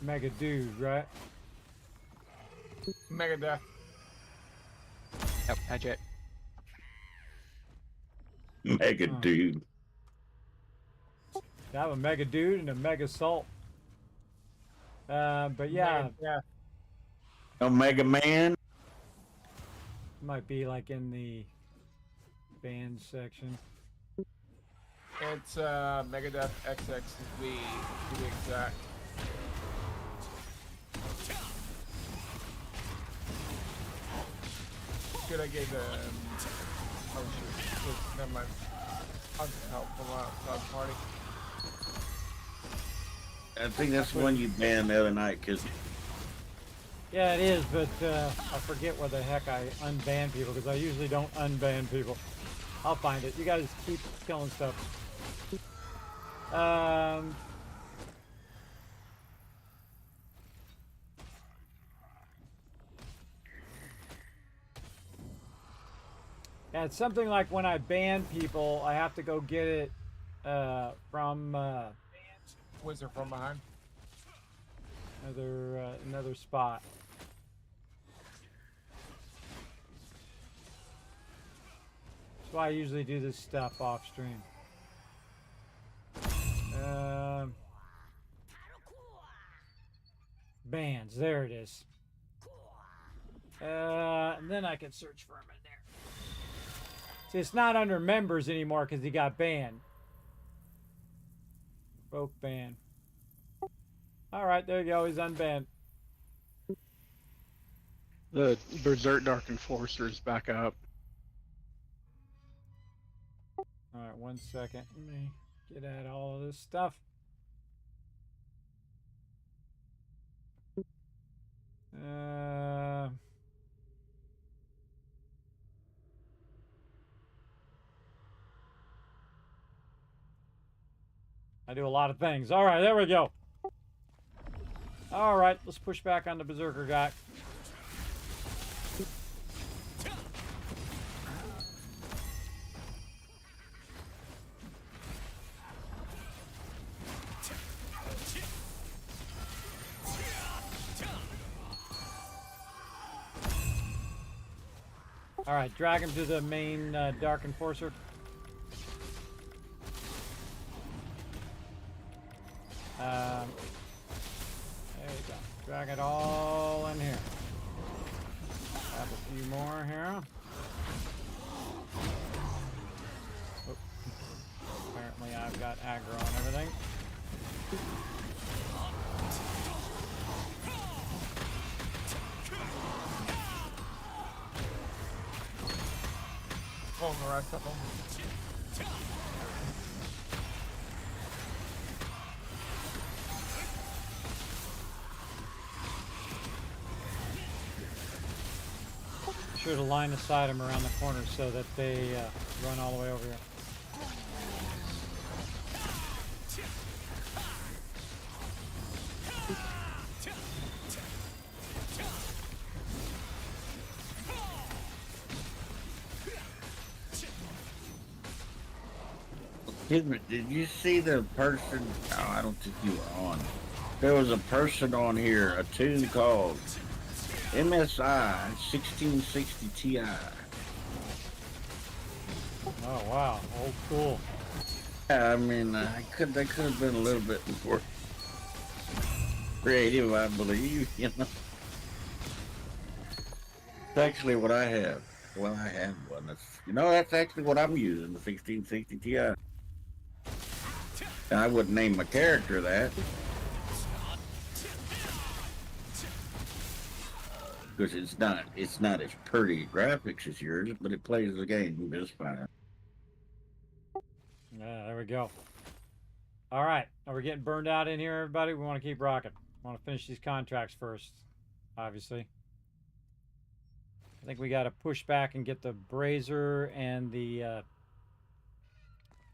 Mega dude, right? Mega death. Yep, catch it. Mega dude. I have a mega dude and a mega salt. But yeah, Yeah. Omega Man. might be like in the band section. It's Megadeth XXV to be exact. Should I get oh shoot, never mind. I'll just help from outside party. I think that's the one you banned the other night, cause Yeah, it is, but I forget where the heck I unban people because I usually don't unban people. I'll find it. You guys keep killing stuff. Yeah, it's something like when I ban people, I have to go get it from Wizard from behind. another spot. That's why I usually do this stuff off stream. Bands, there it is. And then I can search for him in there. See, it's not under members anymore because he got banned. Broke ban. All right, there you go. He's unbanned. The Berserk Dark Enforcer is back up. All right, 1 second. Let me get at all of this stuff. I do a lot of things. All right, there we go. All right, let's push back on the Berserker guy. All right, drag him to the main Dark Enforcer. There you go. Drag it all in here. Have a few more here. Oh. Apparently I've got aggro on everything. Oh, the rest of them. Sure to line aside them around the corner so that they run all the way over here. Kismet, did you see the person? Oh, I don't think you were on. There was a person on here, a tune called MSI 1660 Ti. Oh wow, old school. Yeah, I mean, they could have been a little bit more creative, I believe. You know, it's actually what I have. Well, I have one. That's actually what I'm using, the 1660 Ti. And I wouldn't name my character that. Because it's not as pretty graphics as yours, but it plays the game just fine. Yeah, there we go. All right, are we getting burned out in here, everybody? We want to keep rocking. We want to finish these contracts first, obviously. I think we got to push back and get the brazier and the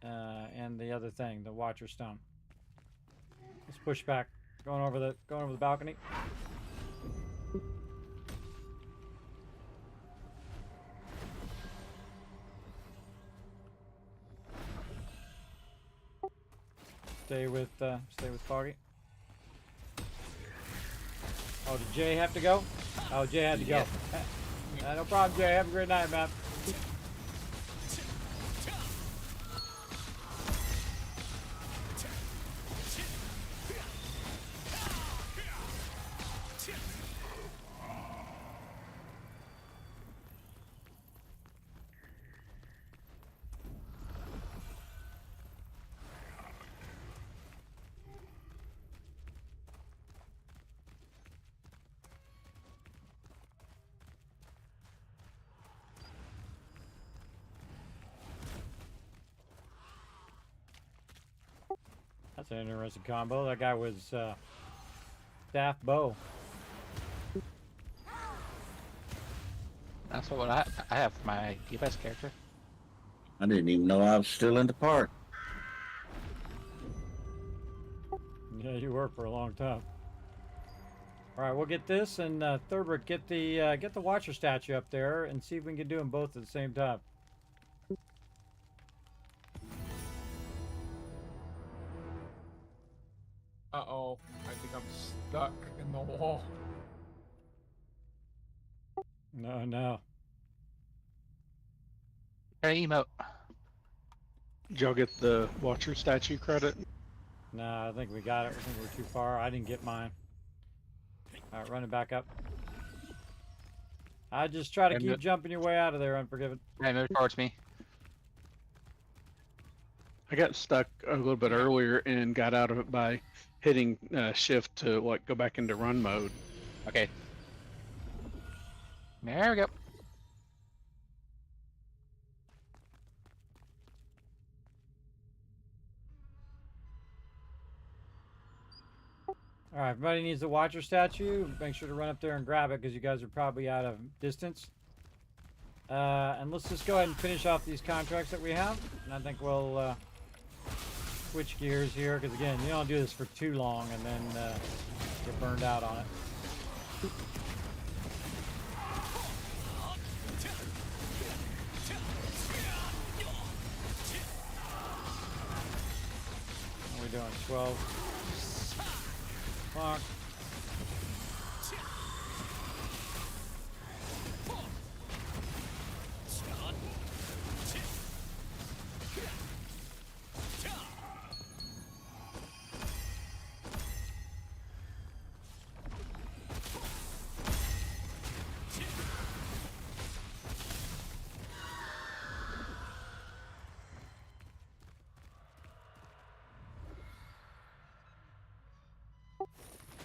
other thing, the Watcher Stone. Let's push back. Going over the balcony. Stay with Foggy. Oh, did Jay have to go? Oh, Jay had to go. No problem, Jay. Have a great night, man. That's an interesting combo. That guy was Staff Bow. That's what I have for my best character. I didn't even know I was still in the park. Yeah, you were for a long time. All right, we'll get this, and Thurber, get the Watcher statue up there, and see if we can do them both at the same time. Uh-oh. I think I'm stuck in the wall. No. Hey, emote. Did y'all get the Watcher statue credit? No, I think we got it. I think we're too far. I didn't get mine. All right, running back up. I just try to keep jumping your way out of there, Unforgiven. Hey, move towards me. I got stuck a little bit earlier and got out of it by hitting shift to like go back into run mode. Okay. There we go. All right, everybody needs the Watcher statue. Make sure to run up there and grab it because you guys are probably out of distance. And let's just go ahead and finish off these contracts that we have. And I think we'll switch gears here because, again, you don't do this for too long and then get burned out on it. What are we doing? 12. Fuck.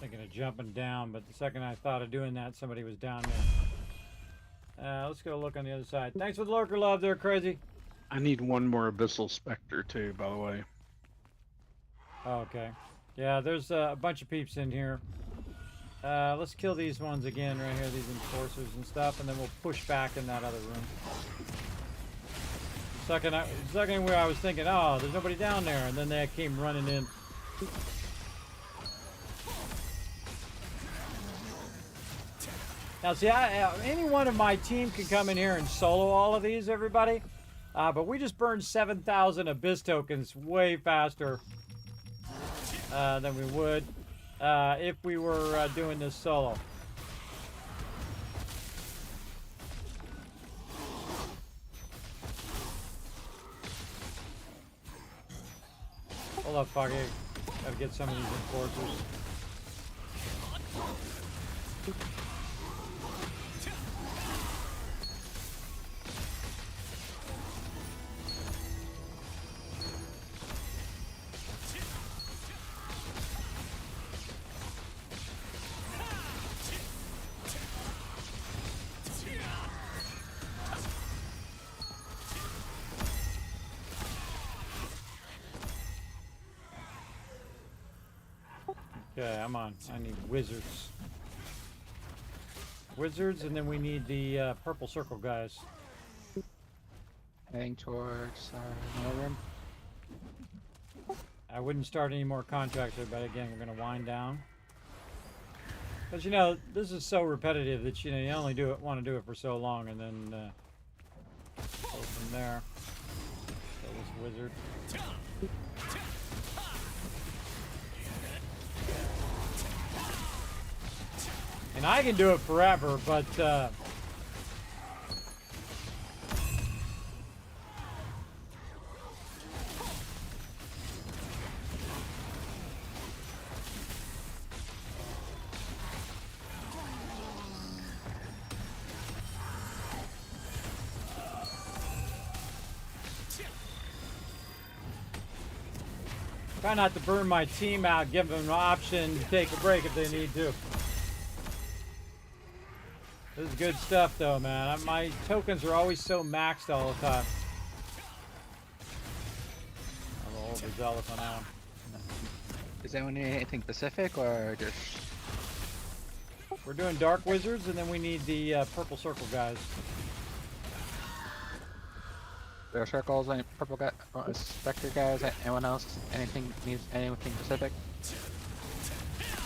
Thinking of jumping down, but the second I thought of doing that, somebody was down there. Let's go look on the other side. Thanks for the lurker love there, Crazy. I need one more Abyssal Spectre too, by the way. Okay. Yeah, there's a bunch of peeps in here. Let's kill these ones again right here, these enforcers and stuff, and then we'll push back in that other room. Second where I was thinking, oh, there's nobody down there, and then they came running in. Now, see, any one of my team can come in here and solo all of these, everybody. But we just burned 7,000 Abyss tokens way faster than we would if we were doing this solo. Hold up, Foggy. Gotta get some of these enforcers. Okay, I'm on. I need wizards. Wizards, and then we need the purple circle guys. Heading towards another room. I wouldn't start any more contracts there, but again, we're going to wind down. Because, you know, this is so repetitive that, you know, you only want to do it for so long, and then go from there. So this wizard. And I can do it forever, but try not to burn my team out, give them an option to take a break if they need to. This is good stuff, though, man. My tokens are always so maxed all the time. I'm a little overzealous on that one. Does anyone need anything specific or just? We're doing dark wizards, and then we need the purple circle guys. There are circles, any purple guy, specter guys, anyone else? Anything needs anything specific?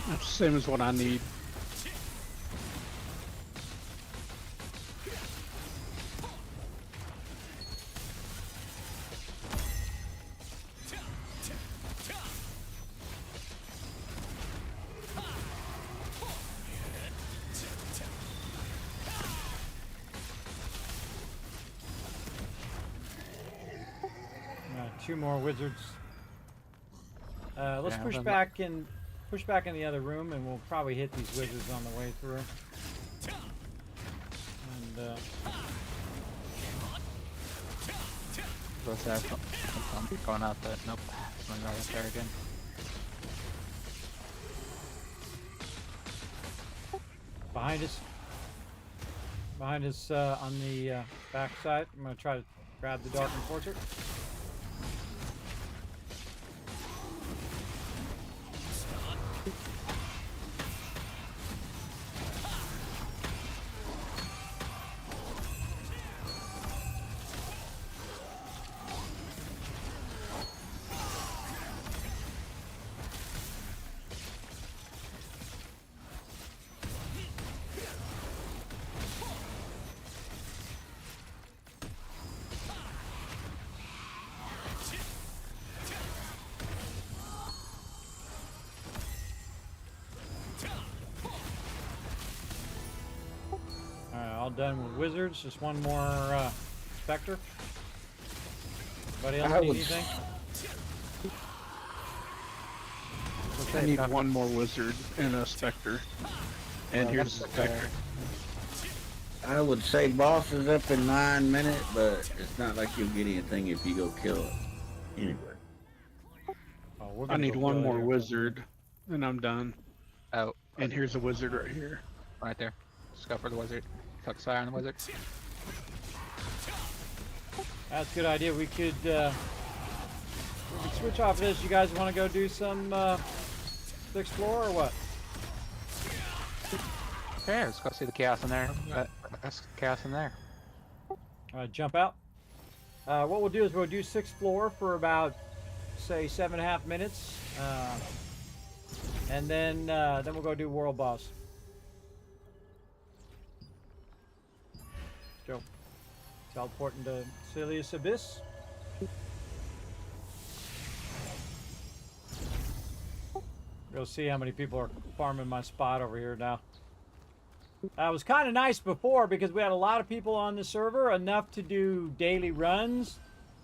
That's the same as what I need. Two more wizards. Let's Yeah, push back in the other room, and we'll probably hit these wizards on the way through. And Supposed to have some going out, but nope. Someone got up there again. behind us on the back side. I'm going to try to grab the Dark Enforcer. All done with wizards. Just one more specter. Anybody else need anything? I need one more wizard and a specter. And here's the specter. I would say boss is up in 9 minutes, but it's not like you'll get anything if you go kill it. Anyway. Oh, I need one more wizard, and I'm done. Oh. And here's a wizard right here. Right there. Just go for the wizard. Focus fire on the wizard. That's a good idea. We could switch off this. You guys want to go do some explore or what? Okay, let's go see the chaos in there. That's chaos in there. Jump out. What we'll do is we'll do 6th floor for about, say, 7.5 minutes, and then we'll go do world boss. Go. Teleporting to Silius Abyss. We'll see how many people are farming my spot over here now. It was kind of nice before because we had a lot of people on the server, enough to do daily runs,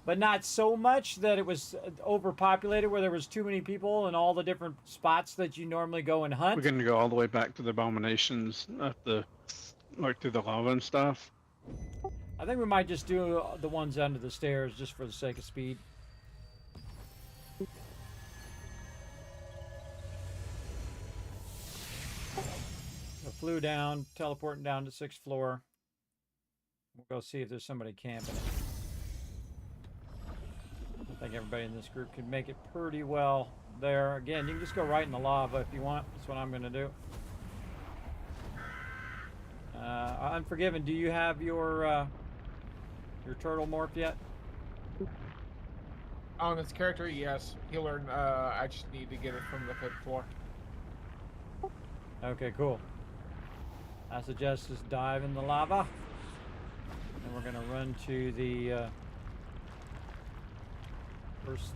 but not so much that it was overpopulated where there was too many people in all the different spots that you normally go and hunt. We're going to go all the way back to the abominations, like through the lava and stuff. I think we might just do the ones under the stairs just for the sake of speed. So flew down, teleporting down to 6th floor. We'll go see if there's somebody camping. I think everybody in this group could make it pretty well there. Again, you can just go right in the lava if you want. That's what I'm going to do. Unforgiven, do you have your turtle morph yet? On this character, yes. He'll learn. I just need to get it from the 5th floor. Okay, cool. I suggest just dive in the lava. And we're going to run to the first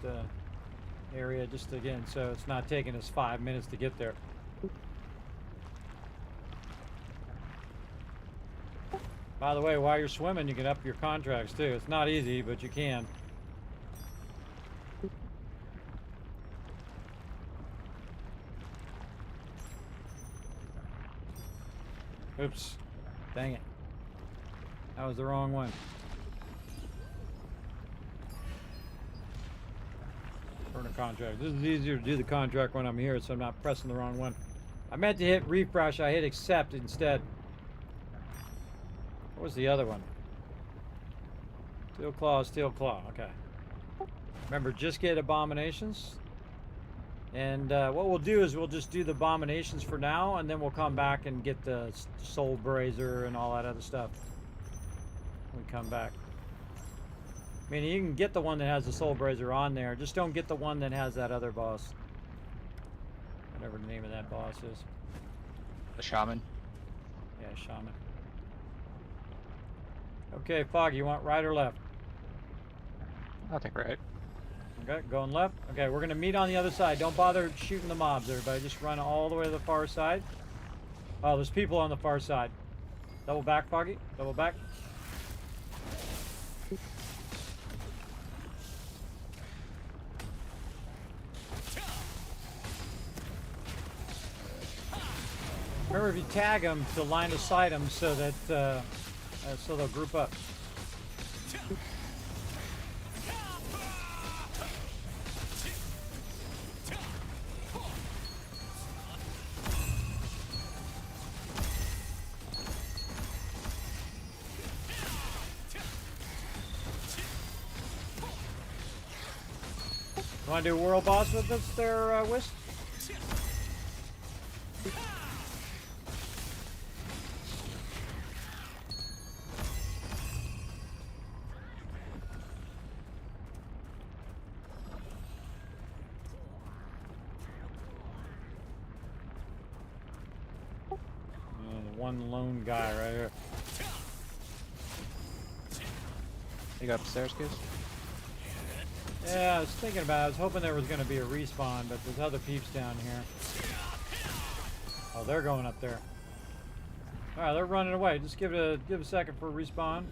area just again, so it's not taking us 5 minutes to get there. By the way, while you're swimming, you can up your contracts too. It's not easy, but you can. Oops. Dang it. That was the wrong one. Burn a contract. This is easier to do the contract when I'm here, so I'm not pressing the wrong one. I meant to hit refresh. I hit accept instead. What was the other one? Steel claw, steel claw. Okay. Remember, just get abominations. And what we'll do is we'll just do the abominations for now, and then we'll come back and get the soul brazier and all that other stuff when we come back. I mean, you can get the one that has the soul brazier on there. Just don't get the one that has that other boss. Whatever the name of that boss is. The shaman. Yeah, shaman. Okay, Foggy, you want right or left? I'll take right. Okay, going left. Okay, we're gonna meet on the other side. Don't bother shooting the mobs, everybody. Just run all the way to the far side. Oh, there's people on the far side. Double back, Foggy. Double back. Remember, if you tag them, to line of sight them so that so they'll group up. Want to do a world boss with us there, Wisp? One lone guy right here. You got upstairs, Goose? Yeah, I was thinking about it. I was hoping there was going to be a respawn, but there's other peeps down here. Oh, they're going up there. Alright, they're running away. Just give it a second for a respawn.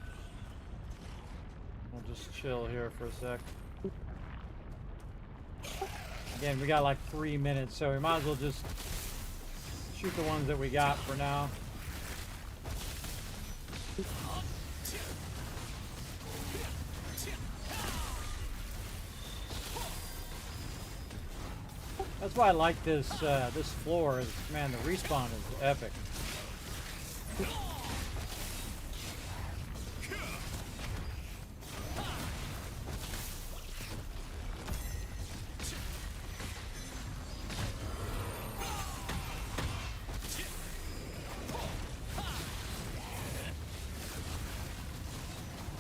We'll just chill here for a sec. Again, we got like 3 minutes, so we might as well just shoot the ones that we got for now. That's why I like this this floor. Man, the respawn is epic.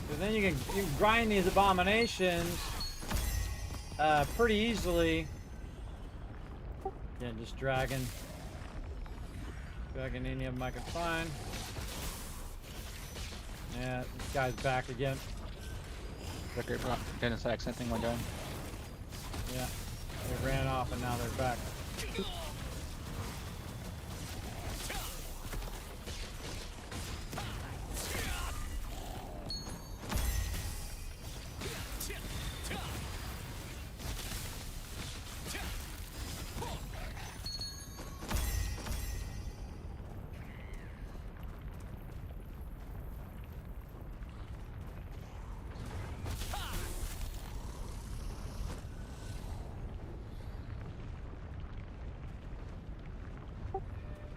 But then you can grind these abominations pretty easily. Again, just dragging any of them I can find. Yeah, this guy's back again. Ricker did a accent thing we're doing. Yeah, they ran off and now they're back.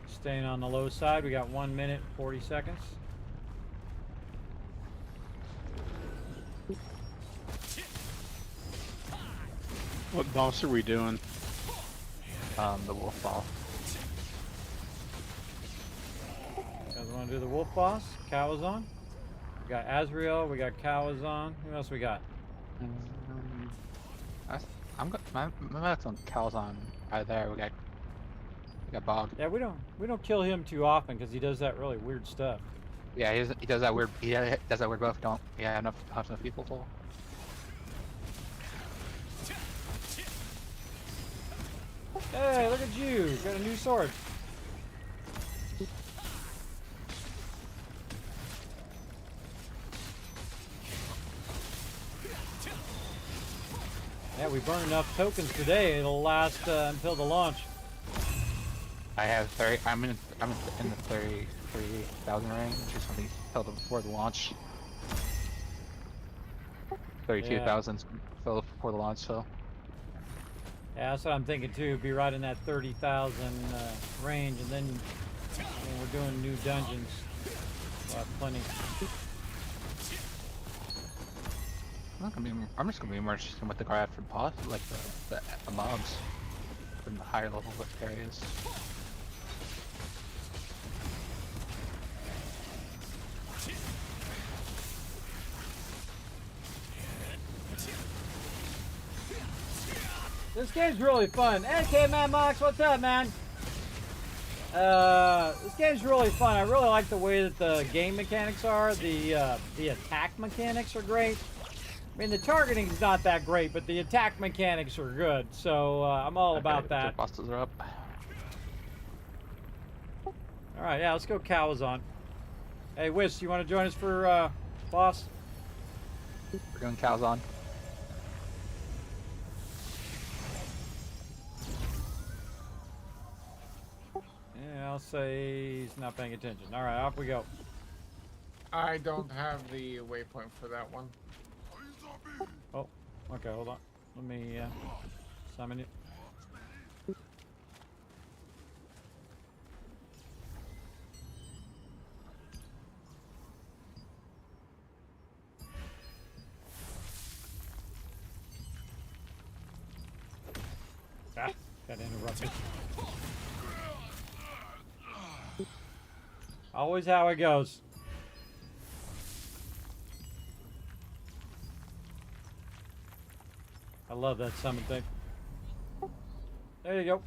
Staying on the low side, we got 1 minute, 40 seconds. What boss are we doing? the wolf ball. You guys want to do the wolf boss? Kawazon? We got Azrael, we got Kawazon. Who else we got? My math's on Calzon right there. We got Bog. Yeah, we don't kill him too often because he does that really weird stuff. Yeah, he does that weird. He does that weird buff. Don't. Yeah, enough people full. Hey, look at you! Got a new sword. Yeah, we burned enough tokens today. It'll last until the launch. I have 30. I'm in the 30,000 range, or something till before the launch. 32,000 before the launch. So. Yeah, that's what I'm thinking too. Be right in that 30,000 range, and then when we're doing new dungeons, we'll have plenty. I'm just gonna be more interested in what the guy after boss, like the mobs from the higher level areas. This game's really fun. Hey, K-Man Mox, what's up, man? This game's really fun. I really like the way that the game mechanics are. The attack mechanics are great. I mean, the targeting's not that great, but the attack mechanics are good. So I'm all about that. Bosses are up. All right, yeah, let's go Kawazon. Hey, Wiz, you want to join us for boss? We're going Calzon. Yeah, I'll say he's not paying attention. All right, off we go. I don't have the waypoint for that one. Oh, okay, hold on. Let me summon it. Ah, got interrupted. Always how it goes. I love that summon thing. There you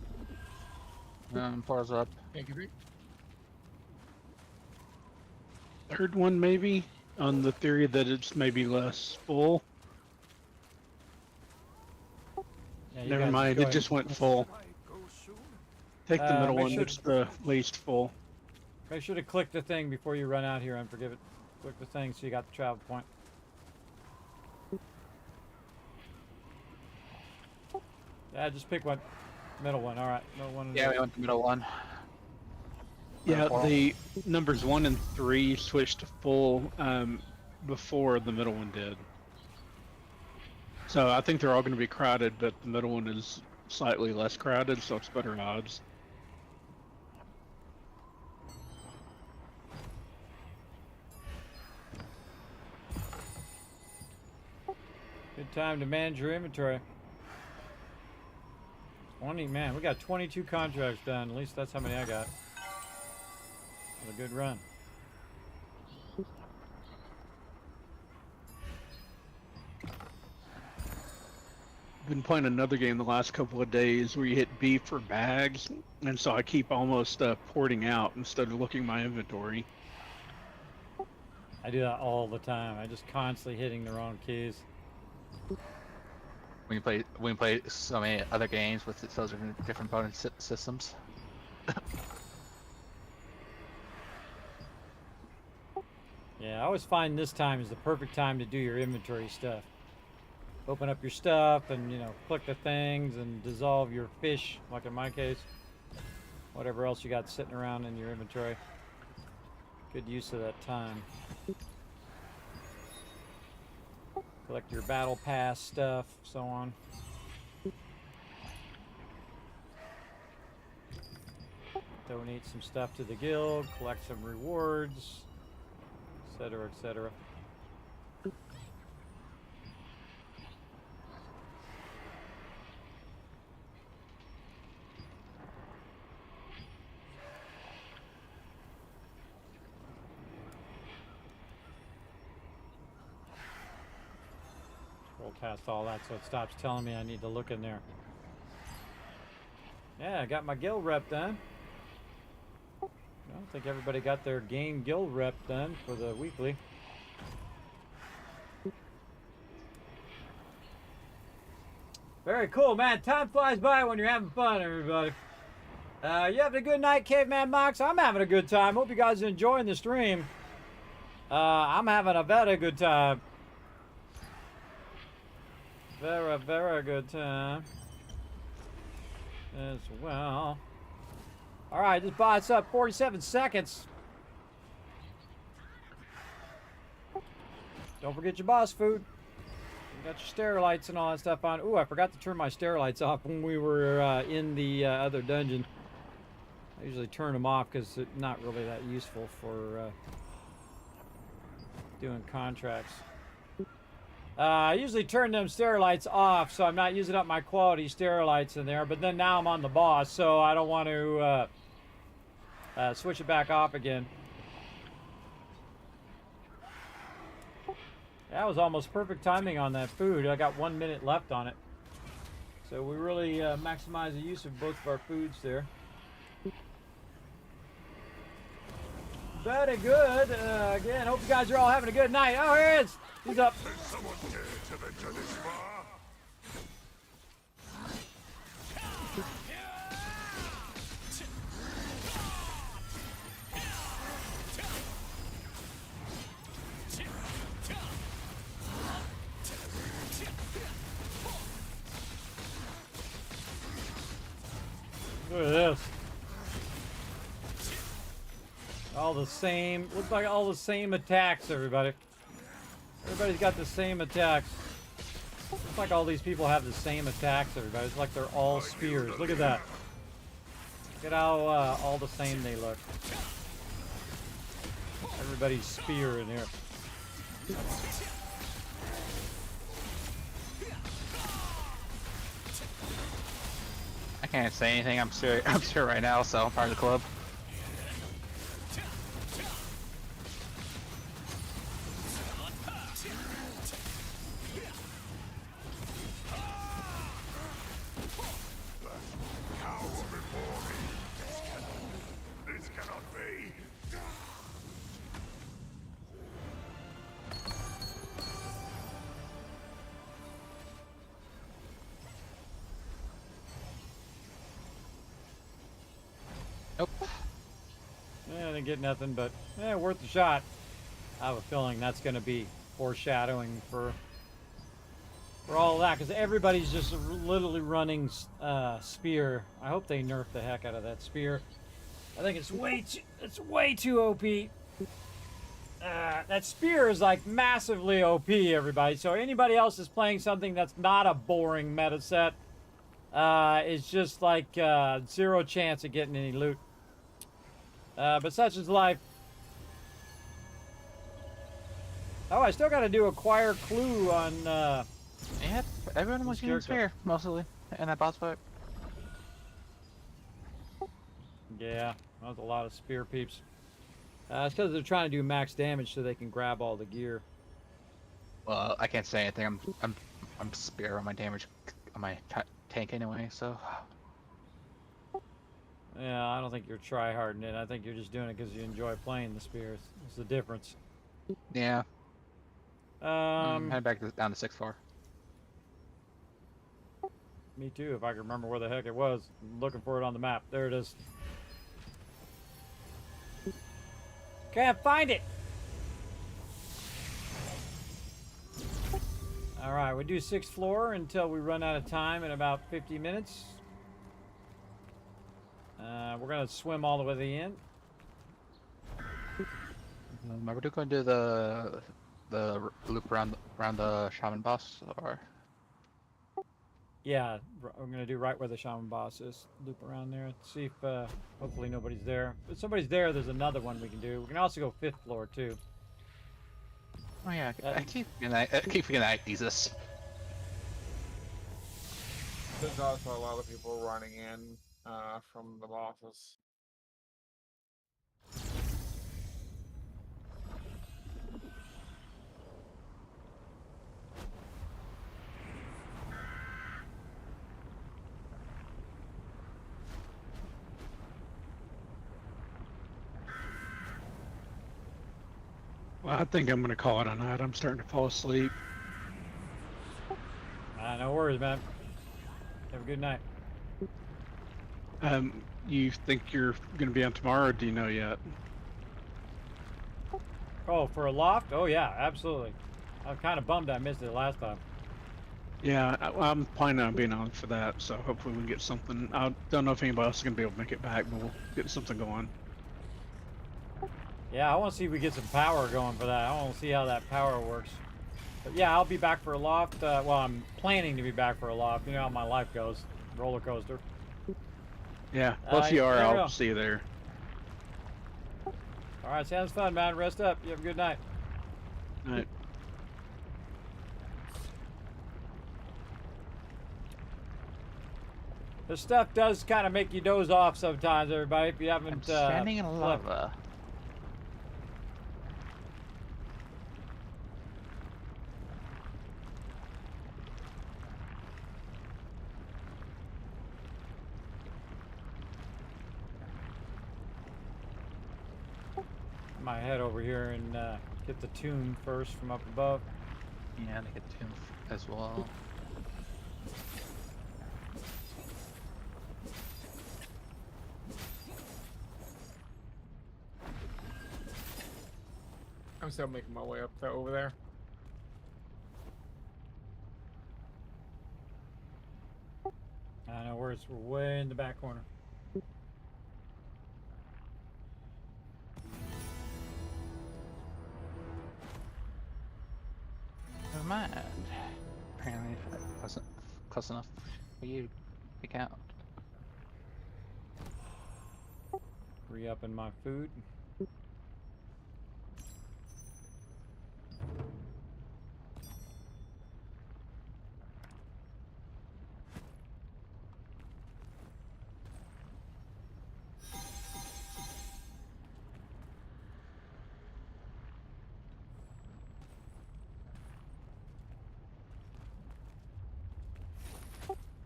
go. Pours up. Thank you, Pete. Third one maybe, on the theory that it's maybe less full. Yeah, you Never guys mind, go it ahead. just went full. Take the middle make one, sure- it's the least full. Make sure to click the thing before you run out here, Unforgiven. Click the thing so you got the travel point. Yeah, just pick one. Middle one, alright. Middle one. Yeah, we went the middle one. Yeah, Four. the numbers 1 and 3 switched to full before the middle one did. So I think they're all going to be crowded, but the middle one is slightly less crowded, so it's better odds. Good time to manage your inventory. 20, man, we got 22 contracts done. At least that's how many I got. What a good run. Been playing another game the last couple of days where you hit B for bags, and so I keep almost porting out instead of looking my inventory. I do that all the time. I just constantly hitting the wrong keys. We play so many other games with those different opponent systems. Yeah, I always find this time is the perfect time to do your inventory stuff. Open up your stuff and, you know, click the things and dissolve your fish, like in my case. Whatever else you got sitting around in your inventory. Good use of that time. Collect your battle pass stuff, so on. Donate some stuff to the guild, collect some rewards, etc., etc. full cast all that so it stops telling me I need to look in there. Yeah, I got my guild rep done. I don't think everybody got their game guild rep done for the weekly. Very cool, man. Time flies by when you're having fun, everybody. You having a good night, Caveman Mox? I'm having a good time. Hope you guys are enjoying the stream. I'm having a very good time. Very, very good time. As well. Alright, this bot's up 47 seconds. Don't forget your boss food. You got your sterilites and all that stuff on. Ooh, I forgot to turn my sterilites off when we were in the other dungeon. I usually turn them off because it's not really that useful for doing contracts. I usually turn them sterilites off, so I'm not using up my quality sterilites in there. But then now I'm on the boss, so I don't want to switch it back off again. That was almost perfect timing on that food. I got 1 minute left on it. So we really maximize the use of both of our foods there. Very good. Again, hope you guys are all having a good night. Oh, here it is. He's up. Someone dare to venture this far? Look at this. All the same, looks like all the same attacks, everybody. Everybody's got the same attacks. Looks like all these people have the same attacks, everybody. It's like they're all spears. Look at that. Look at how all the same they look. Everybody's spear in here. I can't say anything. I'm sure right now, so I'm part of the club. Nope. Yeah, I didn't get nothing, but worth a shot. I have a feeling that's going to be foreshadowing for all of that, because everybody's just literally running spear. I hope they nerf the heck out of that spear. I think it's way too OP. That spear is like massively OP, everybody. So anybody else is playing something that's not a boring meta set, it's just like zero chance of getting any loot. But such is life. Oh, I still got to do acquire clue on. Yep, everyone was using spear mostly in that boss fight. Yeah, that was a lot of spear peeps. It's because they're trying to do max damage so they can grab all the gear. Well, I can't say anything. I'm spear on my damage on my tank anyway, so. Yeah, I don't think you're tryharding it. I think you're just doing it because you enjoy playing the spears. It's the difference. Yeah. Head back down to 6-4. Me too, if I can remember where the heck it was. I'm looking for it on the map. There it is. Can't find it! Alright, we do 6th floor until we run out of time in about 50 minutes. We're going to swim all the way to the end. Are we going to do the loop around the shaman boss, or? Yeah, we're going to do right where the shaman boss is. Loop around there. See if hopefully nobody's there. If somebody's there, there's another one we can do. We can also go 5th floor too. Oh yeah, I keep forgetting I use this. There's also a lot of people running in from the bosses. Well, I think I'm gonna call it a night. I'm starting to fall asleep. No worries, man. Have a good night. You think you're gonna be on tomorrow, or do you know yet? Oh, for a loft? Oh yeah, absolutely. I'm kind of bummed I missed it last time. Yeah, I'm planning on being on for that, so hopefully we can get something. I don't know if anybody else is gonna be able to make it back, but we'll get something going. Yeah, I want to see if we get some power going for that. I want to see how that power works. But yeah, I'll be back for a loft. Well, I'm planning to be back for a loft. You know how my life goes. Roller coaster. Yeah, well, if you are, there we go. I'll see you there. All right, sounds fun, man. Rest up. You have a good night. All right. This stuff does kind of make you doze off sometimes, everybody. If you haven't. I'm standing in slept. lava. I might head over here and get the tune first from up above. Yeah, and I get tomb as well. I'm still making my way up to over there. I know we're way in the back corner. Never mind. Apparently, it wasn't close enough for you to pick out. Re-upping my food.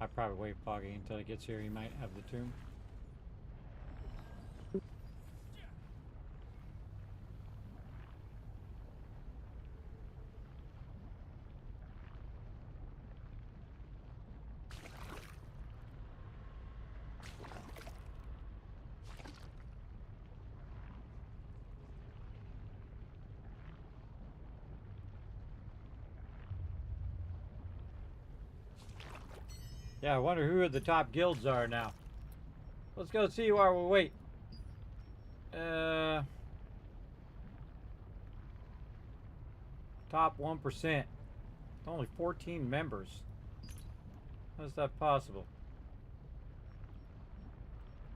I probably wait Foggy until he gets here. He might have the tomb. Yeah, I wonder who the top guilds are now. Let's go see while we wait. Top 1%. Only 14 members. How is that possible?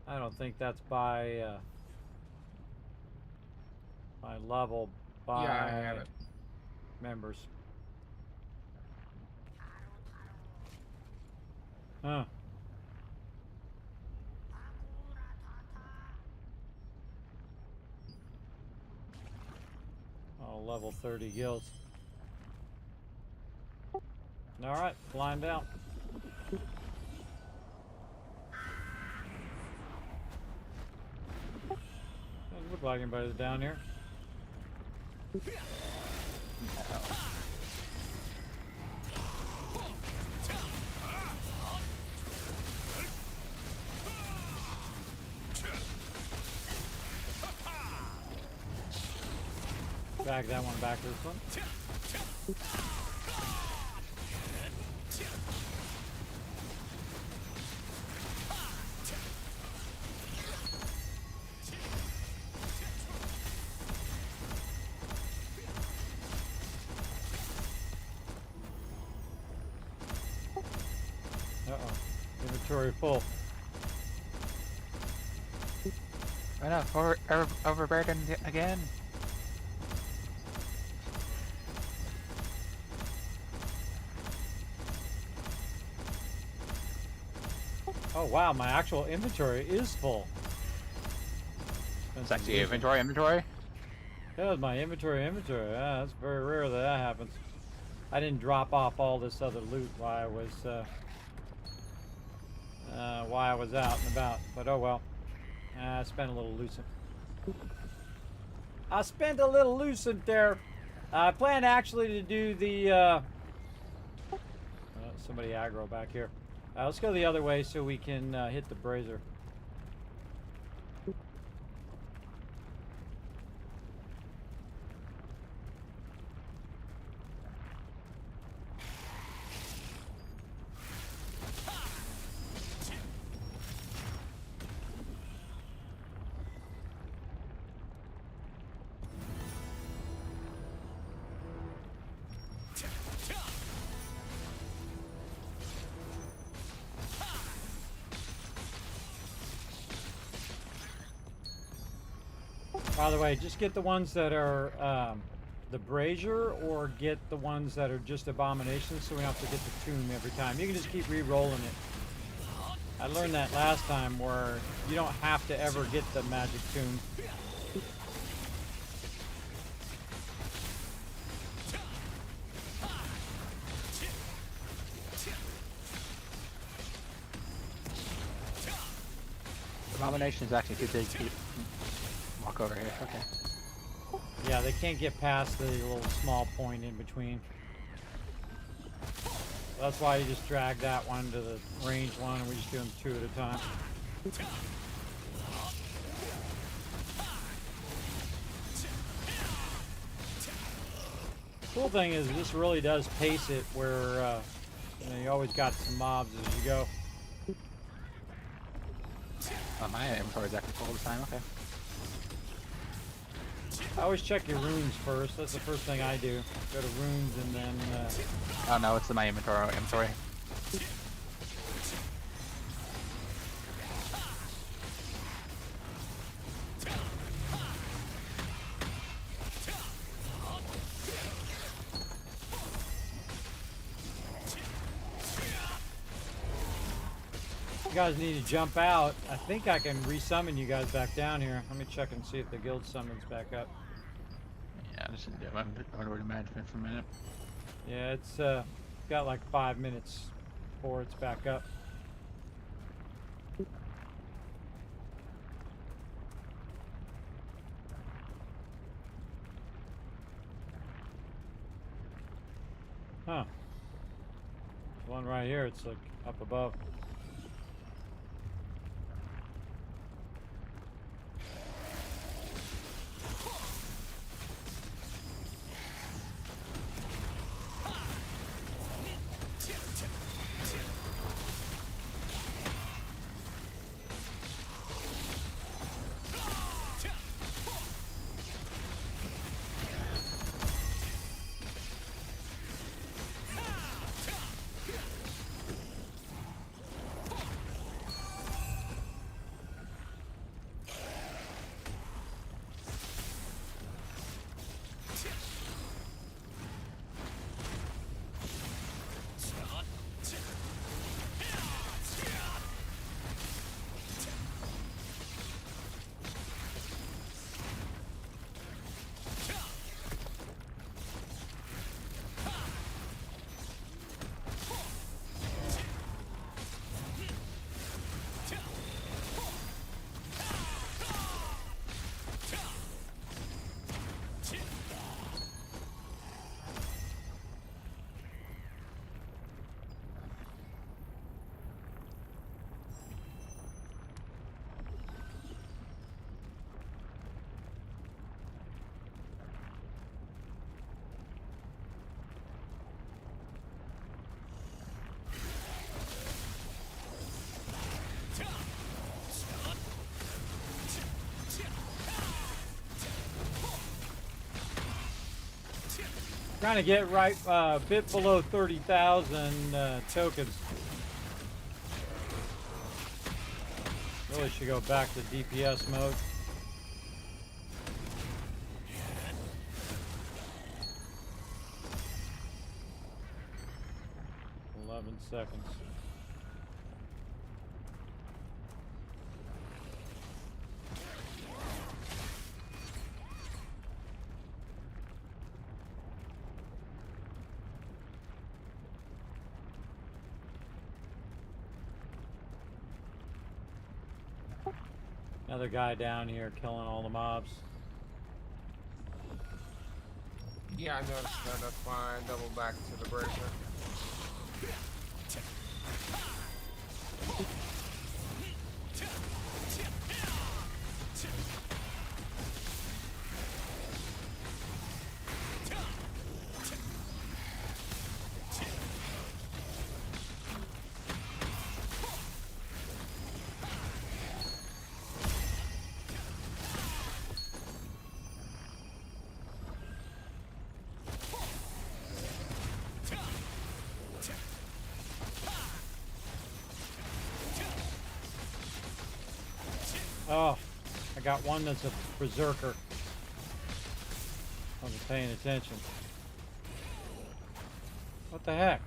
I don't think that's by level, by Yeah, I have it. members. Huh. Oh, level 30 guilds. Alright, flying down. Doesn't look like anybody's down here. Drag that one back to this one. Uh-oh. Inventory full. I know, overburdened again. Oh wow, my actual inventory is full. It's actually inventory. That was my inventory. Yeah, that's very rare that happens. I didn't drop off all this other loot while I was out and about, but oh well. I spent a little lucid. I spent a little lucent there. I plan actually to do the, somebody aggro back here. Let's go the other way so we can hit the brazier. By the way, just get the ones that are the brazier, or get the ones that are just abominations, so we don't have to get the tomb every time. You can just keep re-rolling it. I learned that last time, where you don't have to ever get the magic tomb. Abomination is actually good to keep. Walk over here. Okay. Yeah, they can't get past the little small point in between. That's why you just drag that one to the range one, and we just do them 2 at a time. Cool thing is, this really does pace it, where you know, you always got some mobs as you go. Oh, my inventory is actually full this time. Okay. I always check your runes first. That's the first thing I do. Go to runes and then... Oh no, it's in my inventory. You guys need to jump out. I think I can resummon you guys back down here. Let me check and see if the guild summons back up. Yeah, this is I'm going to management for a minute. Yeah, it's got like 5 minutes before it's back up. Huh. There's one right here, it's like up above. Trying to get right a bit below 30,000 tokens. Really should go back to DPS mode. Seconds. Another guy down here killing all the mobs. Yeah, I noticed that. That's why I doubled back to the brazier. Oh, I got one that's a berserker. I wasn't paying attention. What the heck?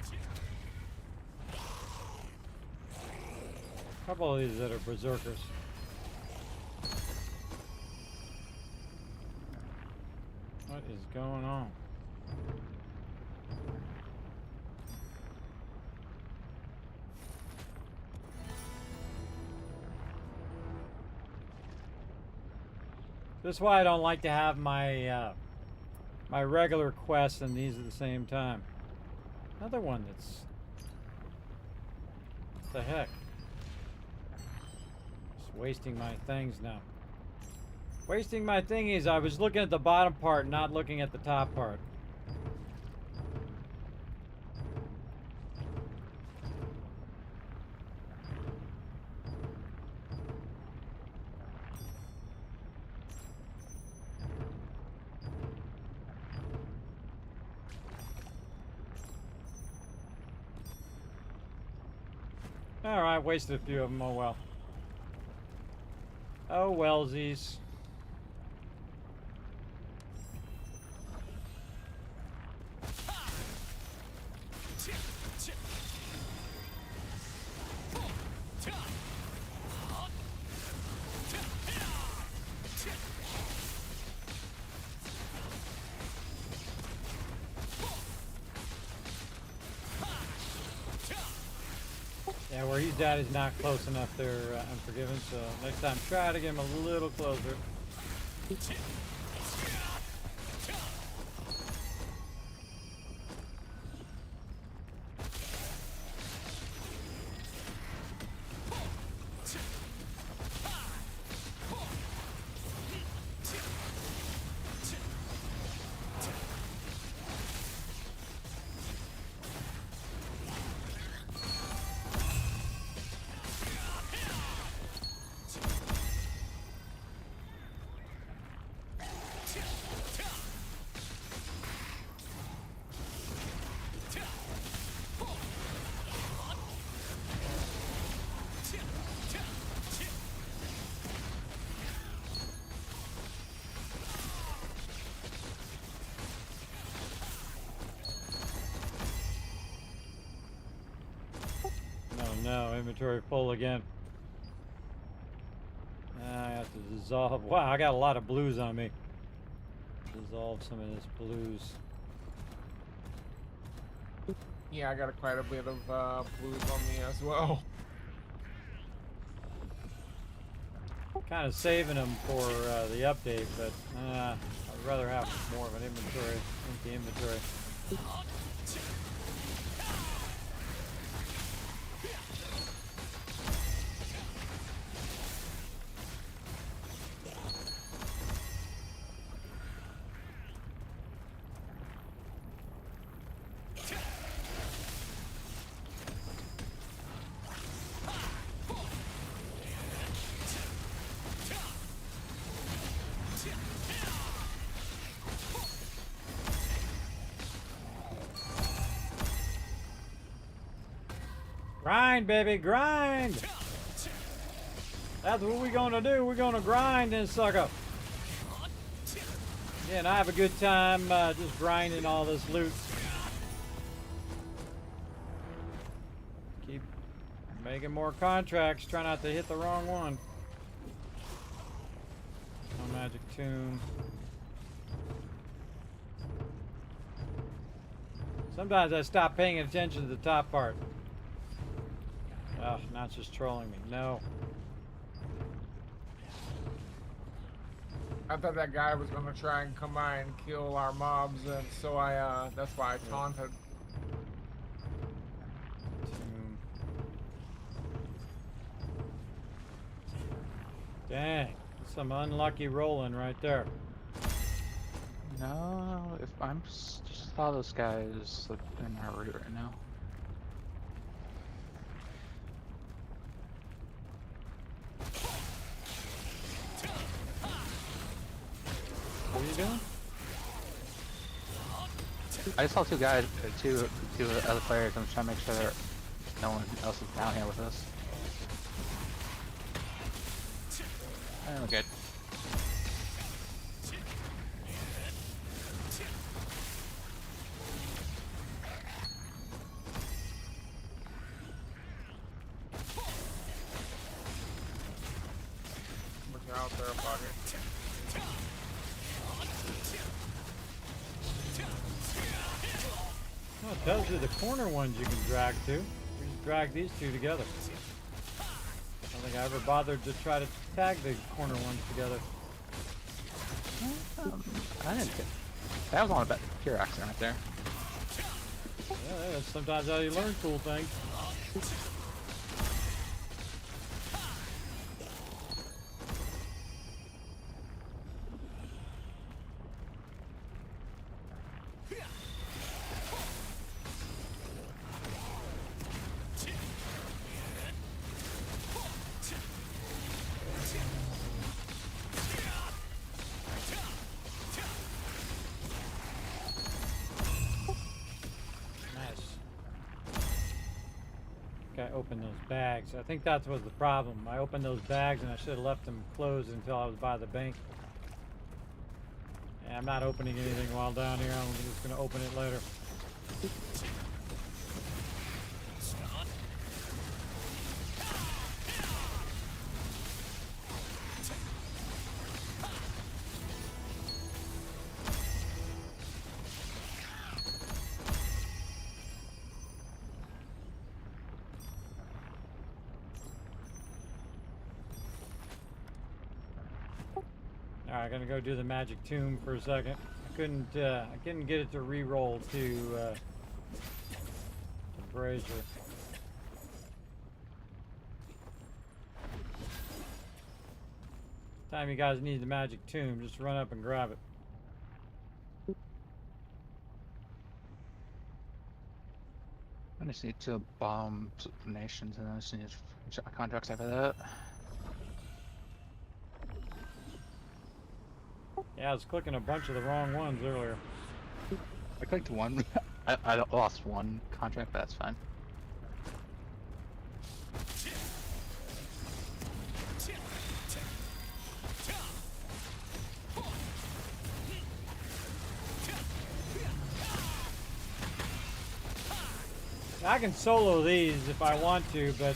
A couple of these that are berserkers. What is going on? This is why I don't like to have my my regular quests and these at the same time. Another one that's... What the heck? Just wasting my things now. Wasting my thingies. I was looking at the bottom part, not looking at the top part. Alright, wasted a few of them, oh well. Oh wellsies. Yeah, where he's at is not close enough there, Unforgiven, so next time try to get him a little closer. No, inventory full again. I have to dissolve. Wow, I got a lot of blues on me. Dissolve some of this blues. Yeah, I got quite a bit of blues on me as well. Kind of saving them for the update, but I'd rather have more of an inventory, empty inventory. Grind, baby, grind! That's what we're gonna do. We're gonna grind this sucker. Yeah, and I have a good time just grinding all this loot. Keep making more contracts. Try not to hit the wrong one. No magic tune. Sometimes I stop paying attention to the top part. Oh, not just trolling me. No. I thought that guy was gonna try and come by and kill our mobs, and so that's why I taunted. Dang, some unlucky rolling right there. No, if I'm just saw those guys like in our route right now. What are you doing? I just saw two guys, two other players. I'm trying to make sure that no one else is down here with us. We're good. Look out there, buddy. Oh, it tells you the corner ones you can drag to. We just drag these two together. I don't think I ever bothered to try to tag the corner ones together. I didn't get that was on a pure accident right there. Yeah, that's sometimes how you learn cool things. I opened those bags. I think that was the problem. I opened those bags and I should have left them closed until I was by the bank. Yeah, I'm not opening anything while down here. I'm just going to open it later. Alright, gonna go do the magic tomb for a second. I couldn't get it to re-roll to brazier. Time you guys need the magic tomb, just run up and grab it. I just need to bomb nations and I just need to check my contracts after that. Yeah, I was clicking a bunch of the wrong ones earlier. I clicked one. I lost one contract, but that's fine. I can solo these if I want to, but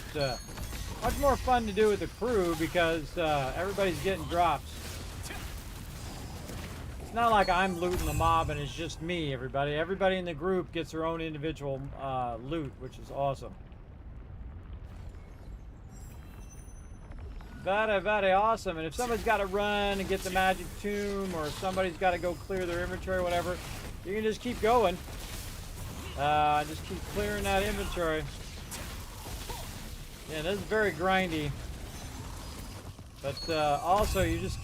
much more fun to do with the crew because everybody's getting drops. It's not like I'm looting the mob and it's just me, everybody. Everybody in the group gets their own individual loot, which is awesome. Very, very awesome. And if somebody's got to run and get the magic tomb, or if somebody's got to go clear their inventory or whatever, you can just keep going. Just keep clearing that inventory. Yeah, this is very grindy. But also, you're just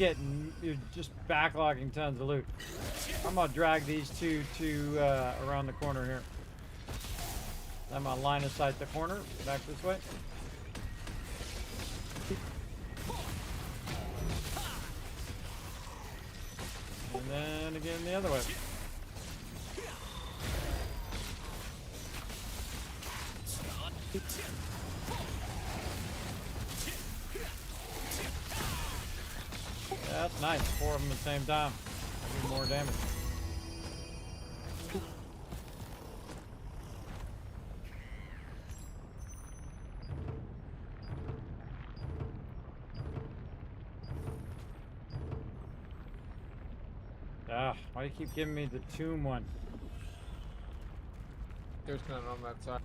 backlogging tons of loot. I'm gonna drag these two to around the corner here. I'm gonna line of sight the corner back this way. And then again the other way. Yeah, that's nice. 4 of them at the same time. I do more damage. Ah, why do you keep giving me the tomb one? There's none on that side.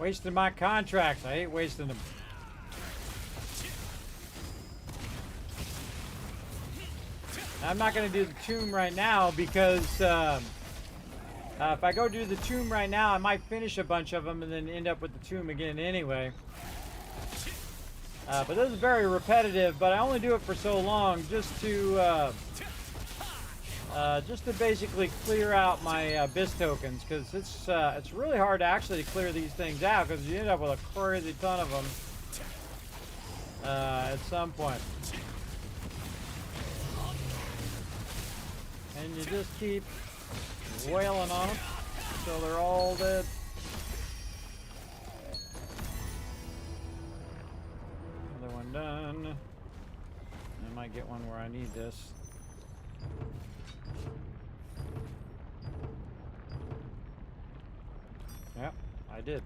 Wasting my contracts. I hate wasting them. I'm not going to do the tomb right now because if I go do the tomb right now, I might finish a bunch of them and then end up with the tomb again anyway. But this is very repetitive, but I only do it for so long just to basically clear out my BIS tokens, because it's really hard to actually clear these things out because you end up with a crazy ton of them at some point. And you just keep wailing on them until they're all dead. Another one done. I might get one where I need this. Yep, I did.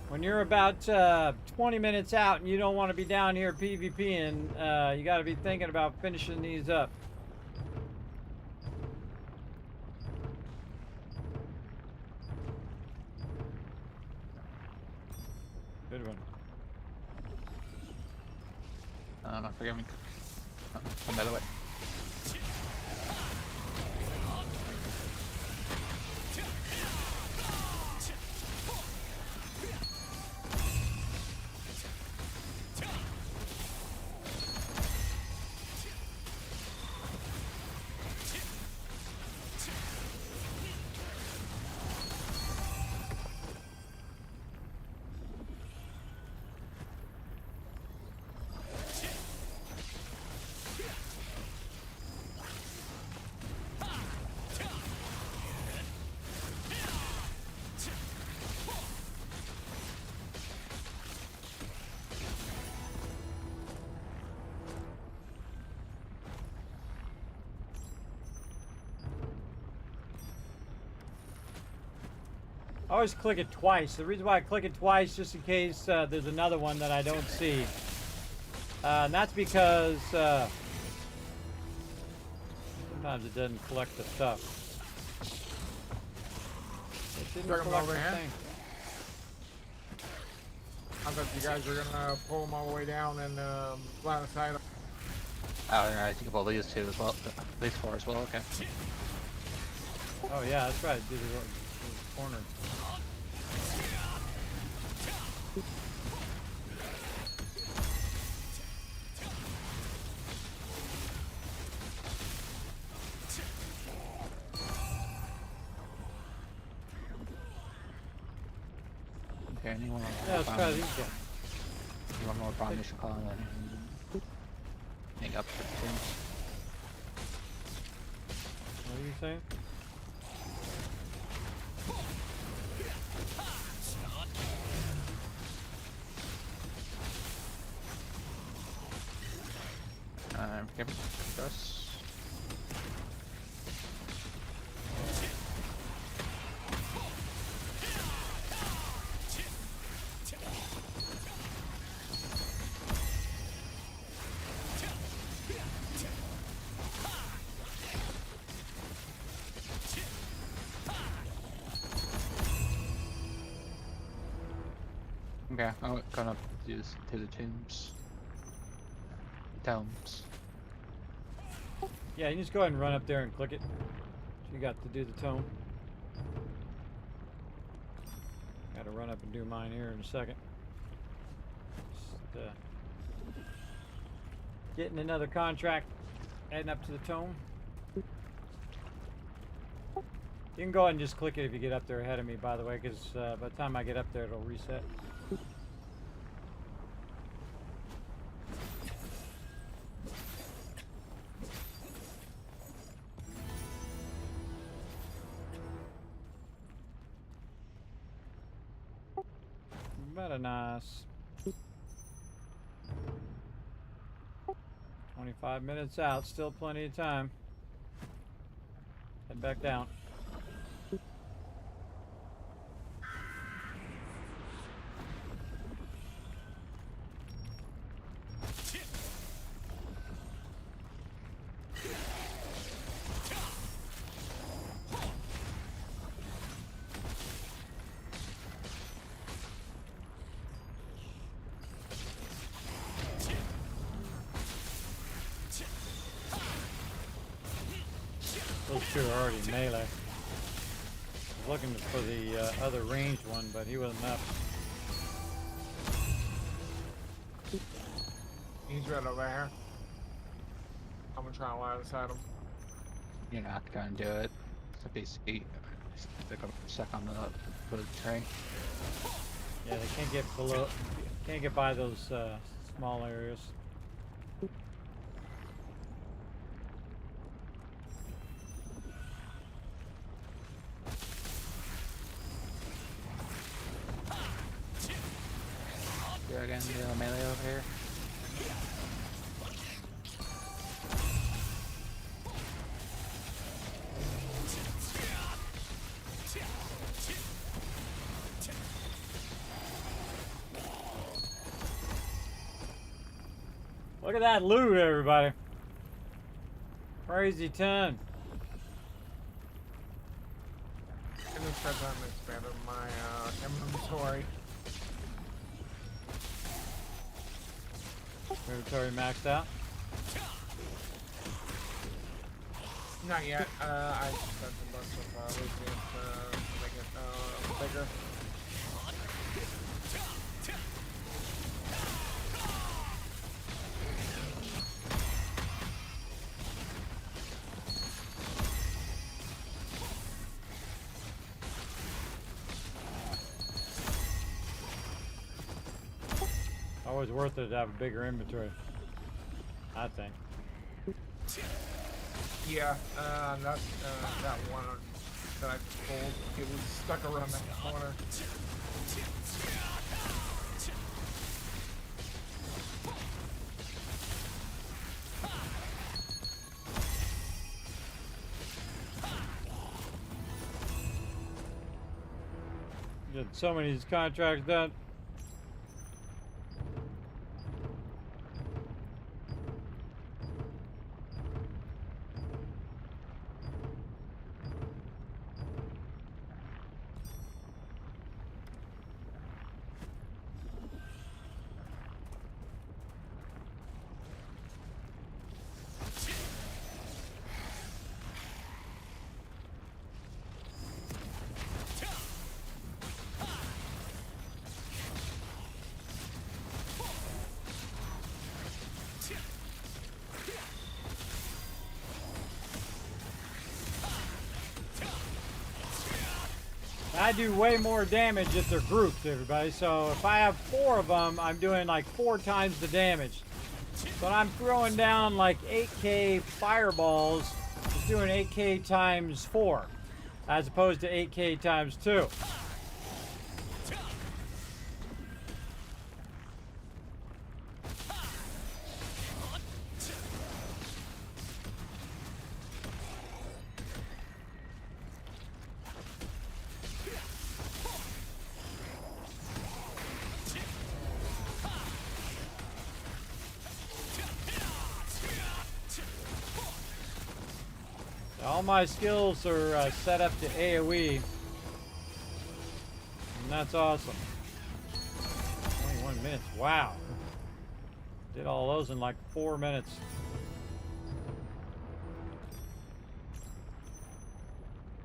When you're about 20 minutes out and you don't want to be down here PvPing, you got to be thinking about finishing these up. Good one. Forgive me. Come the other way. I always click it twice. The reason why I click it twice, just in case there's another one that I don't see. And that's because sometimes it doesn't collect the stuff. It didn't collect the thing. I thought you guys were gonna pull them all the way down and line of sight. Oh, yeah, I think about these two as well. These four as well, okay. Oh yeah, that's right. Do the corner. Okay, anyone? Yeah, let's try these guys. One more problem to call and hang up the thing. What are you saying? Give us. Okay, I'm gonna do this to the tombs. Tombs. Yeah, you just go ahead and run up there and click it. You got to do the tome. Got to run up and do mine here in a second. Just, getting another contract, heading up to the tome. You can go ahead and just click it if you get up there ahead of me, by the way, because by the time I get up there, it'll reset. Very nice. 25 minutes out, still plenty of time. Head back down. Those two are already melee. I was looking for the other ranged one, but he wasn't up. He's right over here. I'm gonna try and line inside him. You're not gonna do it. So basically, stick up stuck on the bullet train. Yeah, they can't get below, can't get by those small areas. You're again the melee over here. Look at that loot, everybody. Crazy ton. And this time I'm expanding my inventory. Inventory maxed out. Not yet. I spent a bunch of lubricant to make it bigger. Always worth it to have a bigger inventory, I think. Yeah, that one that I pulled, it was stuck around that corner. Get so many of these contracts done. I do way more damage if they're grouped, everybody. So if I have 4 of them, I'm doing like 4 times the damage. But I'm throwing down like 8k fireballs, it's doing 8k times 4, as opposed to 8k times 2. All my skills are set up to AoE, and that's awesome. 21 minutes, wow. Did all those in like 4 minutes.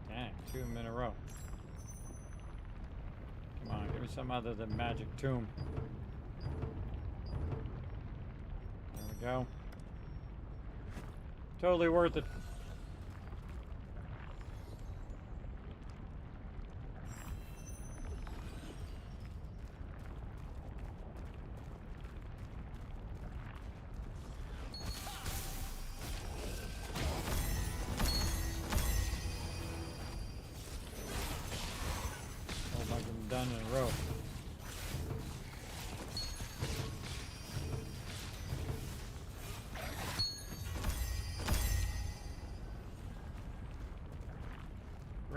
Dang, 2 of them in a row. Come on, give me some other than Magic Tomb. There we go. Totally worth it. Done in a row.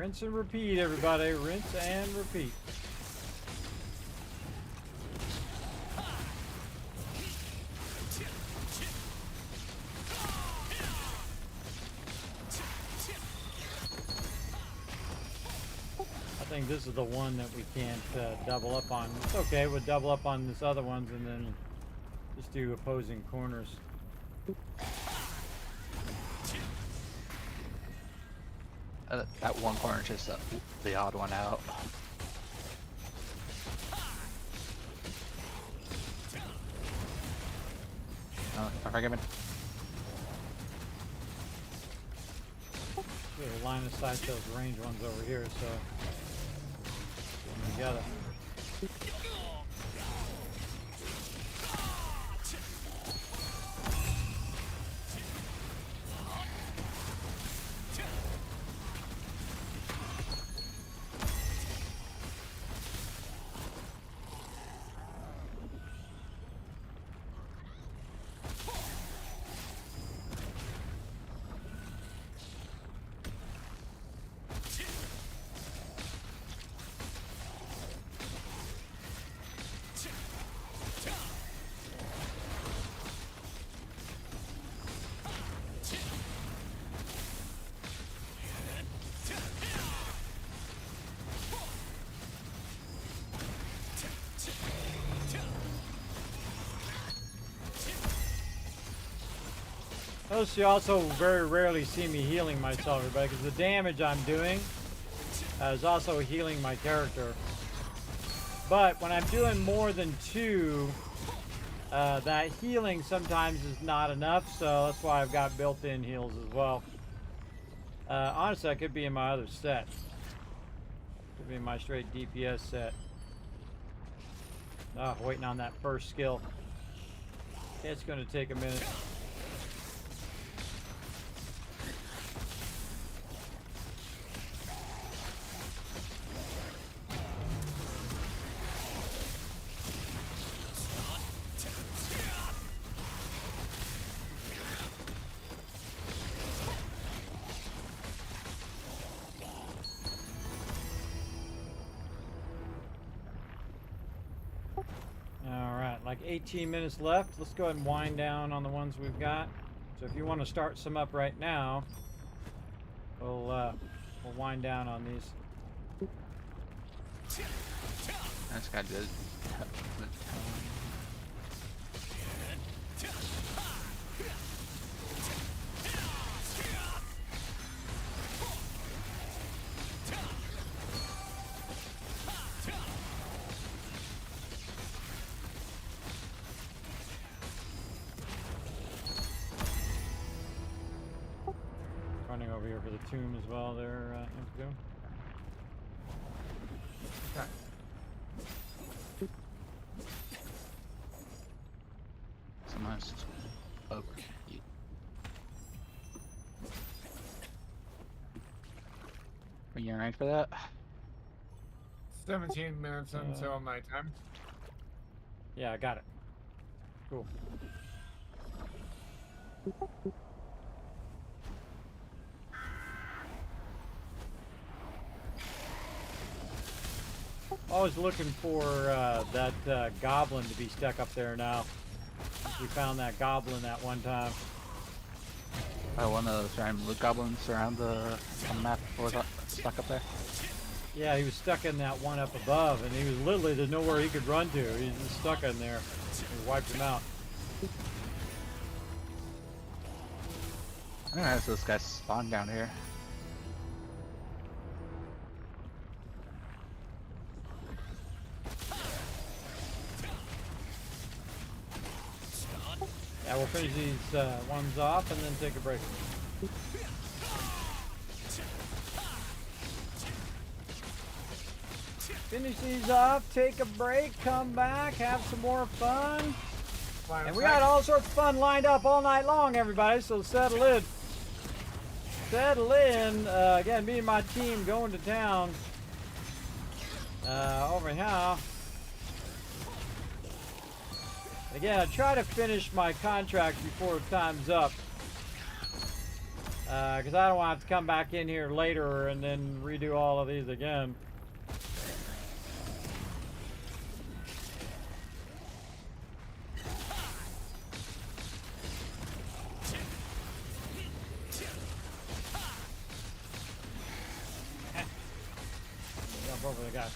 Rinse and repeat, everybody. Rinse and repeat. I think this is the one that we can't double up on. It's okay, we'll double up on this other ones and then just do opposing corners. That one corner is just the odd one out. Oh, I'm forgiven. Really line of sight those range ones over here, so get them together. Notice you also very rarely see me healing myself, everybody, because the damage I'm doing is also healing my character. But when I'm doing more than 2, that healing sometimes is not enough, so that's why I've got built-in heals as well. Honestly, I could be in my other set. Could be in my straight DPS set. Oh, waiting on that first skill. It's going to take a minute. Like 18 minutes left. Let's go ahead and wind down on the ones we've got. So if you want to start some up right now, we'll wind down on these. That's got good. Running over here for the tomb as well there, Indigo. Okay. It's a nice oak. Are you alright for that? 17 minutes until nighttime. Yeah, I got it. Cool. Always looking for that goblin to be stuck up there now. We found that goblin that one time. One of those random loot goblins around on the map was stuck up there. Yeah, he was stuck in that one up above, and he was literally, there's nowhere he could run to. He's just stuck in there. We wiped him out. I don't know how those guys spawn down here. Yeah, we'll finish these ones off and then take a break. Finish these off, take a break, come back, have some more fun. And we got all sorts of fun lined up all night long, everybody, so settle in. Settle in. Again, me and my team going to town over here. Again, I try to finish my contract before time's up. Because I don't want to have to come back in here later and then redo all of these again. Jump over the guy.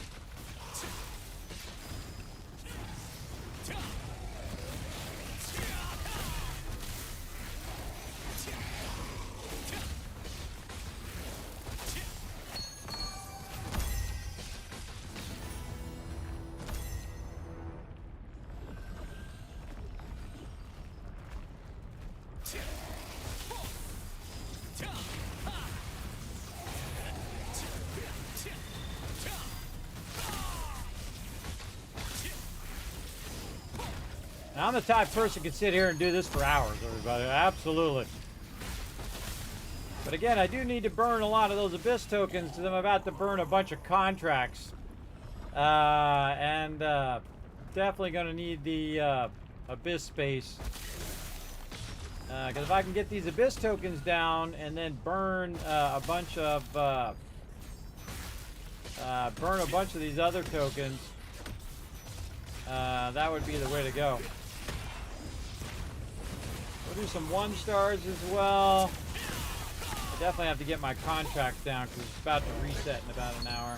Now, I'm the type of person who can sit here and do this for hours, everybody. Absolutely. But again, I do need to burn a lot of those Abyss tokens because I'm about to burn a bunch of contracts. Definitely going to need the Abyss space. Because if I can get these Abyss tokens down and then burn a bunch of these other tokens, that would be the way to go. We'll do some 1-stars as well. I definitely have to get my contracts down because it's about to reset in about an hour.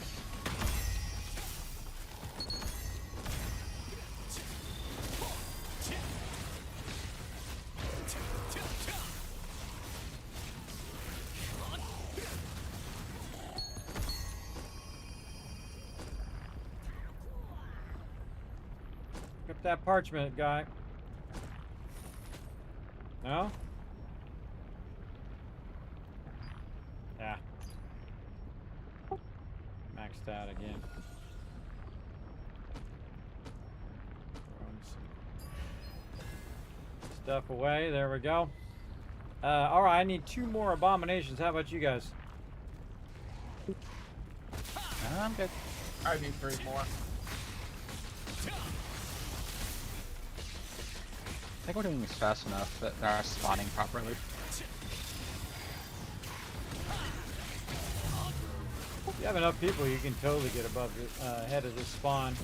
Pick up that parchment, guy. No? Yeah. Maxed out again. Throwing some stuff away. There we go. Alright, I need 2 more abominations. How about you guys? I'm good. I need 3 more. I think we're doing this fast enough that they're spawning properly. If you have enough people, you can totally get above the head of this spawn.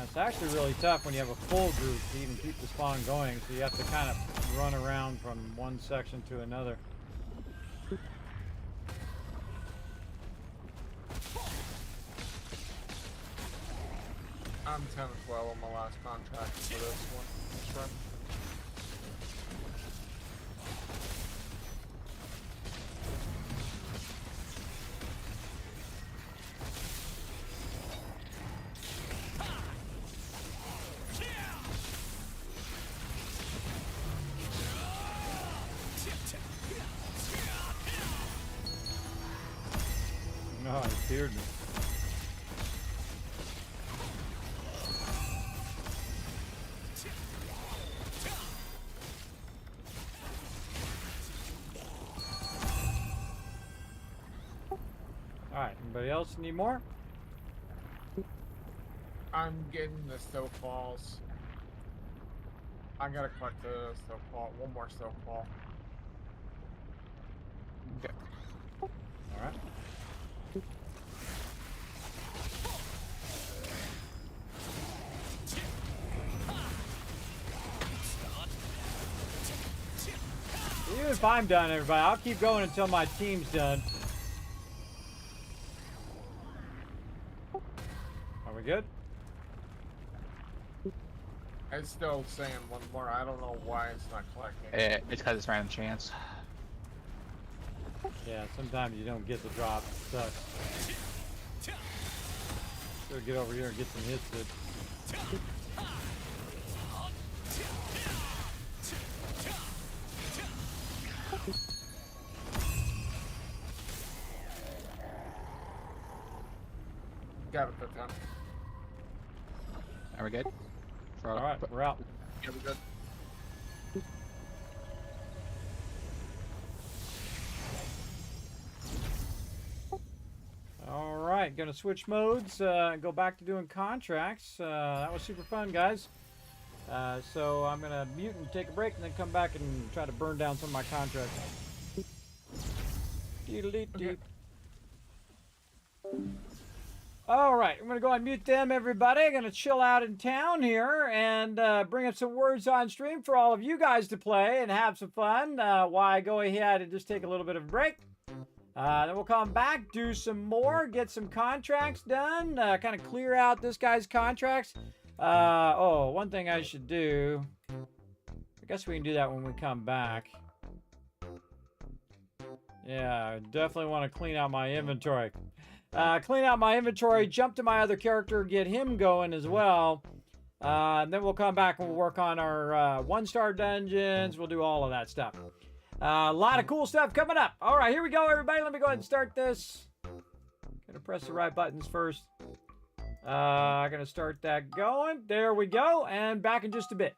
It's actually really tough when you have a full group to even keep the spawn going, so you have to kind of run around from one section to another. I'm 10 as well on my last contract for this one. This run. No, he feared me. Alright, anybody else need more? I'm getting the stoke balls. I gotta collect the stoke ball. One more stoke ball. Okay. Alright. Even if I'm done, everybody, I'll keep going until my team's done. Are we good? It's still saying one more. I don't know why it's not collecting. It's because it's random chance. Yeah, sometimes you don't get the drop. It sucks. Better get over here and get some hits in. Got it that time. Are we good? Alright, we're out. Yeah, we're good. Alright, gonna switch modes, go back to doing contracts. That was super fun, guys. So I'm gonna mute and take a break, and then come back and try to burn down some of my contracts. Okay. All right, I'm gonna go and mute them, everybody. Gonna chill out in town here and bring up some words on stream for all of you guys to play and have some fun while I go ahead and just take a little bit of a break. Then we'll come back, do some more, get some contracts done, kind of clear out this guy's contracts. Oh, one thing I should do. I guess we can do that when we come back. Yeah, I definitely want to clean out my inventory. Clean out my inventory, jump to my other character, get him going as well. And then we'll come back and we'll work on our 1-star dungeons. We'll do all of that stuff. A lot of cool stuff coming up. All right, here we go, everybody. Let me go ahead and start this. Gonna press the right buttons first. Gonna start that going. There we go, and back in just a bit.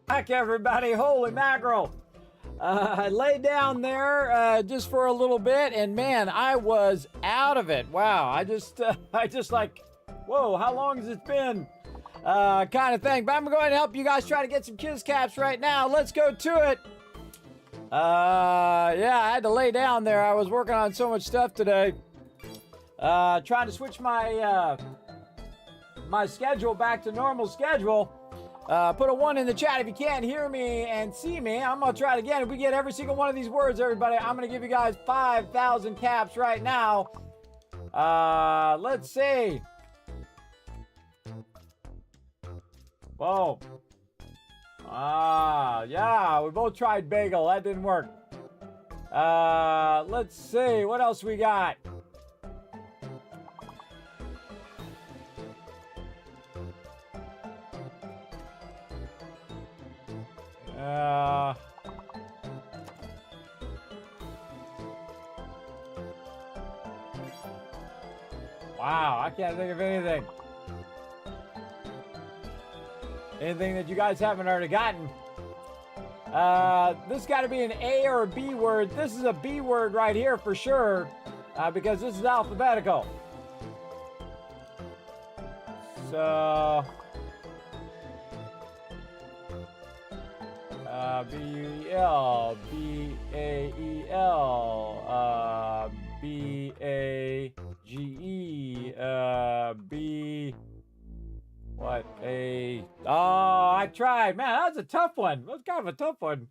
back, everybody. Holy mackerel. I laid down there just for a little bit, and man, I was out of it. Wow, I just like, whoa, how long has it been? Kind of thing. But I'm going to help you guys try to get some kiss caps right now. Let's go to it. Yeah, I had to lay down there. I was working on so much stuff today. Trying to switch my my schedule back to normal schedule. Put a 1 in the chat if you can't hear me and see me. I'm going to try it again. If we get every single one of these words, everybody, I'm going to give you guys 5,000 caps right now. Let's see. Whoa. Yeah, we both tried bagel. That didn't work. Let's see. What else we got? Wow, I can't think of anything. Anything that you guys haven't already gotten. This got to be an A or a B word. This is a B word right here for sure, because this is alphabetical. So, B-U-E-L, B-A-E-L, B-A-G-E, B... What a... Oh, I tried. Man, that was a tough one. That was kind of a tough one.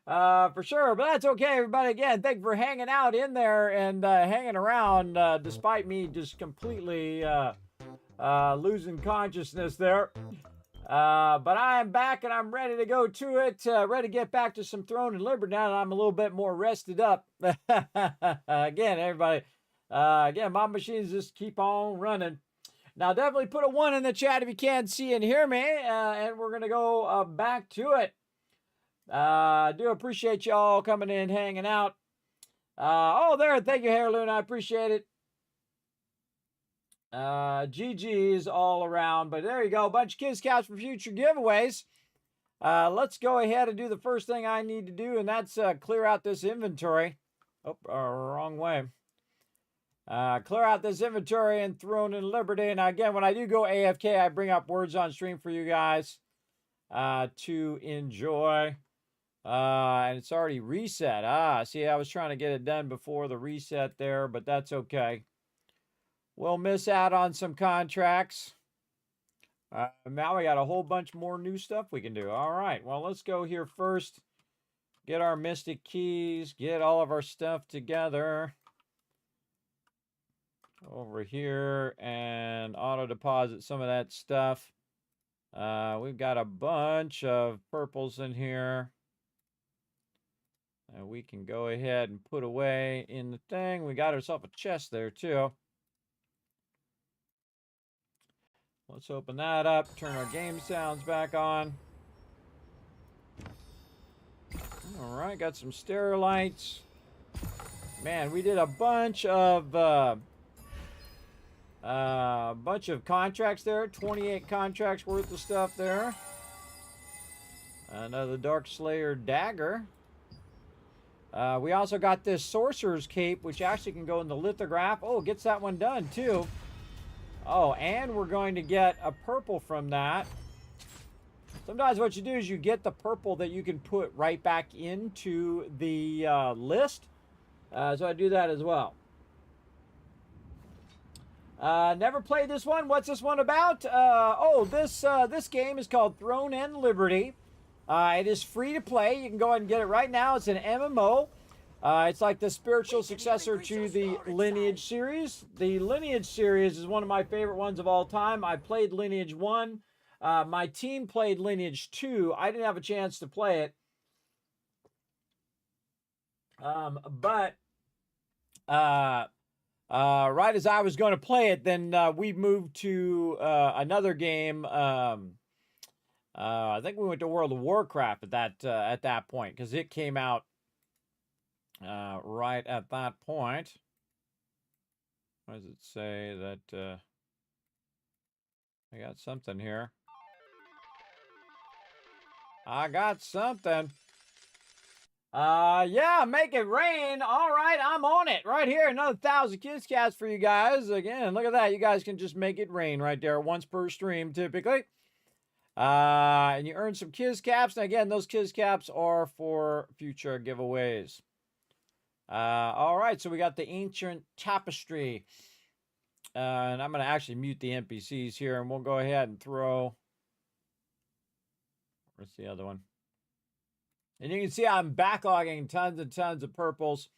For sure. But that's okay, everybody. Again, thank you for hanging out in there and hanging around despite me just completely losing consciousness there. But I am back and I'm ready to go to it. Ready to get back to some Throne and Liberty now that I'm a little bit more rested up. Again, everybody. Again, my machines just keep on running. Now, definitely put a 1 in the chat if you can see and hear me, and we're going to go back to it. I do appreciate y'all coming in, hanging out. Oh, there, thank you, Hairloon, I appreciate it. GG's all around, but there you go, a bunch of kids caps for future giveaways. Let's go ahead and do the first thing I need to do, and that's clear out this inventory. Oh, wrong way. Clear out this inventory and Throne and Liberty. And again, when I do go AFK, I bring up words on stream for you guys to enjoy. And it's already reset. See, I was trying to get it done before the reset there, but that's okay. We'll miss out on some contracts. Now we got a whole bunch more new stuff we can do. All right, well, let's go here first. Get our Mystic Keys. Get all of our stuff together. Over here and auto deposit some of that stuff. We've got a bunch of purples in here. And we can go ahead and put away in the thing. We got ourselves a chest there too. Let's open that up. Turn our game sounds back on. All right, got some sterilites. Man, we did a bunch of contracts there. 28 contracts worth of stuff there. Another Dark Slayer dagger. We also got this Sorcerer's Cape, which actually can go in the lithograph. Oh, gets that one done too. Oh, and we're going to get a purple from that. Sometimes what you do is you get the purple that you can put right back into the list. So I do that as well. Never played this one. What's this one about? This game is called Throne and Liberty. It is free to play. You can go ahead and get it right now. It's an MMO. It's like the spiritual successor to the Lineage series. The Lineage series is one of my favorite ones of all time. I played Lineage 1. My team played Lineage 2. I didn't have a chance to play it. But right as I was going to play it, then we moved to another game. I think we went to World of Warcraft at that point, because it came out right at that point. What does it say that I got something here? I got something. Yeah, make it rain. All right, I'm on it right here. Another 1,000 kids cats for you guys. Again, look at that. You guys can just make it rain right there once per stream typically. And you earn some kids caps. And again, those kids caps are for future giveaways. All right, so we got the ancient tapestry. And I'm going to actually mute the NPCs here, and we'll go ahead and throw. Where's the other one? And you can see I'm backlogging tons and tons of purples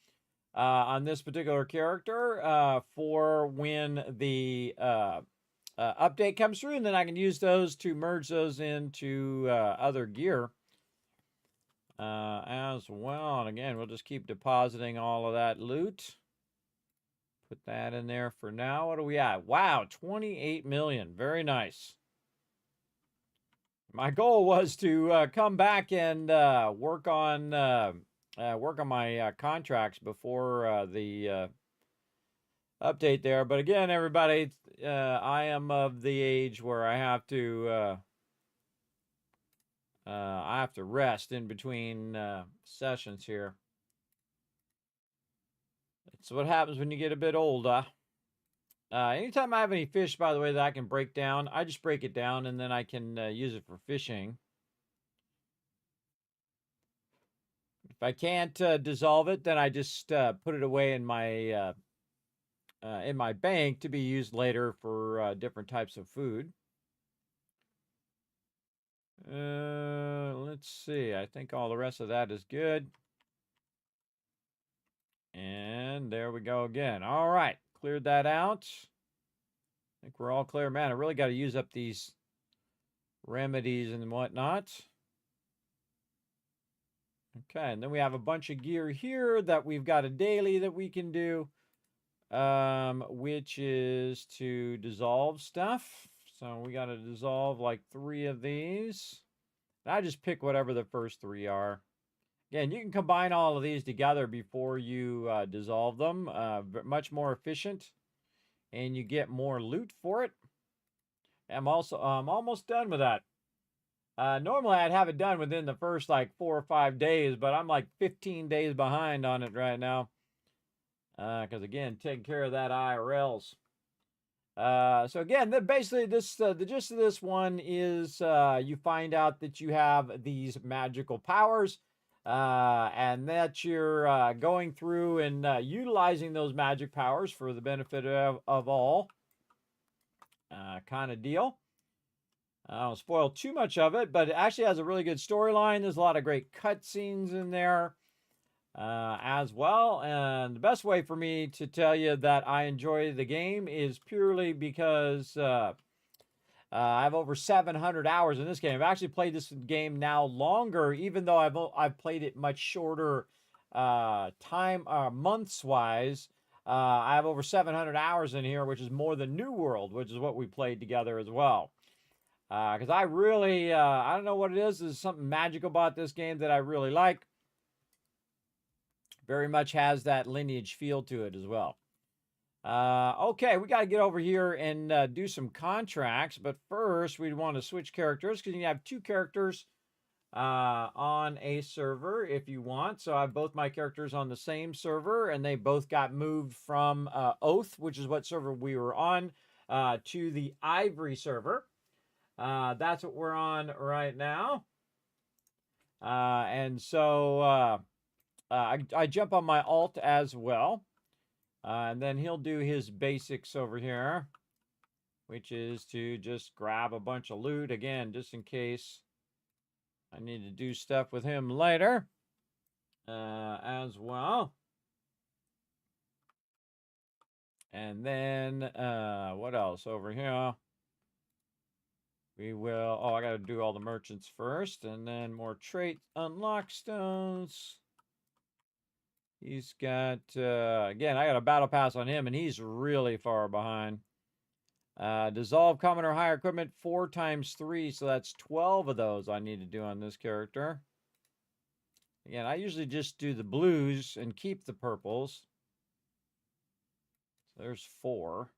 on this particular character for when the update comes through, and then I can use those to merge those into other gear as well. And again, we'll just keep depositing all of that loot. Put that in there for now. What are we at? Wow, 28 million. Very nice. My goal was to come back and work on my contracts before the update there. But again, everybody, I am of the age where I have to rest in between sessions here. It's what happens when you get a bit older. Anytime I have any fish, by the way, that I can break down, I just break it down and then I can use it for fishing. If I can't dissolve it, then I just put it away in my bank to be used later for different types of food. Let's see. I think all the rest of that is good. And there we go again. All right. Cleared that out. I think we're all clear. Man, I really got to use up these remedies and whatnot. Okay, and then we have a bunch of gear here that we've got a daily that we can do, which is to dissolve stuff. So we got to dissolve like 3 of these. And I just pick whatever the first 3 are. Again, you can combine all of these together before you dissolve them. Much more efficient, and you get more loot for it. I'm almost done with that. Normally, I'd have it done within the first like 4 or 5 days, but I'm like 15 days behind on it right now. Because again, taking care of that IRLs. So again, basically the gist of this one is you find out that you have these magical powers, and that you're going through and utilizing those magic powers for the benefit of all, kind of deal. I don't spoil too much of it, but it actually has a really good storyline. There's a lot of great cutscenes in there as well. And the best way for me to tell you that I enjoy the game is purely because I have over 700 hours in this game. I've actually played this game now longer, even though I've played it much shorter months-wise. I have over 700 hours in here, which is more than New World, which is what we played together as well. Because I really, I don't know what it is. There's something magical about this game that I really like. Very much has that lineage feel to it as well. Okay, we got to get over here and do some contracts. But first, we want to switch characters because you have 2 characters on a server if you want. So I have both my characters on the same server, and they both got moved from Oath, which is what server we were on, to the Ivory server. That's what we're on right now. And so I jump on my alt as well. And then he'll do his basics over here, which is to just grab a bunch of loot, again, just in case I need to do stuff with him later as well. And then what else over here? We will, I got to do all the merchants first, and then more trait unlock stones. He's got, again, I got a battle pass on him, and he's really far behind. Dissolve common or higher equipment 4 times 3, so that's 12 of those I need to do on this character. Again, I usually just do the blues and keep the purples. So there's 4.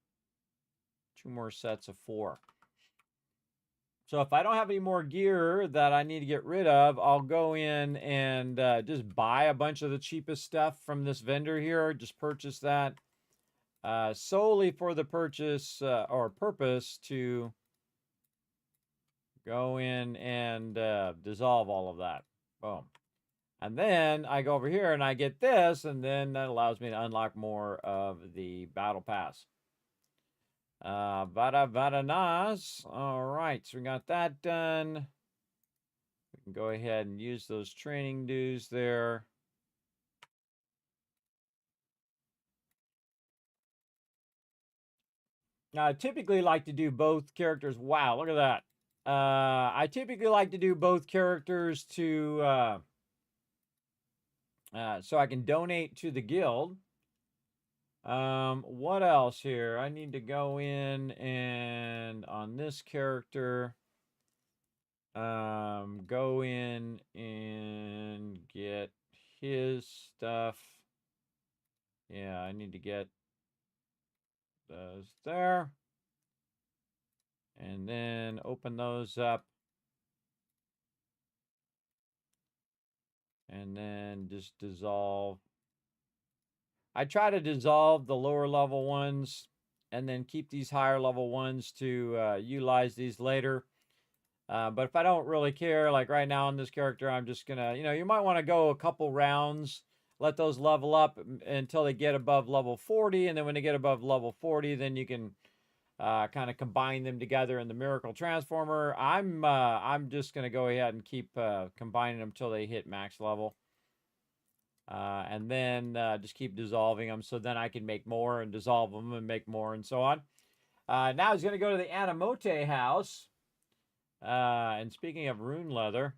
2 more sets of 4. So if I don't have any more gear that I need to get rid of, I'll go in and just buy a bunch of the cheapest stuff from this vendor here. Just purchase that solely for the purchase or purpose to go in and dissolve all of that. Boom. And then I go over here and I get this, and then that allows me to unlock more of the battle pass. Vada nice. All right, so we got that done. We can go ahead and use those training dues there. Now, I typically like to do both characters. Wow, look at that. I typically like to do both characters to so I can donate to the guild. What else here? I need to go in and on this character, go in and get his stuff. Yeah, I need to get those there. And then open those up. And then just dissolve. I try to dissolve the lower level ones and then keep these higher level ones to utilize these later. But if I don't really care, like right now on this character, I'm just gonna, you might want to go a couple rounds, let those level up until they get above level 40. And then when they get above level 40, then you can kind of combine them together in the Miracle Transformer. I'm just gonna go ahead and keep combining them till they hit max level. And then just keep dissolving them so then I can make more and dissolve them and make more and so on. Now he's going to go to the Animote house. And speaking of rune leather,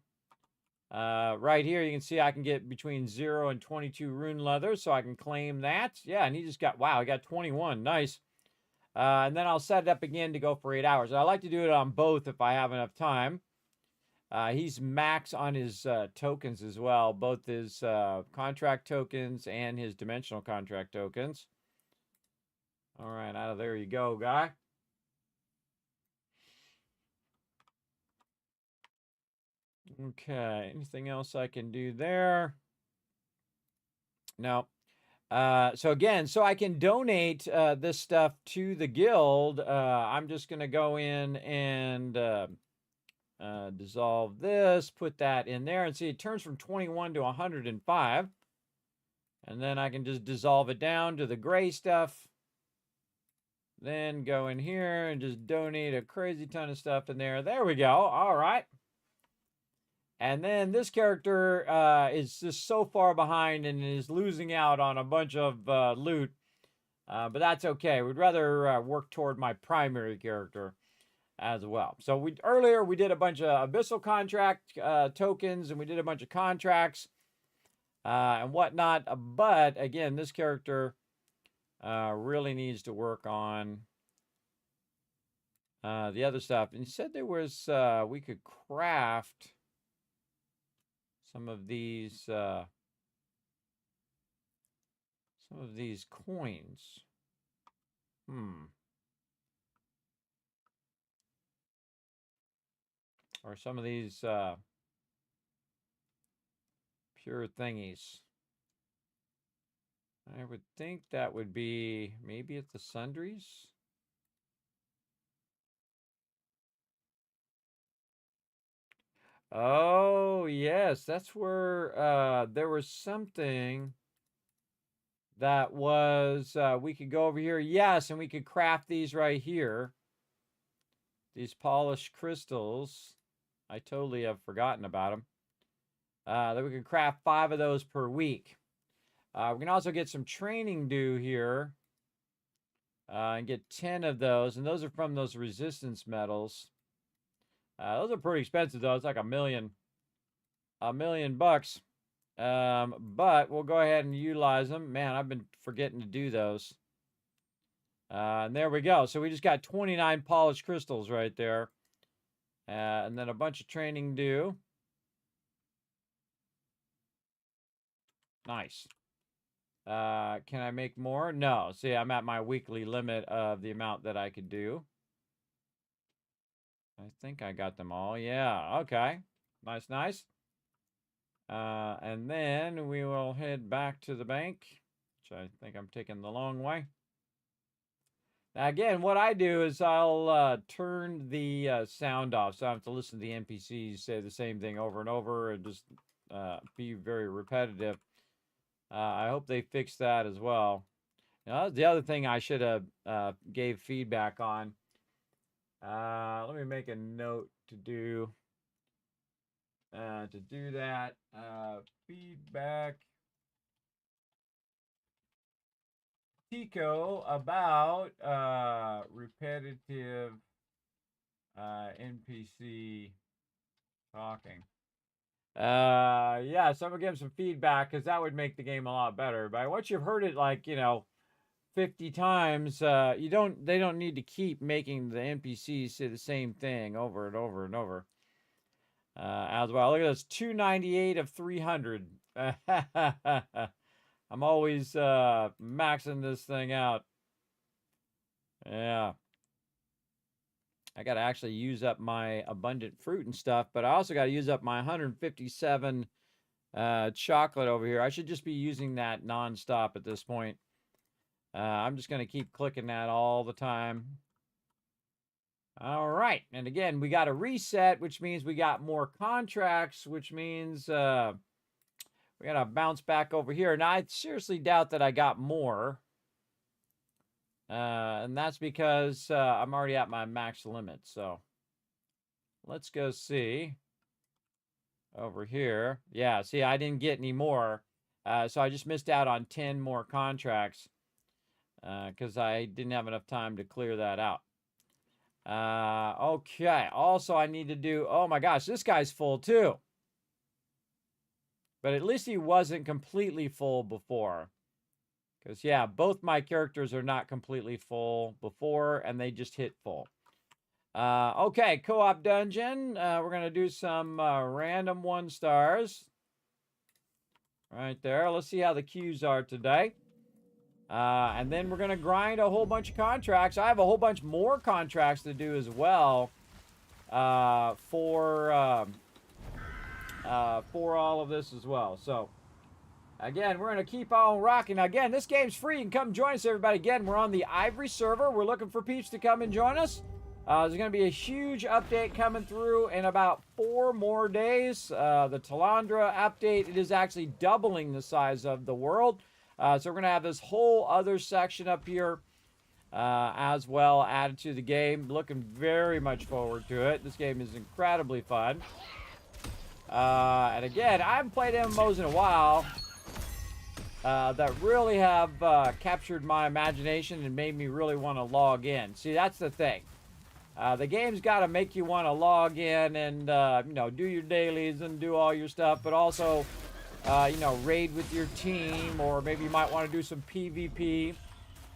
right here you can see I can get between 0 and 22 rune leather, so I can claim that. Yeah, and he just got, wow, he got 21. Nice. And then I'll set it up again to go for 8 hours. I like to do it on both if I have enough time. He's max on his tokens as well, both his contract tokens and his dimensional contract tokens. All right, out of there you go, guy. Okay, anything else I can do there? No. So again, so I can donate this stuff to the guild. I'm just going to go in and dissolve this, put that in there, and see it turns from 21 to 105. And then I can just dissolve it down to the gray stuff. Then go in here and just donate a crazy ton of stuff in there. There we go. All right. And then this character is just so far behind and is losing out on a bunch of loot. But that's okay. We'd rather work toward my primary character as well. So earlier we did a bunch of abyssal contract tokens, and we did a bunch of contracts and whatnot. But again, this character really needs to work on the other stuff. And he said there was we could craft some of these coins. Or some of these pure thingies. I would think that would be maybe at the sundries. Oh, yes, that's where there was something that was, we could go over here. Yes, and we could craft these right here. These polished crystals. I totally have forgotten about them. That we could craft 5 of those per week. We can also get some training due here. And get 10 of those. And those are from those resistance metals. Those are pretty expensive, though. It's like $1 million. $1 million bucks. But we'll go ahead and utilize them. Man, I've been forgetting to do those. And there we go. So we just got 29 polished crystals right there. And then a bunch of training due. Nice. Can I make more? No. See, I'm at my weekly limit of the amount that I could do. I think I got them all. Yeah, okay. Nice, nice. And then we will head back to the bank, which I think I'm taking the long way. Now, again, what I do is I'll turn the sound off, so I don't have to listen to the NPCs say the same thing over and over and just be very repetitive. I hope they fix that as well. Now, the other thing I should have gave feedback on. Let me make a note to do that. Feedback Tico about repetitive NPC talking. Yeah, so I'm gonna give some feedback because that would make the game a lot better. But once you've heard it, like 50 times, they don't need to keep making the NPCs say the same thing over and over and over. As well, look at this, 298 of 300. I'm always maxing this thing out. Yeah. I got to actually use up my abundant fruit and stuff, but I also got to use up my 157 chocolate over here. I should just be using that nonstop at this point. I'm just going to keep clicking that all the time. All right. And again, we got a reset, which means we got more contracts, which means we got to bounce back over here. Now, I seriously doubt that I got more. And that's because I'm already at my max limit. So let's go see over here. Yeah, see, I didn't get any more. So I just missed out on 10 more contracts because I didn't have enough time to clear that out. Okay. Also, I need to do... Oh, my gosh. This guy's full, too. But at least he wasn't completely full before. Because, yeah, both my characters are not completely full before, and they just hit full. Okay, co-op dungeon. We're going to do some random 1-stars. Right there. Let's see how the queues are today. And then we're going to grind a whole bunch of contracts. I have a whole bunch more contracts to do as well for all of this as well. So... Again, we're going to keep on rocking. Again, this game's free. You can come join us, everybody. Again, we're on the Ivory server. We're looking for peeps to come and join us. There's going to be a huge update coming through in about 4 more days. The Talandra update, it is actually doubling the size of the world. So we're going to have this whole other section up here as well added to the game. Looking very much forward to it. This game is incredibly fun. And again, I haven't played MMOs in a while. That really have captured my imagination and made me really want to log in. See, that's the thing. The game's got to make you want to log in and, do your dailies and do all your stuff, but also, raid with your team, or maybe you might want to do some PvP.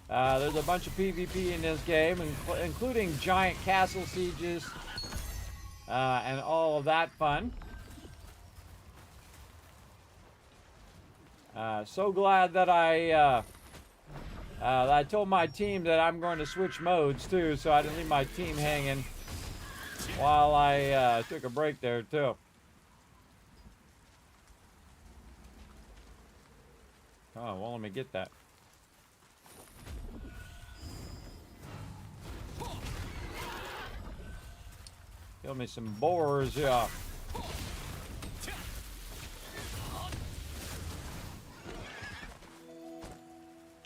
There's a bunch of PvP in this game, including giant castle sieges and all of that fun. So glad that I told my team that I'm going to switch modes too, so I didn't leave my team hanging while I took a break there too. Oh, well, let me get that. Kill me some boars, yeah.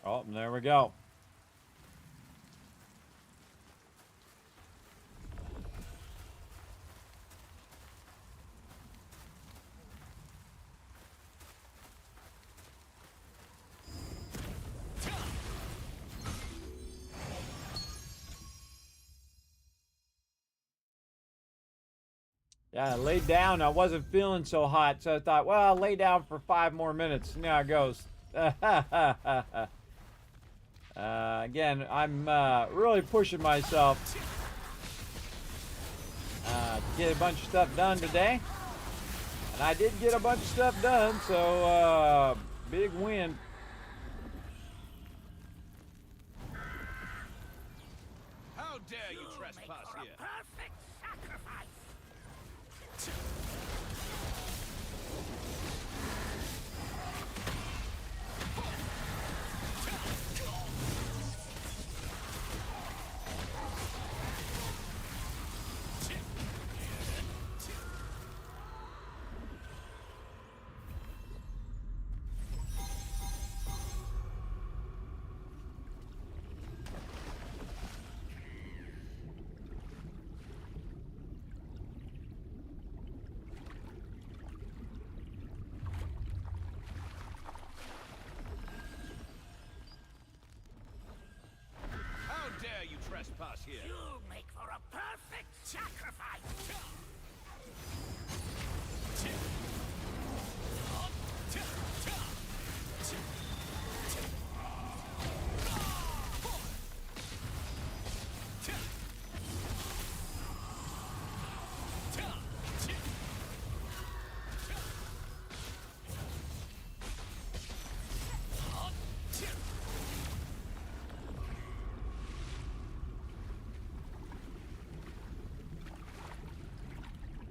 Oh, there we go. Yeah, I laid down. I wasn't feeling so hot, so I thought, well, I'll lay down for 5 more minutes. And there it goes. Again, I'm really pushing myself to get a bunch of stuff done today. And I did get a bunch of stuff done, so big win. How dare you trespass here?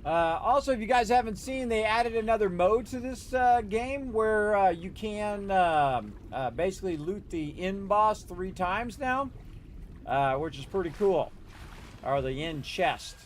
Also, if you guys haven't seen, they added another mode to this game where you can basically loot the inn boss 3 times now, which is pretty cool. Or the inn chest.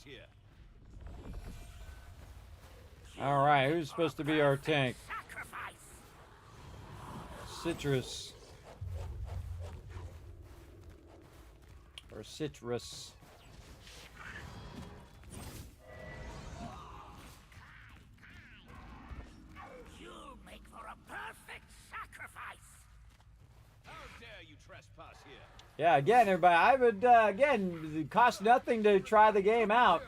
Here. All right, who's supposed to be our tank? Citrus. Or citrus. You make for a perfect sacrifice. How dare you trespass here? Yeah, again, everybody, I would, again, it costs nothing to try the game out.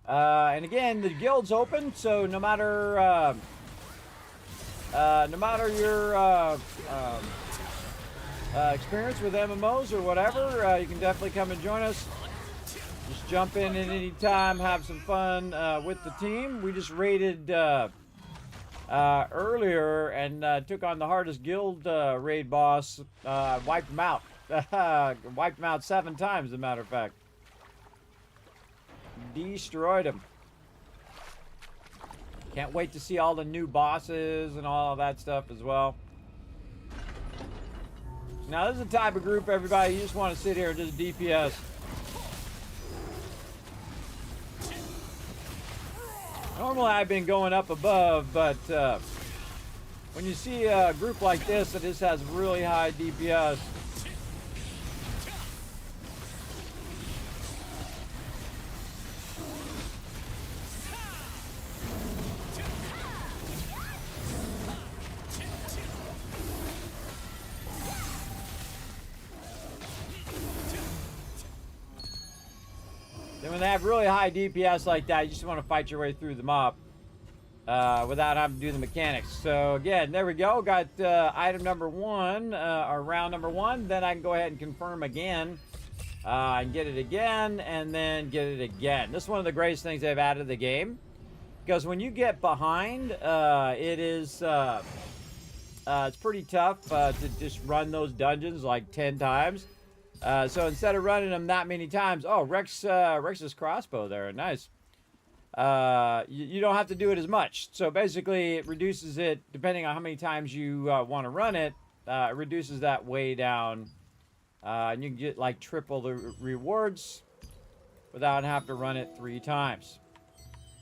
And again, the guild's open, so no matter your experience with MMOs or whatever, you can definitely come and join us. Just jump in at any time, have some fun with the team. We just raided earlier and took on the hardest guild raid boss, wiped him out. Wiped him out 7 times, as a matter of fact. Destroyed him. Can't wait to see all the new bosses and all of that stuff as well. Now, this is the type of group, everybody, you just want to sit here and just DPS. Normally, I've been going up above, but when you see a group like this that just has really high DPS, when they have really high DPS like that, you just want to fight your way through the mob without having to do the mechanics. So again, there we go. Got item number 1, or round number 1. Then I can go ahead and confirm again and get it again, and then get it again. This is one of the greatest things they've added to the game, because when you get behind, it's pretty tough to just run those dungeons like 10 times. So instead of running them that many times, oh, Rex's crossbow there, nice. You don't have to do it as much. So basically, it reduces it, depending on how many times you want to run it, it reduces that way down. And you can get like triple the rewards without having to run it 3 times.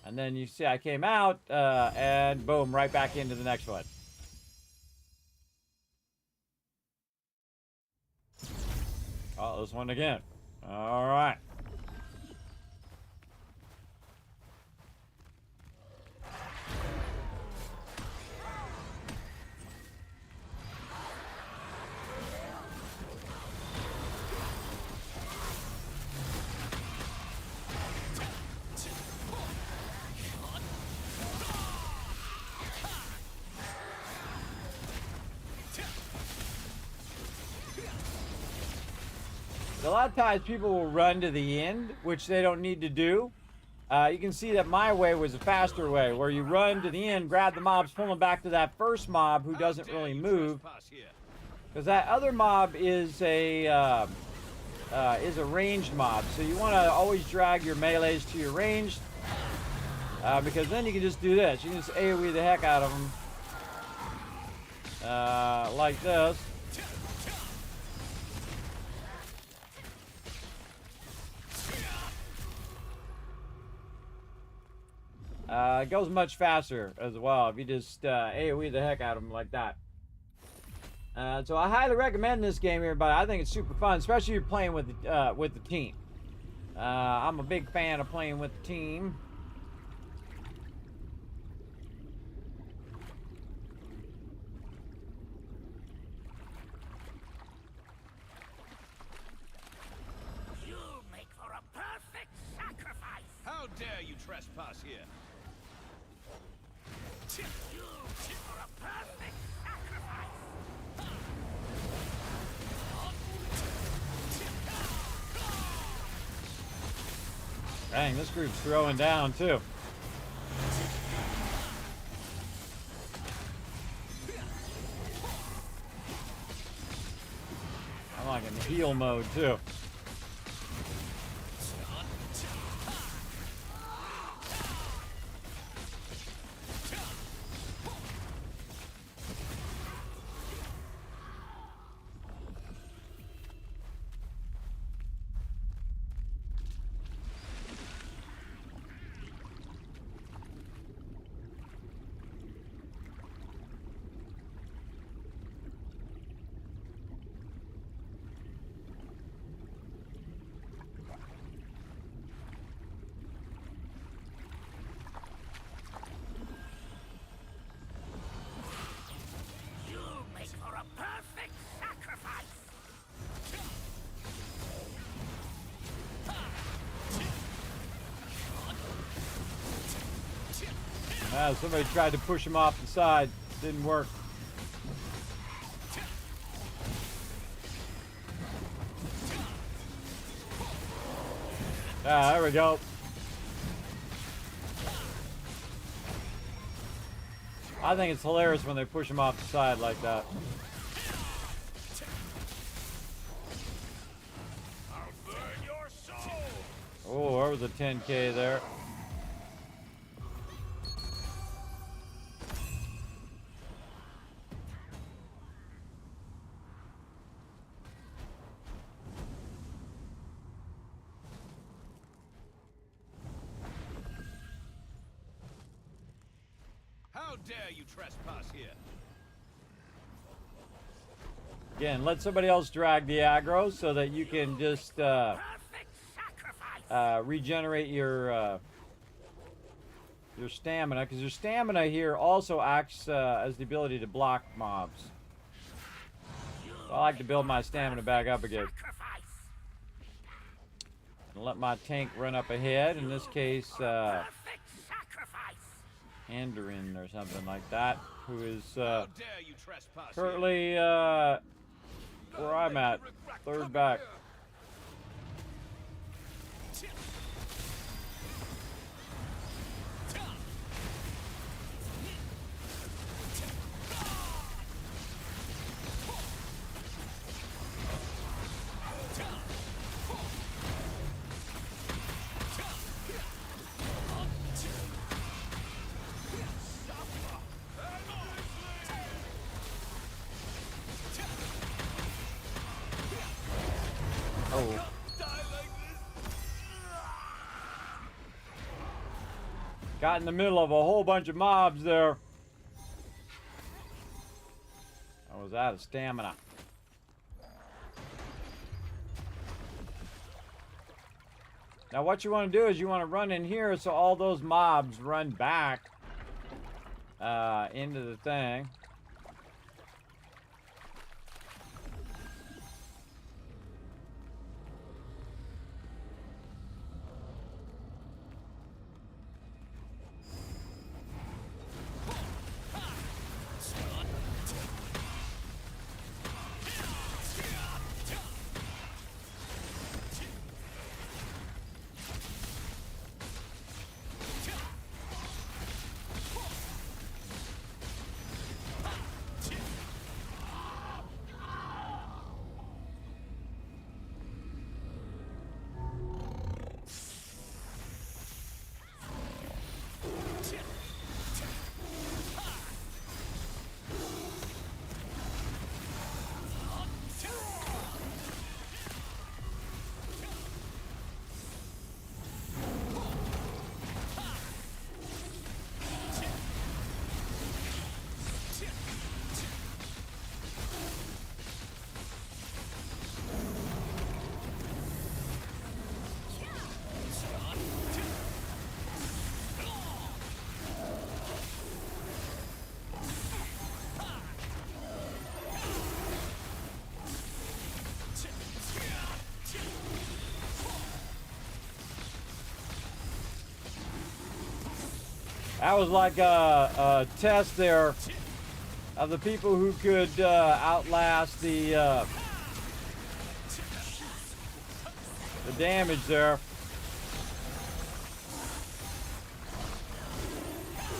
And then you see I came out, and boom, right back into the next one. Oh, this one again. All right. A lot of times people will run to the end, which they don't need to do. You can see that my way was a faster way, where you run to the end, grab the mobs, pull them back to that first mob who doesn't really move, because that other mob is a ranged mob. So you want to always drag your melees to your ranged, because then you can just do this. You can just AoE the heck out of them, like this. It goes much faster as well if you just AoE the heck out of them like that. So I highly recommend this game, everybody. I think it's super fun, especially if you're playing with the team. I'm a big fan of playing with the team. You make for a perfect trespass here. You for a perfect sacrifice. Dang, this group's throwing down too. I'm like in heal mode too. You make for a perfect sacrifice. Somebody tried to push him off the side. Didn't work. Ah, there we go. I think it's hilarious when they push him off the side like that. I'll burn your soul. Oh, there was a 10K there. How dare you trespass here? Again, let somebody else drag the aggro so that you can just Perfect sacrifice. regenerate your stamina, because your stamina here also acts as the ability to block mobs. So I like to build my stamina back up again. Sacrifice. And let my tank run up ahead. In this case, Perfect sacrifice. Andorin or something like that, who is How dare you trespass here? currently where I'm at, third back. Oh. Got in the middle of a whole bunch of mobs there. I was out of stamina. Now what you want to do is you want to run in here so all those mobs run back into the thing. That was like a test there of the people who could outlast the damage there.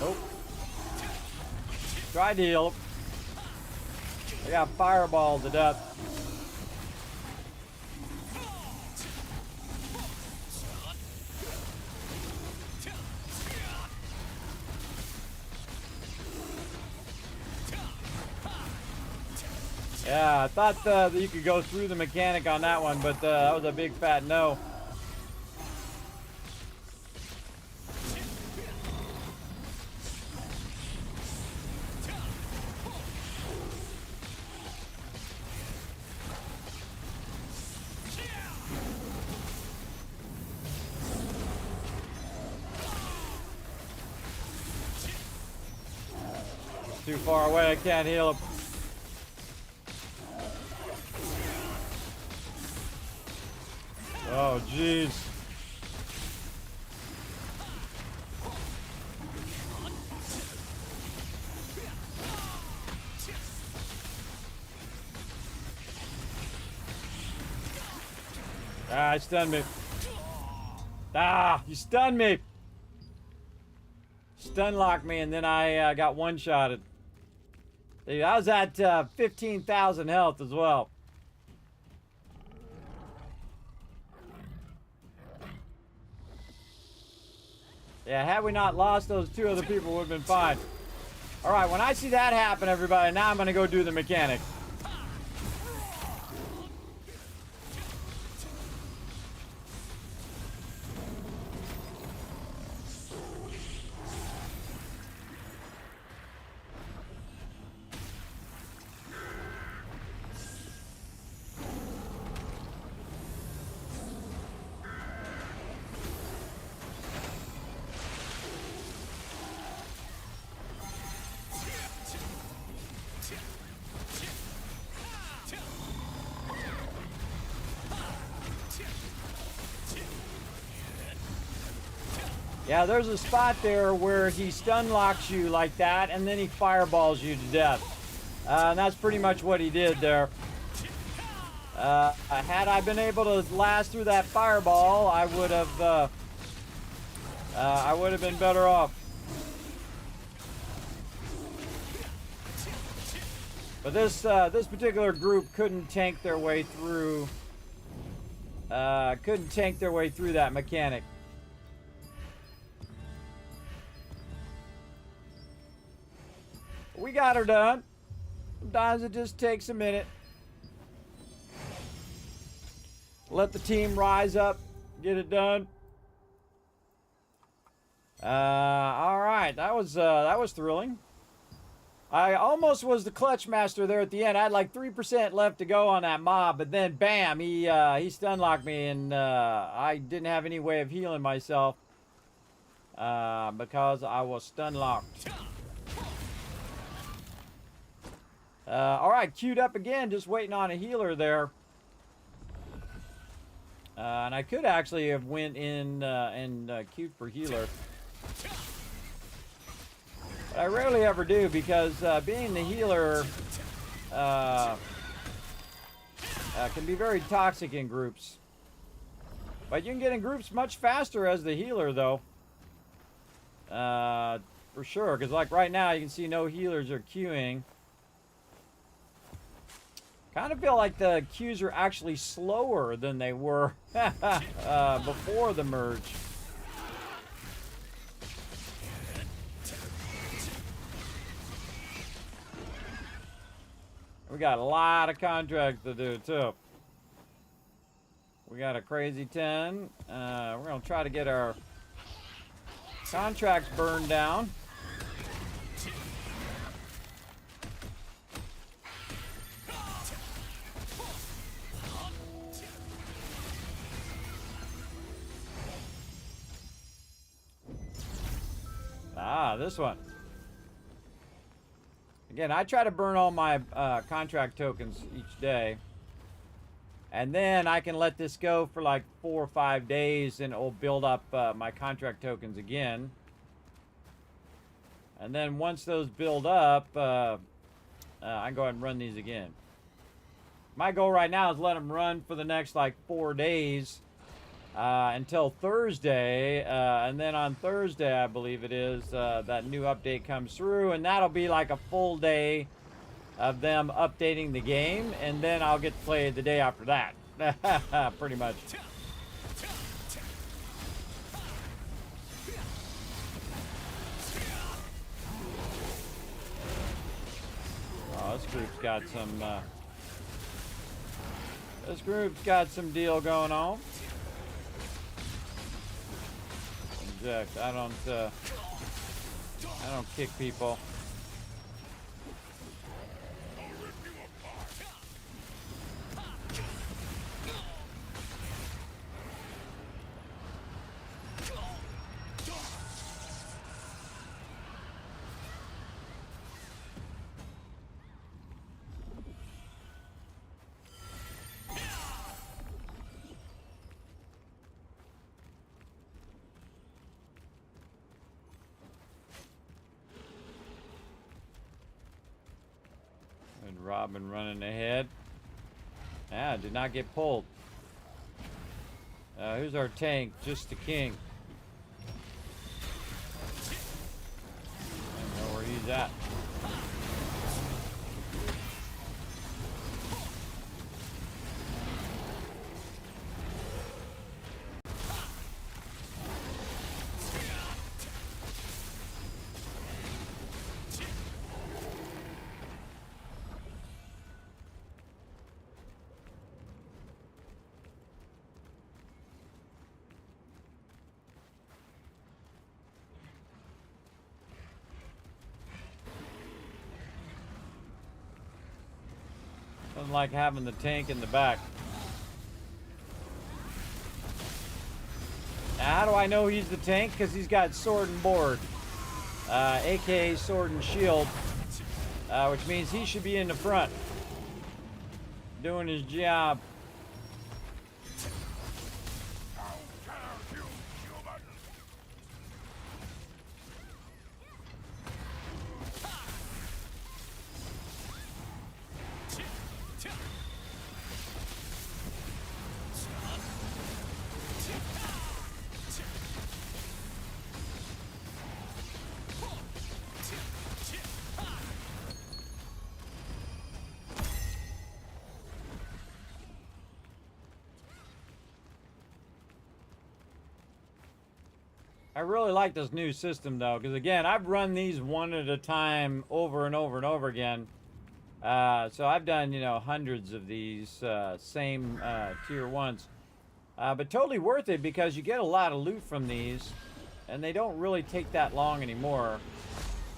Nope. Tried to heal him. I got fireballed to death. Yeah, I thought that you could go through the mechanic on that one, but that was a big fat no. It's too far away, I can't heal him. Oh, jeez. Ah, he stunned me. Ah, you stunned me. Stun locked me, and then I got one-shotted. I was at 15,000 health as well. Yeah, had we not lost those two other people, would have been fine. All right, when I see that happen, everybody, now I'm going to go do the mechanic. Yeah, there's a spot there where he stun locks you like that, and then he fireballs you to death. And that's pretty much what he did there. Had I been able to last through that fireball, I would have been better off. But this particular group couldn't tank their way through. Couldn't tank their way through that mechanic. We got her done. Sometimes it just takes a minute. Let the team rise up, get it done. All right, that was thrilling. I almost was the clutch master there at the end. I had like 3% left to go on that mob, but then bam, he stun locked me, and I didn't have any way of healing myself because I was stun locked. All right, queued up again, just waiting on a healer there. And I could actually have went in and queued for healer. But I rarely ever do because being the healer can be very toxic in groups. But you can get in groups much faster as the healer, though. For sure, because like right now, you can see no healers are queuing. Kind of feel like the queues are actually slower than they were before the merge. We got a lot of contracts to do too. We got a crazy 10. We're gonna try to get our contracts burned down. Ah, this one. Again, I try to burn all my contract tokens each day. And then I can let this go for like 4 or 5 days and it'll build up my contract tokens again. And then once those build up, I can go ahead and run these again. My goal right now is let them run for the next like 4 days until Thursday. And then on Thursday, I believe it is, that new update comes through. And that'll be like a full day of them updating the game. And then I'll get to play the day after that. Pretty much. Oh, this group's got some. This group's got some deal going on. Inject. I don't kick people. And Robin running ahead. Ah, did not get pulled. Who's our tank? Just the king. I don't know where he's at. Doesn't like having the tank in the back. Now, how do I know he's the tank? Because he's got sword and board, aka sword and shield, which means he should be in the front, doing his job. I really like this new system though, because again, I've run these one at a time over and over and over again. So I've done, you know, hundreds of these same tier 1s. But totally worth it because you get a lot of loot from these and they don't really take that long anymore.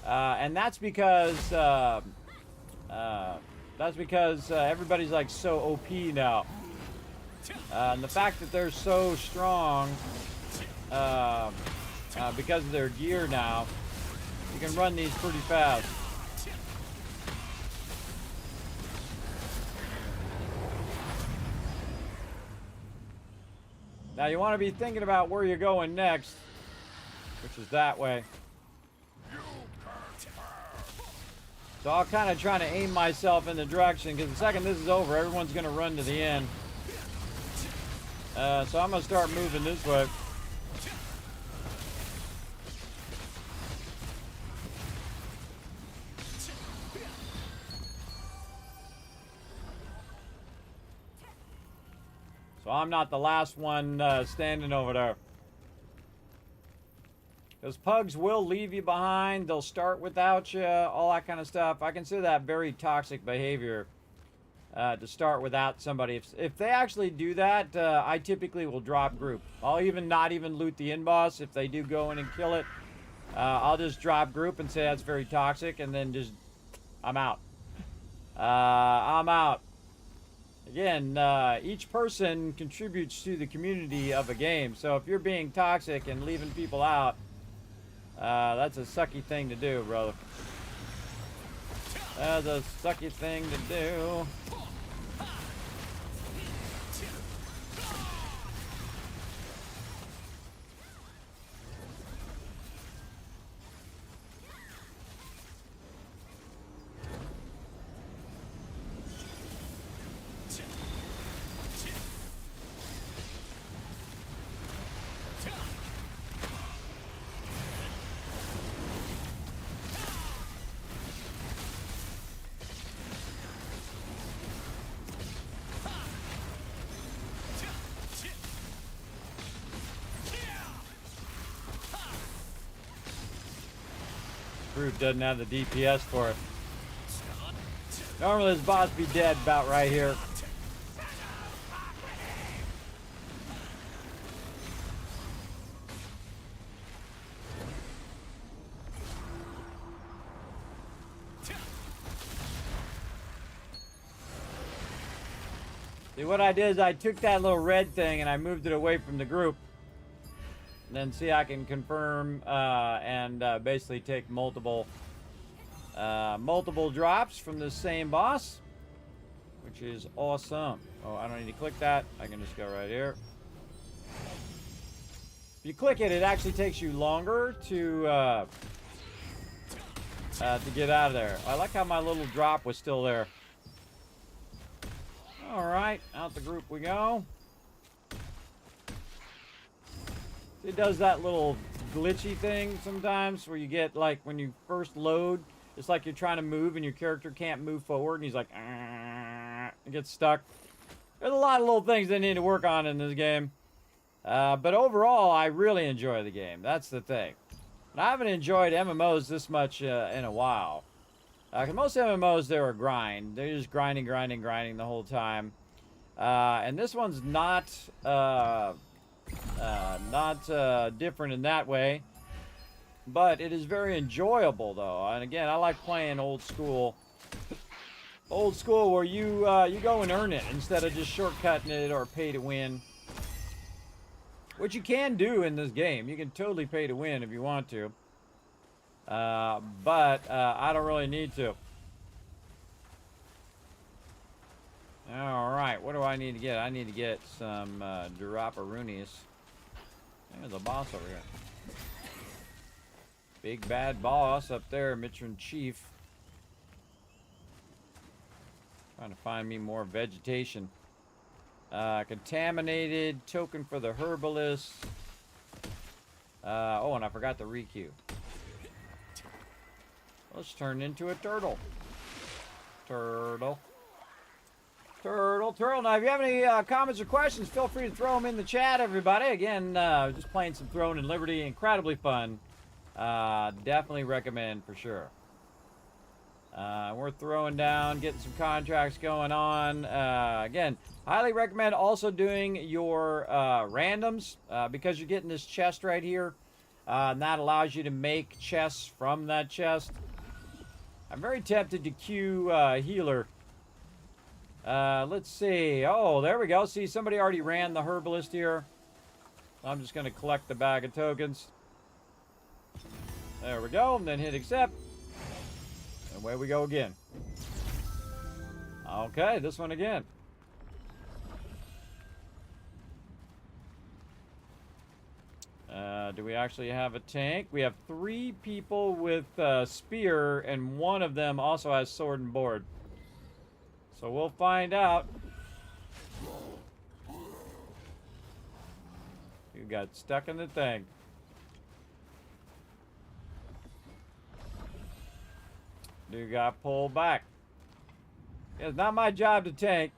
And that's because everybody's like so OP now. And the fact that they're so strong, because of their gear now, you can run these pretty fast. Now you want to be thinking about where you're going next, which is that way. So I'll kind of try to aim myself in the direction, because the second this is over, everyone's going to run to the end. So I'm going to start moving this way. So I'm not the last one standing over there. Because pugs will leave you behind. They'll start without you, all that kind of stuff. I consider that very toxic behavior to start without somebody. If they actually do that, I typically will drop group. I'll not even loot the in-boss. If they do go in and kill it, I'll just drop group and say that's very toxic, and then just, I'm out. I'm out. Again, each person contributes to the community of a game. So if you're being toxic and leaving people out, that's a sucky thing to do, brother. That's a sucky thing to do. group doesn't have the DPS for it. Normally this boss be dead about right here. See, what I did is I took that little red thing and I moved it away from the group. And then see, I can confirm and basically take multiple drops from the same boss, which is awesome. Oh, I don't need to click that. I can just go right here. If you click it, it actually takes you longer to get out of there. I like how my little drop was still there. All right, out the group we go. It does that little glitchy thing sometimes where you get, like, when you first load, it's like you're trying to move and your character can't move forward and he's like, it gets stuck. There's a lot of little things they need to work on in this game. But overall, I really enjoy the game. That's the thing. And I haven't enjoyed MMOs this much in a while. 'Cause most MMOs, they're a grind. They're just grinding the whole time. And this one's not different in that way. But it is very enjoyable, though. And again, I like playing old school. Old school where you go and earn it instead of just shortcutting it or pay to win. Which you can do in this game. You can totally pay to win if you want to. But I don't really need to. Alright, what do I need to get? I need to get some Dropperoonies. There's a boss over here. Big bad boss up there, Mitron Chief. Trying to find me more vegetation. Contaminated, token for the herbalist. Oh, and I forgot the requeue. Let's turn into a turtle. Turtle. Turtle, turtle. Now, if you have any comments or questions, feel free to throw them in the chat, everybody. Again, just playing some Throne and Liberty. Incredibly fun. Definitely recommend for sure. We're throwing down, getting some contracts going on. Again, highly recommend also doing your randoms because you're getting this chest right here. And that allows you to make chests from that chest. I'm very tempted to queue healer. Let's see. Oh, there we go. See, somebody already ran the herbalist here. I'm just going to collect the bag of tokens. There we go. And then hit accept. And away we go again. Okay, this one again. Do we actually have a tank? We have 3 people with spear, and one of them also has sword and board. So we'll find out. You got stuck in the thing. You got pulled back. It's not my job to tank.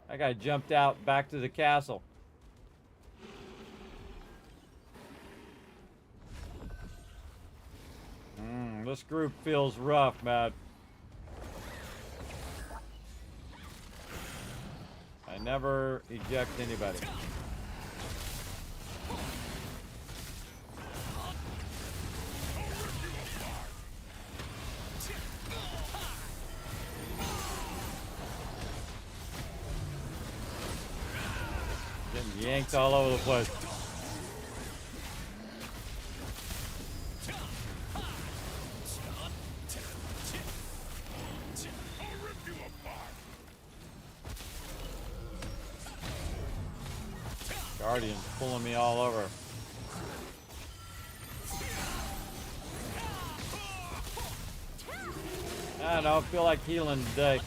That guy jumped out back to the castle. This group feels rough, man. I never eject anybody. Getting yanked all over the place. Guardian's pulling me all over. I don't know, I feel like healing today.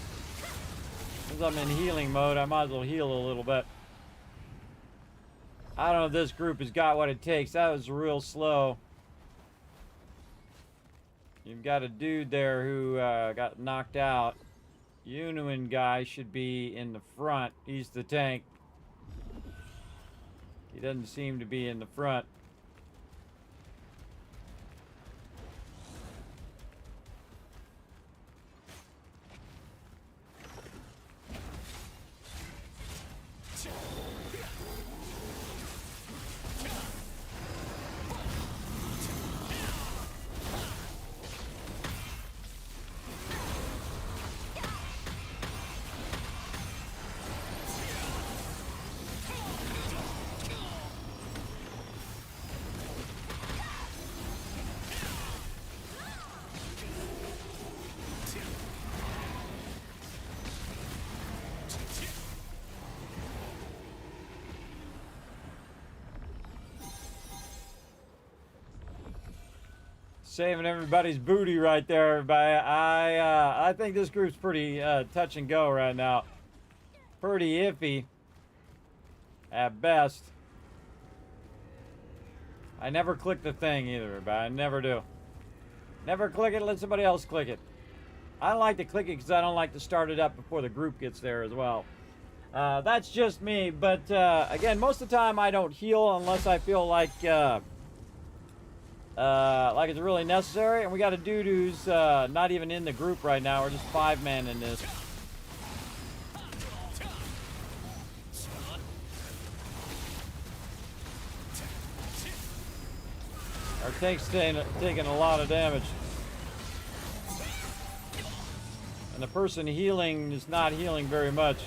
Since I'm in healing mode, I might as well heal a little bit. I don't know if this group has got what it takes. That was real slow. You've got a dude there who got knocked out. Unuan guy should be in the front. He's the tank. He doesn't seem to be in the front. Saving everybody's booty right there, everybody. I think this group's pretty touch and go right now. Pretty iffy at best. I never click the thing either, but I never do. Never click it, let somebody else click it. I don't like to click it because I don't like to start it up before the group gets there as well. That's just me, but again, most of the time I don't heal unless I feel like it's really necessary. And we got a dude who's not even in the group right now. We're just 5-man in this. Our tank's taking a lot of damage. And the person healing is not healing very much.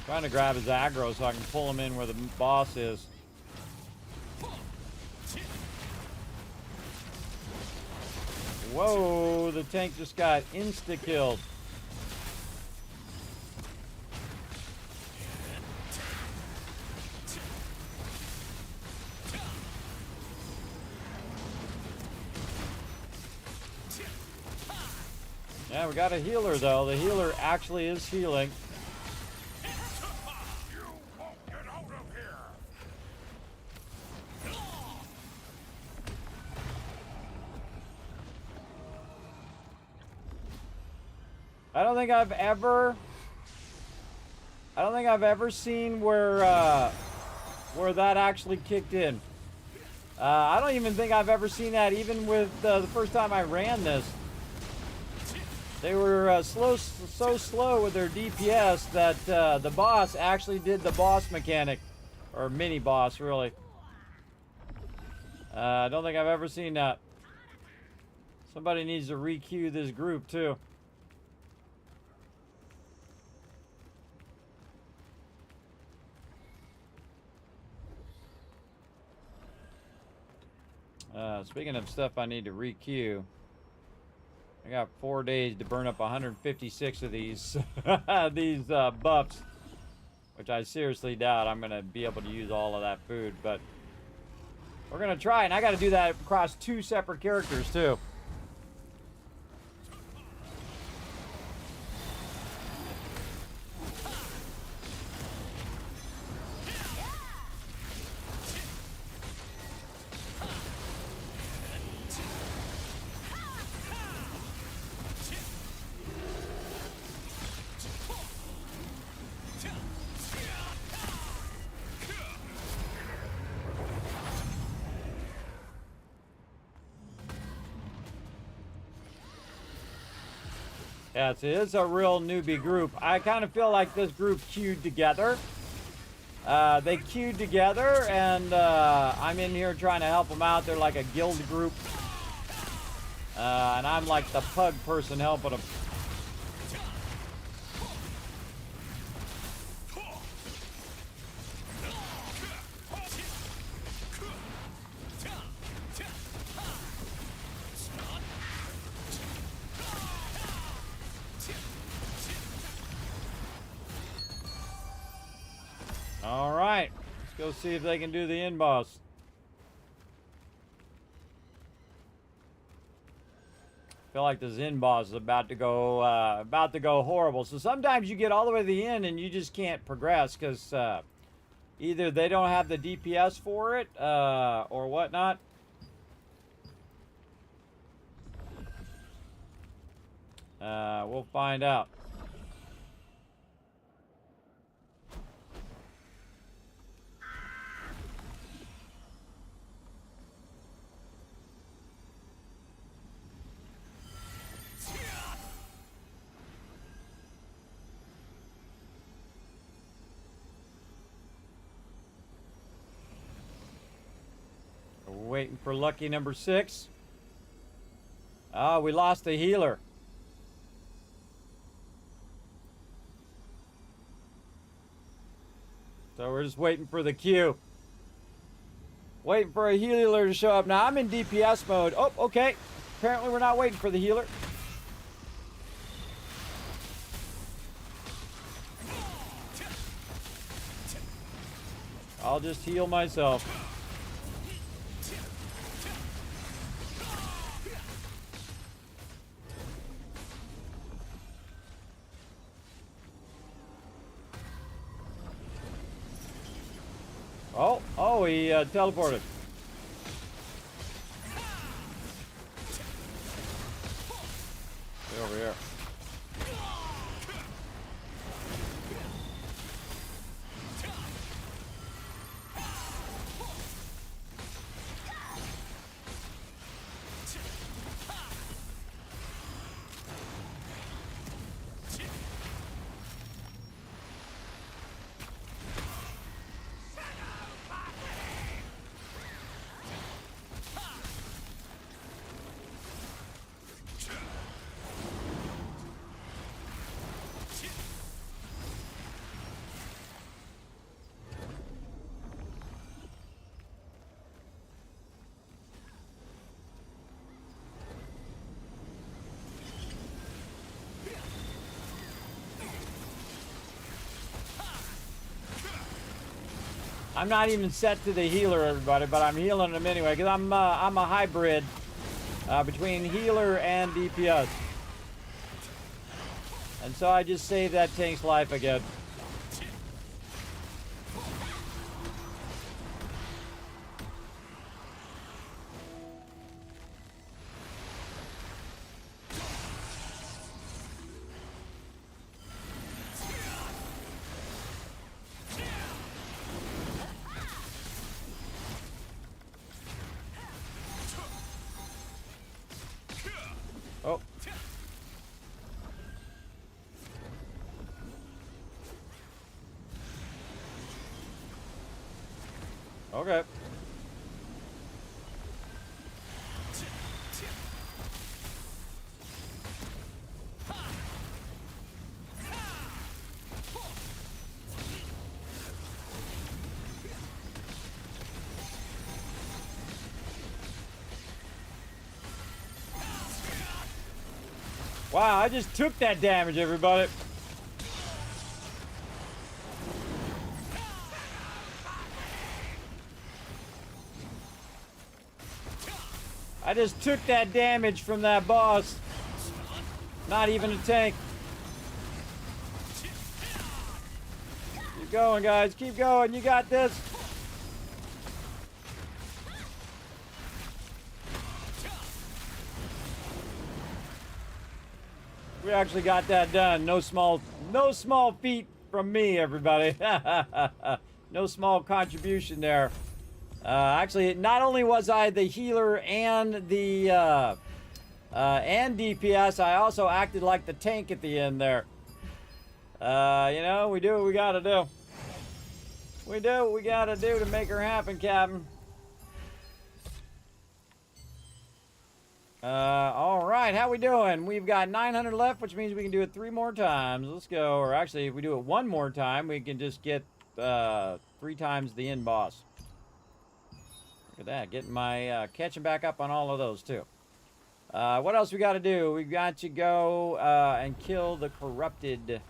Trying to grab his aggro so I can pull him in where the boss is. Whoa, the tank just got insta-killed. Yeah, we got a healer though. The healer actually is healing. I don't think I've ever seen where that actually kicked in. I don't even think I've ever seen that even with the first time I ran this. They were so slow with their DPS that the boss actually did the boss mechanic, or mini boss really. I don't think I've ever seen that. Somebody needs to re-queue this group too. Speaking of stuff I need to re-queue, I got 4 days to burn up 156 of these these buffs, which I seriously doubt I'm gonna be able to use all of that food, but we're gonna try, and I got to do that across 2 separate characters too. Yeah, it's a real newbie group. I kind of feel like this group queued together. They queued together, and I'm in here trying to help them out. They're like a guild group. And I'm like the pug person helping them. All right, let's go see if they can do the end boss. I feel like this end boss is about to go horrible. So sometimes you get all the way to the end and you just can't progress because either they don't have the DPS for it or whatnot. We'll find out. Waiting for lucky number 6. Oh, we lost the healer. So we're just waiting for the queue. Waiting for a healer to show up. Now I'm in DPS mode. Oh, okay. Apparently we're not waiting for the healer. I'll just heal myself. Oh, he teleported. Get over here. I'm not even set to the healer, everybody, but I'm healing them anyway because I'm a hybrid between healer and DPS, and so I just saved that tank's life again. Oh. Okay. Wow, I just took that damage, everybody. I just took that damage from that boss. Not even a tank. Keep going, guys. Keep going. You got this. We actually got that done. No small feat from me, everybody. No small contribution there. Actually, not only was I the healer and the and DPS, I also acted like the tank at the end there. You know, we do what we gotta do. We do what we gotta do to make her happen, Captain. All right, how we doing? We've got 900 left, which means we can do it 3 more times. Let's go. Or actually, if we do it 1 more time, we can just get 3 times the end boss. Look at that, getting my catching back up on all of those too. What else we got to do? We've got to go and kill the corrupted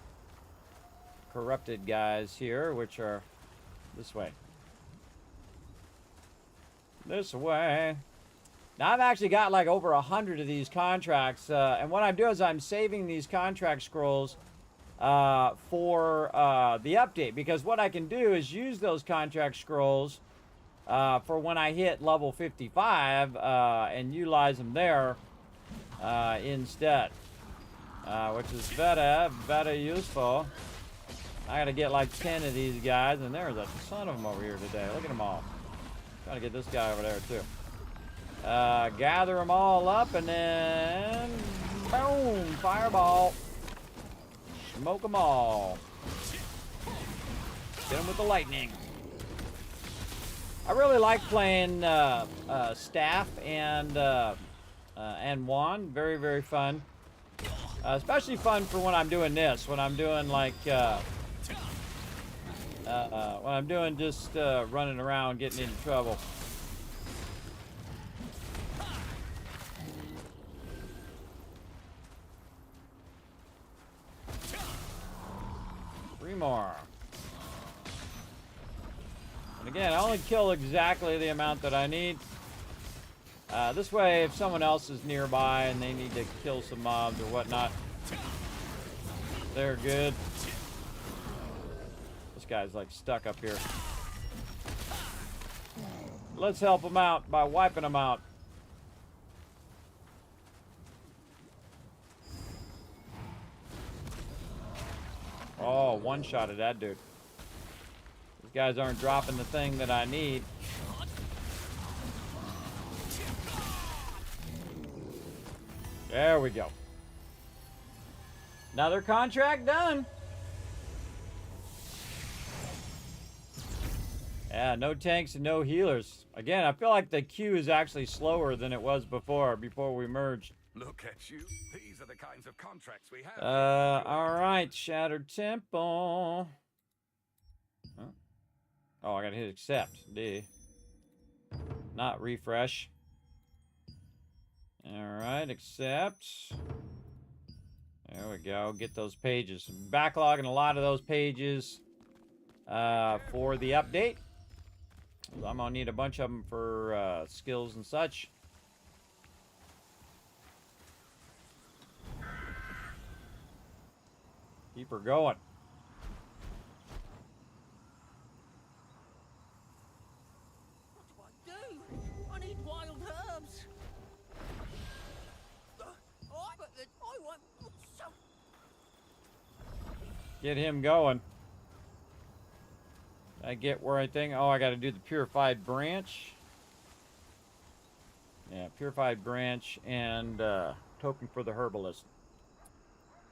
guys here, which are this way. This way. Now, I've actually got like over 100 of these contracts, and what I'm doing is I'm saving these contract scrolls for the update, because what I can do is use those contract scrolls for when I hit level 55 and utilize them there instead, which is very useful. I gotta get like 10 of these guys, and there's a ton of them over here today. Look at them all. Trying to get this guy over there too. Gather them all up, and then boom, fireball. Smoke them all. Get them with the lightning. I really like playing staff and wand. Very, very fun. Especially fun for when I'm doing this. When I'm doing like when I'm doing just running around, getting into trouble. Three more. And again, I only kill exactly the amount that I need. This way, if someone else is nearby and they need to kill some mobs or whatnot, they're good. This guy's like stuck up here. Let's help him out by wiping him out. Oh, one shot at that dude. These guys aren't dropping the thing that I need. There we go. Another contract done. Yeah, no tanks and no healers. Again, I feel like the queue is actually slower than it was before we merged. Look at you. These are the kinds of contracts we have. All right, Shattered Temple. Huh? Oh, I gotta hit accept. D. Not refresh. All right, accept. There we go. Get those pages. Backlogging a lot of those pages for the update. I'm gonna need a bunch of them for skills and such. Keep her going. What do I do? I need wild herbs. I want some. Get him going. I get where I think. Oh, I got to do the purified branch. Yeah, purified branch and token for the herbalist.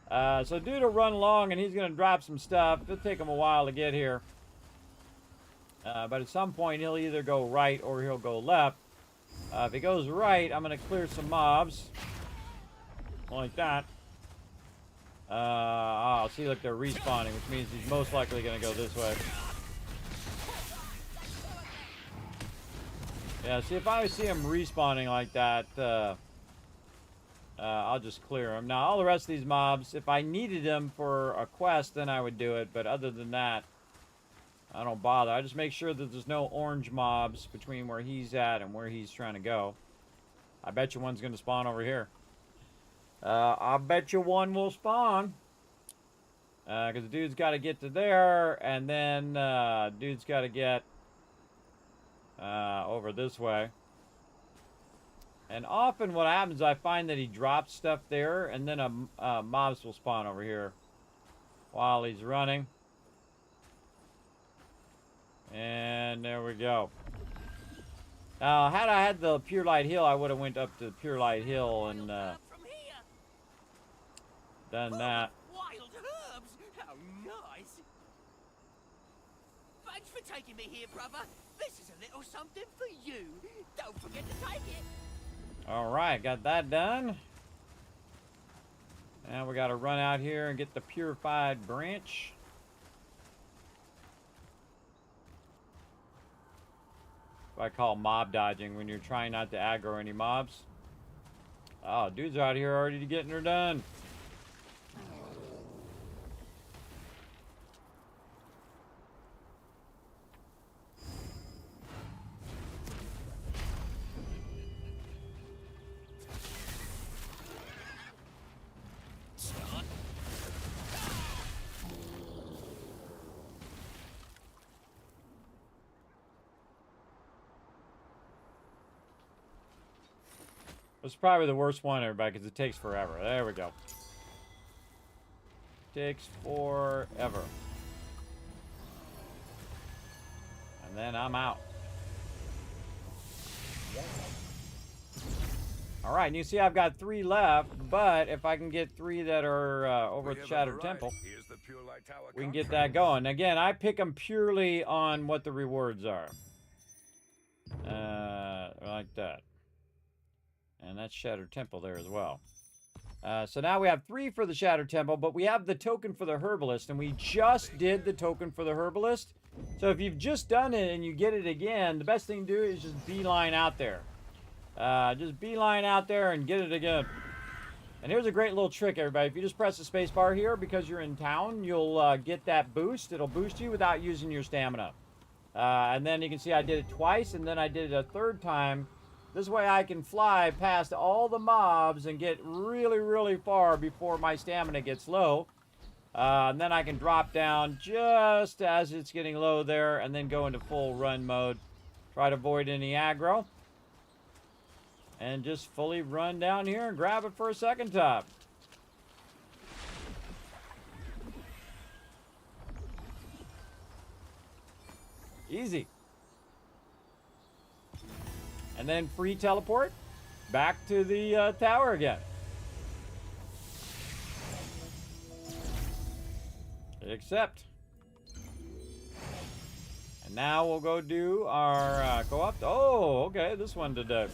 So dude will run along and he's going to drop some stuff. It'll take him a while to get here. But at some point he'll either go right or he'll go left. If he goes right, I'm going to clear some mobs. Like that. Oh, see, look, they're respawning, which means he's most likely going to go this way. Yeah, see, if I see him respawning like that, I'll just clear them. Now, all the rest of these mobs, if I needed them for a quest, then I would do it. But other than that, I don't bother. I just make sure that there's no orange mobs between where he's at and where he's trying to go. I bet you one's going to spawn over here. I bet you one will spawn. Because the dude's got to get to there, and then dude's got to get over this way. And often what happens, I find that he drops stuff there, and then mobs will spawn over here while he's running. And there we go. Now, had I had the Pure Light Hill, I would have went up to Pure Light Hill and done that. Wild herbs! How nice! Thanks for taking me here, brother. This is a little something for you. Don't forget to take it. All right, got that done. Now we got to run out here and get the purified branch. What I call mob dodging, when you're trying not to aggro any mobs. Oh, dudes out here already getting her done. It's probably the worst one, everybody, because it takes forever. There we go. Takes forever. And then I'm out. All right, and you see I've got 3 left, but if I can get 3 that are over at Shattered Temple, we can get that going. Again, I pick them purely on what the rewards are. Like that. And that's Shattered Temple there as well. So now we have 3 for the Shattered Temple, but we have the token for the Herbalist, and we just did the token for the Herbalist. So if you've just done it and you get it again, the best thing to do is just beeline out there. Just beeline out there and get it again. And here's a great little trick, everybody. If you just press the space bar here, because you're in town, you'll get that boost. It'll boost you without using your stamina. And then you can see I did it twice, and then I did it a third time. This way I can fly past all the mobs and get really, really far before my stamina gets low. And then I can drop down just as it's getting low there, and then go into full run mode. Try to avoid any aggro. And just fully run down here and grab it for a second time. Easy. And then free teleport back to the tower again. Accept. And now we'll go do our co-op. Oh, okay, this one today.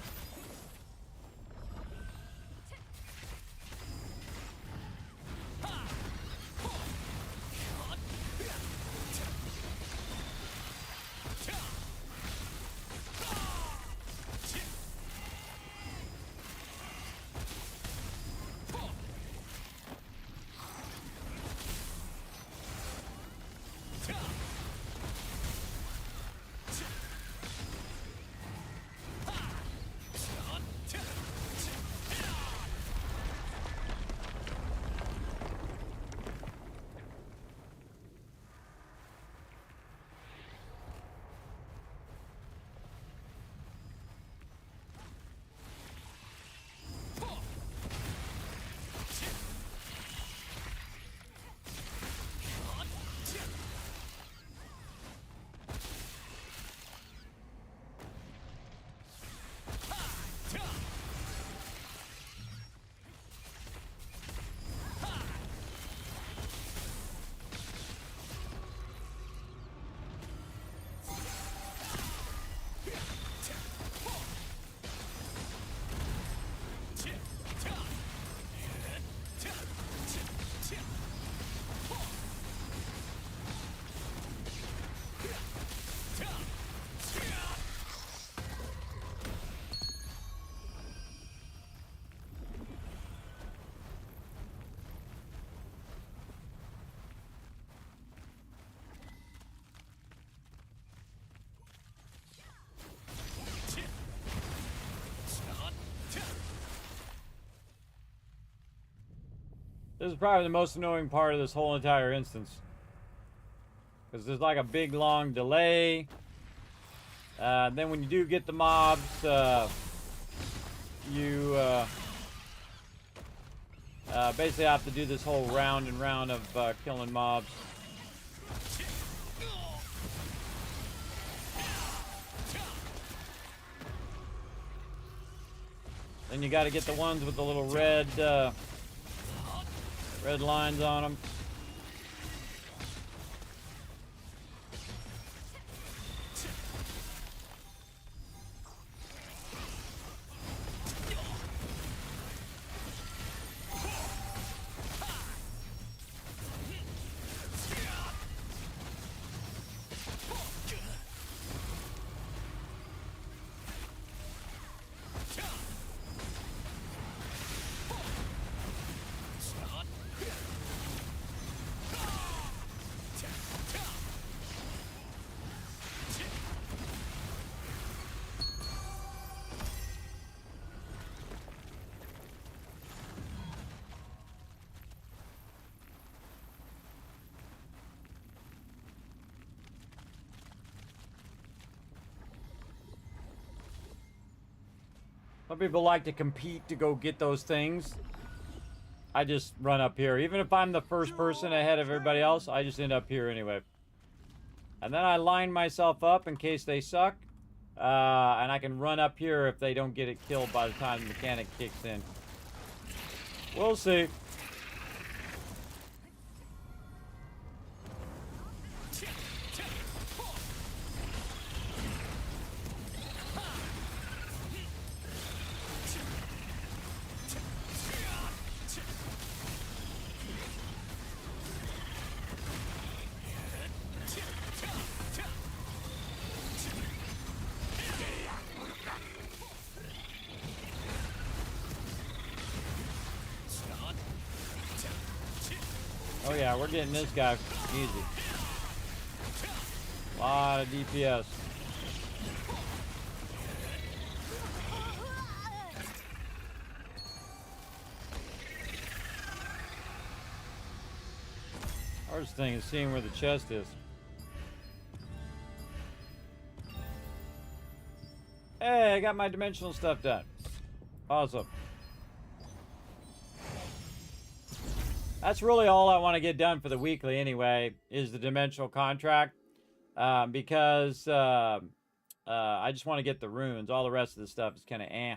This is probably the most annoying part of this whole entire instance. Because there's like a big long delay. Then when you do get the mobs, you basically have to do this whole round and round of killing mobs. Then you got to get the ones with the little red lines on them. Some people like to compete to go get those things. I just run up here. Even if I'm the first person ahead of everybody else, I just end up here anyway. And then I line myself up in case they suck. And I can run up here if they don't get it killed by the time the mechanic kicks in. We'll see. Oh yeah, we're getting this guy easy. Lot of DPS. Hardest thing is seeing where the chest is. Hey, I got my dimensional stuff done. Awesome. That's really all I want to get done for the weekly anyway, is the dimensional contract. Because I just want to get the runes. All the rest of the stuff is kind of eh.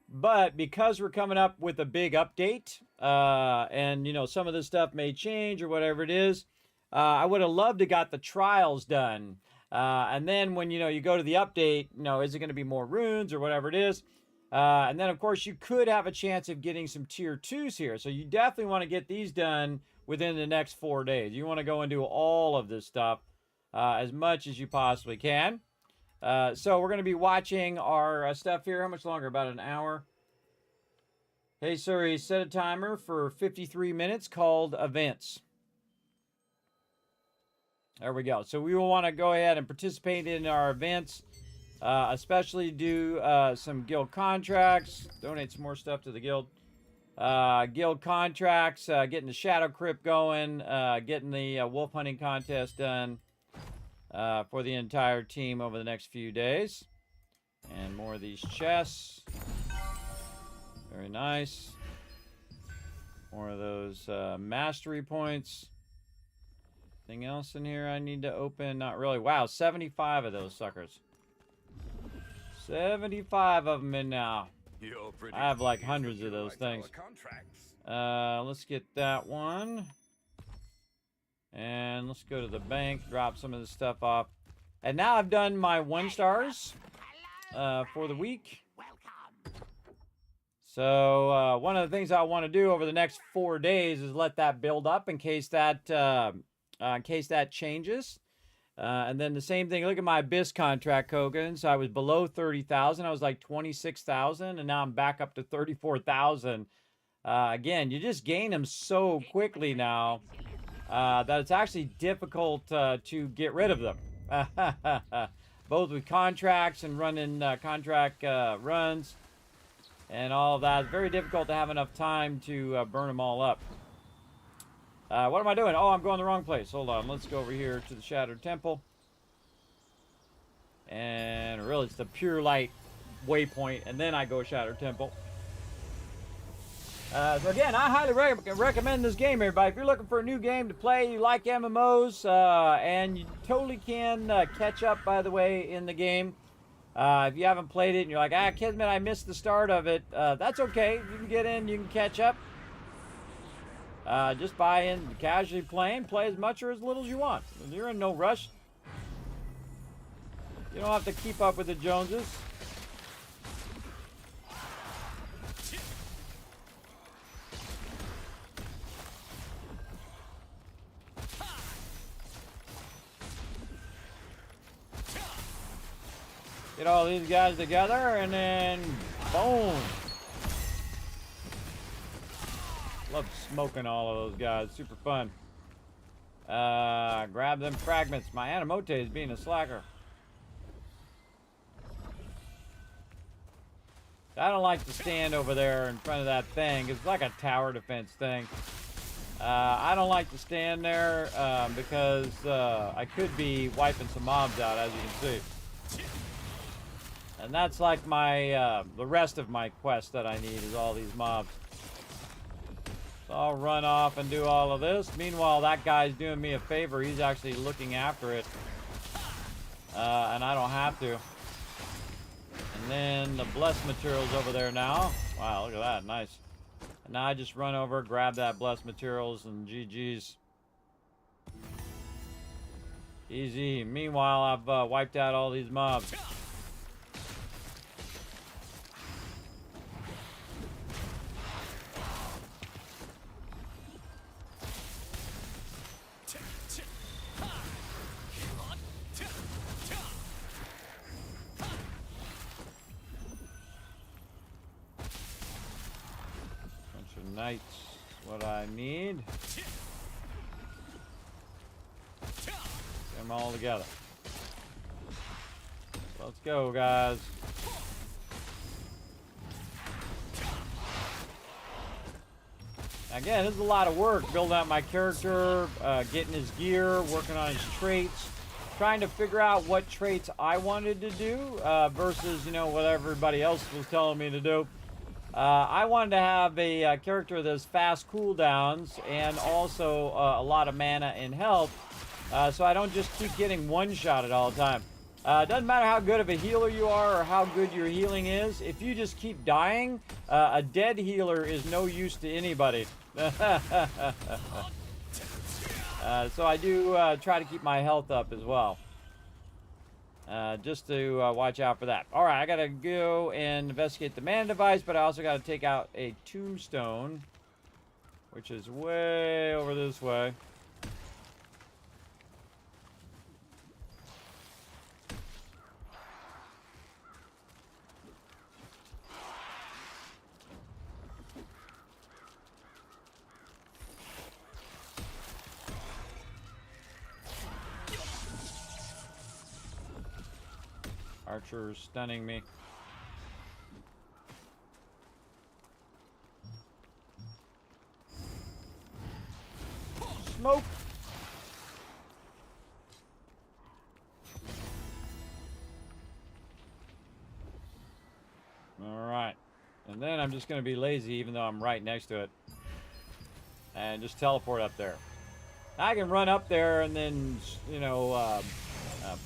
But because we're coming up with a big update, and, you know, some of this stuff may change or whatever it is, I would have loved to got the trials done. And then when, you know, you go to the update, you know, is it going to be more runes or whatever it is? And then, of course, you could have a chance of getting some tier 2s here. So you definitely want to get these done within the next 4 days. You want to go and do all of this stuff as much as you possibly can. So we're going to be watching our stuff here. How much longer? About an hour. Hey, Siri, set a timer for 53 minutes called events. There we go. So we will want to go ahead and participate in our events. Especially do some guild contracts, donate some more stuff to the guild. Guild contracts, getting the Shadow Crypt going, getting the wolf hunting contest done for the entire team over the next few days. And more of these chests. Very nice. More of those mastery points. Anything else in here I need to open? Not really. Wow, 75 of those suckers. 75 of them in now. I have like hundreds of those things. Let's get that one. And let's go to the bank, drop some of this stuff off. And now I've done my 1 stars for the week. So one of the things I want to do over the next 4 days is let that build up in case that changes. And then the same thing, look at my Abyss contract tokens. I was below 30,000. I was like 26,000, and now I'm back up to 34,000. Again, you just gain them so quickly now that it's actually difficult to get rid of them. Both with contracts and running contract runs and all of that. It's very difficult to have enough time to burn them all up. What am I doing? Oh, I'm going the wrong place. Hold on. Let's go over here to the Shattered Temple. And really, it's the Pure Light waypoint. And then I go Shattered Temple. So again, I highly recommend this game, everybody. If you're looking for a new game to play, you like MMOs, and you totally can catch up, by the way, in the game. If you haven't played it and you're like, Kismet, I missed the start of it. That's okay. You can get in, you can catch up. Just buy in, casually playing, play as much or as little as you want. You're in no rush. You don't have to keep up with the Joneses. Get all these guys together and then boom. Love smoking all of those guys. Super fun. Grab them fragments. My Animote is being a slacker. I don't like to stand over there in front of that thing. It's like a tower defense thing. I don't like to stand there because I could be wiping some mobs out, as you can see. And that's like my the rest of my quest that I need is all these mobs. So I'll run off and do all of this. Meanwhile, that guy's doing me a favor. He's actually looking after it. And I don't have to. And then the blessed materials over there now. Wow, look at that. Nice. And now I just run over, grab that blessed materials, and GG's. Easy. Meanwhile, I've wiped out all these mobs. Knights, what I need. Get them all together. Let's go, guys. Again, this is a lot of work, building out my character, getting his gear, working on his traits, trying to figure out what traits I wanted to do versus, you know, what everybody else was telling me to do. I wanted to have a character that's fast cooldowns and also a lot of mana and health, so I don't just keep getting one-shotted all the time. It doesn't matter how good of a healer you are or how good your healing is. If you just keep dying, a dead healer is no use to anybody. So I do try to keep my health up as well. Just to watch out for that. Alright, I gotta go and investigate the mana device, but I also gotta take out a tombstone, which is way over this way. Archer's stunning me. Smoke! Alright. And then I'm just going to be lazy even though I'm right next to it. And just teleport up there. I can run up there and then, you know,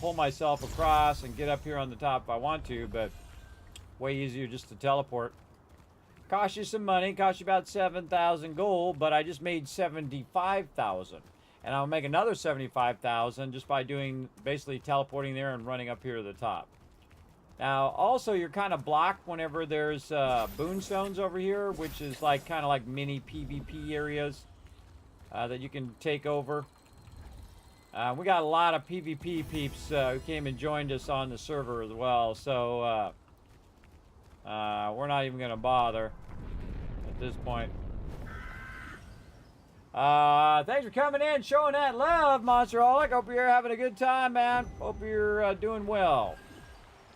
pull myself across and get up here on the top if I want to, but way easier just to teleport. Cost you some money, cost you about 7,000 gold, but I just made 75,000. And I'll make another 75,000 just by doing, basically teleporting there and running up here to the top. Now, also, you're kind of blocked whenever there's boonstones over here, which is like kind of like mini PvP areas that you can take over. We got a lot of PvP peeps who came and joined us on the server as well, so we're not even going to bother at this point. Thanks for coming in, showing that love, Monsterholic. Hope you're having a good time, man. Hope you're doing well.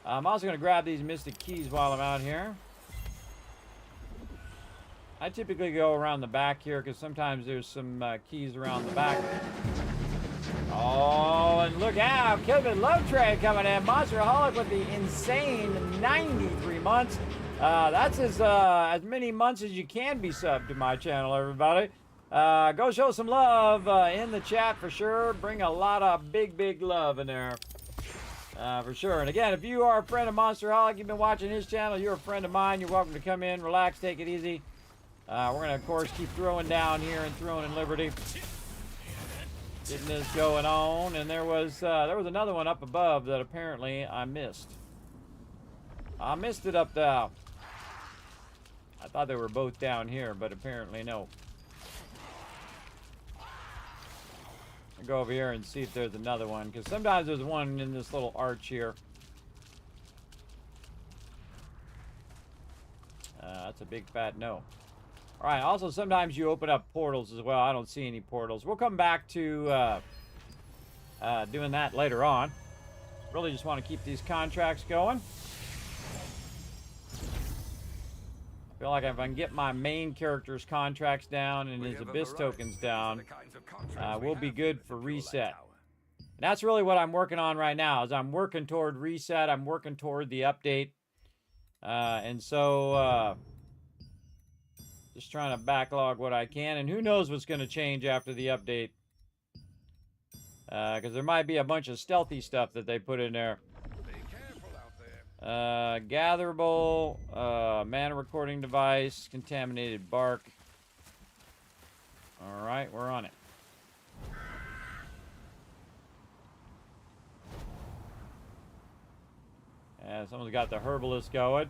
I'm also going to grab these Mystic Keys while I'm out here. I typically go around the back here because sometimes there's some keys around the back. Oh, and look out, Kismet Love Train coming in. Monsterholic with the insane 93 months. That's as many months as you can be subbed to my channel, everybody. Go show some love in the chat for sure. Bring a lot of big love in there. For sure. And again, if you are a friend of Monsterholic, you've been watching his channel, you're a friend of mine, you're welcome to come in, relax, take it easy. We're going to, of course, keep throwing down here and throwing in Liberty. Getting this going on. And there was another one up above that apparently I missed. I missed it up there. I thought they were both down here, but apparently no. I'll go over here and see if there's another one, because sometimes there's one in this little arch here. That's a big fat no. Alright, also sometimes you open up portals as well. I don't see any portals. We'll come back to doing that later on. Really just want to keep these contracts going. I feel like if I can get my main character's contracts down and his Abyss tokens down, we'll be good for reset. And that's really what I'm working on right now, is I'm working toward reset. I'm working toward the update. And so... just trying to backlog what I can, and who knows what's going to change after the update. Because there might be a bunch of stealthy stuff that they put in there. Gatherable, mana recording device, contaminated bark. Alright, we're on it. Someone's got the herbalist going.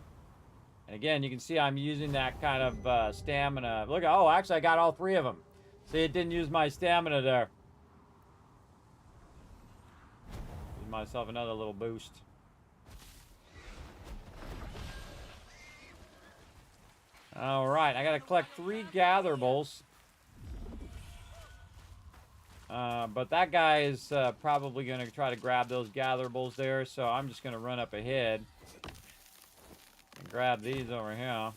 And again, you can see I'm using that kind of stamina. Look, oh, actually I got all three of them. See, it didn't use my stamina there. Give myself another little boost. All right, I got to collect 3 gatherables. But that guy is probably going to try to grab those gatherables there, so I'm just going to run up ahead and grab these over here.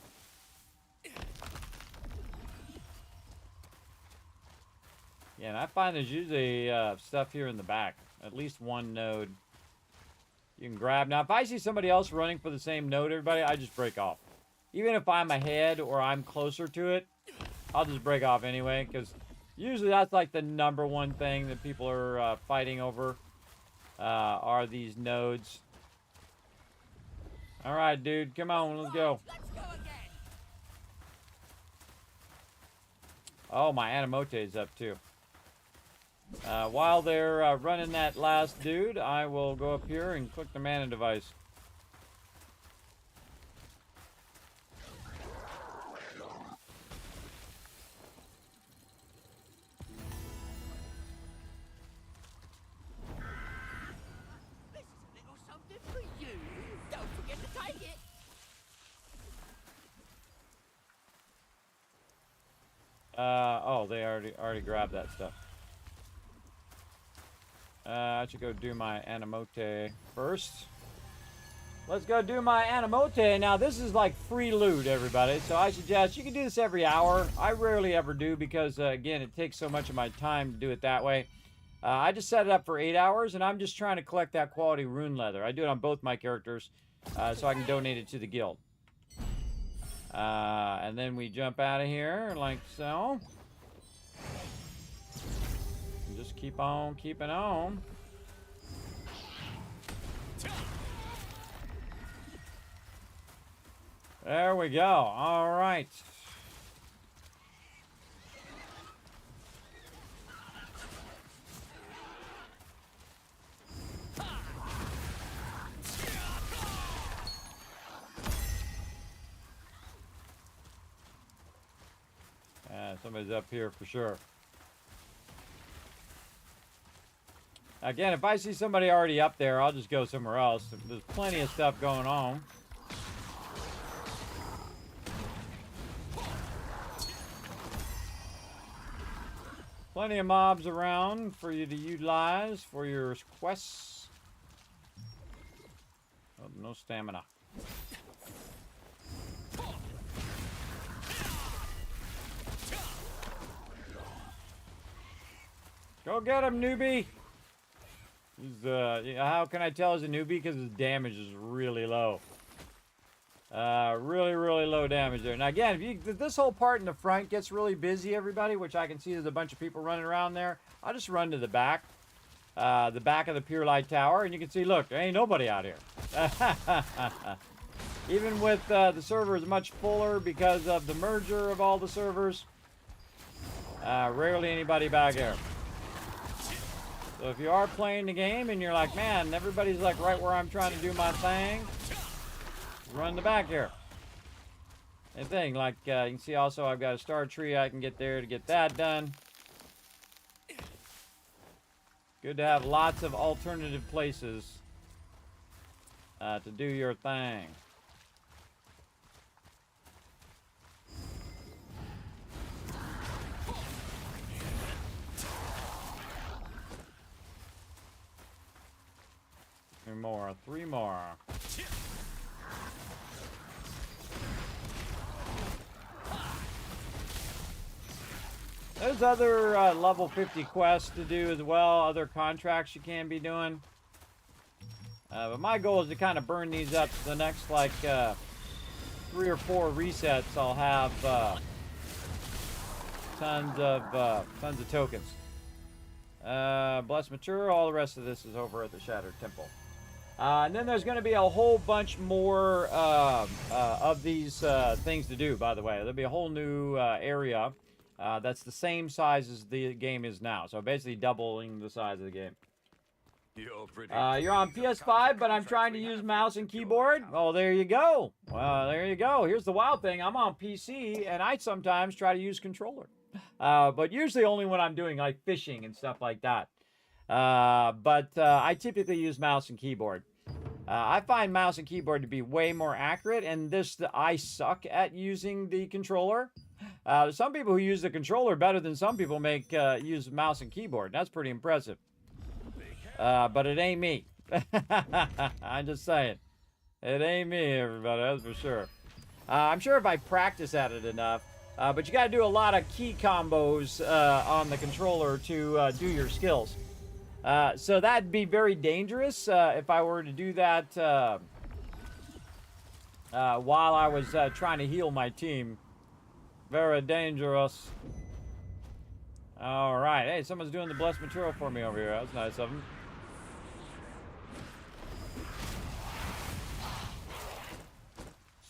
Yeah, and I find there's usually stuff here in the back. At least one node you can grab. Now, if I see somebody else running for the same node, everybody, I just break off. Even if I'm ahead or I'm closer to it, I'll just break off anyway, because usually that's like the #1 thing that people are fighting over, are these nodes. All right, dude, come on, let's go. Let's go again. Oh, my Animote is up too. While they're running that last dude, I will go up here and click the mana device. This is a little something for you. Don't forget to take it. Oh, they already grabbed that stuff. I should go do my Animote first. Let's go do my Animote. Now, this is like free loot, everybody. So I suggest you can do this every hour. I rarely ever do because, again, it takes so much of my time to do it that way. I just set it up for 8 hours, and I'm just trying to collect that quality rune leather. I do it on both my characters so I can donate it to the guild. And then we jump out of here like so. Just keep on keeping on. There we go. All right. Somebody's up here for sure. Again, if I see somebody already up there, I'll just go somewhere else. There's plenty of stuff going on. Plenty of mobs around for you to utilize for your quests. Oh, no stamina. Go get him, newbie! He's, how can I tell he's a newbie? Because his damage is really low. Really, really low damage there. Now, again, if this whole part in the front gets really busy, everybody, which I can see there's a bunch of people running around there, I'll just run to the back of the Pure Light Tower, and you can see, look, there ain't nobody out here. Even with the servers much fuller because of the merger of all the servers, rarely anybody back here. So if you are playing the game and you're like, man, everybody's like right where I'm trying to do my thing, run the back here. Same thing, like you can see also I've got a star tree I can get there to get that done. Good to have lots of alternative places to do your thing. Three more. There's other level 50 quests to do as well, other contracts you can be doing. But my goal is to kind of burn these up. So the next like 3 or 4 resets, I'll have tons of tokens. Blessed Mature, all the rest of this is over at the Shattered Temple. And then there's going to be a whole bunch more of these things to do, by the way. There'll be a whole new area that's the same size as the game is now. So basically doubling the size of the game. You're on PS5, but I'm trying to use mouse and keyboard. Oh, there you go. Well, there you go. Here's the wild thing. I'm on PC, and I sometimes try to use controller. But usually only when I'm doing like fishing and stuff like that. But I typically use mouse and keyboard. I find mouse and keyboard to be way more accurate, and I suck at using the controller. Some people who use the controller better than some people make use mouse and keyboard. That's pretty impressive. But it ain't me. I'm just saying. It ain't me, everybody. That's for sure. I'm sure if I practice at it enough. But you got to do a lot of key combos on the controller to do your skills. So that'd be very dangerous if I were to do that while I was trying to heal my team. Very dangerous. All right. Hey, someone's doing the blessed material for me over here. That's nice of them.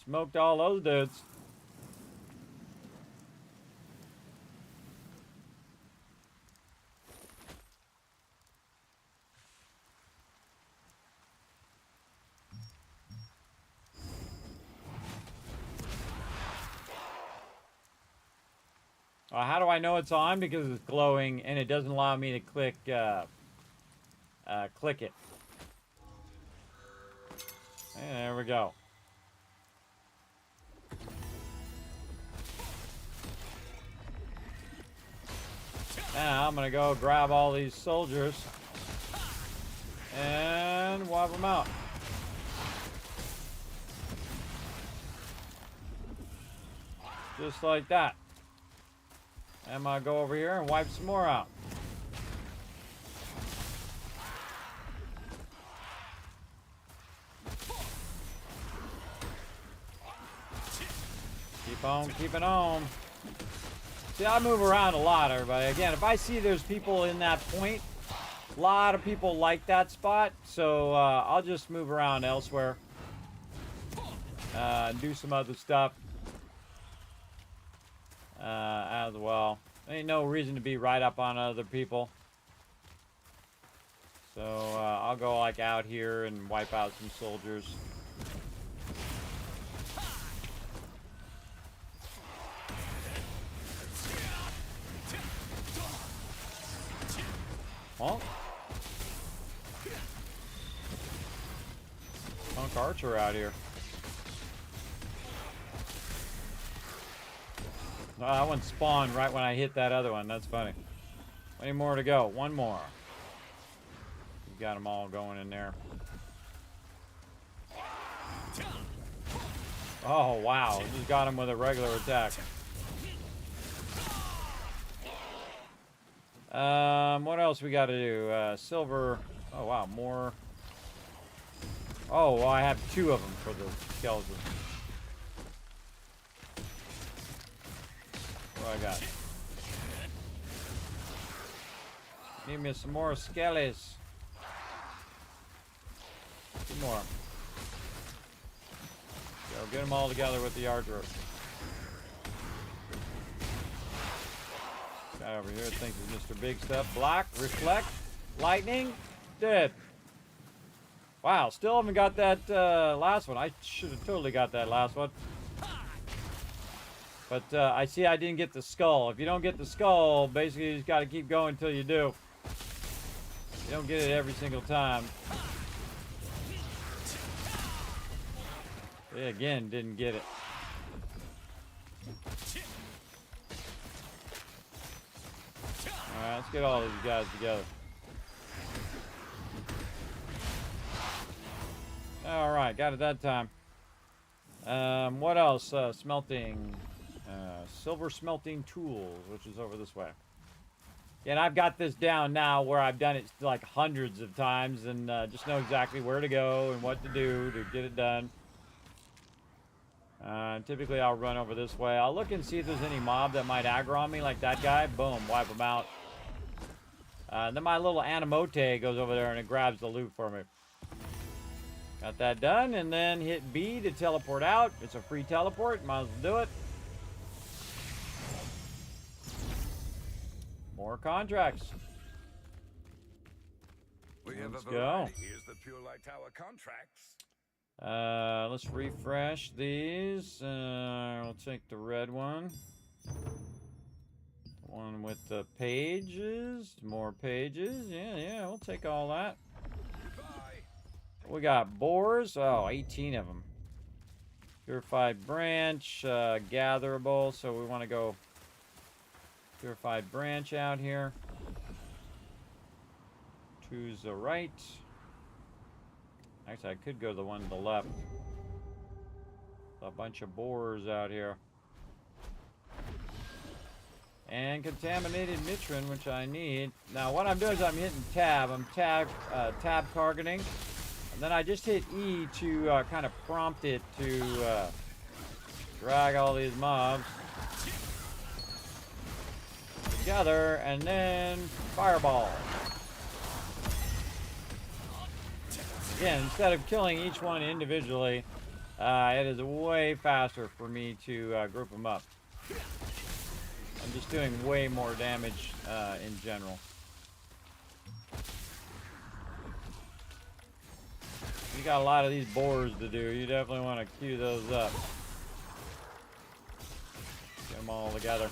Smoked all those dudes. How do I know it's on? Because it's glowing and it doesn't allow me to click click it. And there we go. Now I'm gonna go grab all these soldiers and wipe them out. Just like that. I'm gonna go over here and wipe some more out. Keep on keeping on. See, I move around a lot, everybody. Again, if I see there's people in that point, a lot of people like that spot, so I'll just move around elsewhere and do some other stuff as well. Ain't no reason to be right up on other people. So I'll go like out here and wipe out some soldiers. Well, punk archer out here. Oh, that one spawned right when I hit that other one. That's funny. Any more to go? One more. You got them all going in there. Oh, wow. Just got him with a regular attack. What else we got to do? Silver. Oh, wow. More. Oh, well, I have two of them for the skeleton. What do I got? Need me some more skellies. Two more. Go get them all together with the archer. Guy over here thinks it's Mr. Big Stuff. Block, reflect, lightning, dead. Wow, still haven't got that last one. I should have totally got that last one. But I see I didn't get the skull. If you don't get the skull, basically you just got to keep going until you do. You don't get it every single time. They again didn't get it. Alright, let's get all these guys together. Alright, got it that time. What else? Smelting. Silver smelting tools, which is over this way. And I've got this down now where I've done it like hundreds of times and just know exactly where to go and what to do to get it done. Typically I'll run over this way. I'll look and see if there's any mob that might aggro on me like that guy. Boom, wipe them out. Then my little Animote goes over there and it grabs the loot for me. Got that done, and then hit B to teleport out. It's a free teleport, might as well do it. More contracts. Let's go. Here's the Pure Light Tower contracts. Let's refresh these. We'll take the red one. One with the pages. More pages. Yeah, we'll take all that. We got boars. Oh, 18 of them. Purified branch. Gatherable. So we want to go Purified branch out here. To the right. Actually, I could go to the one to the left. A bunch of borers out here. And contaminated mitrin, which I need. Now, what I'm doing is I'm hitting tab. I'm tab targeting. And then I just hit E to kind of prompt it to drag all these mobs together, and then fireball. Again, instead of killing each one individually, it is way faster for me to group them up. I'm just doing way more damage in general. You got a lot of these borers to do. You definitely want to queue those up. Get them all together.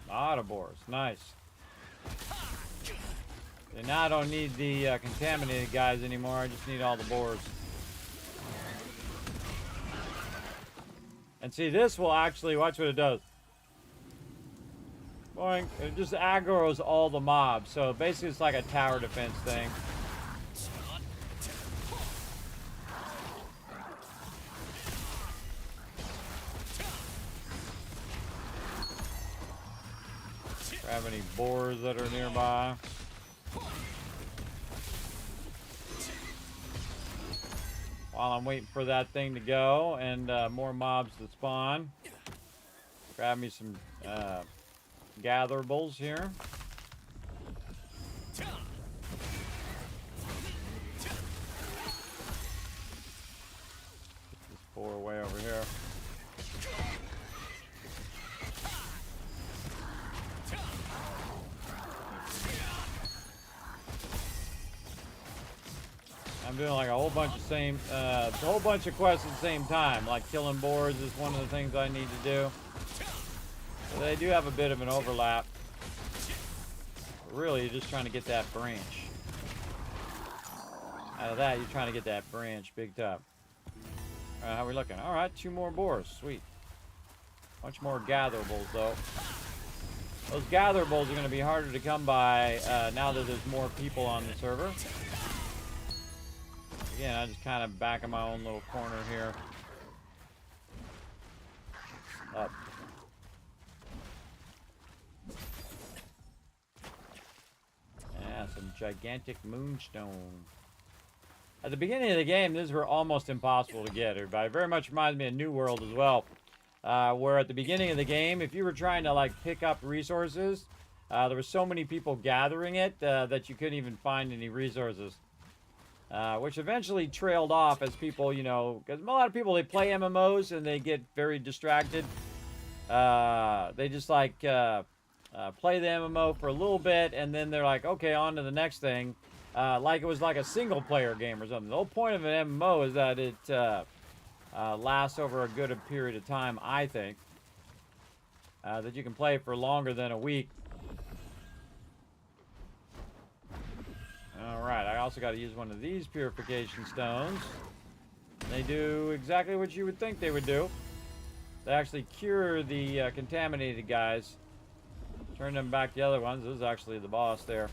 Lot of boars, nice. And now I don't need the contaminated guys anymore. I just need all the boars. And see, this will actually, watch what it does. Boing, it just aggroes all the mobs. So basically it's like a tower defense thing. Grab any boars that are nearby. While I'm waiting for that thing to go and more mobs to spawn, grab me some gatherables here. Get this boar way over here. I'm doing like a whole bunch of quests at the same time. Like killing boars is one of the things I need to do. So they do have a bit of an overlap. But really, you're just trying to get that branch. Out of that, you're trying to get that branch big time. How are we looking? All right, 2 more boars. Sweet. Much more gatherables, though. Those gatherables are going to be harder to come by now that there's more people on the server. Again, I just kind of back in my own little corner here. Up. Yeah, some gigantic moonstone. At the beginning of the game, these were almost impossible to get, everybody. Very much reminds me of New World as well. Where at the beginning of the game, if you were trying to like pick up resources, there were so many people gathering it that you couldn't even find any resources. Which eventually trailed off as people, you know, because a lot of people, they play MMOs and they get very distracted. They just like play the MMO for a little bit and then they're like, okay, on to the next thing. Like it was like a single player game or something. The whole point of an MMO is that it lasts over a good period of time, I think. That you can play for longer than a week. Alright, I also got to use one of these purification stones. They do exactly what you would think they would do. They actually cure the contaminated guys. Turn them back to the other ones. This is actually the boss there.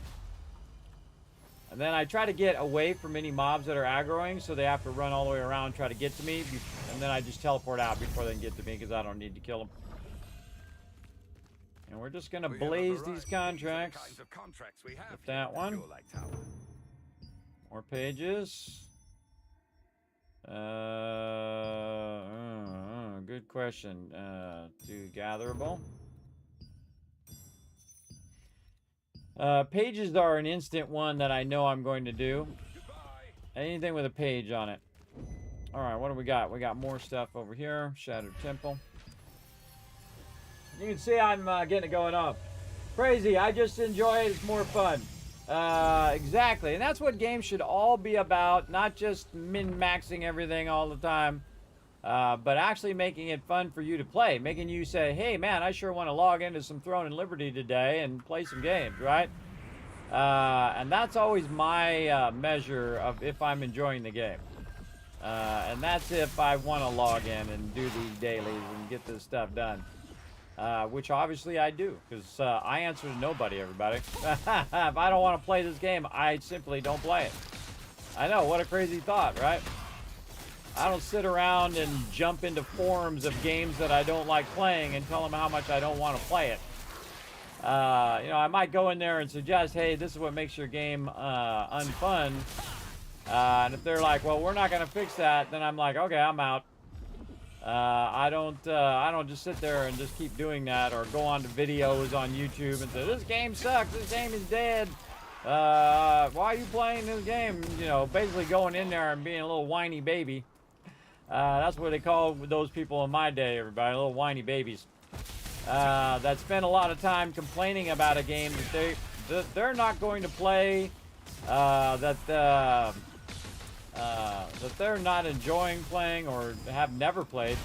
And then I try to get away from any mobs that are aggroing, so they have to run all the way around and try to get to me. And then I just teleport out before they can get to me, because I don't need to kill them. And we're just going to blaze these contracts. With that one. More pages. Good question. Do gatherable. Pages are an instant one that I know I'm going to do. Anything with a page on it. Alright, what do we got? We got more stuff over here. Shattered Temple. You can see I'm getting it going off. Crazy, I just enjoy it. It's more fun. Exactly. And that's what games should all be about. Not just min-maxing everything all the time. but actually making it fun for you to play, making you say, hey man, I sure want to log into some Throne and Liberty today and play some games, right? And that's always my measure of if I'm enjoying the game. And that's if I want to log in and do these dailies and get this stuff done. Which obviously I do, because I answer to nobody, everybody. If I don't want to play this game, I simply don't play it. I know, what a crazy thought, right? I don't sit around and jump into forums of games that I don't like playing and tell them how much I don't want to play it. You know, I might go in there and suggest, hey, this is what makes your game unfun. And if they're like, well, we're not going to fix that, then I'm like, okay, I'm out. I don't just sit there and just keep doing that, or go on to videos on YouTube and say, this game sucks, this game is dead. Why are you playing this game? You know, basically going in there and being a little whiny baby. That's what they called those people in my day, everybody, little whiny babies. That spend a lot of time complaining about a game that they're not going to play, that they're not enjoying playing or have never played.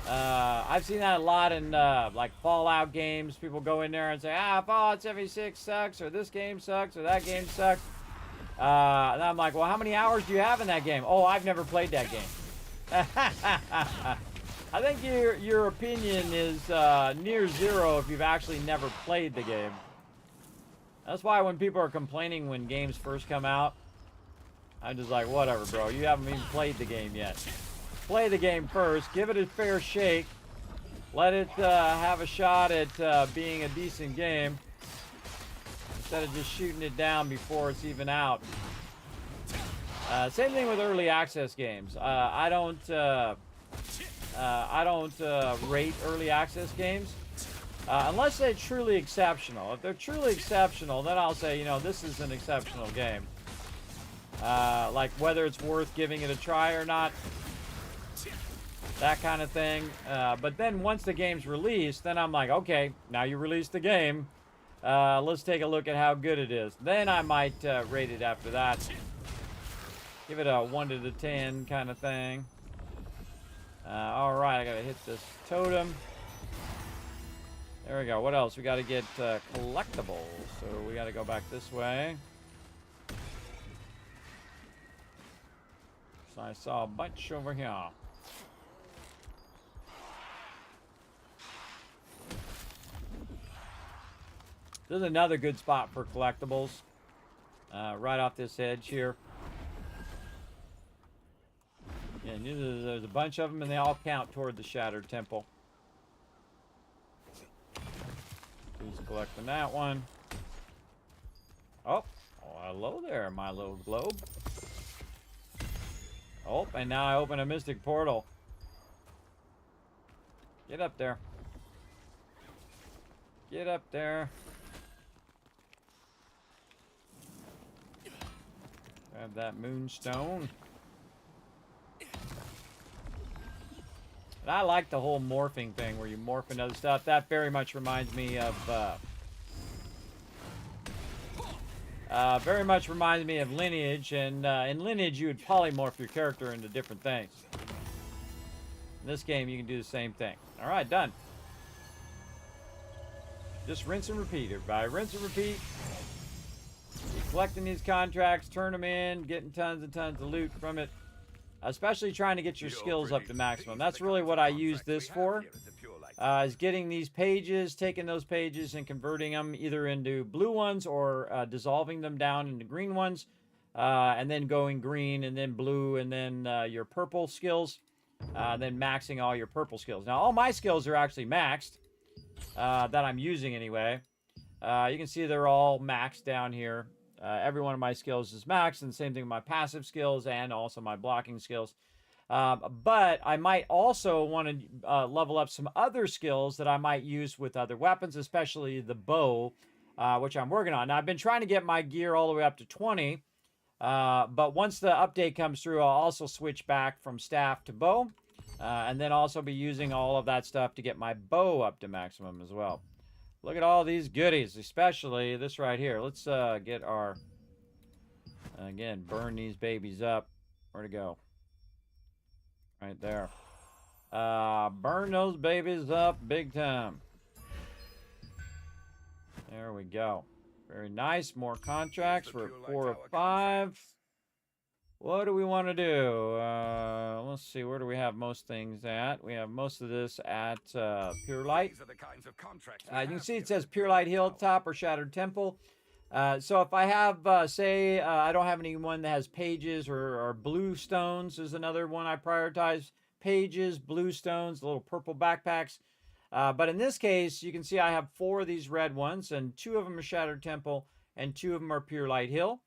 I've seen that a lot in like Fallout games. People go in there and say, Fallout 76 sucks, or this game sucks, or that game sucks. And I'm like, well, how many hours do you have in that game? Oh, I've never played that game. I think your opinion is near zero if you've actually never played the game. That's why when people are complaining when games first come out, I'm just like, whatever, bro. You haven't even played the game yet. Play the game first. Give it a fair shake. Let it have a shot at being a decent game, instead of just shooting it down before it's even out. Same thing with early access games. I don't rate early access games unless they're truly exceptional. If they're truly exceptional, then I'll say, you know, this is an exceptional game. Like whether it's worth giving it a try or not, that kind of thing. But then once the game's released, then I'm like, okay, now you released the game. Let's take a look at how good it is. Then I might rate it after that. Give it a 1 to 10 kind of thing. All right, I gotta hit this totem. There we go. What else? We gotta get collectibles. So we gotta go back this way. So I saw a bunch over here. This is another good spot for collectibles. Right off this edge here. Yeah, there's a bunch of them, and they all count toward the Shattered Temple. Who's collecting that one? Oh, hello there, my little globe. Oh, and now I open a mystic portal. Get up there. Get up there. Grab that moonstone. And I like the whole morphing thing where you morph into other stuff. That very much reminds me of Lineage. And in Lineage, you would polymorph your character into different things. In this game, you can do the same thing. All right, done. Just rinse and repeat, everybody. Rinse and repeat. Keep collecting these contracts, turn them in, getting tons and tons of loot from it. Especially trying to get your skills up to maximum. That's really what I use this for. Is getting these pages, taking those pages and converting them either into blue ones or dissolving them down into green ones. And then going green and then blue and then your purple skills. Then maxing all your purple skills. Now all my skills are actually maxed. That I'm using anyway. You can see they're all maxed down here. Every one of my skills is maxed, and the same thing with my passive skills and also my blocking skills. But I might also want to level up some other skills that I might use with other weapons, especially the bow, which I'm working on. Now, I've been trying to get my gear all the way up to 20, but once the update comes through, I'll also switch back from staff to bow, and then also be using all of that stuff to get my bow up to maximum as well. Look at all these goodies, especially this right here. Let's get our, again, burn these babies up. Where'd it go? Right there. Burn those babies up big time. There we go. Very nice. More contracts. We're at 4 of 5. What do we want to do? Let's see. Where do we have most things at? We have most of this at Pure Light. You can see it says Pure Light Hilltop or Shattered Temple. So if I have, say, I don't have anyone that has pages or blue stones is another one I prioritize. Pages, blue stones, the little purple backpacks. But in this case, you can see I have 4 of these red ones, and 2 of them are Shattered Temple, and 2 of them are Pure Light Hill.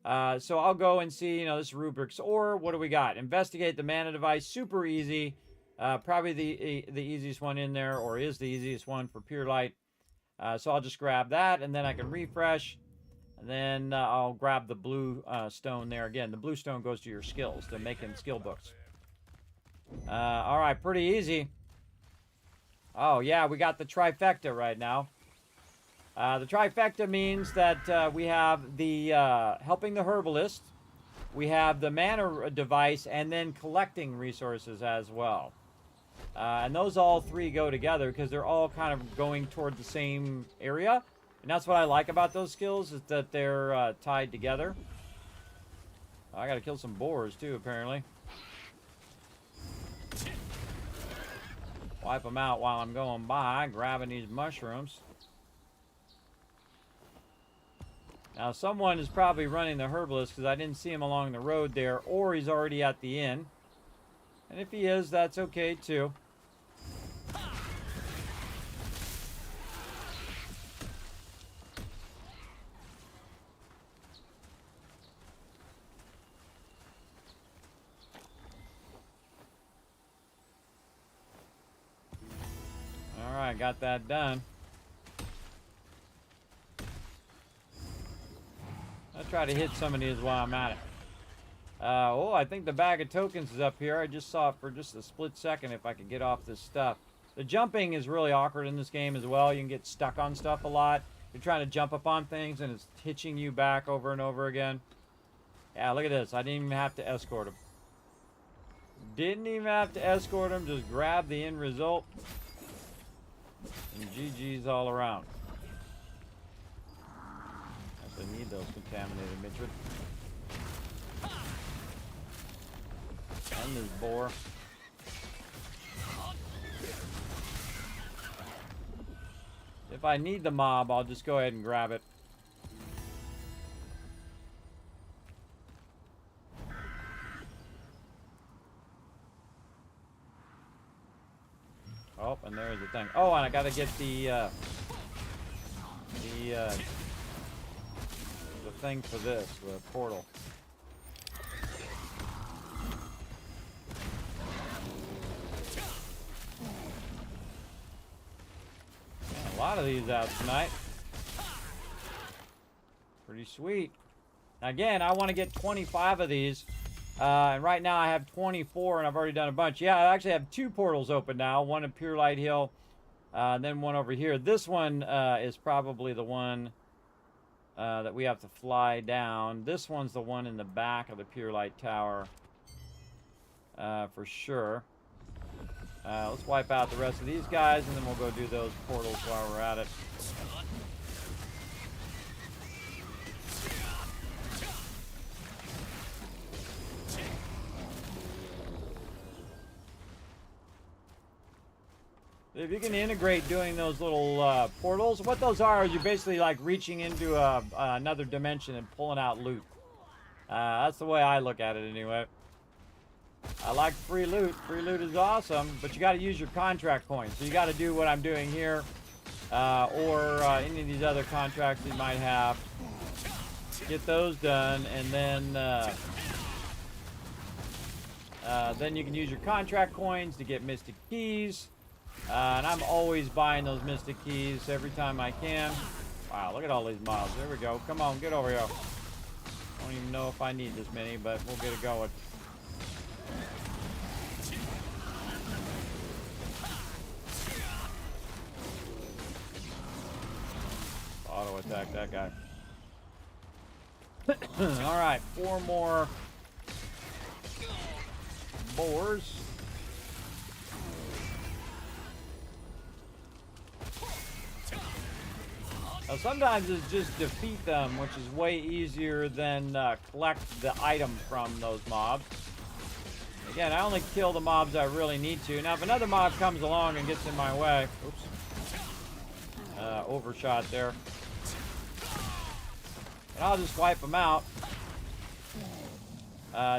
So I'll go and see, this rubrics, or what do we got? Investigate the mana device, super easy. Probably the easiest one in there, or is the easiest one for Pure Light. So I'll just grab that, and then I can refresh. And then I'll grab the blue stone there. Again, the blue stone goes to your skills, to making skill books. All right, pretty easy. Oh, yeah, we got the trifecta right now. The trifecta means that we have the helping the herbalist, we have the mana device, and then collecting resources as well. And those all 3 go together because they're all kind of going toward the same area. And that's what I like about those skills, is that they're tied together. I gotta kill some boars too, apparently. Wipe them out while I'm going by, grabbing these mushrooms. Now, someone is probably running the herbalist because I didn't see him along the road there, or he's already at the inn. And if he is, that's okay too. All right, got that done. I'll try to hit some of these while I'm at it. Oh, I think the bag of tokens is up here. I just saw it for just a split second if I could get off this stuff. The jumping is really awkward in this game as well. You can get stuck on stuff a lot. You're trying to jump up on things and it's hitching you back over and over again. Yeah, look at this. I didn't even have to escort him. Didn't even have to escort him. Just grab the end result. And GG's all around. I need those contaminated Mitrid. And this boar. If I need the mob, I'll just go ahead and grab it. Oh, and there's the thing. Oh, and I gotta get the thing for this, the portal. Yeah, a lot of these out tonight. Pretty sweet. Again, I want to get 25 of these. And right now I have 24 and I've already done a bunch. Yeah, I actually have 2 portals open now. One in Pure Light Hill, and then one over here. This one is probably the one that we have to fly down. This one's the one in the back of the Pure Light Tower, for sure. Let's wipe out the rest of these guys, and then we'll go do those portals while we're at it. If you can integrate doing those little portals, what those are is you're basically like reaching into another dimension and pulling out loot. That's the way I look at it anyway. I like free loot. Free loot is awesome, but you got to use your contract points. So you got to do what I'm doing here, or any of these other contracts you might have. Get those done, and then you can use your contract coins to get Mystic Keys. And I'm always buying those Mystic Keys every time I can. Wow, look at all these mobs. There we go. Come on, get over here. I don't even know if I need this many, but we'll get it going. Auto attack that guy. All right, 4 more boars. Now, sometimes it's just defeat them, which is way easier than collect the item from those mobs. Again, I only kill the mobs I really need to. Now, if another mob comes along and gets in my way... Oops. Overshot there. And I'll just wipe them out.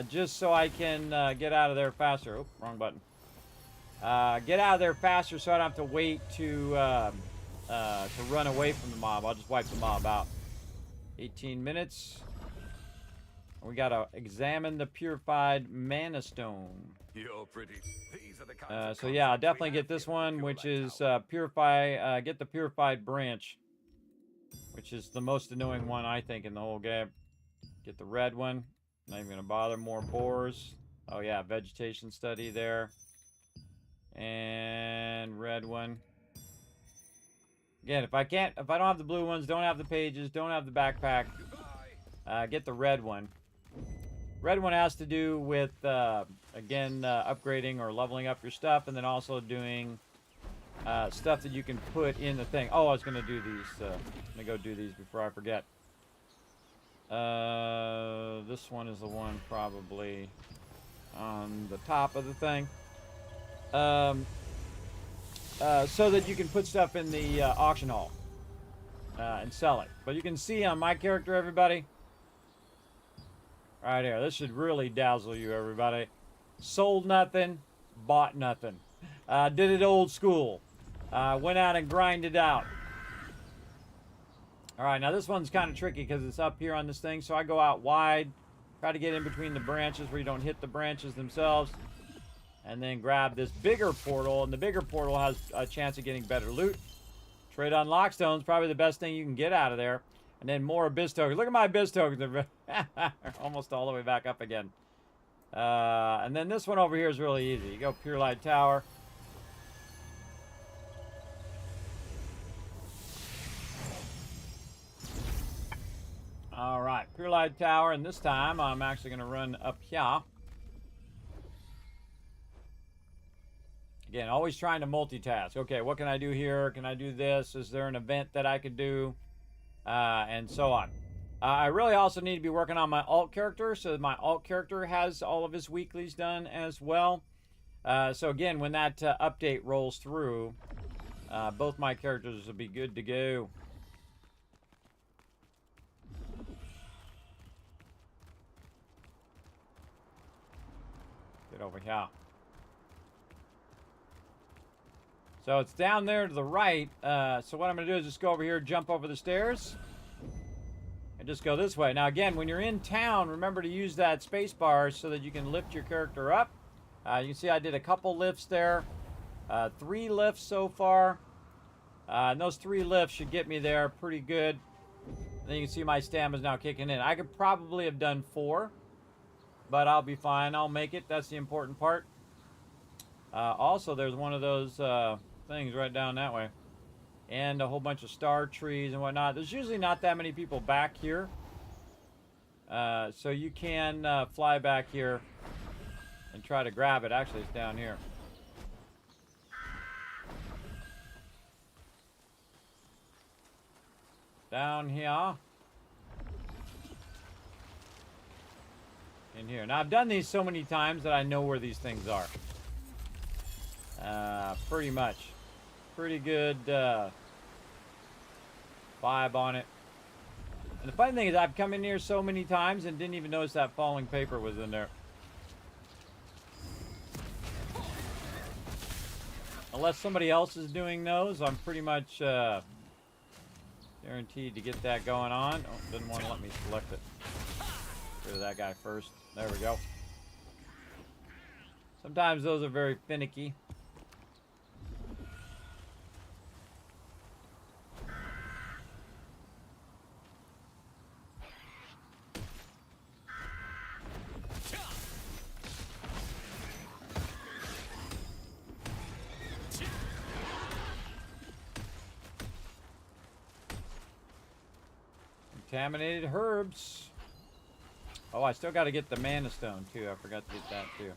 Just so I can get out of there faster. Oop, wrong button. Get out of there faster so I don't have to wait to run away from the mob. I'll just wipe the mob out. 18 minutes. We gotta examine the purified mana stone. You're pretty. These are the kinds of So yeah, I'll concepts definitely we get have this here at one, Pure which Light is Tower. get the purified branch, which is the most annoying one I think in the whole game. Get the red one. Not even gonna bother. More boars. Oh yeah, vegetation study there. And red one. Again, if I don't have the blue ones, don't have the pages, don't have the backpack, get the red one. Red one has to do with, again, upgrading or leveling up your stuff, and then also doing stuff that you can put in the thing. Oh, I was going to do these. I'm going to go do these before I forget. This one is the one probably on the top of the thing. So that you can put stuff in the auction hall and sell it. But you can see on my character, everybody, right here. This should really dazzle you, everybody. Sold nothing, bought nothing. Did it old school. Went out and grinded out. All right, now this one's kind of tricky because it's up here on this thing. So I go out wide, try to get in between the branches where you don't hit the branches themselves. And then grab this bigger portal, and the bigger portal has a chance of getting better loot. Trade on lockstones, probably the best thing you can get out of there. And then more abyss tokens. Look at my abyss tokens. They're almost all the way back up again. And then this one over here is really easy. You go Pure Light Tower. All right, Pure Light Tower, and this time I'm actually going to run up here. Again, always trying to multitask. Okay, what can I do here? Can I do this? Is there an event that I could do? And so on. I really also need to be working on my alt character, so that my alt character has all of his weeklies done as well. So again, when that update rolls through, both my characters will be good to go. Get over here. So it's down there to the right. So what I'm going to do is just go over here, jump over the stairs, and just go this way. Now again, when you're in town, remember to use that space bar so that you can lift your character up. You can see I did a couple lifts there. 3 lifts so far. And those 3 lifts should get me there pretty good. And then you can see my stamina's now kicking in. I could probably have done 4, but I'll be fine. I'll make it. That's the important part. Also, there's one of those things right down that way, and a whole bunch of star trees and whatnot. There's usually not that many people back here, so you can fly back here and try to grab it. Actually, it's down here. Down here. In here. Now, I've done these so many times that I know where these things are. Pretty much. Pretty good vibe on it. And the funny thing is I've come in here so many times and didn't even notice that falling paper was in there. Unless somebody else is doing those, I'm pretty much guaranteed to get that going on. Oh, didn't want to let me select it. Get rid of that guy first. There we go. Sometimes those are very finicky. Contaminated herbs. Oh, I still got to get the mana stone too. I forgot to get that too.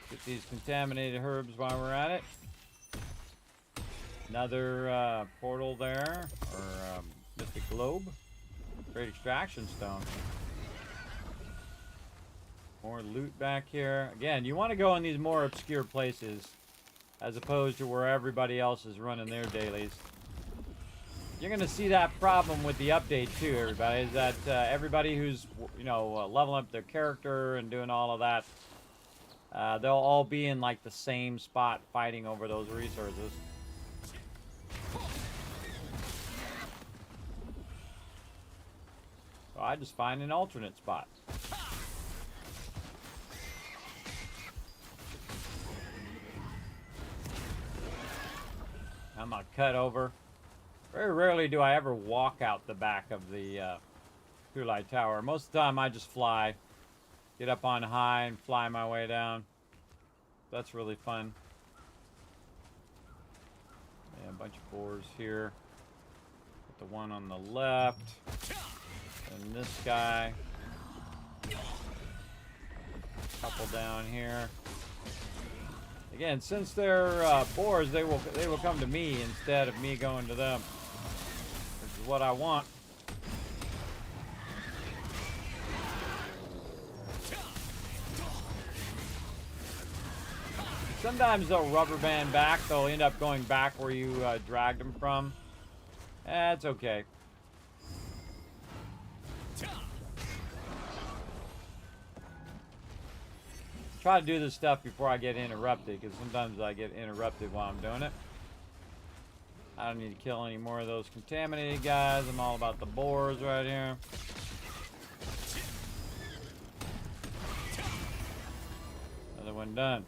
Get these contaminated herbs while we're at it. Another portal there, or Mystic Globe. Great extraction stone. More loot back here. Again, you want to go in these more obscure places as opposed to where everybody else is running their dailies. You're going to see that problem with the update too, everybody, is that everybody who's, you know, leveling up their character and doing all of that, they'll all be in like the same spot fighting over those resources. So I just find an alternate spot. I'm gonna cut over. Very rarely do I ever walk out the back of the True Light Tower. Most of the time I just fly. Get up on high and fly my way down. That's really fun. Yeah, a bunch of boars here. Put the one on the left. And this guy. Couple down here. Again, since they're boars, they will come to me instead of me going to them, which is what I want. Sometimes they'll rubber band back. They'll end up going back where you dragged them from. That's okay. Try to do this stuff before I get interrupted, because sometimes I get interrupted while I'm doing it. I don't need to kill any more of those contaminated guys. I'm all about the boars right here. Another one done.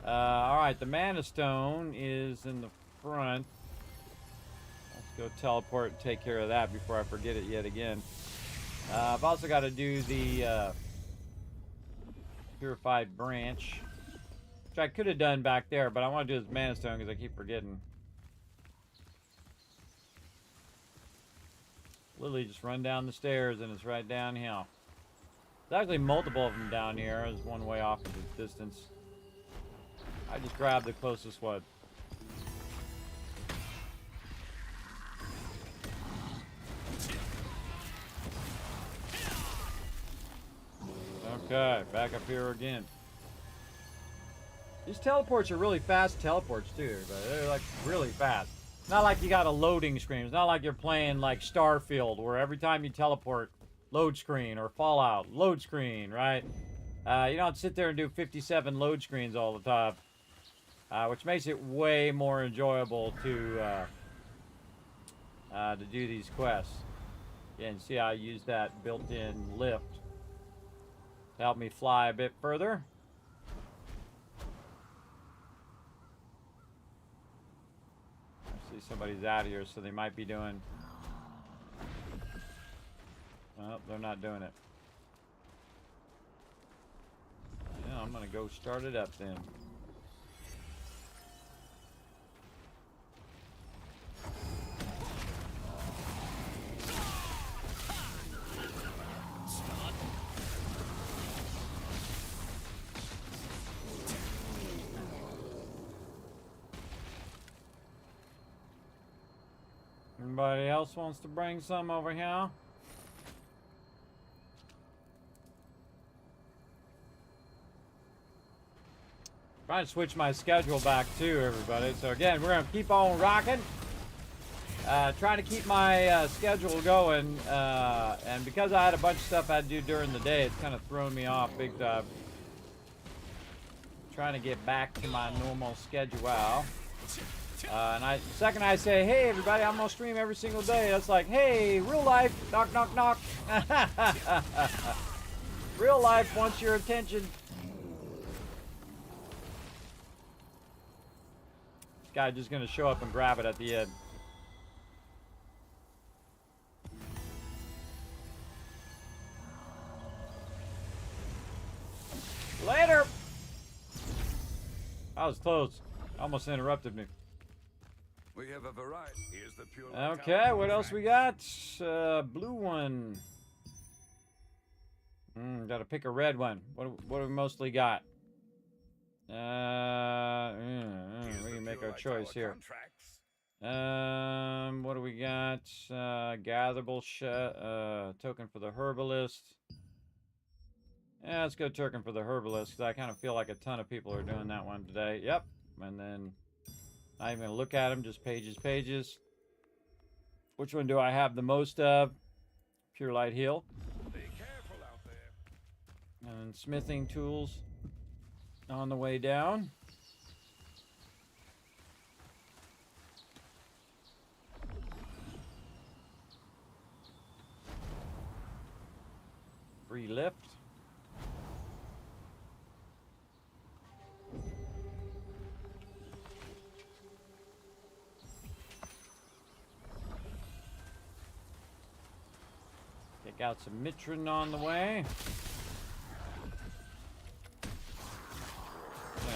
Alright, the Mana Stone is in the front. Let's go teleport and take care of that before I forget it yet again. I've also got to do the Purified Branch, which I could have done back there, but I want to do this Mana Stone because I keep forgetting. Literally just run down the stairs and it's right downhill. There's actually multiple of them down here. There's one way off in the distance. I just grabbed the closest one. Okay, back up here again. These teleports are really fast teleports too, everybody. They're like really fast. Not like you got a loading screen. It's not like you're playing like Starfield, where every time you teleport, load screen, or Fallout, load screen, right? You don't sit there and do 57 load screens all the time, which makes it way more enjoyable to do these quests. Again, see how I use that built-in lift to help me fly a bit further. I see somebody's out here, so they might be doing... Well, they're not doing it. Yeah, I'm gonna go start it up then. Anybody else wants to bring some over here? Trying to switch my schedule back too, everybody. So again, we're gonna keep on rocking. Trying to keep my schedule going, and because I had a bunch of stuff I had to do during the day, it's kind of thrown me off big time. Trying to get back to my normal schedule. And the second I say, hey everybody, I'm gonna stream every single day, that's like, hey, real life, knock, knock, knock. Real life wants your attention. This guy just gonna show up and grab it at the end. Later. That was close. Almost interrupted me. We have a variety. Here's the pure. Okay, what else we got? Blue one. Gotta pick a red one. What do we mostly got? We can make our choice here. What do we got? Gatherable token for the herbalist. Yeah, let's go token for the herbalist because I kind of feel like a ton of people are doing that one today. Yep. And then not even gonna look at them, just pages, pages. Which one do I have the most of? Pure Light Heal. Be careful out there. And smithing tools on the way down. Free lift. Take out some Mitrin on the way.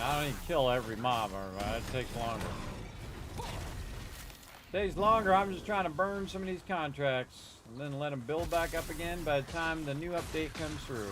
I don't even kill every mob, alright? It takes longer. Takes longer. I'm just trying to burn some of these contracts and then let them build back up again by the time the new update comes through.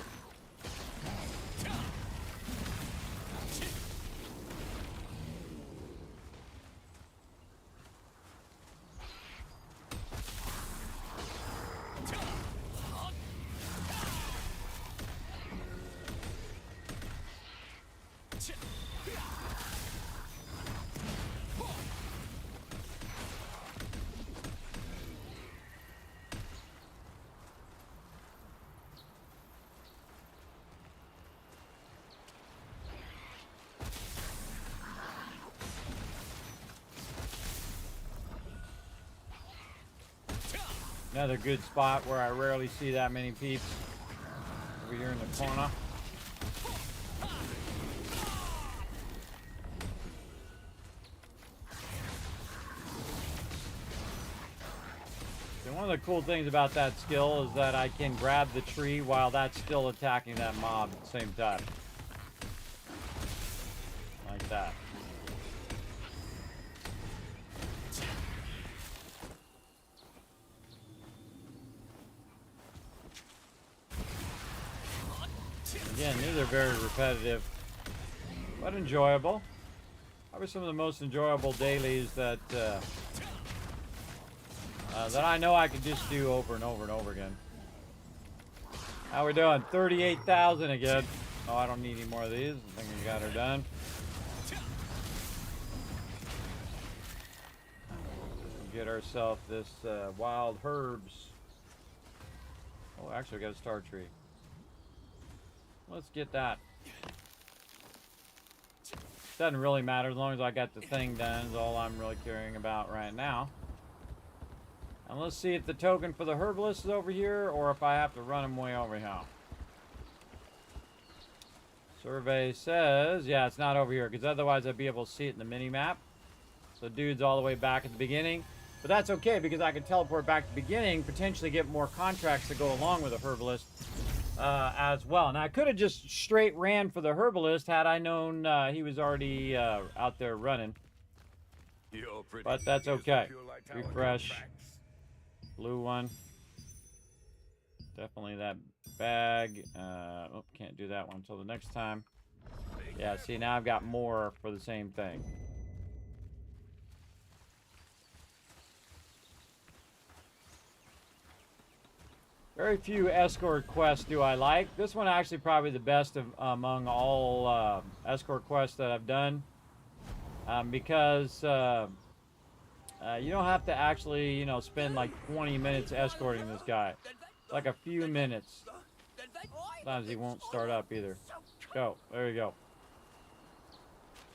Another good spot where I rarely see that many peeps. Over here in the corner. And one of the cool things about that skill is that I can grab the tree while that's still attacking that mob at the same time. Like that. Again, these are very repetitive, but enjoyable. Probably some of the most enjoyable dailies that that I know I could just do over and over and over again. How we doing? 38,000 again. Oh, I don't need any more of these. I think we got her done. Get ourselves this wild herbs. Oh, actually, we got a star tree. Let's get that. Doesn't really matter as long as I got the thing done is all I'm really caring about right now. And let's see if the token for the herbalist is over here or if I have to run him way over here. Survey says, yeah, it's not over here because otherwise I'd be able to see it in the mini-map. So dude's all the way back at the beginning. But that's okay because I can teleport back to the beginning, potentially get more contracts to go along with the herbalist. As well. Now I could have just straight ran for the herbalist had I known he was already out there running. But that's okay. Refresh. Blue one. Definitely that bag. Oh, can't do that one until the next time. Yeah, see now I've got more for the same thing. Very few escort quests do I like. This one actually probably the best of, among all escort quests that I've done. Because you don't have to actually, you know, spend like 20 minutes escorting this guy. It's like a few minutes. Sometimes he won't start up either. Go. There you go.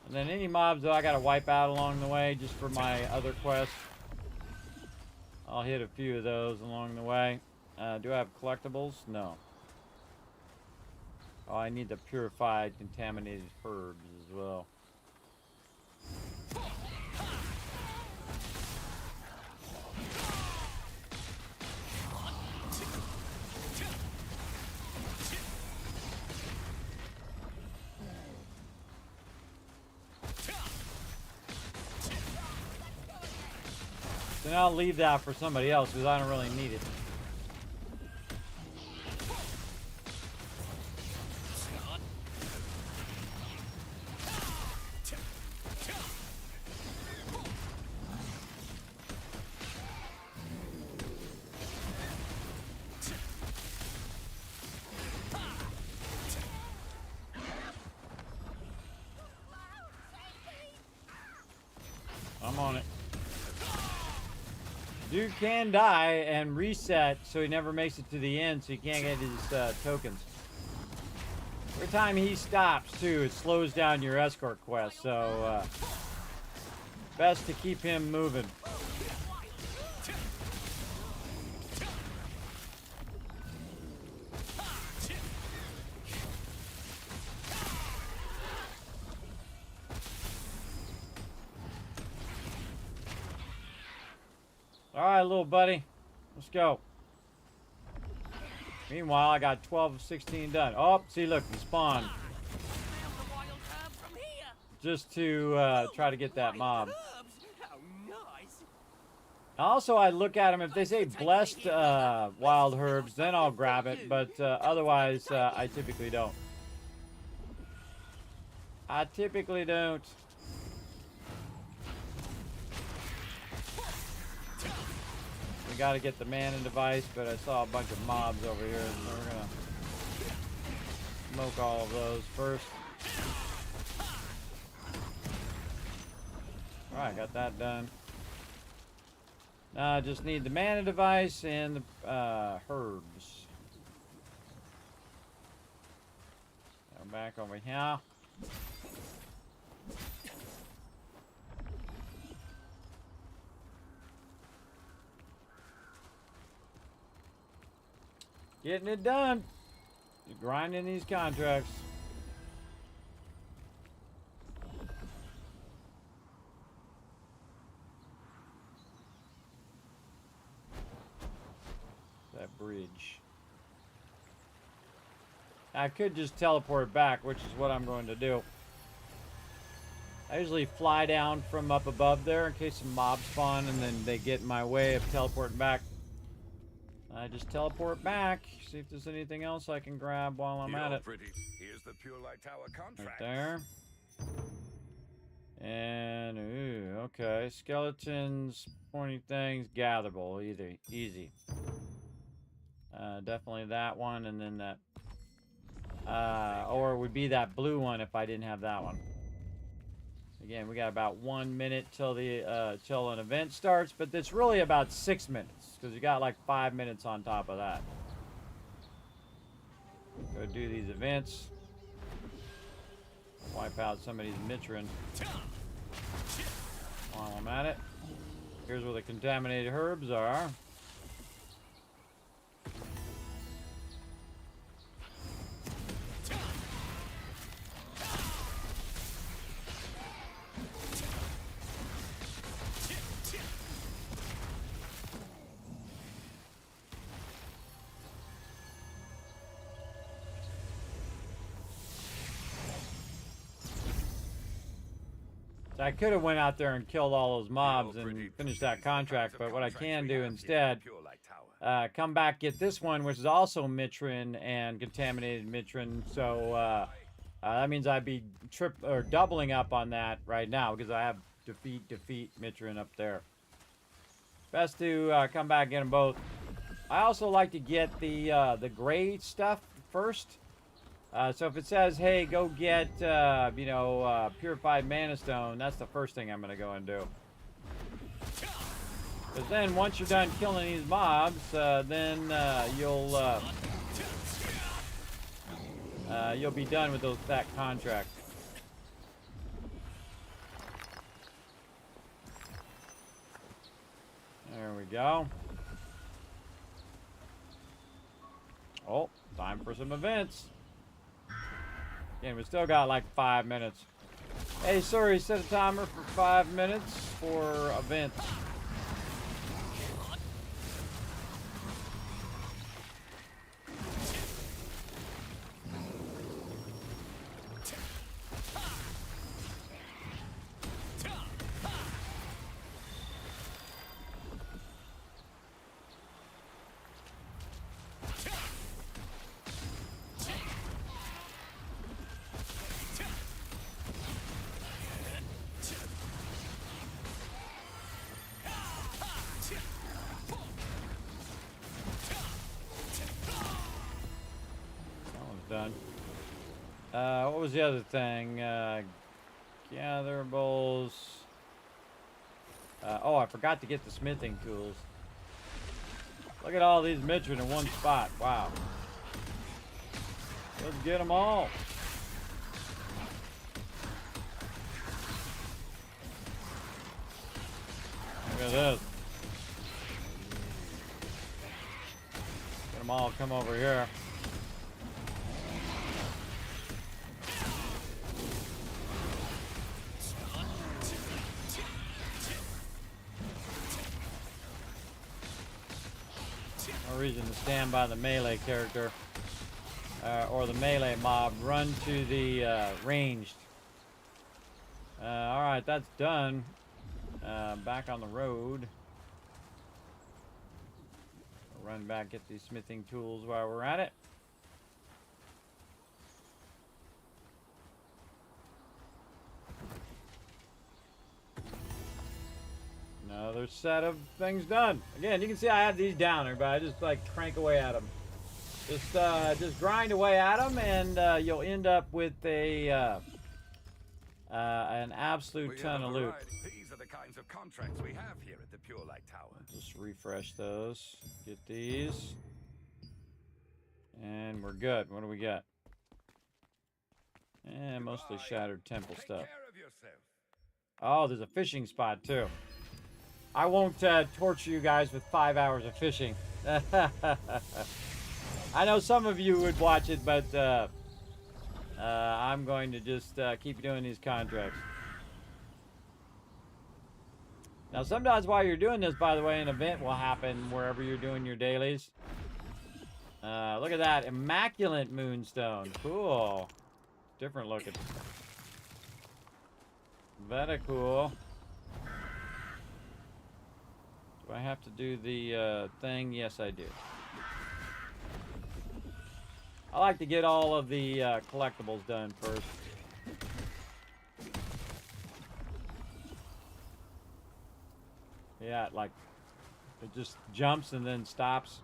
And then any mobs that I gotta wipe out along the way just for my other quests. I'll hit a few of those along the way. Do I have collectibles? No. Oh, I need the purified contaminated herbs as well. Then I'll leave that for somebody else because I don't really need it. dude can die and reset, so he never makes it to the end, so he can't get his tokens. Every time he stops, too, it slows down your escort quest, so best to keep him moving. All right, little buddy, let's go. Meanwhile, I got 12 of 16 done. Oh, see, look, he spawned. Just to try to get that mob. Also, I look at them. If they say blessed wild herbs, then I'll grab it. But otherwise, I typically don't. I typically don't. We got to get the mana device, but I saw a bunch of mobs over here, and we're gonna smoke all of those first. All right, got that done. Now I just need the mana device and the herbs. Go back over here. Getting it done. You're grinding these contracts. That bridge. I could just teleport back, which is what I'm going to do. I usually fly down from up above there in case some mobs spawn and then they get in my way of teleporting back. I just teleport back, see if there's anything else I can grab while I'm at it. Pretty. Here's the Pure Light Tower contract. Right there. And, ooh, okay. Skeletons, pointy things, gatherable, either easy. Definitely that one, and then that. Or it would be that blue one if I didn't have that one. Again, we got about 1 minute till the till an event starts, but it's really about 6 minutes because you got like 5 minutes on top of that. Go do these events. Wipe out somebody's Mitrin while I'm at it. Here's where the contaminated herbs are. I could have went out there and killed all those mobs and finished that contract, but what I can do instead, come back, get this one, which is also Mitrin and contaminated Mitrin. So that means I'd be doubling up on that right now because I have defeat Mitrin up there. Best to come back and get them both. I also like to get the gray stuff first. So if it says, hey, go get, purified mana stone, that's the first thing I'm going to go and do. Because then once you're done killing these mobs, then you'll be done with that contract. There we go. Oh, time for some events. Again, we still got like 5 minutes. Hey, sorry, set a timer for 5 minutes for events. Done. What was the other thing? Gatherables. Oh, I forgot to get the smithing tools. Look at all these Mitrin in one spot. Wow. Let's get them all. Look at this. Get them all come over here. No reason to stand by the melee character or the melee mob. Run to the ranged. Alright, that's done. Back on the road. Run back, get these smithing tools while we're at it. Another set of things done. Again, you can see I have these down, everybody. I just like crank away at them. Just grind away at them, and you'll end up with a an absolute ton of loot. These are the kinds of contracts we have here at the Pure Light Tower. Just refresh those. Get these. And we're good. What do we got? And mostly shattered temple Take stuff. care of yourself. Oh, there's a fishing spot too. I won't torture you guys with 5 hours of fishing. I know some of you would watch it, but I'm going to just keep doing these contracts. Now, sometimes while you're doing this, by the way, an event will happen wherever you're doing your dailies. Look at that. Immaculate Moonstone. Cool. Different looking. Very cool. Do I have to do the thing? Yes, I do. I like to get all of the collectibles done first. Yeah, like it just jumps and then stops.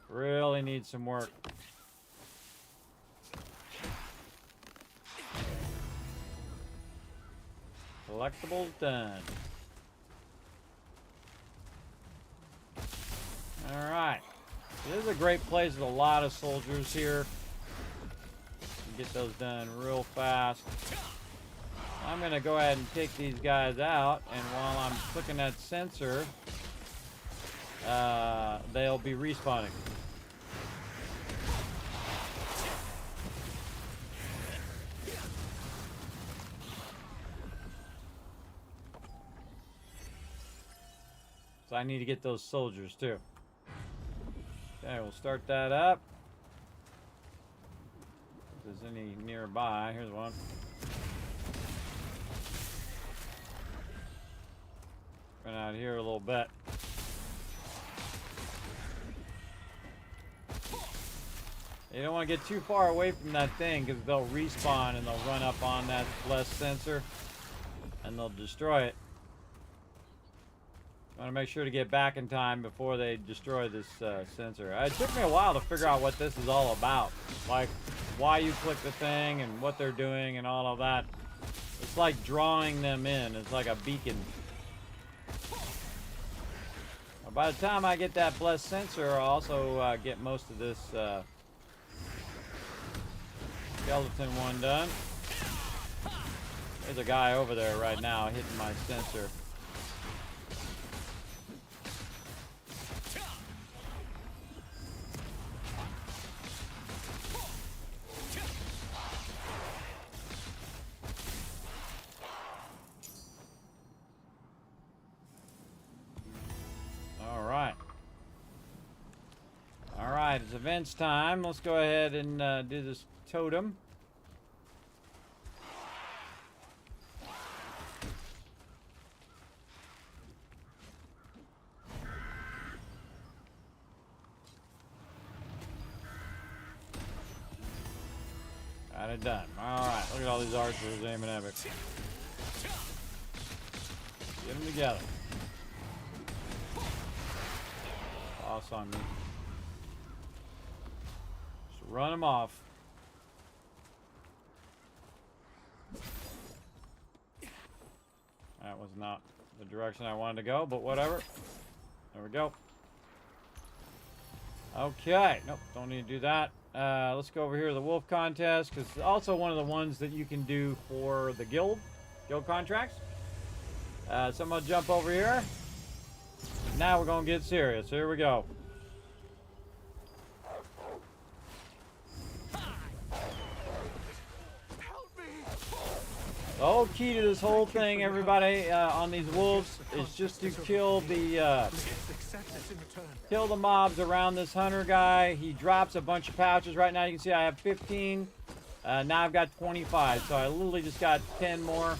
Really needs some work. Collectibles done. All right. This is a great place with a lot of soldiers here. Get those done real fast. I'm going to go ahead and take these guys out, and while I'm clicking that sensor, they'll be respawning. So I need to get those soldiers too. Okay, we'll start that up. If there's any nearby, here's one. Run out here a little bit. You don't want to get too far away from that thing because they'll respawn and they'll run up on that blessed sensor and they'll destroy it. I want to make sure to get back in time before they destroy this sensor. It took me a while to figure out what this is all about. Like, why you click the thing and what they're doing and all of that. It's like drawing them in. It's like a beacon. By the time I get that blessed sensor, I'll also get most of this skeleton one done. There's a guy over there right now hitting my sensor. Alright, it's events time. Let's go ahead and do this totem. Got it done. Alright, look at all these archers aiming at me. Get them together. Toss on me. Run them off. That was not the direction I wanted to go, but whatever. There we go. Okay, nope, don't need to do that. Let's go over here to the wolf contest, because it's also one of the ones that you can do for the guild contracts. So I'm gonna jump over here. Now we're gonna get serious. Here we go. The whole key to this whole thing, everybody, on these wolves is just to kill the mobs around this hunter guy. He drops a bunch of pouches. Right now you can see I have 15. Now I've got 25, so I literally just got 10 more.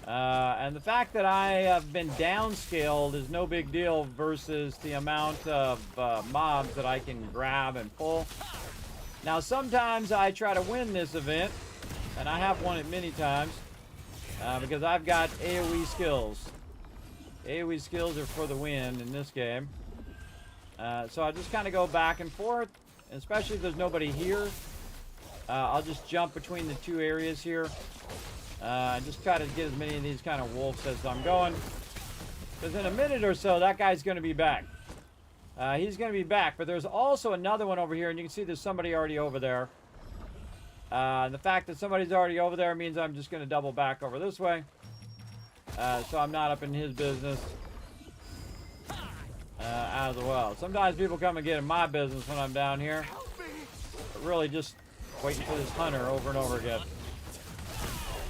And the fact that I have been downscaled is no big deal versus the amount of mobs that I can grab and pull. Now sometimes I try to win this event, and I have won it many times, because I've got AoE skills. AoE skills are for the win in this game. So I just kind of go back and forth, especially if there's nobody here. I'll just jump between the two areas here. Just try to get as many of these kind of wolves as I'm going. Because in a minute or so, that guy's going to be back. He's going to be back, but there's also another one over here, and you can see there's somebody already over there. And the fact that somebody's already over there means I'm just going to double back over this way. So I'm not up in his business as well. Sometimes people come and get in my business when I'm down here. But really just waiting for this hunter over and over again.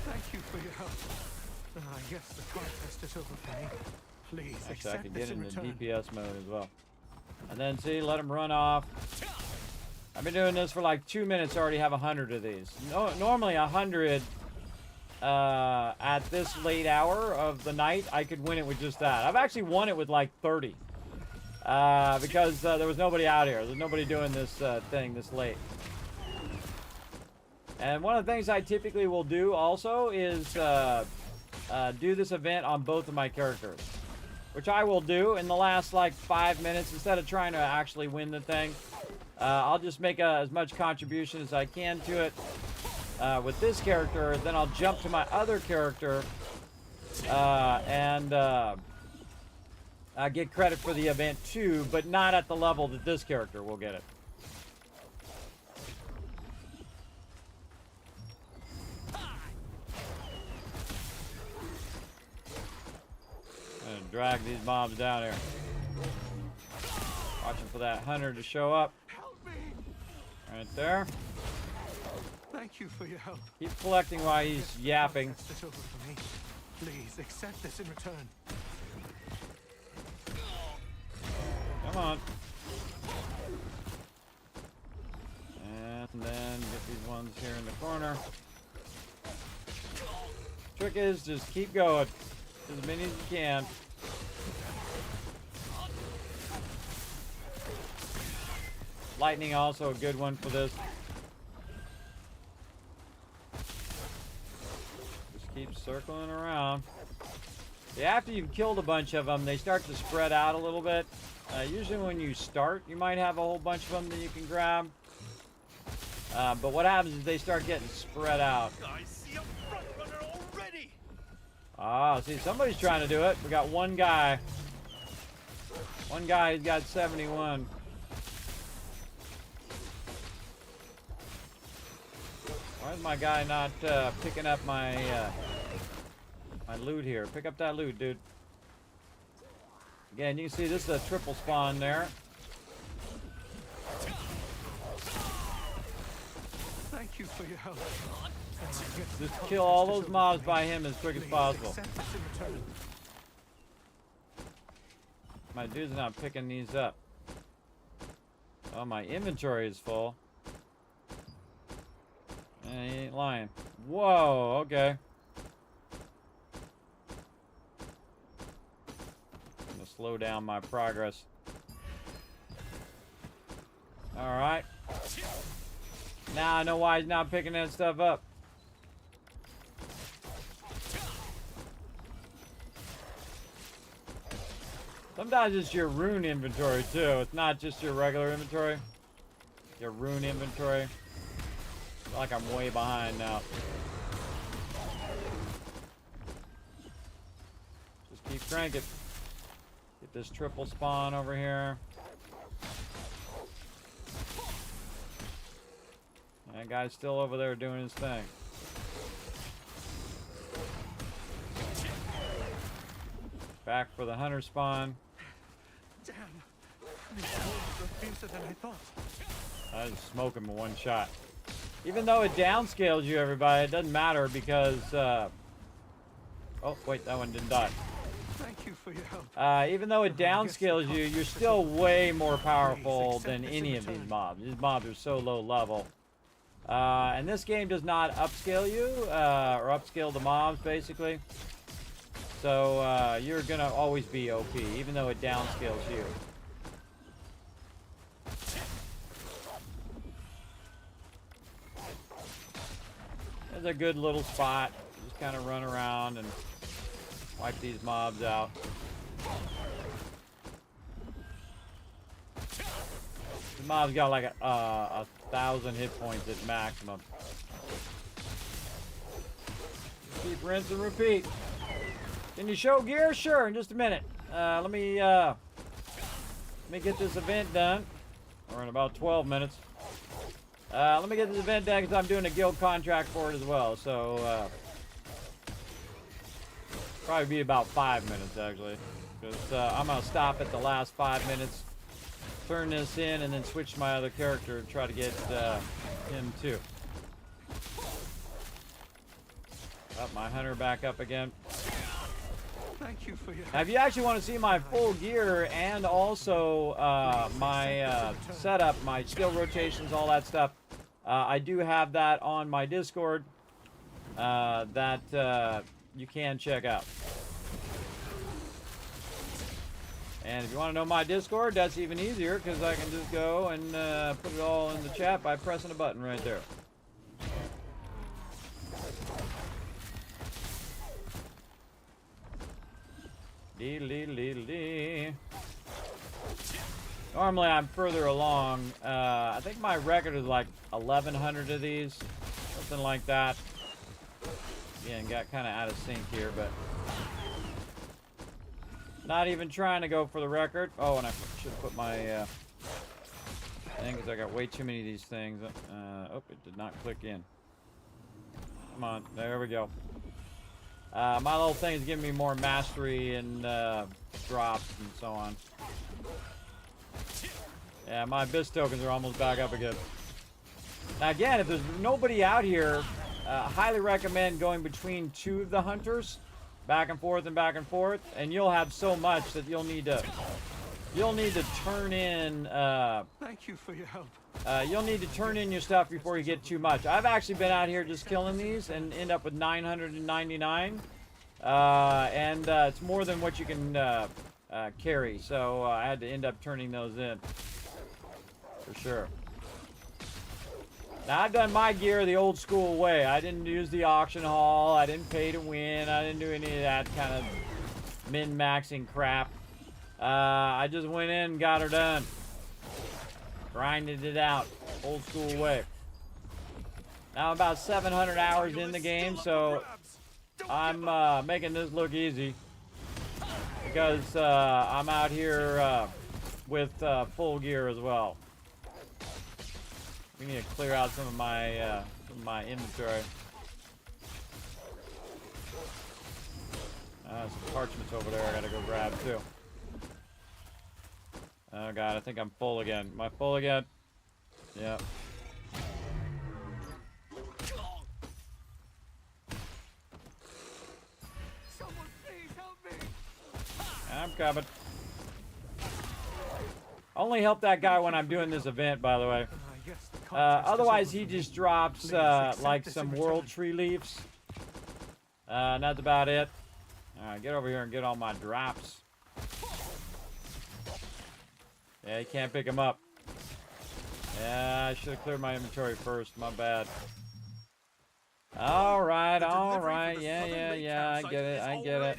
Thank you for your help. I guess the contest is over for me. Please actually, I accept can this get in into return. DPS mode as well. And then see, let him run off. I've been doing this for like 2 minutes, already have 100 of these. Normally 100 at this late hour of the night, I could win it with just that. I've actually won it with like 30. Because there was nobody out here. There's nobody doing this thing this late. And one of the things I typically will do also is do this event on both of my characters. Which I will do in the last like 5 minutes. Instead of trying to actually win the thing, I'll just make as much contribution as I can to it with this character. Then I'll jump to my other character and get credit for the event too, but not at the level that this character will get it. Drag these mobs down here. Watching for that hunter to show up. Right there. Thank you for your help. Keep collecting while he's yapping. It's over for me. Please accept this in return. Come on. And then get these ones here in the corner. Trick is just keep going. As many as you can. Lightning also a good one for this. Just keep circling around. See, after you've killed a bunch of them, they start to spread out a little bit. Usually when you start, you might have a whole bunch of them that you can grab. But what happens is they start getting spread out. I see a front runner already. Ah, see, somebody's trying to do it. We got one guy. One guy who's got 71. Why is my guy not picking up my my loot here? Pick up that loot, dude. Again, you can see this is a triple spawn there. Thank you for your help. Just kill all those mobs by him as quick as possible. My dude's not picking these up. Oh, my inventory is full. He ain't lying. Whoa, okay. I'm gonna slow down my progress. Alright. Now I know why he's not picking that stuff up. Sometimes it's your rune inventory too. It's not just your regular inventory. Your rune inventory. I feel like I'm way behind now. Just keep cranking. Get this triple spawn over here. That guy's still over there doing his thing. Back for the hunter spawn. Damn. These wolves are fiercer than I thought. I just smoke him in one shot. Even though it downscales you, everybody, it doesn't matter because, oh, wait, that one didn't die. Thank you for your help. Even though it downscales you, you're still way more powerful than any of these mobs. These mobs are so low level. And this game does not upscale you, or upscale the mobs, basically. So, you're gonna always be OP, even though it downscales you. There's a good little spot. Just kind of run around and wipe these mobs out. The mob's got like a 1,000 hit points at maximum. Keep rinse and repeat. Can you show gear? Sure, in just a minute. Let me get this event done. We're in about 12 minutes. Let me get this event done because I'm doing a guild contract for it as well. So, probably be about 5 minutes actually. Because I'm going to stop at the last 5 minutes, turn this in, and then switch to my other character and try to get him too. Up my hunter back up again. Thank you for your help. Now, if you actually want to see my full gear and also my setup, my skill rotations, all that stuff, I do have that on my Discord that you can check out. And if you want to know my Discord, that's even easier because I can just go and put it all in the chat by pressing a button right there. Normally I'm further along. I think my record is like 1,100 of these, something like that. Again, got kind of out of sync here, but not even trying to go for the record. Oh, and I should have put my thing because I got way too many of these things. Oh, it did not click in. Come on, there we go. My little thing is giving me more mastery and drops and so on. Yeah, my Abyss tokens are almost back up again. Now again, if there's nobody out here, highly recommend going between two of the hunters, back and forth, and you'll have so much that you'll need to turn in. Thank you for your help. You'll need to turn in your stuff before you get too much. I've actually been out here just killing these and end up with 999. And it's more than what you can carry. So I had to end up turning those in. For sure. Now I've done my gear the old school way. I didn't use the auction haul. I didn't pay to win. I didn't do any of that kind of min-maxing crap. I just went in and got her done. Grinded it out, old school way. Now I'm about 700 hours in the game, so I'm making this look easy because I'm out here with full gear as well. We need to clear out some of my inventory. Some parchments over there I gotta go grab too. Oh god, I think I'm full again. Am I full again? Yep. Someone please help me. I'm coming. Only help that guy when I'm doing this event, by the way. Otherwise, he just drops like some world tree leaves. And that's about it. Alright, get over here and get all my drops. Yeah, you can't pick them up. Yeah, I should have cleared my inventory first. My bad. Alright, alright. Yeah, I get it.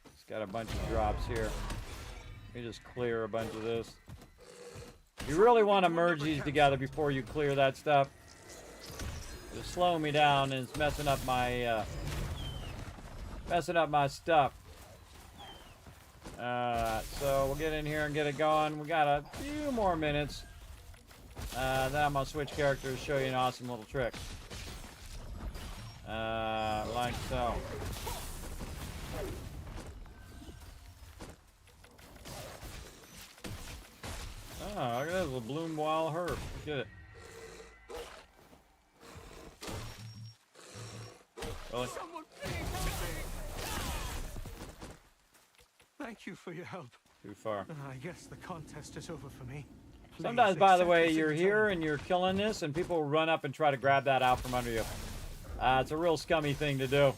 It's got a bunch of drops here. Let me just clear a bunch of this. You really want to merge these together before you clear that stuff. It's slowing me down and it's messing up my stuff. So we'll get in here and get it going. We got a few more minutes. Then I'm gonna switch characters, show you an awesome little trick. Like so. Oh, look at this, a bloom wild herb. Look at it. Really? Someone please help me! Thank you for your help. Too far. I guess the contest is over for me. Please Sometimes, by the accept way, this you're in here return. and you're killing this, and people run up and try to grab that out from under you. It's a real scummy thing to do.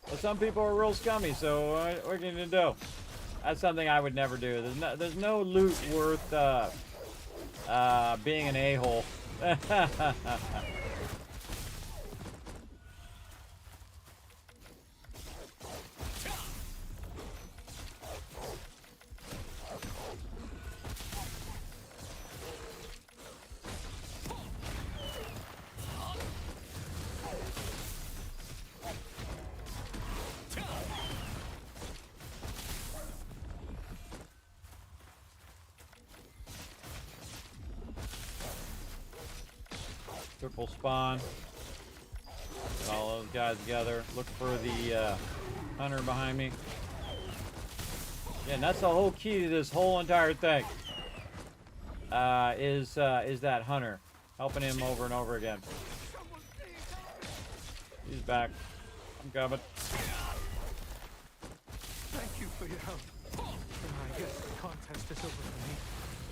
But some people are real scummy, so what are you gonna do? That's something I would never do. There's no loot worth being an a-hole. Triple spawn. Get all those guys together. Look for the hunter behind me. Yeah, and that's the whole key to this whole entire thing. Is that hunter. Helping him over and over again. He's back. I'm coming. Thank you for your help. I guess the contest is over for me.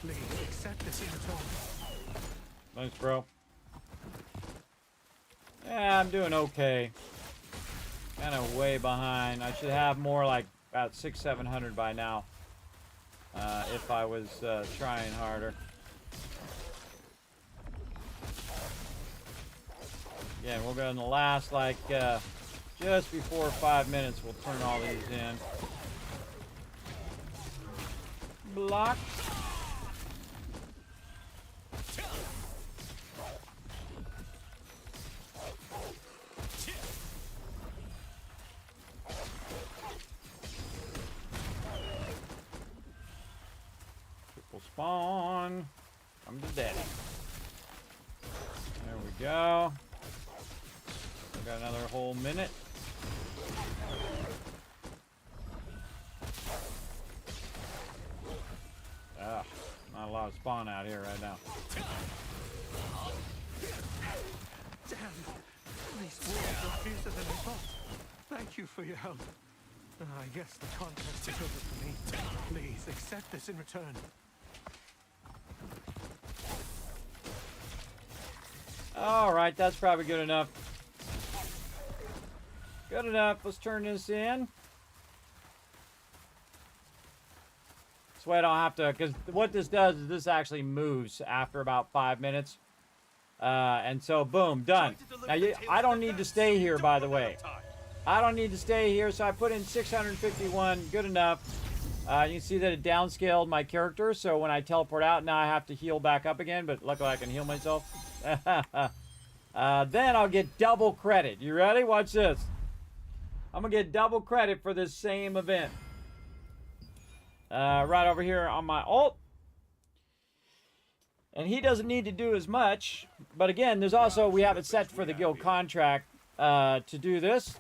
Please accept this in return. Thanks, bro. Yeah, I'm doing okay. Kind of way behind. I should have more like about 600-700 by now. If I was trying harder. Yeah, we'll go in the last like just before 5 minutes. We'll turn all these in. Block. Spawn. Come to daddy. There we go. We got another whole minute. Ah, not a lot of spawn out here right now. Damn! These wolves are fiercer than I thought. Thank you for your help. I guess the contest is over for me. Please accept this in return. Alright, that's probably good enough. Good enough. Let's turn this in. This way I don't have to, because what this does is this actually moves after about 5 minutes. And so, boom, done. Now, I don't need to stay here, by the way. I don't need to stay here, so I put in 651. Good enough. You can see that it downscaled my character, so when I teleport out, now I have to heal back up again, but luckily I can heal myself. Then I'll get double credit. You ready? Watch this. I'm going to get double credit for this same event. Right over here on my ult. And he doesn't need to do as much. But again, there's also, we have it set for the guild contract to do this.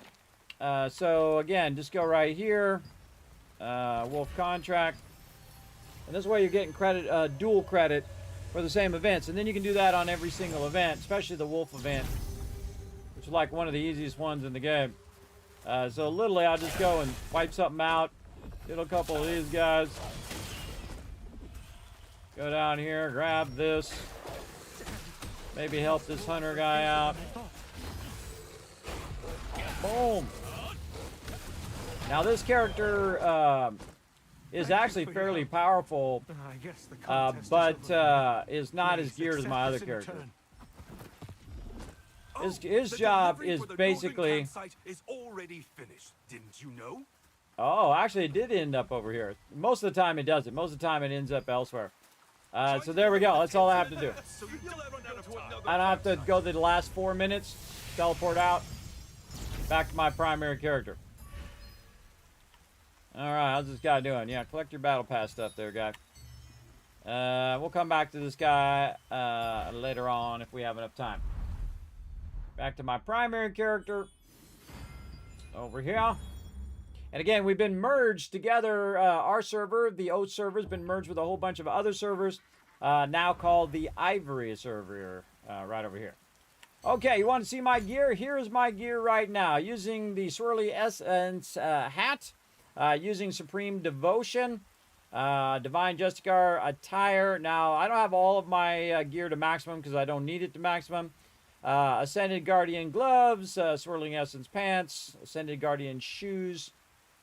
So again, just go right here. Wolf contract. And this way you're getting credit, dual credit for the same events. And then you can do that on every single event, especially the wolf event, which is like one of the easiest ones in the game. So literally I'll just go and wipe something out, get a couple of these guys, go down here, grab this, maybe help this hunter guy out. Boom. Now this character is actually fairly powerful, but is not as geared as my other character. His job is basically. Is already finished, didn't you know? Oh, actually, it did end up over here. Most of the time, it doesn't. Most of the time, it ends up elsewhere. So there we go. That's all I have to do. I don't have to go the last 4 minutes, teleport out, back to my primary character. All right, how's this guy doing? Yeah, collect your battle pass stuff there, guy. We'll come back to this guy later on if we have enough time. Back to my primary character. Over here. And again, we've been merged together. Our server, the O server, has been merged with a whole bunch of other servers, now called the Ivory server, right over here. Okay, you want to see my gear? Here's my gear right now. Using the Swirly Essence hat, using Supreme Devotion, Divine Justicar attire. Now, I don't have all of my gear to maximum because I don't need it to maximum. Ascended Guardian gloves, Swirling Essence pants, Ascended Guardian shoes,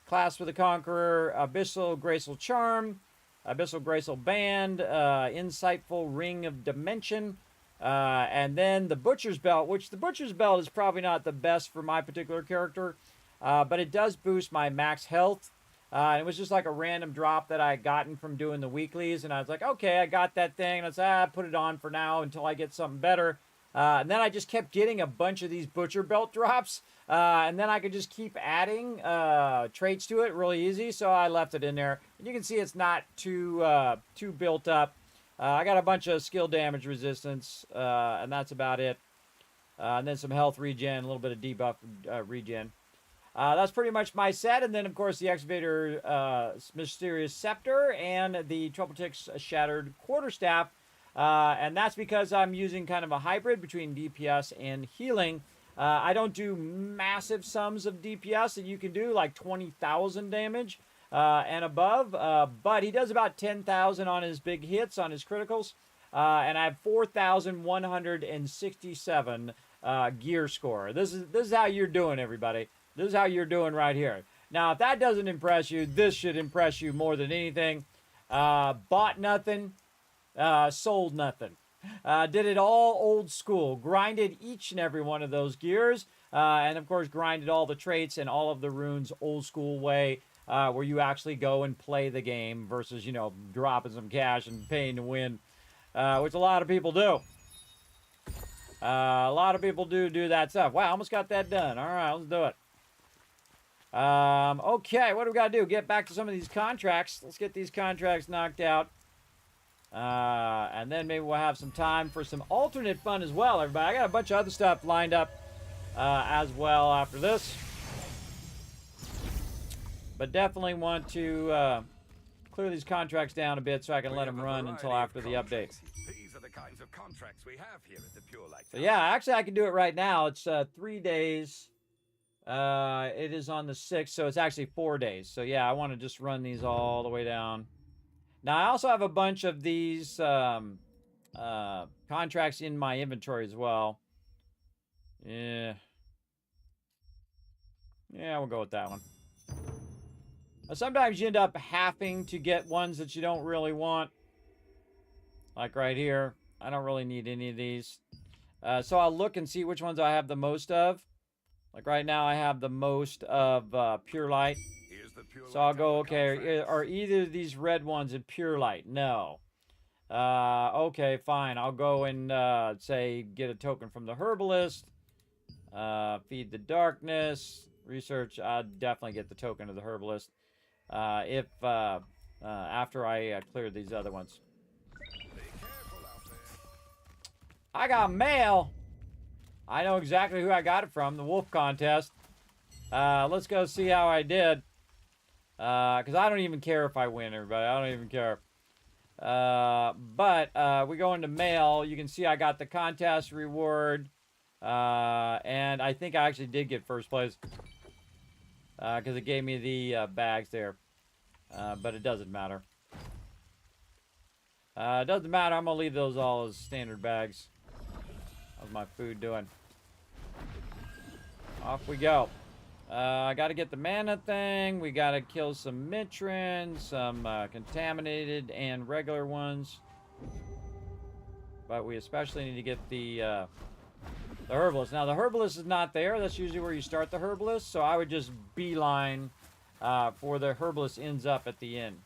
Clasp with the Conqueror, Abyssal Graceful Charm, Abyssal Graceful Band, Insightful Ring of Dimension, and then the Butcher's Belt, which the Butcher's Belt is probably not the best for my particular character, but it does boost my max health. And it was just like a random drop that I had gotten from doing the weeklies, and I was like, okay, I got that thing, and I said, put it on for now until I get something better. And then I just kept getting a bunch of these Butcher Belt drops, and then I could just keep adding traits to it really easy, so I left it in there. And you can see it's not too built up. I got a bunch of skill damage resistance, and that's about it. And then some health regen, a little bit of debuff regen. That's pretty much my set, and then of course the Excavator Mysterious Scepter and the Trouble Tick's Shattered Quarterstaff. And that's because I'm using kind of a hybrid between DPS and healing. I don't do massive sums of DPS that you can do, like 20,000 damage and above. But he does about 10,000 on his big hits, on his criticals. And I have 4,167 gear score. This is how you're doing, everybody. This is how you're doing right here. Now, if that doesn't impress you, this should impress you more than anything. Bought nothing. Sold nothing. Did it all old school. Grinded each and every one of those gears. And of course, grinded all the traits and all of the runes old school way, where you actually go and play the game versus, you know, dropping some cash and paying to win, which a lot of people do. A lot of people do that stuff. Wow, almost got that done. All right, let's do it. Okay, what do we got to do? Get back to some of these contracts. Let's get these contracts knocked out. And then maybe we'll have some time for some alternate fun as well, everybody. I got a bunch of other stuff lined up as well after this. But definitely want to clear these contracts down a bit so I can let them run until after the update. These are the kinds of contracts we have here at the Pure Light. So yeah, actually I can do it right now. It's 3 days. It is on the 6th, so it's actually 4 days. So yeah, I want to just run these all the way down. Now, I also have a bunch of these contracts in my inventory as well. Yeah. Yeah, we'll go with that one. Sometimes you end up having to get ones that you don't really want. Like right here. I don't really need any of these. So I'll look and see which ones I have the most of. Like right now, I have the most of Pure Light. So I'll go, okay, are either of these red ones in Pure Light? No. Okay, fine. I'll go and, say, get a token from the Herbalist. Feed the Darkness. Research, I'll definitely get the token of the Herbalist. After I clear these other ones. I got mail. I know exactly who I got it from, the Wolf Contest. Let's go see how I did. Because I don't even care if I win, everybody. I don't even care. But we go into mail. You can see I got the contest reward. And I think I actually did get first place. Because it gave me the bags there. But it doesn't matter. It doesn't matter. I'm going to leave those all as standard bags. How's my food doing? Off we go. I got to get the mana thing. We got to kill some Mitrin, some contaminated and regular ones. But we especially need to get the Herbalist. Now, the Herbalist is not there. That's usually where you start the Herbalist. So I would just beeline for the Herbalist ends up at the end.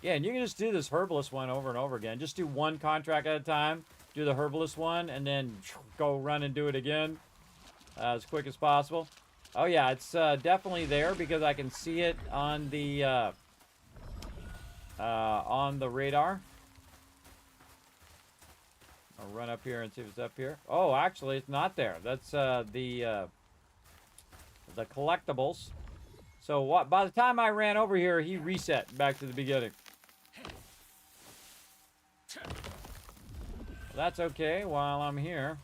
Yeah, and you can just do this Herbalist one over and over again. Just do one contract at a time. Do the Herbalist one, and then go run and do it again. As quick as possible. Oh yeah, it's definitely there because I can see it on the on the radar. I'll run up here and see if it's up here. Oh, actually, it's not there. That's the collectibles. So what? By the time I ran over here, he reset back to the beginning. That's okay while I'm here.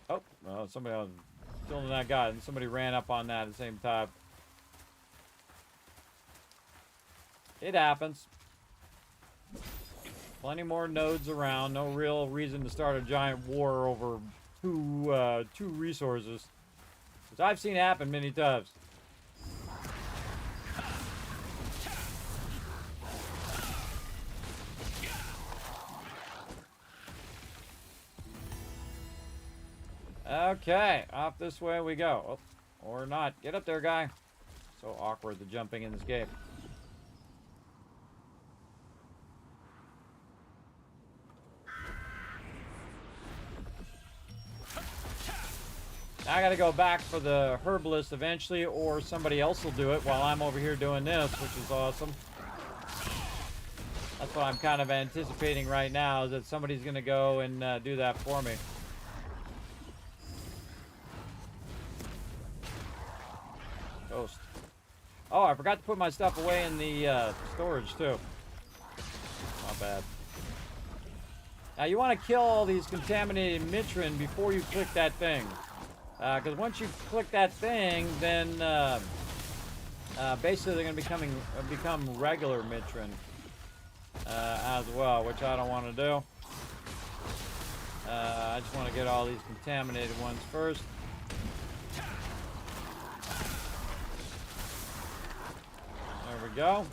Oh, well, somebody else killing that guy, and somebody ran up on that at the same time. It happens. Plenty more nodes around. No real reason to start a giant war over two resources, which I've seen happen many times. Okay, off this way we go. Oh, or not. Get up there, guy. So awkward, the jumping in this game. Now I gotta go back for the herbalist eventually, or somebody else will do it while I'm over here doing this, which is awesome. That's what I'm kind of anticipating right now, is that somebody's gonna go and do that for me. Ghost. Oh, I forgot to put my stuff away in the storage too. Not bad. Now you want to kill all these contaminated Mitrin before you click that thing. Because once you click that thing, then basically they're going to become regular Mitrin as well, which I don't want to do. I just want to get all these contaminated ones first. There we go.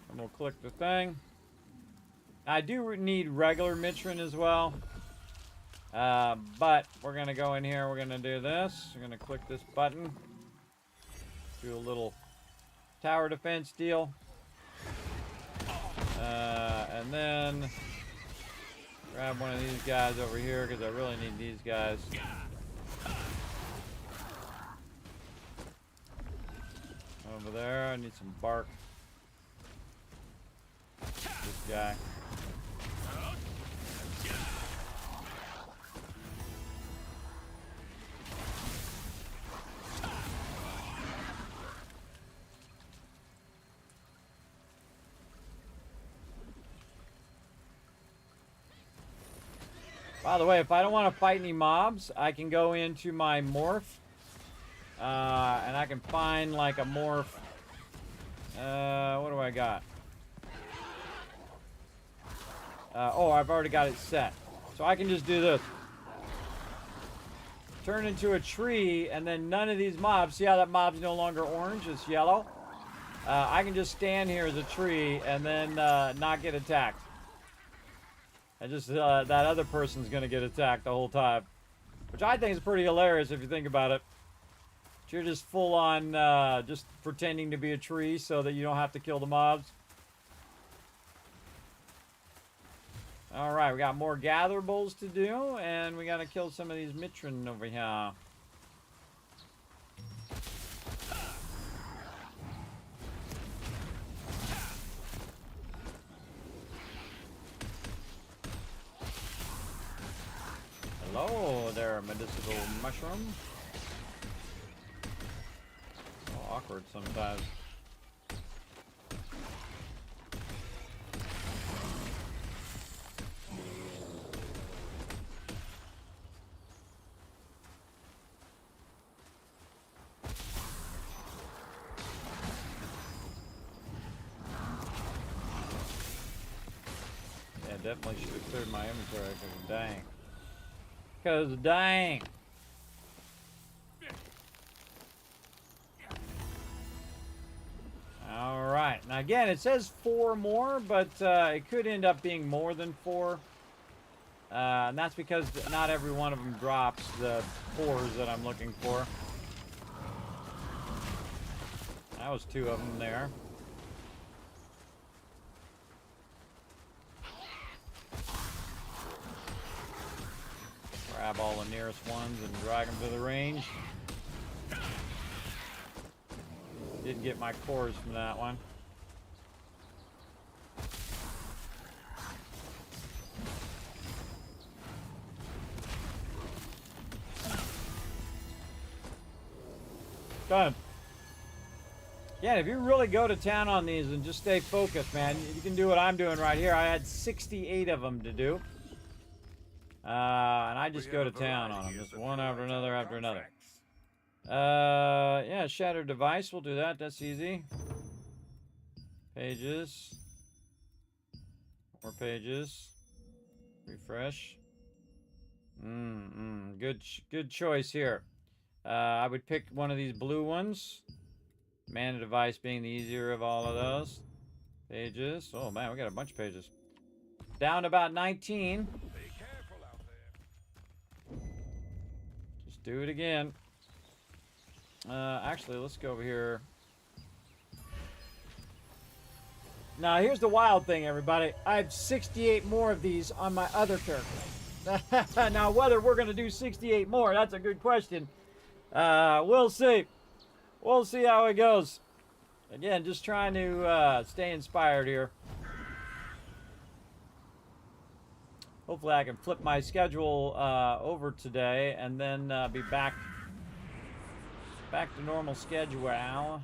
And we'll click the thing. I do need regular Mitrin as well. But we're going to go in here. We're going to do this. We're going to click this button. Do a little tower defense deal. And then grab one of these guys over here because I really need these guys. Over there, I need some bark. This guy. By the way, if I don't want to fight any mobs, I can go into my morph. And I can find like a morph. What do I got? Oh, I've already got it set. So I can just do this. Turn into a tree, and then none of these mobs, see how that mob's no longer orange, it's yellow? I can just stand here as a tree and then not get attacked. And just that other person's gonna get attacked the whole time. Which I think is pretty hilarious if you think about it. You're just full on just pretending to be a tree so that you don't have to kill the mobs. Alright, we got more gatherables to do, and we gotta kill some of these Mitrin over here. Hello there, medicinal mushroom. Oh, awkward sometimes. Yeah, definitely should have cleared my inventory because dang. Because dang. Alright, now again, it says 4 more, but it could end up being more than 4. And that's because not every one of them drops the 4s that I'm looking for. That was 2 of them there. Grab all the nearest ones and drag them to the range. Didn't get my cores from that one. Done. Yeah, if you really go to town on these and just stay focused, man, you can do what I'm doing right here. I had 68 of them to do. And I just go to town on them, just one after another after another. Yeah, shattered device, we'll do that. That's easy. Pages. More pages. Refresh. Good choice here. I would pick one of these blue ones. Mana device being the easier of all of those. Pages. Oh man, we got a bunch of pages. Down to about 19. Be careful out there. Just do it again. Actually, let's go over here. Now, here's the wild thing, everybody. I have 68 more of these on my other character. Now, whether we're going to do 68 more, that's a good question. We'll see. We'll see how it goes. Again, just trying to stay inspired here. Hopefully I can flip my schedule over today and then be back to normal schedule.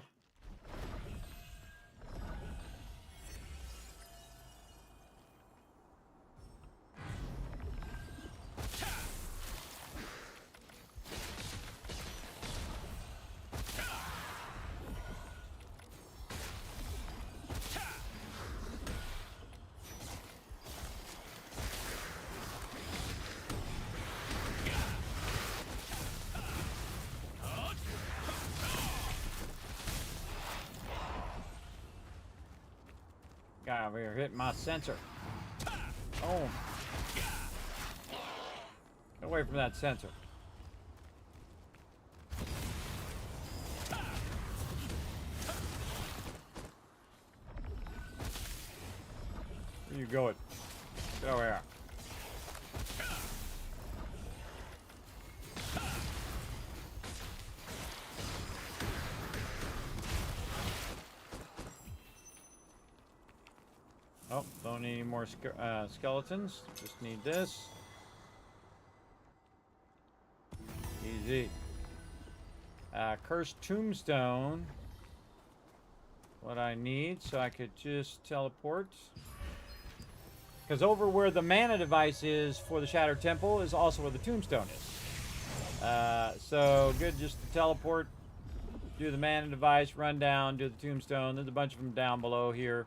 Guy over here hitting my sensor. Oh. Get away from that sensor. Where you going? Get over here. Oh, don't need any more skeletons. Just need this. Easy. Cursed tombstone. What I need, so I could just teleport. Because over where the mana device is for the Shattered Temple is also where the tombstone is. So good just to teleport, do the mana device, run down, do the tombstone. There's a bunch of them down below here.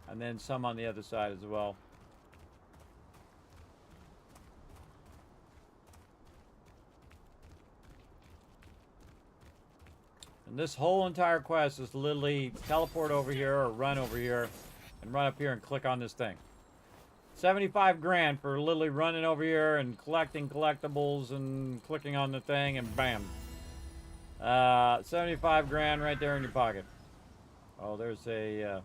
And then some on the other side as well. And this whole entire quest is literally teleport over here or run over here and run up here and click on this thing. 75 grand for literally running over here and collecting collectibles and clicking on the thing and bam. 75 grand right there in your pocket. Oh, there's a...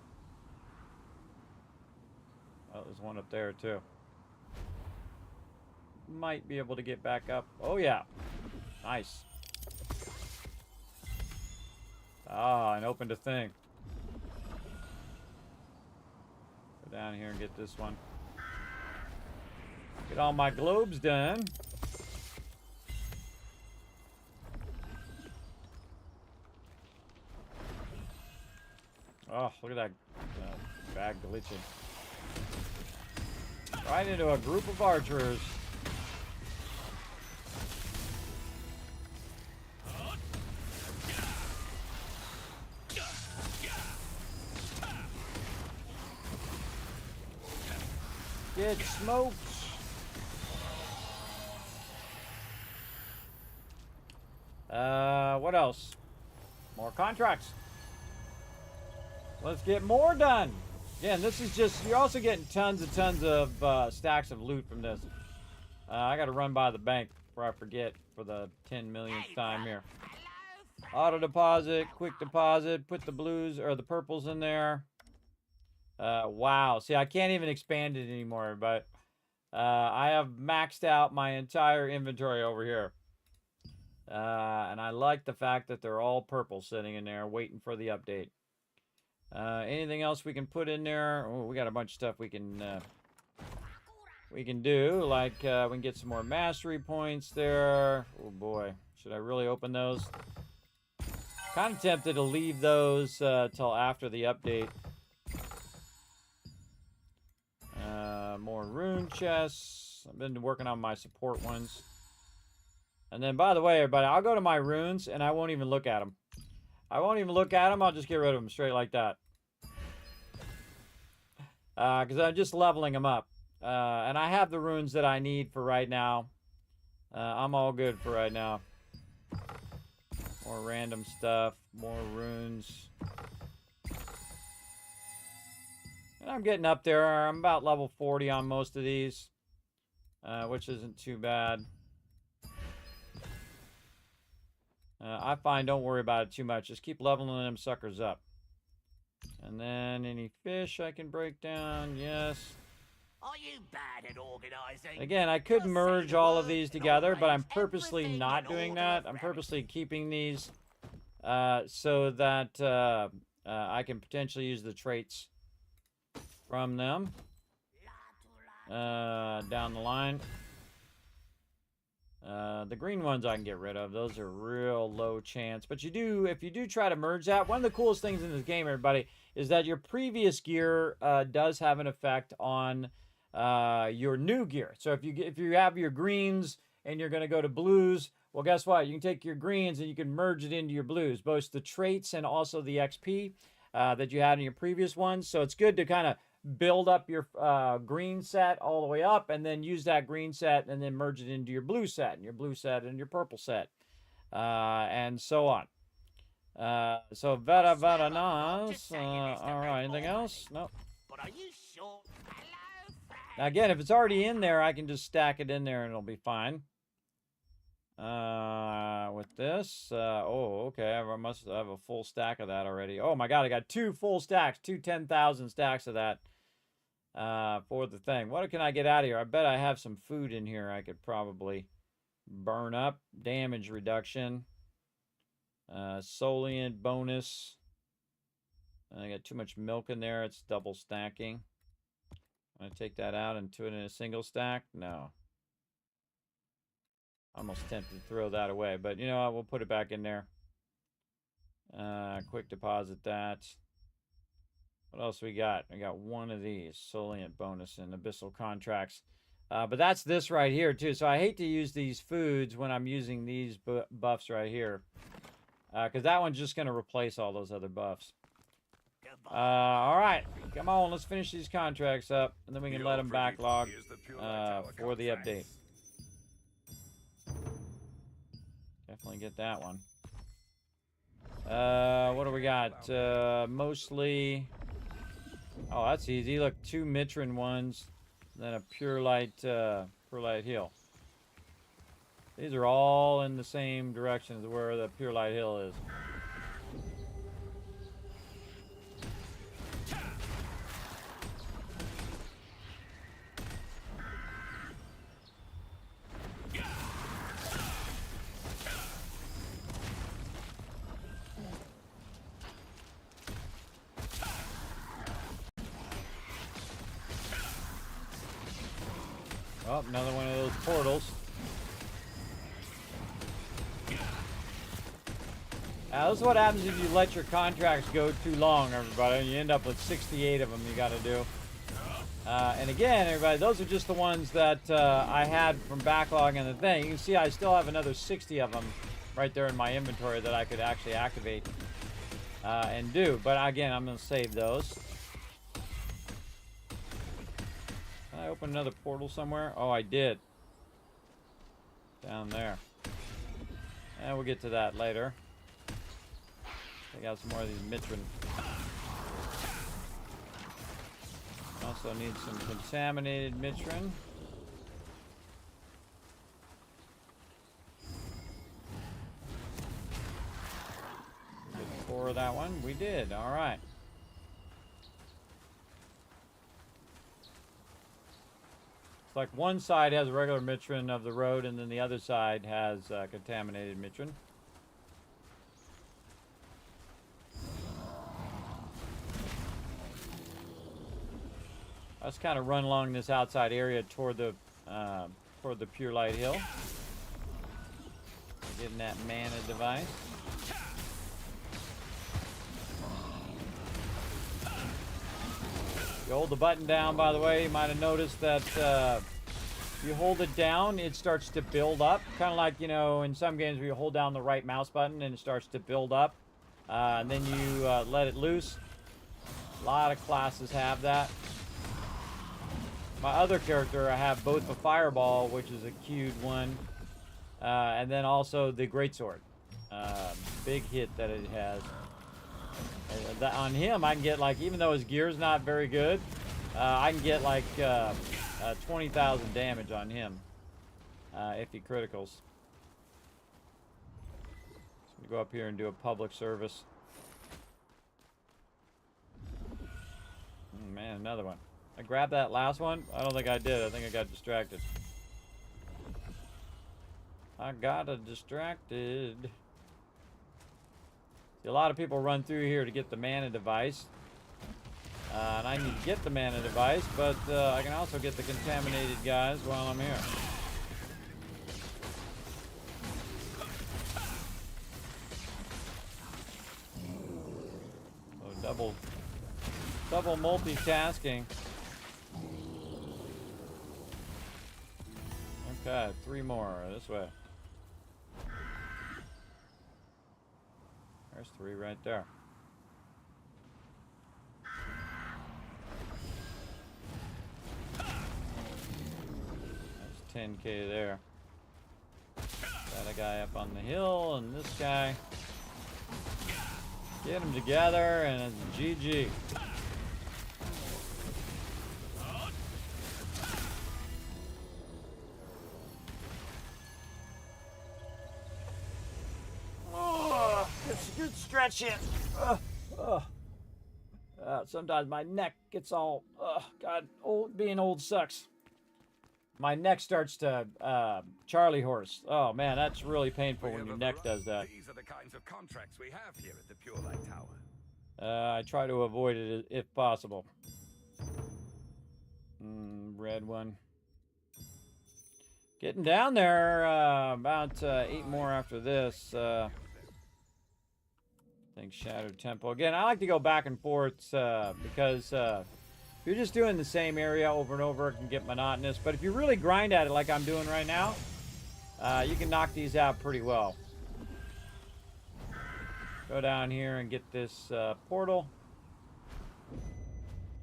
Oh, there's one up there too. Might be able to get back up. Oh yeah. Nice. Ah, and opened a thing. Go down here and get this one. Get all my globes done. Oh, look at that bag glitching. Right into a group of archers. Get smoked. What else? More contracts. Let's get more done. Again, this is just, you're also getting tons of stacks of loot from this. I got to run by the bank before I forget for the 10 millionth time here. Auto deposit, quick deposit, put the blues or the purples in there. Wow. See, I can't even expand it anymore, but I have maxed out my entire inventory over here. And I like the fact that they're all purple sitting in there waiting for the update. Anything else we can put in there? Oh, we got a bunch of stuff we can do. Like we can get some more mastery points there. Oh boy, should I really open those? Kind of tempted to leave those till after the update. More rune chests. I've been working on my support ones. And then, by the way, everybody, I'll go to my runes and I won't even look at them. I won't even look at them. I'll just get rid of them straight like that. Because I'm just leveling them up. And I have the runes that I need for right now. I'm all good for right now. More random stuff. More runes. And I'm getting up there. I'm about level 40 on most of these. Which isn't too bad. I find don't worry about it too much. Just keep leveling them suckers up. And then any fish I can break down. Yes. Are you bad at organizing? Again, I could merge all of these together, but I'm purposely not doing that. I'm purposely keeping these so that I can potentially use the traits from them down the line. The green ones I can get rid of. Those are real low chance. But you do, if you do try to merge that, one of the coolest things in this game, everybody, is that your previous gear does have an effect on your new gear. So if you have your greens and you're going to go to blues, well, guess what? You can take your greens and you can merge it into your blues, both the traits and also the XP that you had in your previous ones. So it's good to kind of build up your green set all the way up and then use that green set and then merge it into your blue set and your blue set and your purple set and so on. So very nice. All right, anything else? Nope. But are you sure? Now again, if it's already in there, I can just stack it in there and it'll be fine. With this, oh, okay, I must have a full stack of that already. Oh my god, I got 2 full stacks, 2 10,000 stacks of that for the thing. What can I get out of here? I bet I have some food in here I could probably burn up. Damage reduction, Solient bonus. I got too much milk in there, it's double stacking. I'm gonna take that out and put it in a single stack. No. Almost tempted to throw that away, but you know what? We'll put it back in there. Quick deposit that. What else we got? I got one of these. Solient bonus and abyssal contracts. But that's this right here, too. So I hate to use these foods when I'm using these buffs right here. Because that one's just going to replace all those other buffs. All right. Come on, let's finish these contracts up. And then we can let them backlog for the update. Definitely get that one. What do we got? Mostly... Oh, that's easy. Look, 2 Mitrin ones, then a Pure Light Heal. These are all in the same direction as where the Pure Light Heal is. Oh, another one of those portals. Now, this is what happens if you let your contracts go too long, everybody. You end up with 68 of them you got to do. And again, everybody, those are just the ones that I had from backlog and the thing. You can see I still have another 60 of them right there in my inventory that I could actually activate and do. But again, I'm going to save those. I open another portal somewhere? Oh, I did. Down there. And we'll get to that later. Take out some more of these Mitrin. Also need some contaminated Mitrin. Get 4 of that one. We did. All right. It's like one side has a regular Mitron of the road, and then the other side has contaminated Mitron. Let's kind of run along this outside area toward the Pure Light Hill. Getting that mana device. You hold the button down, by the way, you might have noticed that you hold it down, it starts to build up. Kind of like, you know, in some games where you hold down the right mouse button and it starts to build up. And then you let it loose. A lot of classes have that. My other character, I have both the Fireball, which is a queued one, and then also the Greatsword. Big hit that it has. On him, I can get, like, even though his gear's not very good, I can get like 20,000 damage on him if he criticals. So go up here and do a public service. Oh, man, another one. I grabbed that last one. I don't think I did. I think I got distracted. I got distracted. See, a lot of people run through here to get the mana device. And I need to get the mana device, but I can also get the contaminated guys while I'm here. So double multitasking. Okay, 3 more this way. There's 3 right there. There's 10k there. Got a guy up on the hill, and this guy. Get them together, and it's GG. Oh, it's a good stretch in. Sometimes my neck gets all, God, being old sucks. My neck starts to Charlie horse. Oh man, that's really painful when your neck does that. These are the kinds of contracts we have here at the Pure Light Tower. I try to avoid it if possible. Red one. Getting down there. About 8 more after this. I think Shattered Temple. Again, I like to go back and forth because if you're just doing the same area over and over, it can get monotonous. But if you really grind at it like I'm doing right now, you can knock these out pretty well. Go down here and get this portal.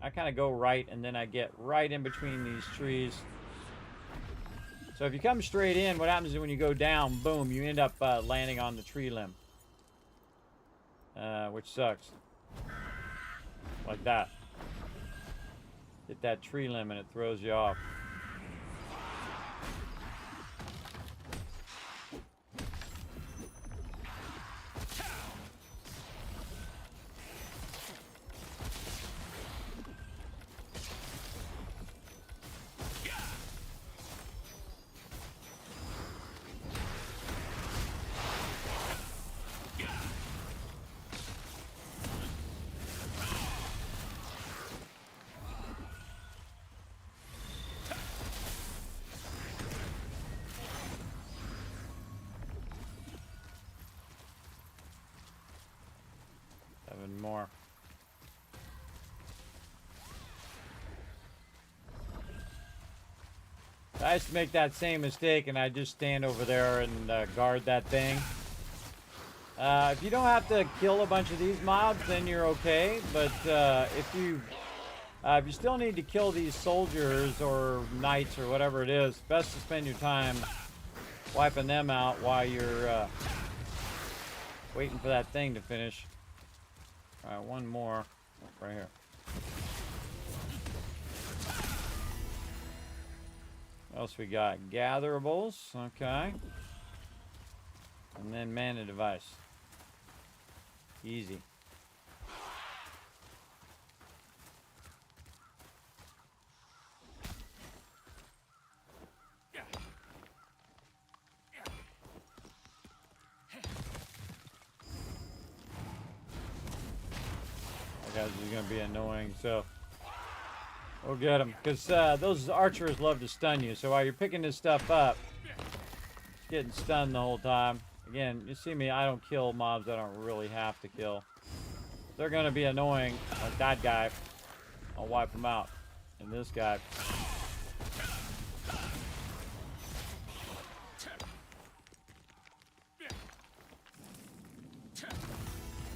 I kind of go right, and then I get right in between these trees. So if you come straight in, what happens is when you go down, boom, you end up landing on the tree limb. Which sucks. Like that. Hit that tree limb and it throws you off. More. I used to make that same mistake, and I just stand over there and guard that thing. If you don't have to kill a bunch of these mobs, then you're okay. But if you still need to kill these soldiers or knights or whatever it is, best to spend your time wiping them out while you're waiting for that thing to finish. Alright, one more. Right here. What else we got? Gatherables. Okay. And then mana device. Easy. guys are going to be annoying, so we'll get them. Because those archers love to stun you, so while you're picking this stuff up, it's getting stunned the whole time. Again, you see me, I don't kill mobs I don't really have to kill. They're going to be annoying, like that guy. I'll wipe them out. And this guy.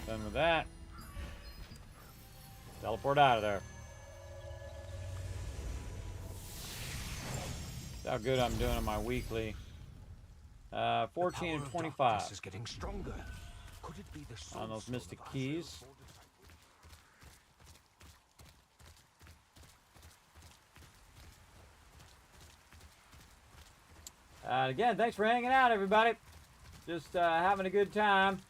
Done with that. Teleport out of there. That's how good I'm doing on my weekly. 14 and 25 is getting stronger. Could it be the on those mystic keys. Again, thanks for hanging out, everybody. Just having a good time.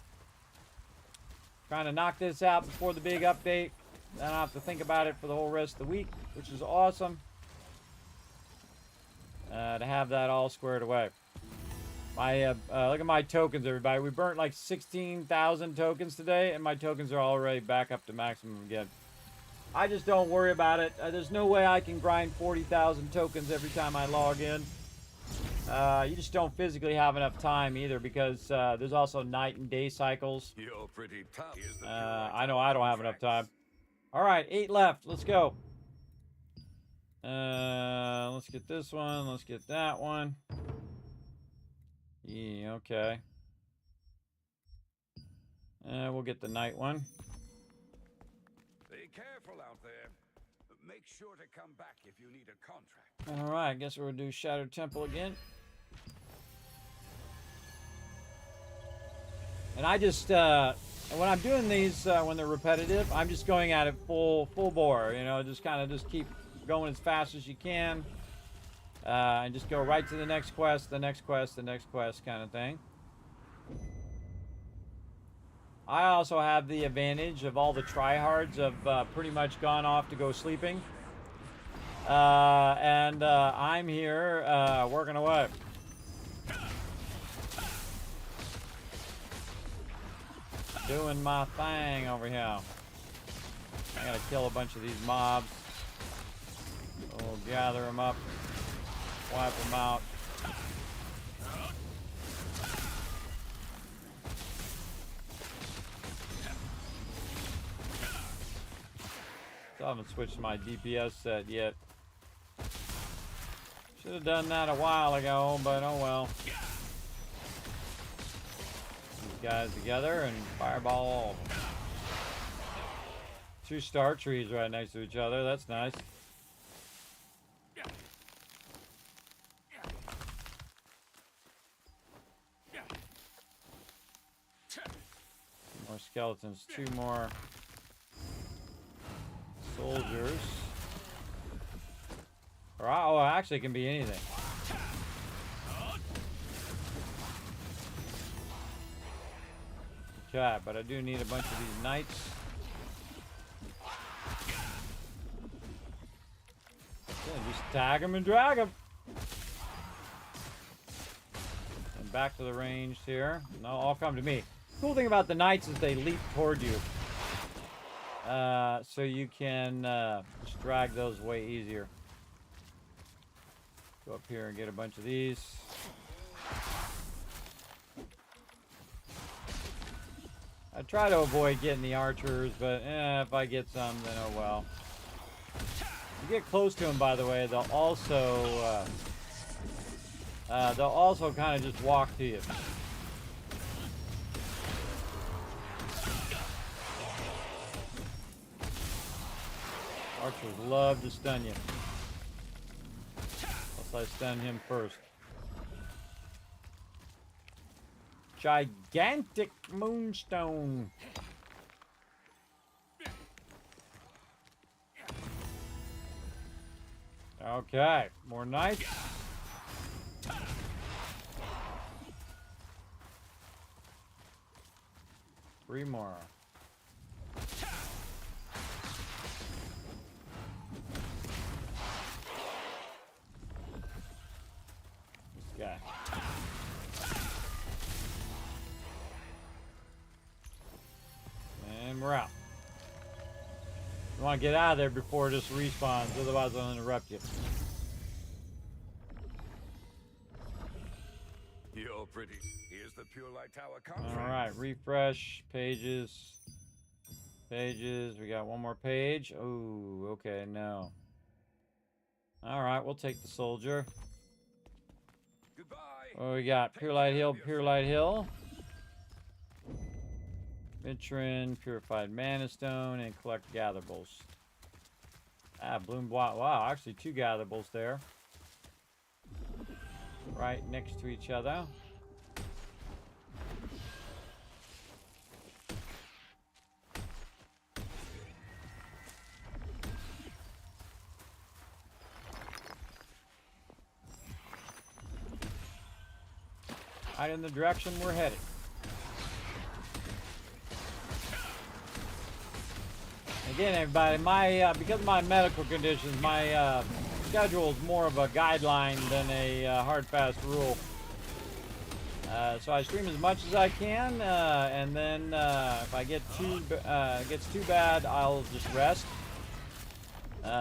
Trying to knock this out before the big update. Then I have to think about it for the whole rest of the week, which is awesome. To have that all squared away. My look at my tokens, everybody. We burnt like 16,000 tokens today, and my tokens are already back up to maximum again. I just don't worry about it. There's no way I can grind 40,000 tokens every time I log in. You just don't physically have enough time either, because there's also night and day cycles. You're pretty tough. I know I don't have enough time. All right, 8 left. Let's go. Let's get this one. Let's get that one. Yeah, okay. We'll get the night one. Be careful out there. Make sure to come back if you need a contract. All right, I guess we'll do Shattered Temple again. And I just, when I'm doing these, when they're repetitive, I'm just going at it full bore, you know, just kind of just keep going as fast as you can. And just go right to the next quest, the next quest, the next quest kind of thing. I also have the advantage of all the tryhards have pretty much gone off to go sleeping. And I'm here working away. Doing my thing over here. I gotta kill a bunch of these mobs. We'll gather them up. Wipe them out. Still haven't switched my DPS set yet. Should have done that a while ago, but oh well. These guys together and fireball all of them. 2 star trees right next to each other. That's nice. More skeletons, 2 more soldiers. Or, oh, actually, it can be anything. Okay, but I do need a bunch of these knights. Yeah, just tag them and drag them. And back to the range here. No, all come to me. Cool thing about the knights is they leap toward you. So you can just drag those way easier. Go up here and get a bunch of these. I try to avoid getting the archers, but if I get some, then oh well. You get close to them, by the way, they'll also kind of just walk to you. Archers love to stun you. Unless I stun him first. Gigantic moonstone. Okay, more knights. Three more. This guy. And we're out. You want to get out of there before it just respawns, otherwise I'll interrupt you. You're pretty. Here's the Pure Light Tower contract. All right, refresh pages. Pages. We got one more page. Oh, okay, no. All right, we'll take the soldier. Goodbye. What we got? Pure Light Hill, Pure Light Hill. Mitrin, Purified Mana Stone, and collect Gatherables. Ah, Bloom Blot. Wow, actually 2 Gatherables there. Right next to each other. Right in the direction we're headed. Again, everybody, my because of my medical conditions, my schedule is more of a guideline than a hard, fast rule. So I stream as much as I can, and then if I get gets too bad, I'll just rest.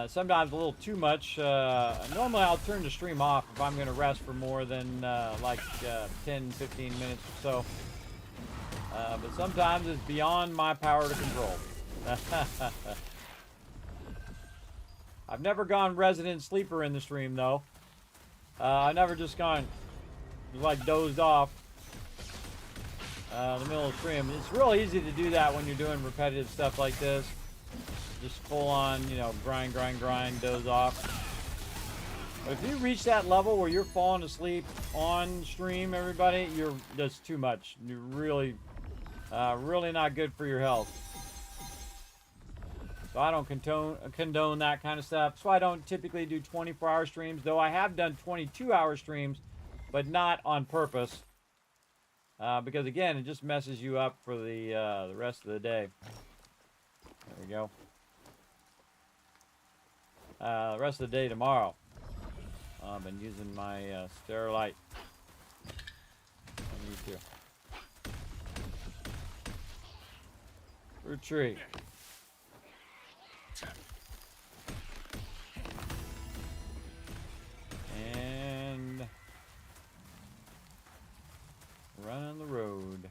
Sometimes a little too much. Normally I'll turn the stream off if I'm going to rest for more than like 10, 15 minutes or so. But sometimes it's beyond my power to control. I've never gone resident sleeper in the stream though. I've never just gone like dozed off in the middle of the stream. It's real easy to do that when you're doing repetitive stuff like this. Just full on, you know, grind, doze off. But if you reach that level where you're falling asleep on stream, everybody, that's too much. You're really, really not good for your health. So I don't condone that kind of stuff. So I don't typically do 24-hour streams, though I have done 22-hour streams, but not on purpose. Because again, it just messes you up for the rest of the day. There we go. The rest of the day tomorrow. I've been using my Sterilite. I need to. Fruit tree. And run on the road.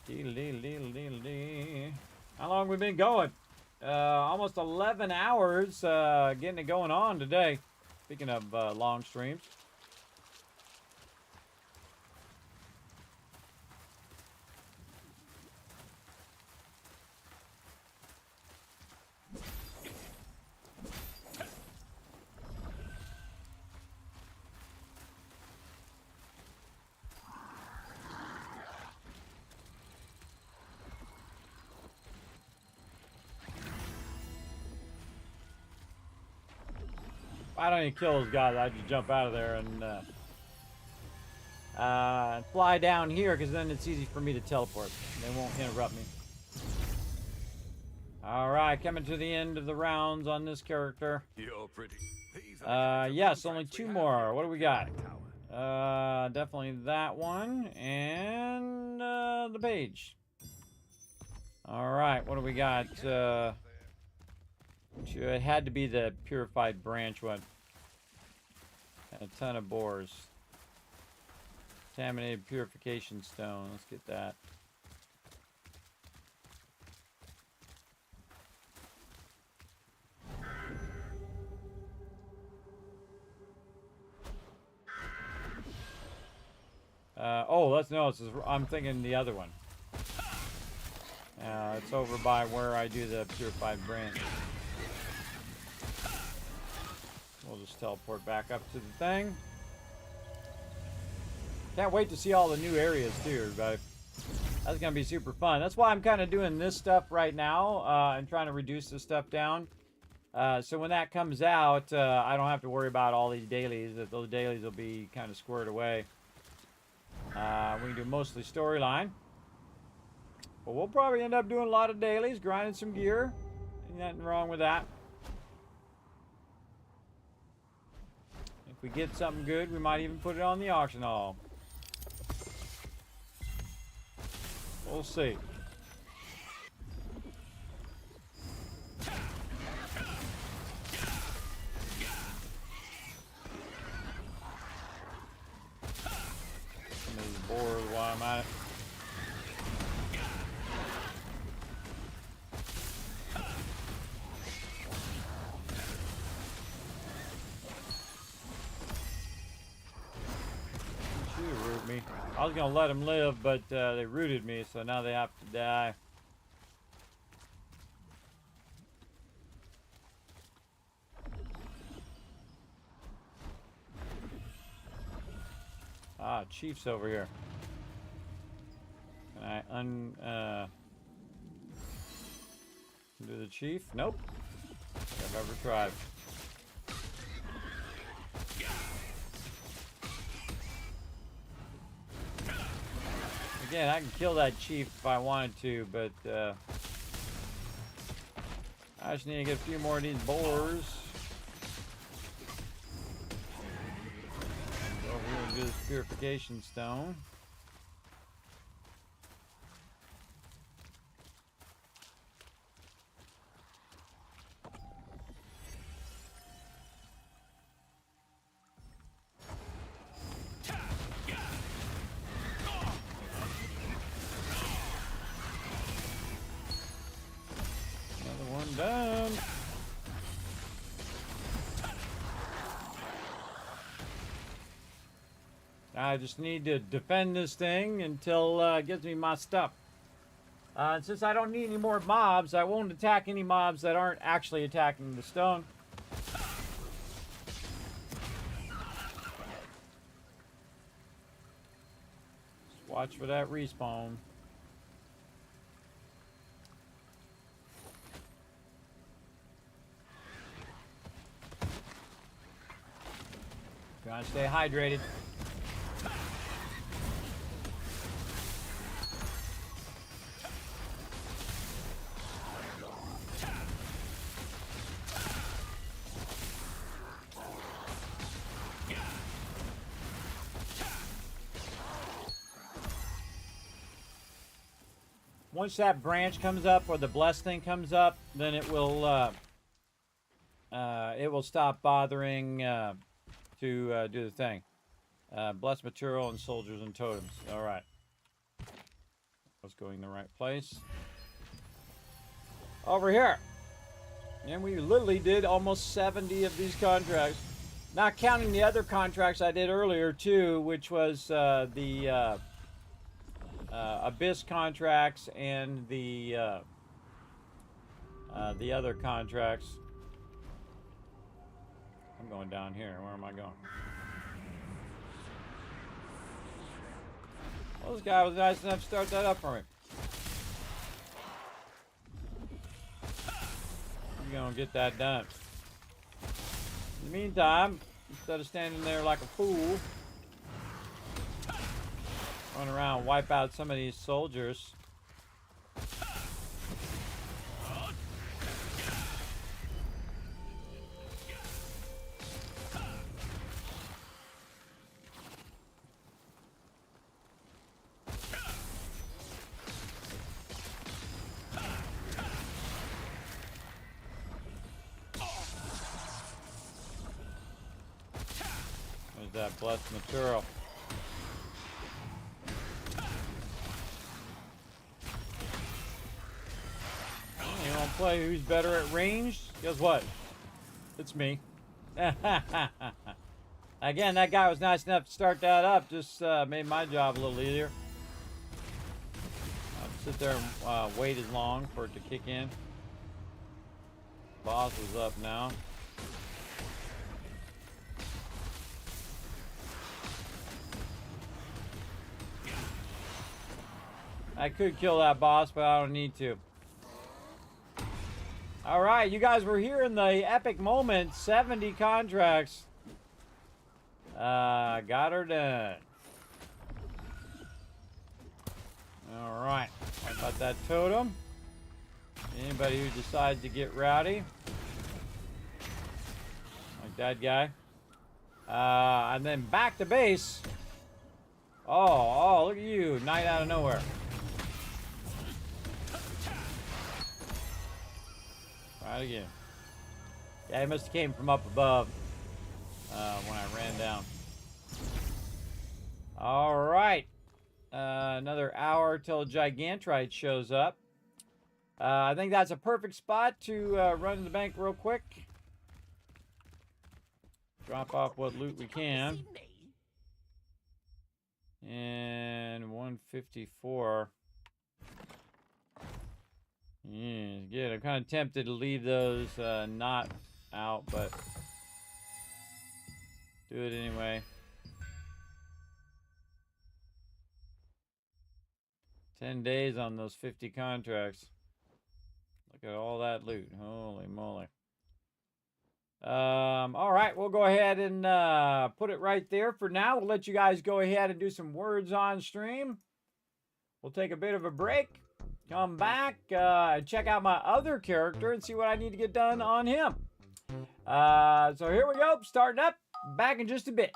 Dee. How long have we been going? Almost 11 hours getting it going on today. Speaking of long streams. I don't even kill those guys. I just jump out of there and fly down here, because then it's easy for me to teleport. They won't interrupt me. All right, coming to the end of the rounds on this character. You're pretty. Yes, only 2 more. What do we got? Definitely that one and the page. All right, what do we got? It had to be the purified branch one. And a ton of boars. Contaminated purification stone. Let's get that. I'm thinking the other one. It's over by where I do the purified branch. We'll just teleport back up to the thing. Can't wait to see all the new areas too, everybody. That's gonna be super fun. That's why I'm kind of doing this stuff right now and trying to reduce this stuff down. So when that comes out, I don't have to worry about all these dailies. Those dailies will be kind of squared away. We can do mostly storyline. But we'll probably end up doing a lot of dailies, grinding some gear. Ain't nothing wrong with that. If we get something good, we might even put it on the auction hall. We'll see. at it. Should have rooted me. I was gonna let them live, but they rooted me, so now they have to die. Ah, Chief's over here. Can I do the Chief? Nope. I've ever tried. Again, I can kill that Chief if I wanted to, but I just need to get a few more of these boars. Go over here and do this purification stone. Done. I just need to defend this thing until it gives me my stuff. Since I don't need any more mobs, I won't attack any mobs that aren't actually attacking the stone. Just watch for that respawn. Gotta stay hydrated. Once that branch comes up or the blessed thing comes up, then it will stop bothering to do the thing. Blessed material and soldiers and totems. All right. I was going the right place. Over here. And we literally did almost 70 of these contracts. Not counting the other contracts I did earlier too, which was the Abyss contracts and the other contracts. I'm going down here. Where am I going? Well, this guy was nice enough to start that up for me. I'm gonna get that done. In the meantime, instead of standing there like a fool, run around and wipe out some of these soldiers. There's that blessed material. You want to play who's better at range? Guess what? It's me. Again, that guy was nice enough to start that up. Just made my job a little easier. I'll sit there and wait as long for it to kick in. Boss is up now. I could kill that boss, but I don't need to. All right, you guys were here in the epic moment. 70 contracts. Got her done. All right. How about that totem? Anybody who decides to get rowdy, like that guy. And then back to base. Oh, look at you. Knight out of nowhere. Right again. Yeah, he must have came from up above when I ran down. All right. Another hour till Gigantrite shows up. I think that's a perfect spot to run to the bank real quick. Drop off what loot we can. And 154. Yeah, good. I'm kind of tempted to leave those not out, but do it anyway. 10 days on those 50 contracts. Look at all that loot. Holy moly. All right, we'll go ahead and put it right there for now. We'll let you guys go ahead and do some words on stream. We'll take a bit of a break, come back, check out my other character and see what I need to get done on him. So here we go, starting up, back in just a bit.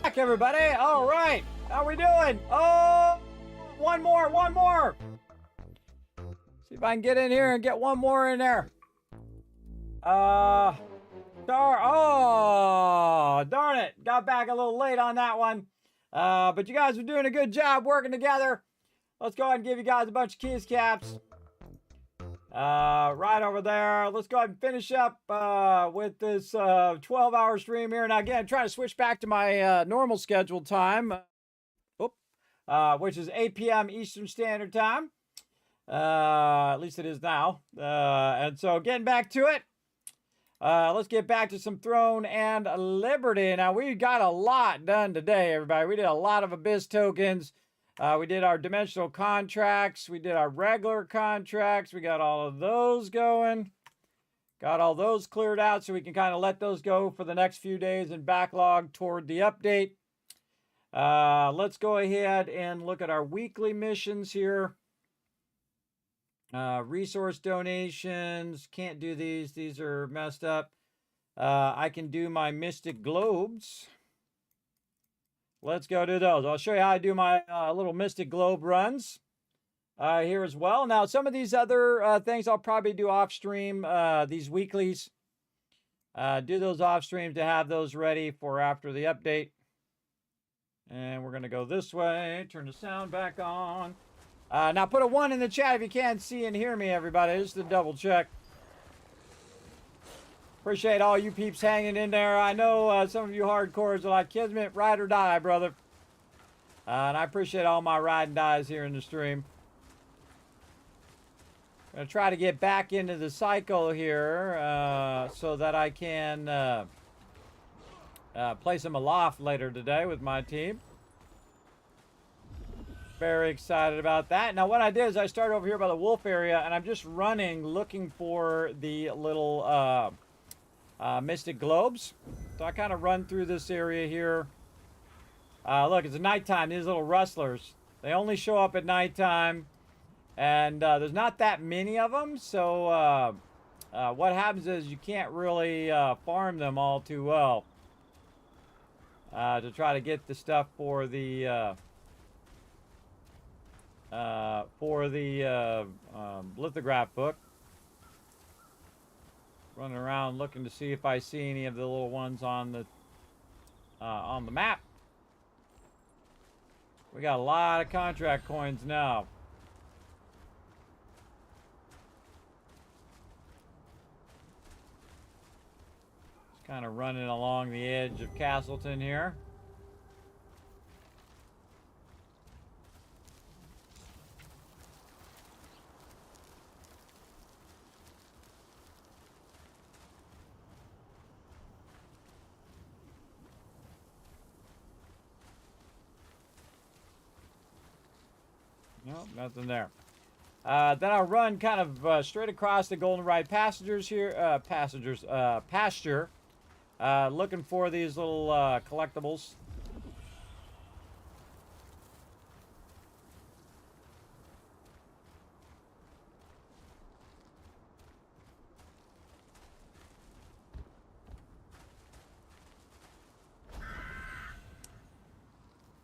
Back, everybody. All right. How we doing? Oh, one more. See if I can get in here and get one more in there. Oh, darn it. Got back a little late on that one. But you guys are doing a good job working together. Let's go ahead and give you guys a bunch of keys caps. Right over there. Let's go ahead and finish up with this 12-hour stream here. And again, trying to switch back to my normal scheduled time, which is 8 p.m. Eastern Standard Time. At least it is now. And so getting back to it. Let's get back to some Throne and Liberty. Now, we got a lot done today, everybody. We did a lot of Abyss tokens. We did our dimensional contracts. We did our regular contracts. We got all of those going. Got all those cleared out so we can kind of let those go for the next few days and backlog toward the update. Let's go ahead and look at our weekly missions here. Resource donations. Can't do these. These are messed up. I can do my Mystic Globes. Let's go do those. I'll show you how I do my little Mystic Globe runs here as well. Now, some of these other things I'll probably do off stream, these weeklies. Do those off stream to have those ready for after the update. And we're going to go this way. Turn the sound back on. Now, put a 1 in the chat if you can't see and hear me, everybody, just to double check. Appreciate all you peeps hanging in there. I know some of you hardcores are like, Kismet, ride or die, brother. And I appreciate all my ride and dies here in the stream. I'm going to try to get back into the cycle here so that I can play some Aloft later today with my team. Very excited about that. Now, what I did is I started over here by the wolf area, and I'm just running, looking for the little... Mystic Globes. So I kind of run through this area here. Look, it's nighttime. These little rustlers, they only show up at nighttime, and there's not that many of them. So what happens is you can't really farm them all too well to try to get the stuff for the lithograph book. Running around looking to see if I see any of the little ones on the map. We got a lot of contract coins now. Just kind of running along the edge of Castleton here. No, nothing there. Then I'll run kind of straight across the Goldenrod pasture. Looking for these little collectibles.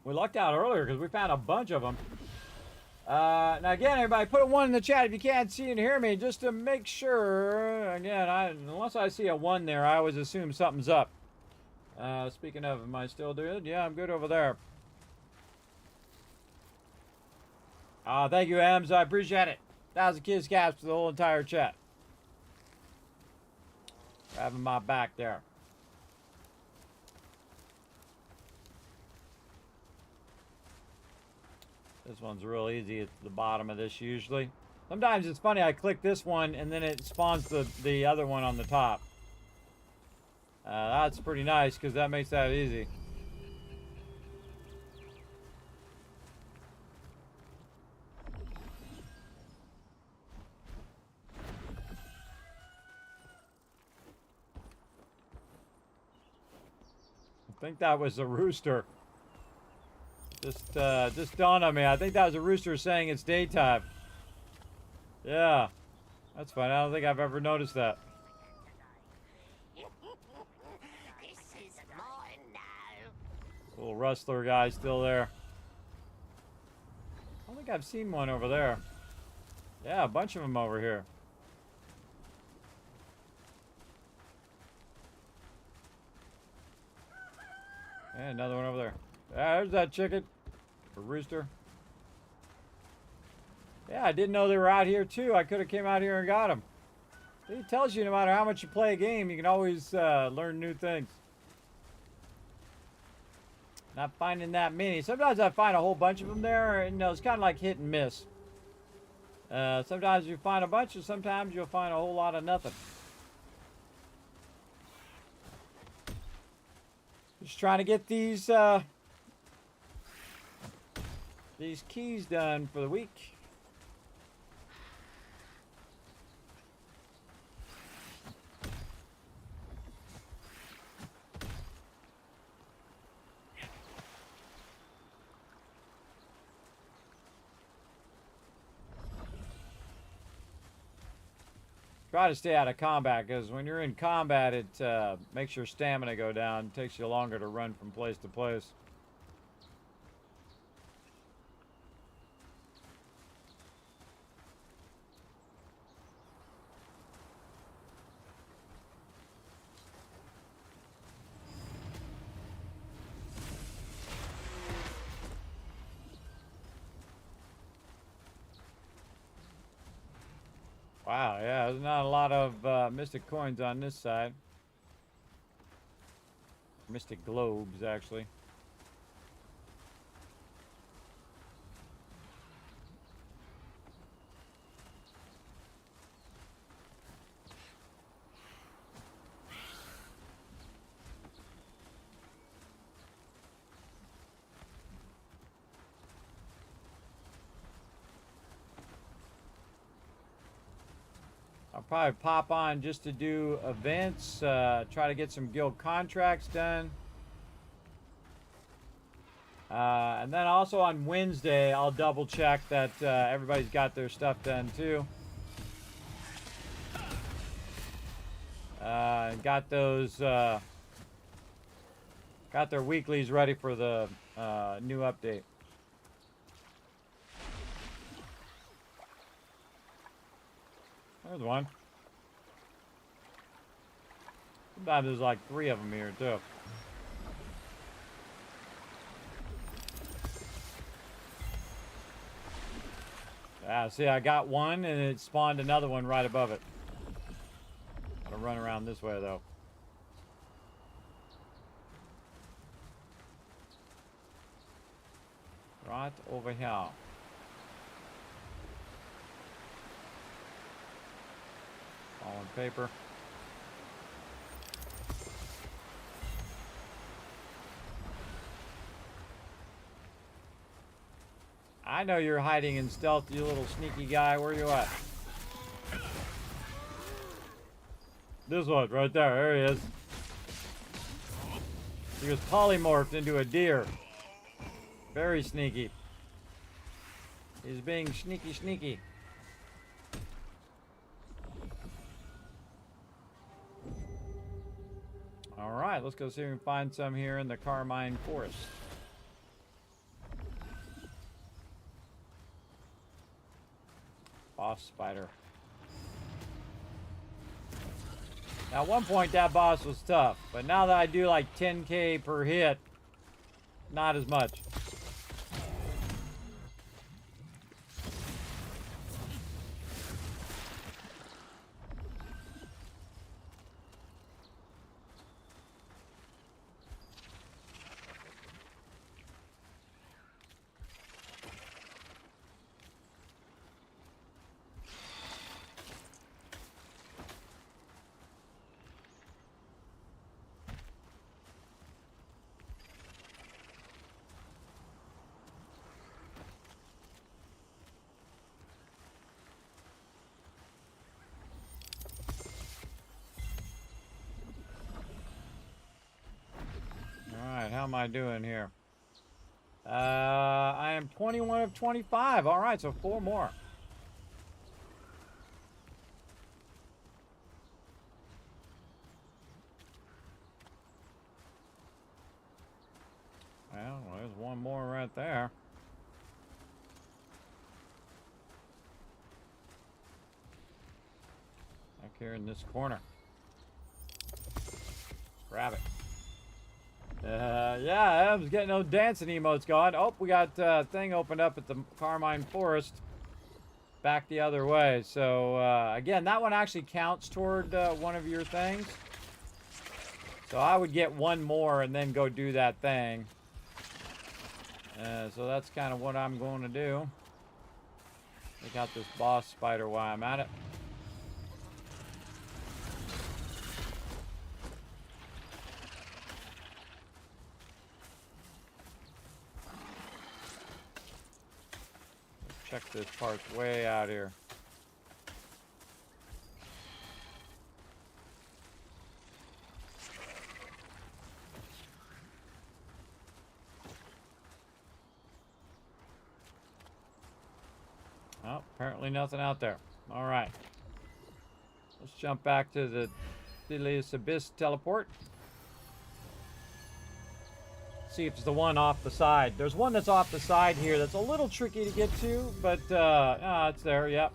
We lucked out earlier because we found a bunch of them. Now again, everybody, put a 1 in the chat if you can't see and hear me, just to make sure. Again, unless I see a 1 there, I always assume something's up. Speaking of, am I still good? Yeah, I'm good over there. Thank you, Ems. I appreciate it. 1,000 kids caps for the whole entire chat. Having my back there. This one's real easy at the bottom of this usually. Sometimes it's funny, I click this one and then it spawns the other one on the top. That's pretty nice because that makes that easy. I think that was a rooster. Just dawned on me. I think that was a rooster saying it's daytime. Yeah, that's fine. I don't think I've ever noticed that. This is mine now. Little rustler guy still there. I don't think I've seen one over there. Yeah, a bunch of them over here. And another one over there. There's that chicken. Or rooster. Yeah, I didn't know they were out here too. I could have came out here and got them. It tells you no matter how much you play a game, you can always learn new things. Not finding that many. Sometimes I find a whole bunch of them there, and it's kind of like hit and miss. Sometimes you find a bunch, and sometimes you'll find a whole lot of nothing. Just trying to get these keys done for the week. Try to stay out of combat, because when you're in combat, it makes your stamina go down. It takes you longer to run from place to place. Wow, yeah, there's not a lot of Mystic coins on this side. Mystic globes, actually. I'll probably pop on just to do events, try to get some guild contracts done. And then also on Wednesday, I'll double check that everybody's got their stuff done too. Got those, got their weeklies ready for the new update. There's one. Sometimes there's like 3 of them here too. Yeah, see, I got one and it spawned another one right above it. Gotta run around this way though. Right over here. All in paper. I know you're hiding in stealth, you little sneaky guy. Where you at? This one, right there. There he is. He was polymorphed into a deer. Very sneaky. He's being sneaky, sneaky. All right, let's go see if we can find some here in the Carmine Forest. Boss spider. Now, at one point, that boss was tough, but now that I do like 10k per hit, not as much. How am I doing here? I am 21 of 25. All right, so 4 more. Well, there's one more right there. Back here in this corner. Grab it. Yeah, I was getting those dancing emotes going. Oh, we got thing opened up at the Carmine Forest. Back the other way. So, again, that one actually counts toward one of your things. So I would get one more and then go do that thing. So that's kind of what I'm going to do. I got this boss spider while I'm at it. Check this part way out here. Oh, apparently nothing out there. All right. Let's jump back to the Dilius Abyss teleport. See if it's the one off the side. There's one that's off the side here that's a little tricky to get to, but it's there, yep.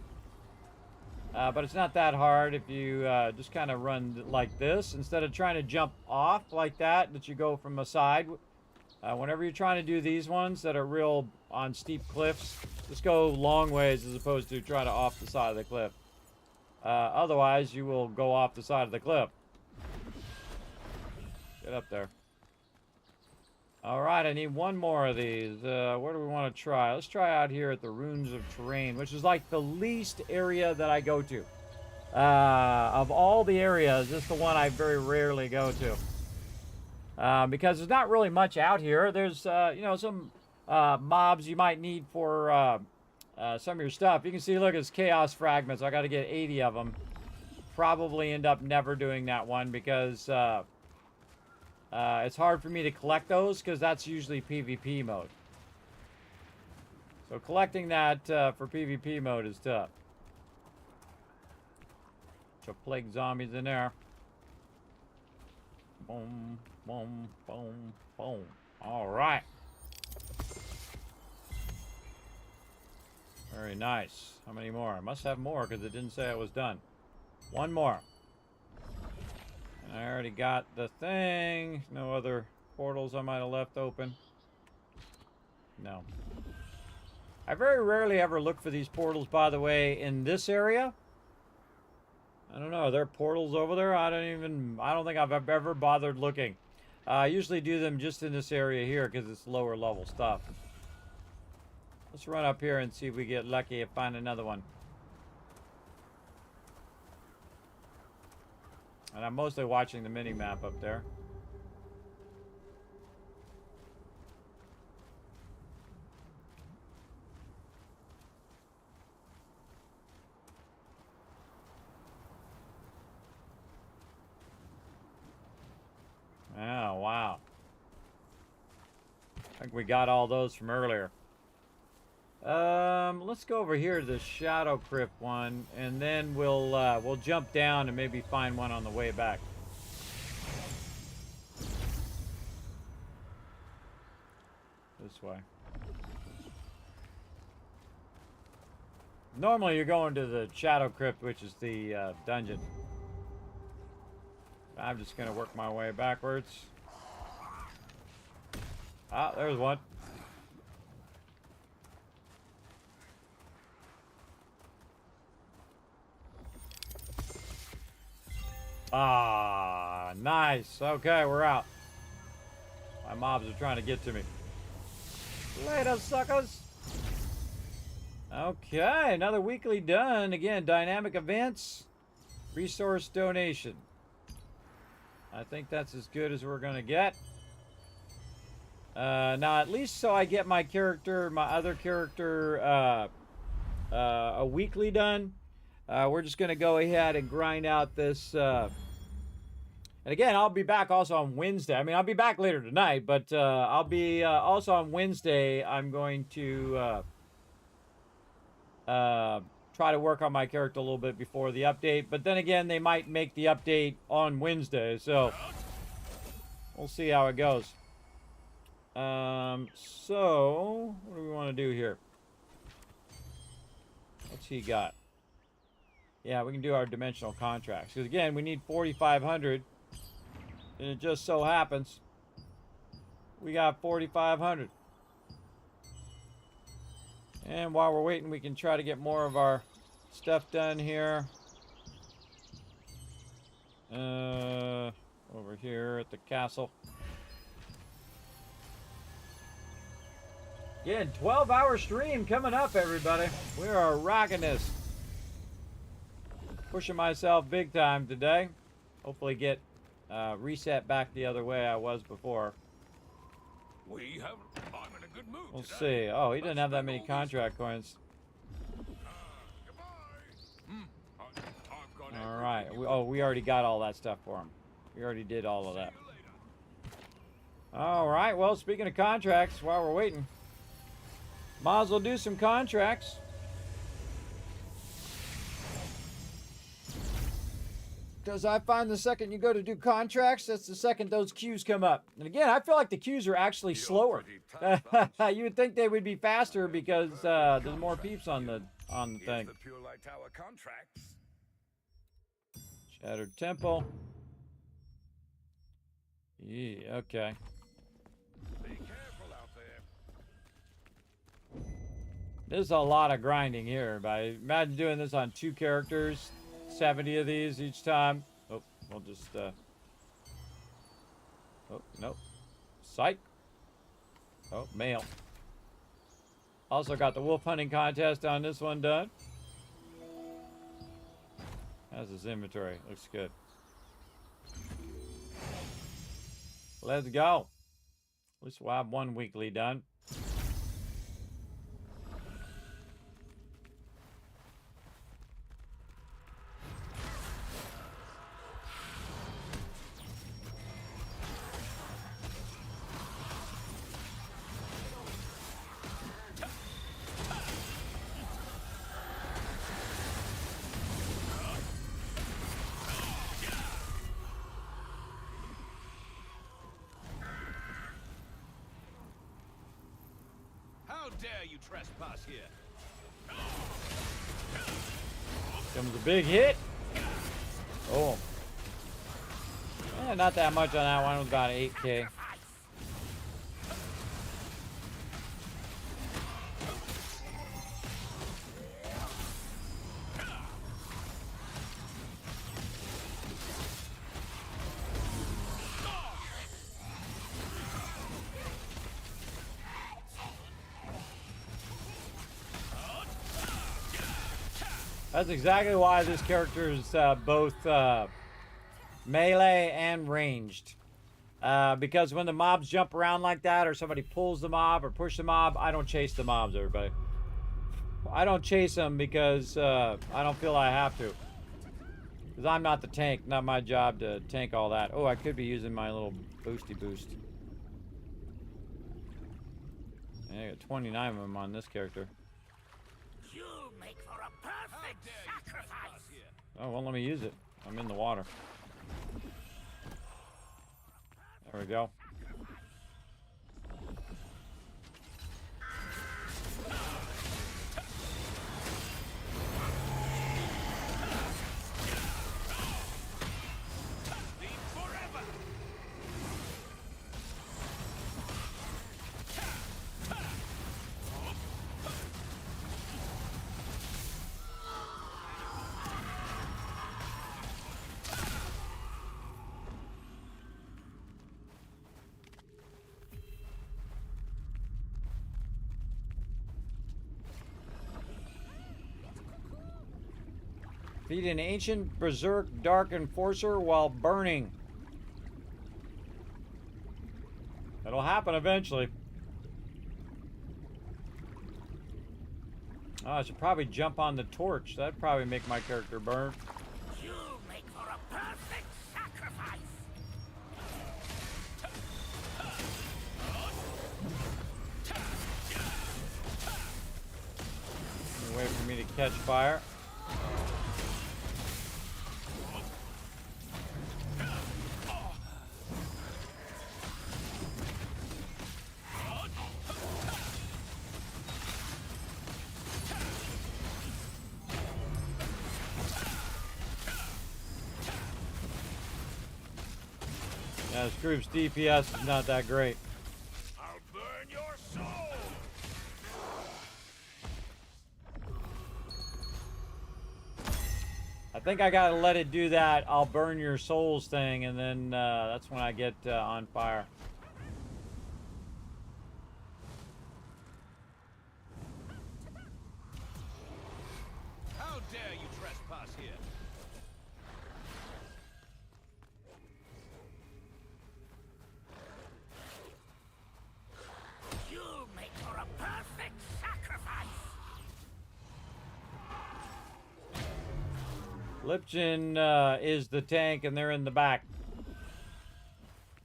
But it's not that hard if you just kind of run like this. Instead of trying to jump off like that you go from a side. Whenever you're trying to do these ones that are real on steep cliffs, just go long ways as opposed to trying to off the side of the cliff. Otherwise, you will go off the side of the cliff. Get up there. All right, I need one more of these. Where do we want to try? Let's try out here at the Ruins of Terrain, which is like the least area that I go to. Of all the areas, this is the one I very rarely go to. Because there's not really much out here. There's, you know, some mobs you might need for some of your stuff. You can see, look, it's Chaos Fragments. I got to get 80 of them. Probably end up never doing that one because... it's hard for me to collect those because that's usually PvP mode. So collecting that for PvP mode is tough. So plague zombies in there. Boom, boom, boom, boom. All right. Very nice. How many more? I must have more because it didn't say I was done. One more. I already got the thing. No other portals I might have left open. No. I very rarely ever look for these portals, by the way, in this area. I don't know. Are there portals over there? I don't think I've ever bothered looking. I usually do them just in this area here because it's lower level stuff. Let's run up here and see if we get lucky and find another one. And I'm mostly watching the mini-map up there. think we got all those from earlier. Let's go over here to the Shadow Crypt one, and then we'll jump down and maybe find one on the way back. This way. Normally you're going to the Shadow Crypt, which is the dungeon. I'm just gonna work my way backwards. Ah, there's one. Ah, nice. Okay, we're out. My mobs are trying to get to me. Later, suckers. Okay, another weekly done. Again, dynamic events, resource donation. I think that's as good as we're going to get. Now, at least so I get my character, my other character, a weekly done. We're just going to go ahead and grind out this. And again, I'll be back also on Wednesday. I mean, I'll be back later tonight, but I'll be also on Wednesday. I'm going to try to work on my character a little bit before the update. But then again, they might make the update on Wednesday, so we'll see how it goes. So what do we want to do here? What's he got? Yeah, we can do our dimensional contracts. Because again, we need 4,500. And it just so happens we got 4,500. And while we're waiting, we can try to get more of our stuff done here. Over here at the castle. Again, 12-hour stream coming up, everybody. We are rocking this. Pushing myself big time today. Hopefully get reset back the other way I was before. I'm in a good mood We'll today. see. Oh, he didn't have that many contract coins. All right. We already got all that stuff for him. We already did all of that. All right. Well, speaking of contracts, while we're waiting, might as well do some contracts. Because I find the second you go to do contracts, that's the second those queues come up. And again, I feel like the queues are actually slower. You would think they would be faster because there's more peeps on the thing. The Pure Light Tower contracts. Shattered Temple. Yeah, okay. Be careful out there. There's a lot of grinding here, but imagine doing this on 2 characters. 70 of these each time. Oh, we'll just, oh, nope. Psych. Oh, mail. Also got the wolf hunting contest on this one done. How's his inventory? Looks good. Let's go. At least we'll have one weekly done. How dare you trespass here? Comes a big hit. Oh. Not that much on that one. It was about 8K. That's exactly why this character is both melee and ranged. Because when the mobs jump around like that, or somebody pulls the mob or push the mob, I don't chase the mobs, everybody. I don't chase them because I don't feel I have to. Because I'm not the tank. Not my job to tank all that. Oh, I could be using my little boosty boost. I got 29 of them on this character. You make for a perfect sacrifice. Oh, well, let me use it. I'm in the water. There we go. Defeat an ancient berserk dark enforcer while burning. It'll happen eventually. Oh, I should probably jump on the torch. That'd probably make my character burn. You make for a perfect sacrifice. Wait for me to catch fire. Yeah, this group's DPS is not that great. I'll burn your soul. I think I gotta let it do that I'll burn your souls thing, and then that's when I get on fire. How dare you trespass here? You make for a perfect sacrifice. Lipchin is the tank, and they're in the back.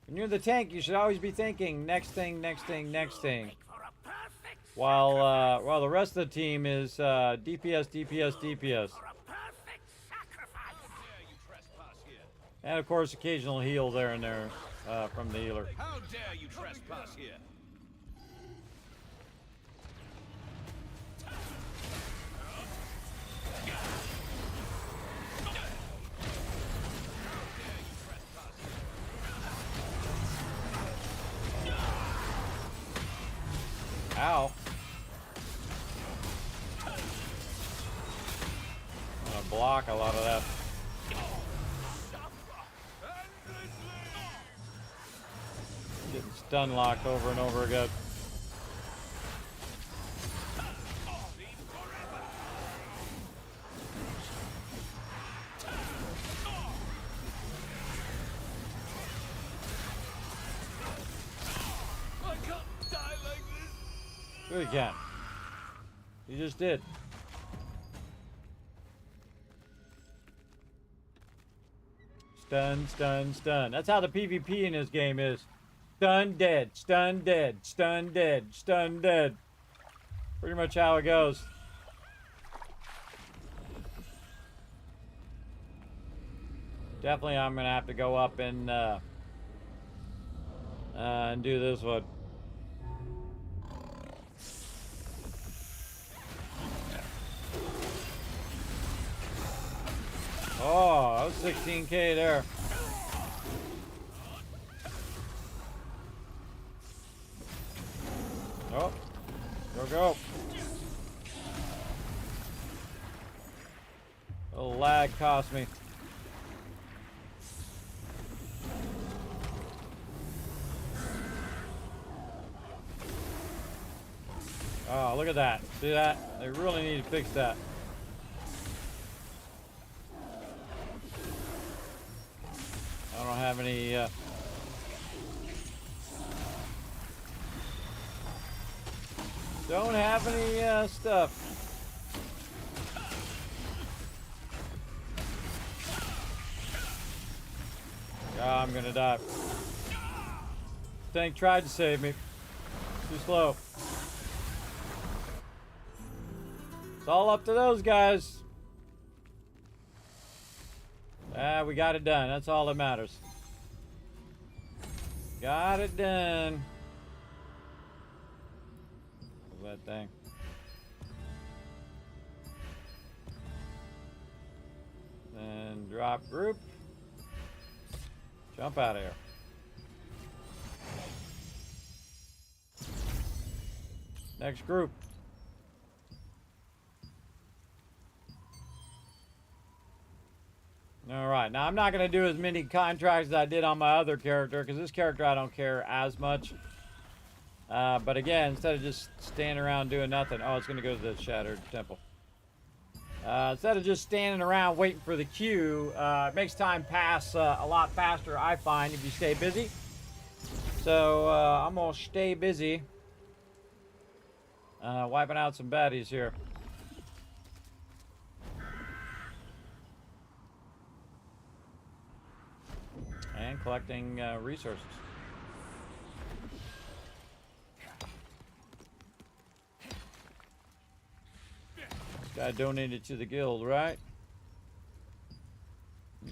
When you're the tank, you should always be thinking next thing, next thing, next thing. Make for a perfect While the rest of the team is DPS, DPS, DPS, for a perfect sacrifice. Dare you trespass here? and of course occasional heal there and there from the healer. How dare you trespass here? Ow! I'm gonna block a lot of that. Getting stun locked over and over again. I can't die like this. Sure you can. You just did. Stun, stun, stun. That's how the PvP in this game is. Stun, dead, stun, dead, stun, dead, stun, dead. Pretty much how it goes. Definitely I'm gonna have to go up and do this one. Oh, that was 16K there. Oh, go. A lag cost me. Oh, look at that. See that? They really need to fix that. I don't have any stuff. Ah, I'm gonna die. Tank tried to save me. Too slow. It's all up to those guys. We got it done. That's all that matters. Got it done. What's that thing? Then drop group. Jump out of here. Next group. All right, now I'm not going to do as many contracts as I did on my other character, because this character I don't care as much. But again, instead of just standing around doing nothing, oh, it's going to go to the Shattered Temple. Instead of just standing around waiting for the queue, it makes time pass a lot faster, I find, if you stay busy. So I'm going to stay busy wiping out some baddies here. And collecting resources. This guy donated to the guild, right?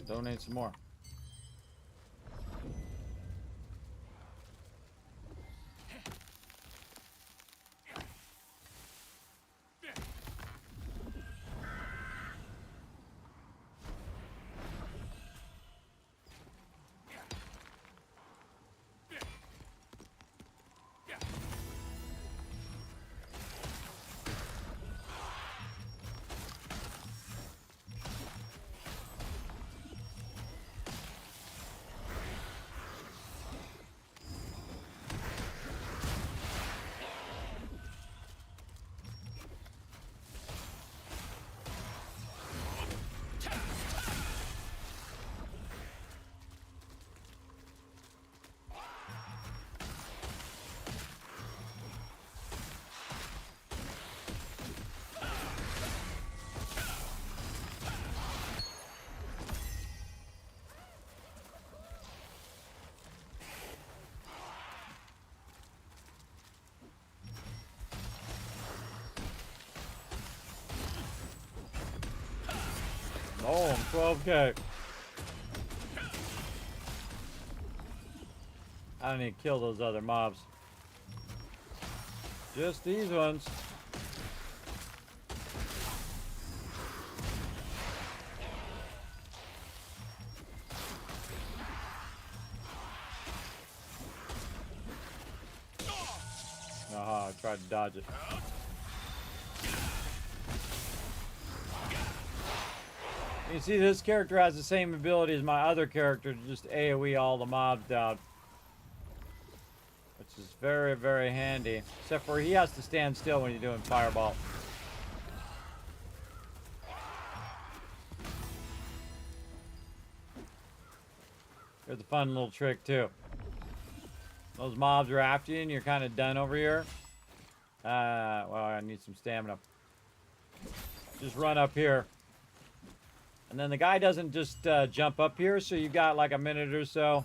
Donate some more. Oh, I'm 12K. I don't need to kill those other mobs. Just these ones. Aha, I tried to dodge it. You see, this character has the same ability as my other character to just AoE all the mobs down. Which is very, very handy. Except for he has to stand still when you're doing fireball. Here's a fun little trick too. Those mobs are after you and you're kind of done over here. Well, I need some stamina. Just run up here. And then the guy doesn't just jump up here, so you've got like a minute or so,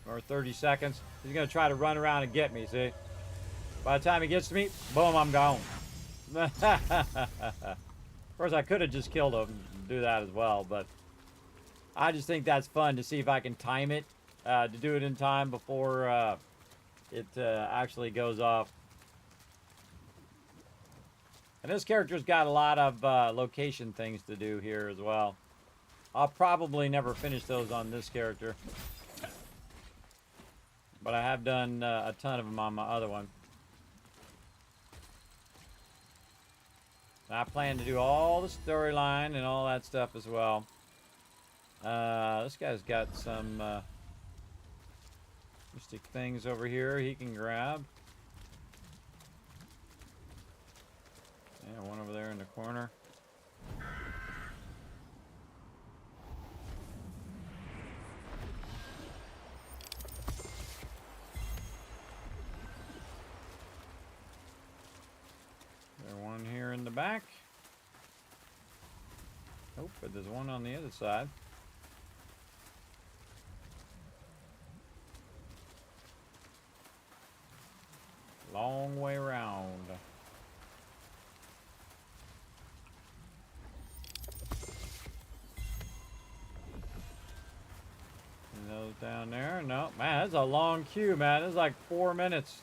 or 30 seconds. He's going to try to run around and get me, see? By the time he gets to me, boom, I'm gone. Of course, I could have just killed him and do that as well, but I just think that's fun to see if I can time it, to do it in time before it actually goes off. And this character's got a lot of location things to do here as well. I'll probably never finish those on this character. But I have done a ton of them on my other one. And I plan to do all the storyline and all that stuff as well. This guy's got some mystic things over here he can grab. Yeah, one over there in the corner. There's one here in the back. Oh, but there's one on the other side. Long way around. down there. No, man, that's a long queue, man. It's like 4 minutes.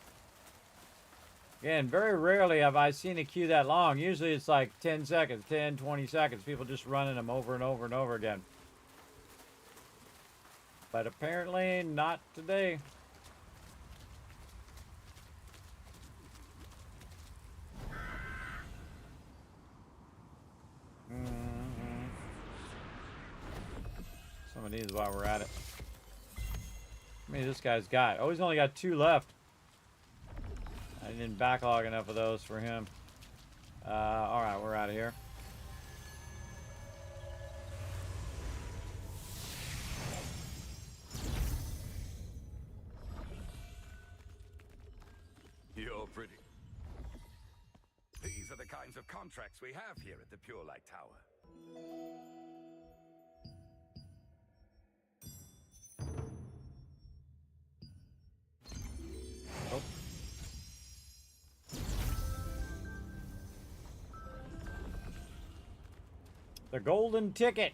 Again, very rarely have I seen a queue that long. Usually it's like 10 seconds, 10, 20 seconds. People just running them over and over and over again. But apparently not today. Some of these while we're at it. How many this guy's got? Oh, he's only got 2 left. I didn't backlog enough of those for him. Alright, we're out of here. You're pretty. These are the kinds of contracts we have here at the Pure Light Tower. Oh. The golden ticket.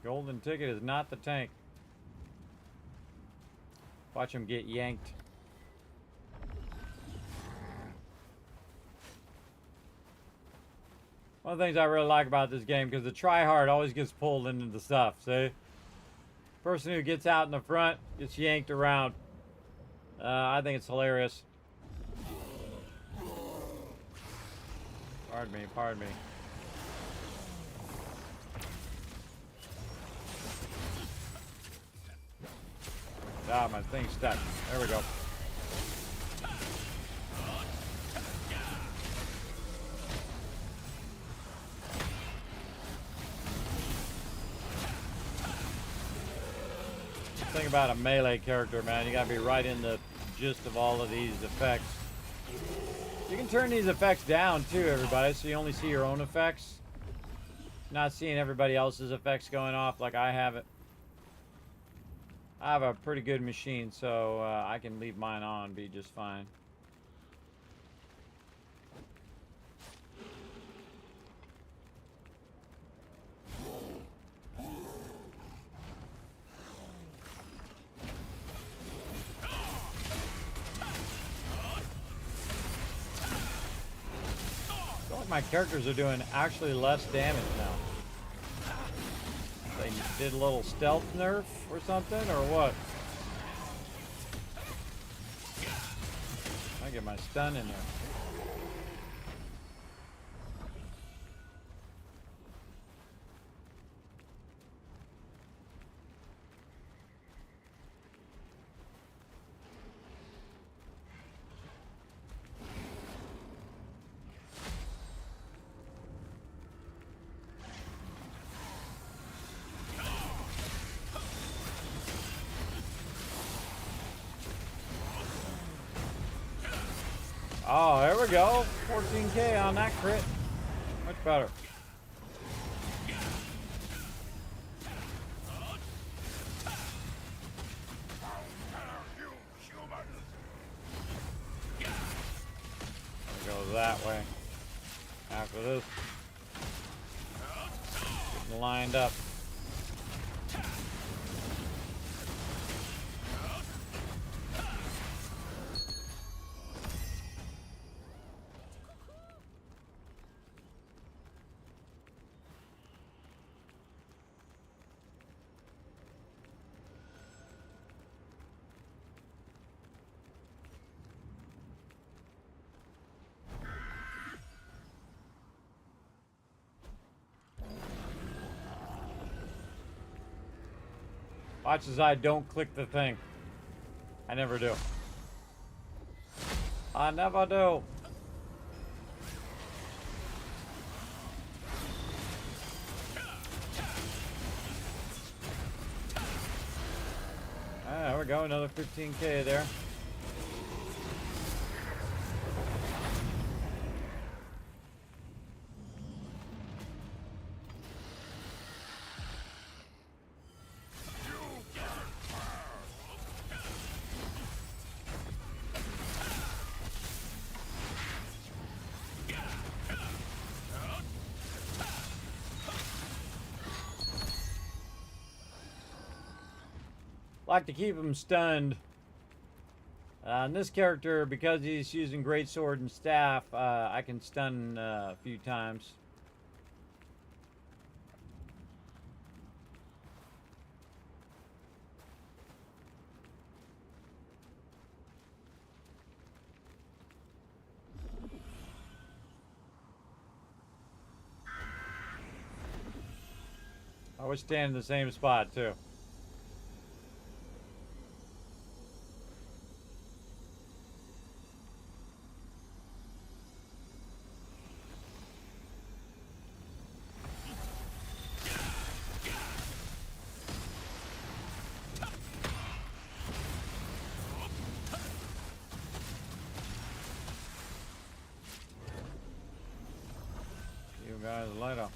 Golden ticket is not the tank. Watch him get yanked. One of the things I really like about this game, because the tryhard always gets pulled into the stuff, see? Person who gets out in the front gets yanked around. I think it's hilarious. Pardon me, pardon me. Ah, my thing's stuck. There we go. The thing about a melee character, man, you gotta be right in the gist of all of these effects. You can turn these effects down too, everybody, so you only see your own effects. Not seeing everybody else's effects going off like I have it. I have a pretty good machine, so I can leave mine on and be just fine. I feel like my characters are doing actually less damage now. They did a little stealth nerf or something, or what? I get my stun in there. Oh, there we go. 14K on that crit. Much better. Go that way. After this. Getting lined up. Watch as I don't click the thing. I never do. I never do. Ah, there we go, another 15K there. like to keep him stunned. And this character, because he's using great sword and staff, I can stun a few times. I always stand in the same spot too. You guys later.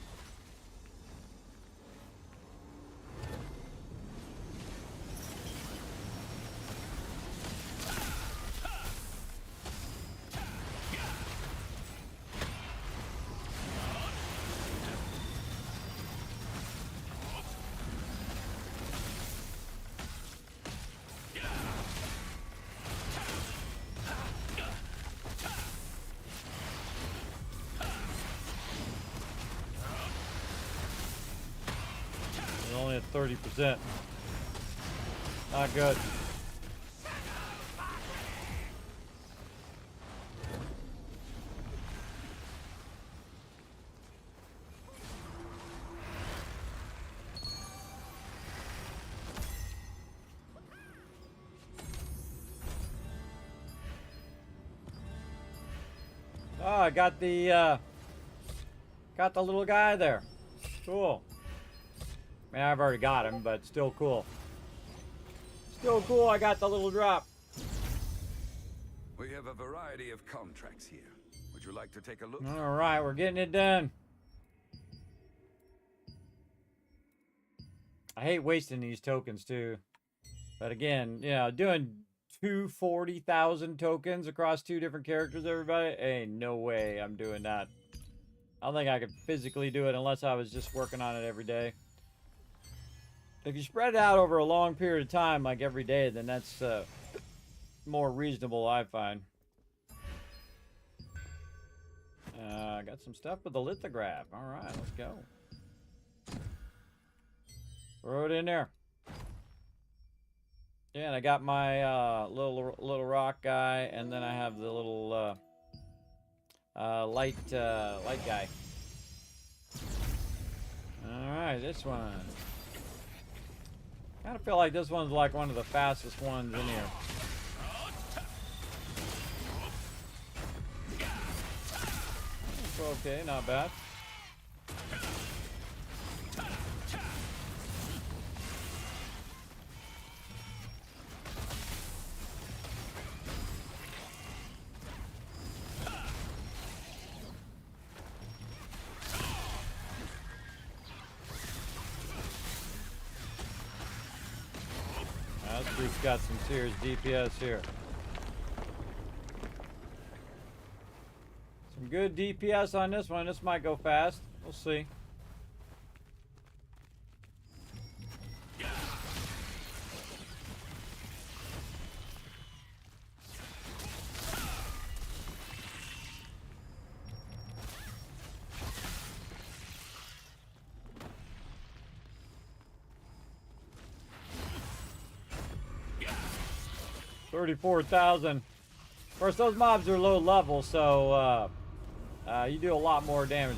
Only at 30%. Not good. Oh, I got the little guy there. Cool. I mean, I've already got him, but still cool. Still cool, I got the little drop. We have a variety of contracts here. Would you like to take a look? All right, we're getting it done. I hate wasting these tokens too. But again, you know, doing 240,000 tokens across 2 different characters, everybody, ain't no way I'm doing that. I don't think I could physically do it unless I was just working on it every day. If you spread it out over a long period of time, like every day, then that's more reasonable, I find. I got some stuff with the lithograph. All right, let's go. Throw it in there. Yeah, and I got my little rock guy, and then I have the little light guy. All right, this one. I kind of feel like this one's like one of the fastest ones in here. It's okay, not bad. This group's got some serious DPS here. Some good DPS on this one. This might go fast. We'll see. $34,000. Of course, those mobs are low level, so you do a lot more damage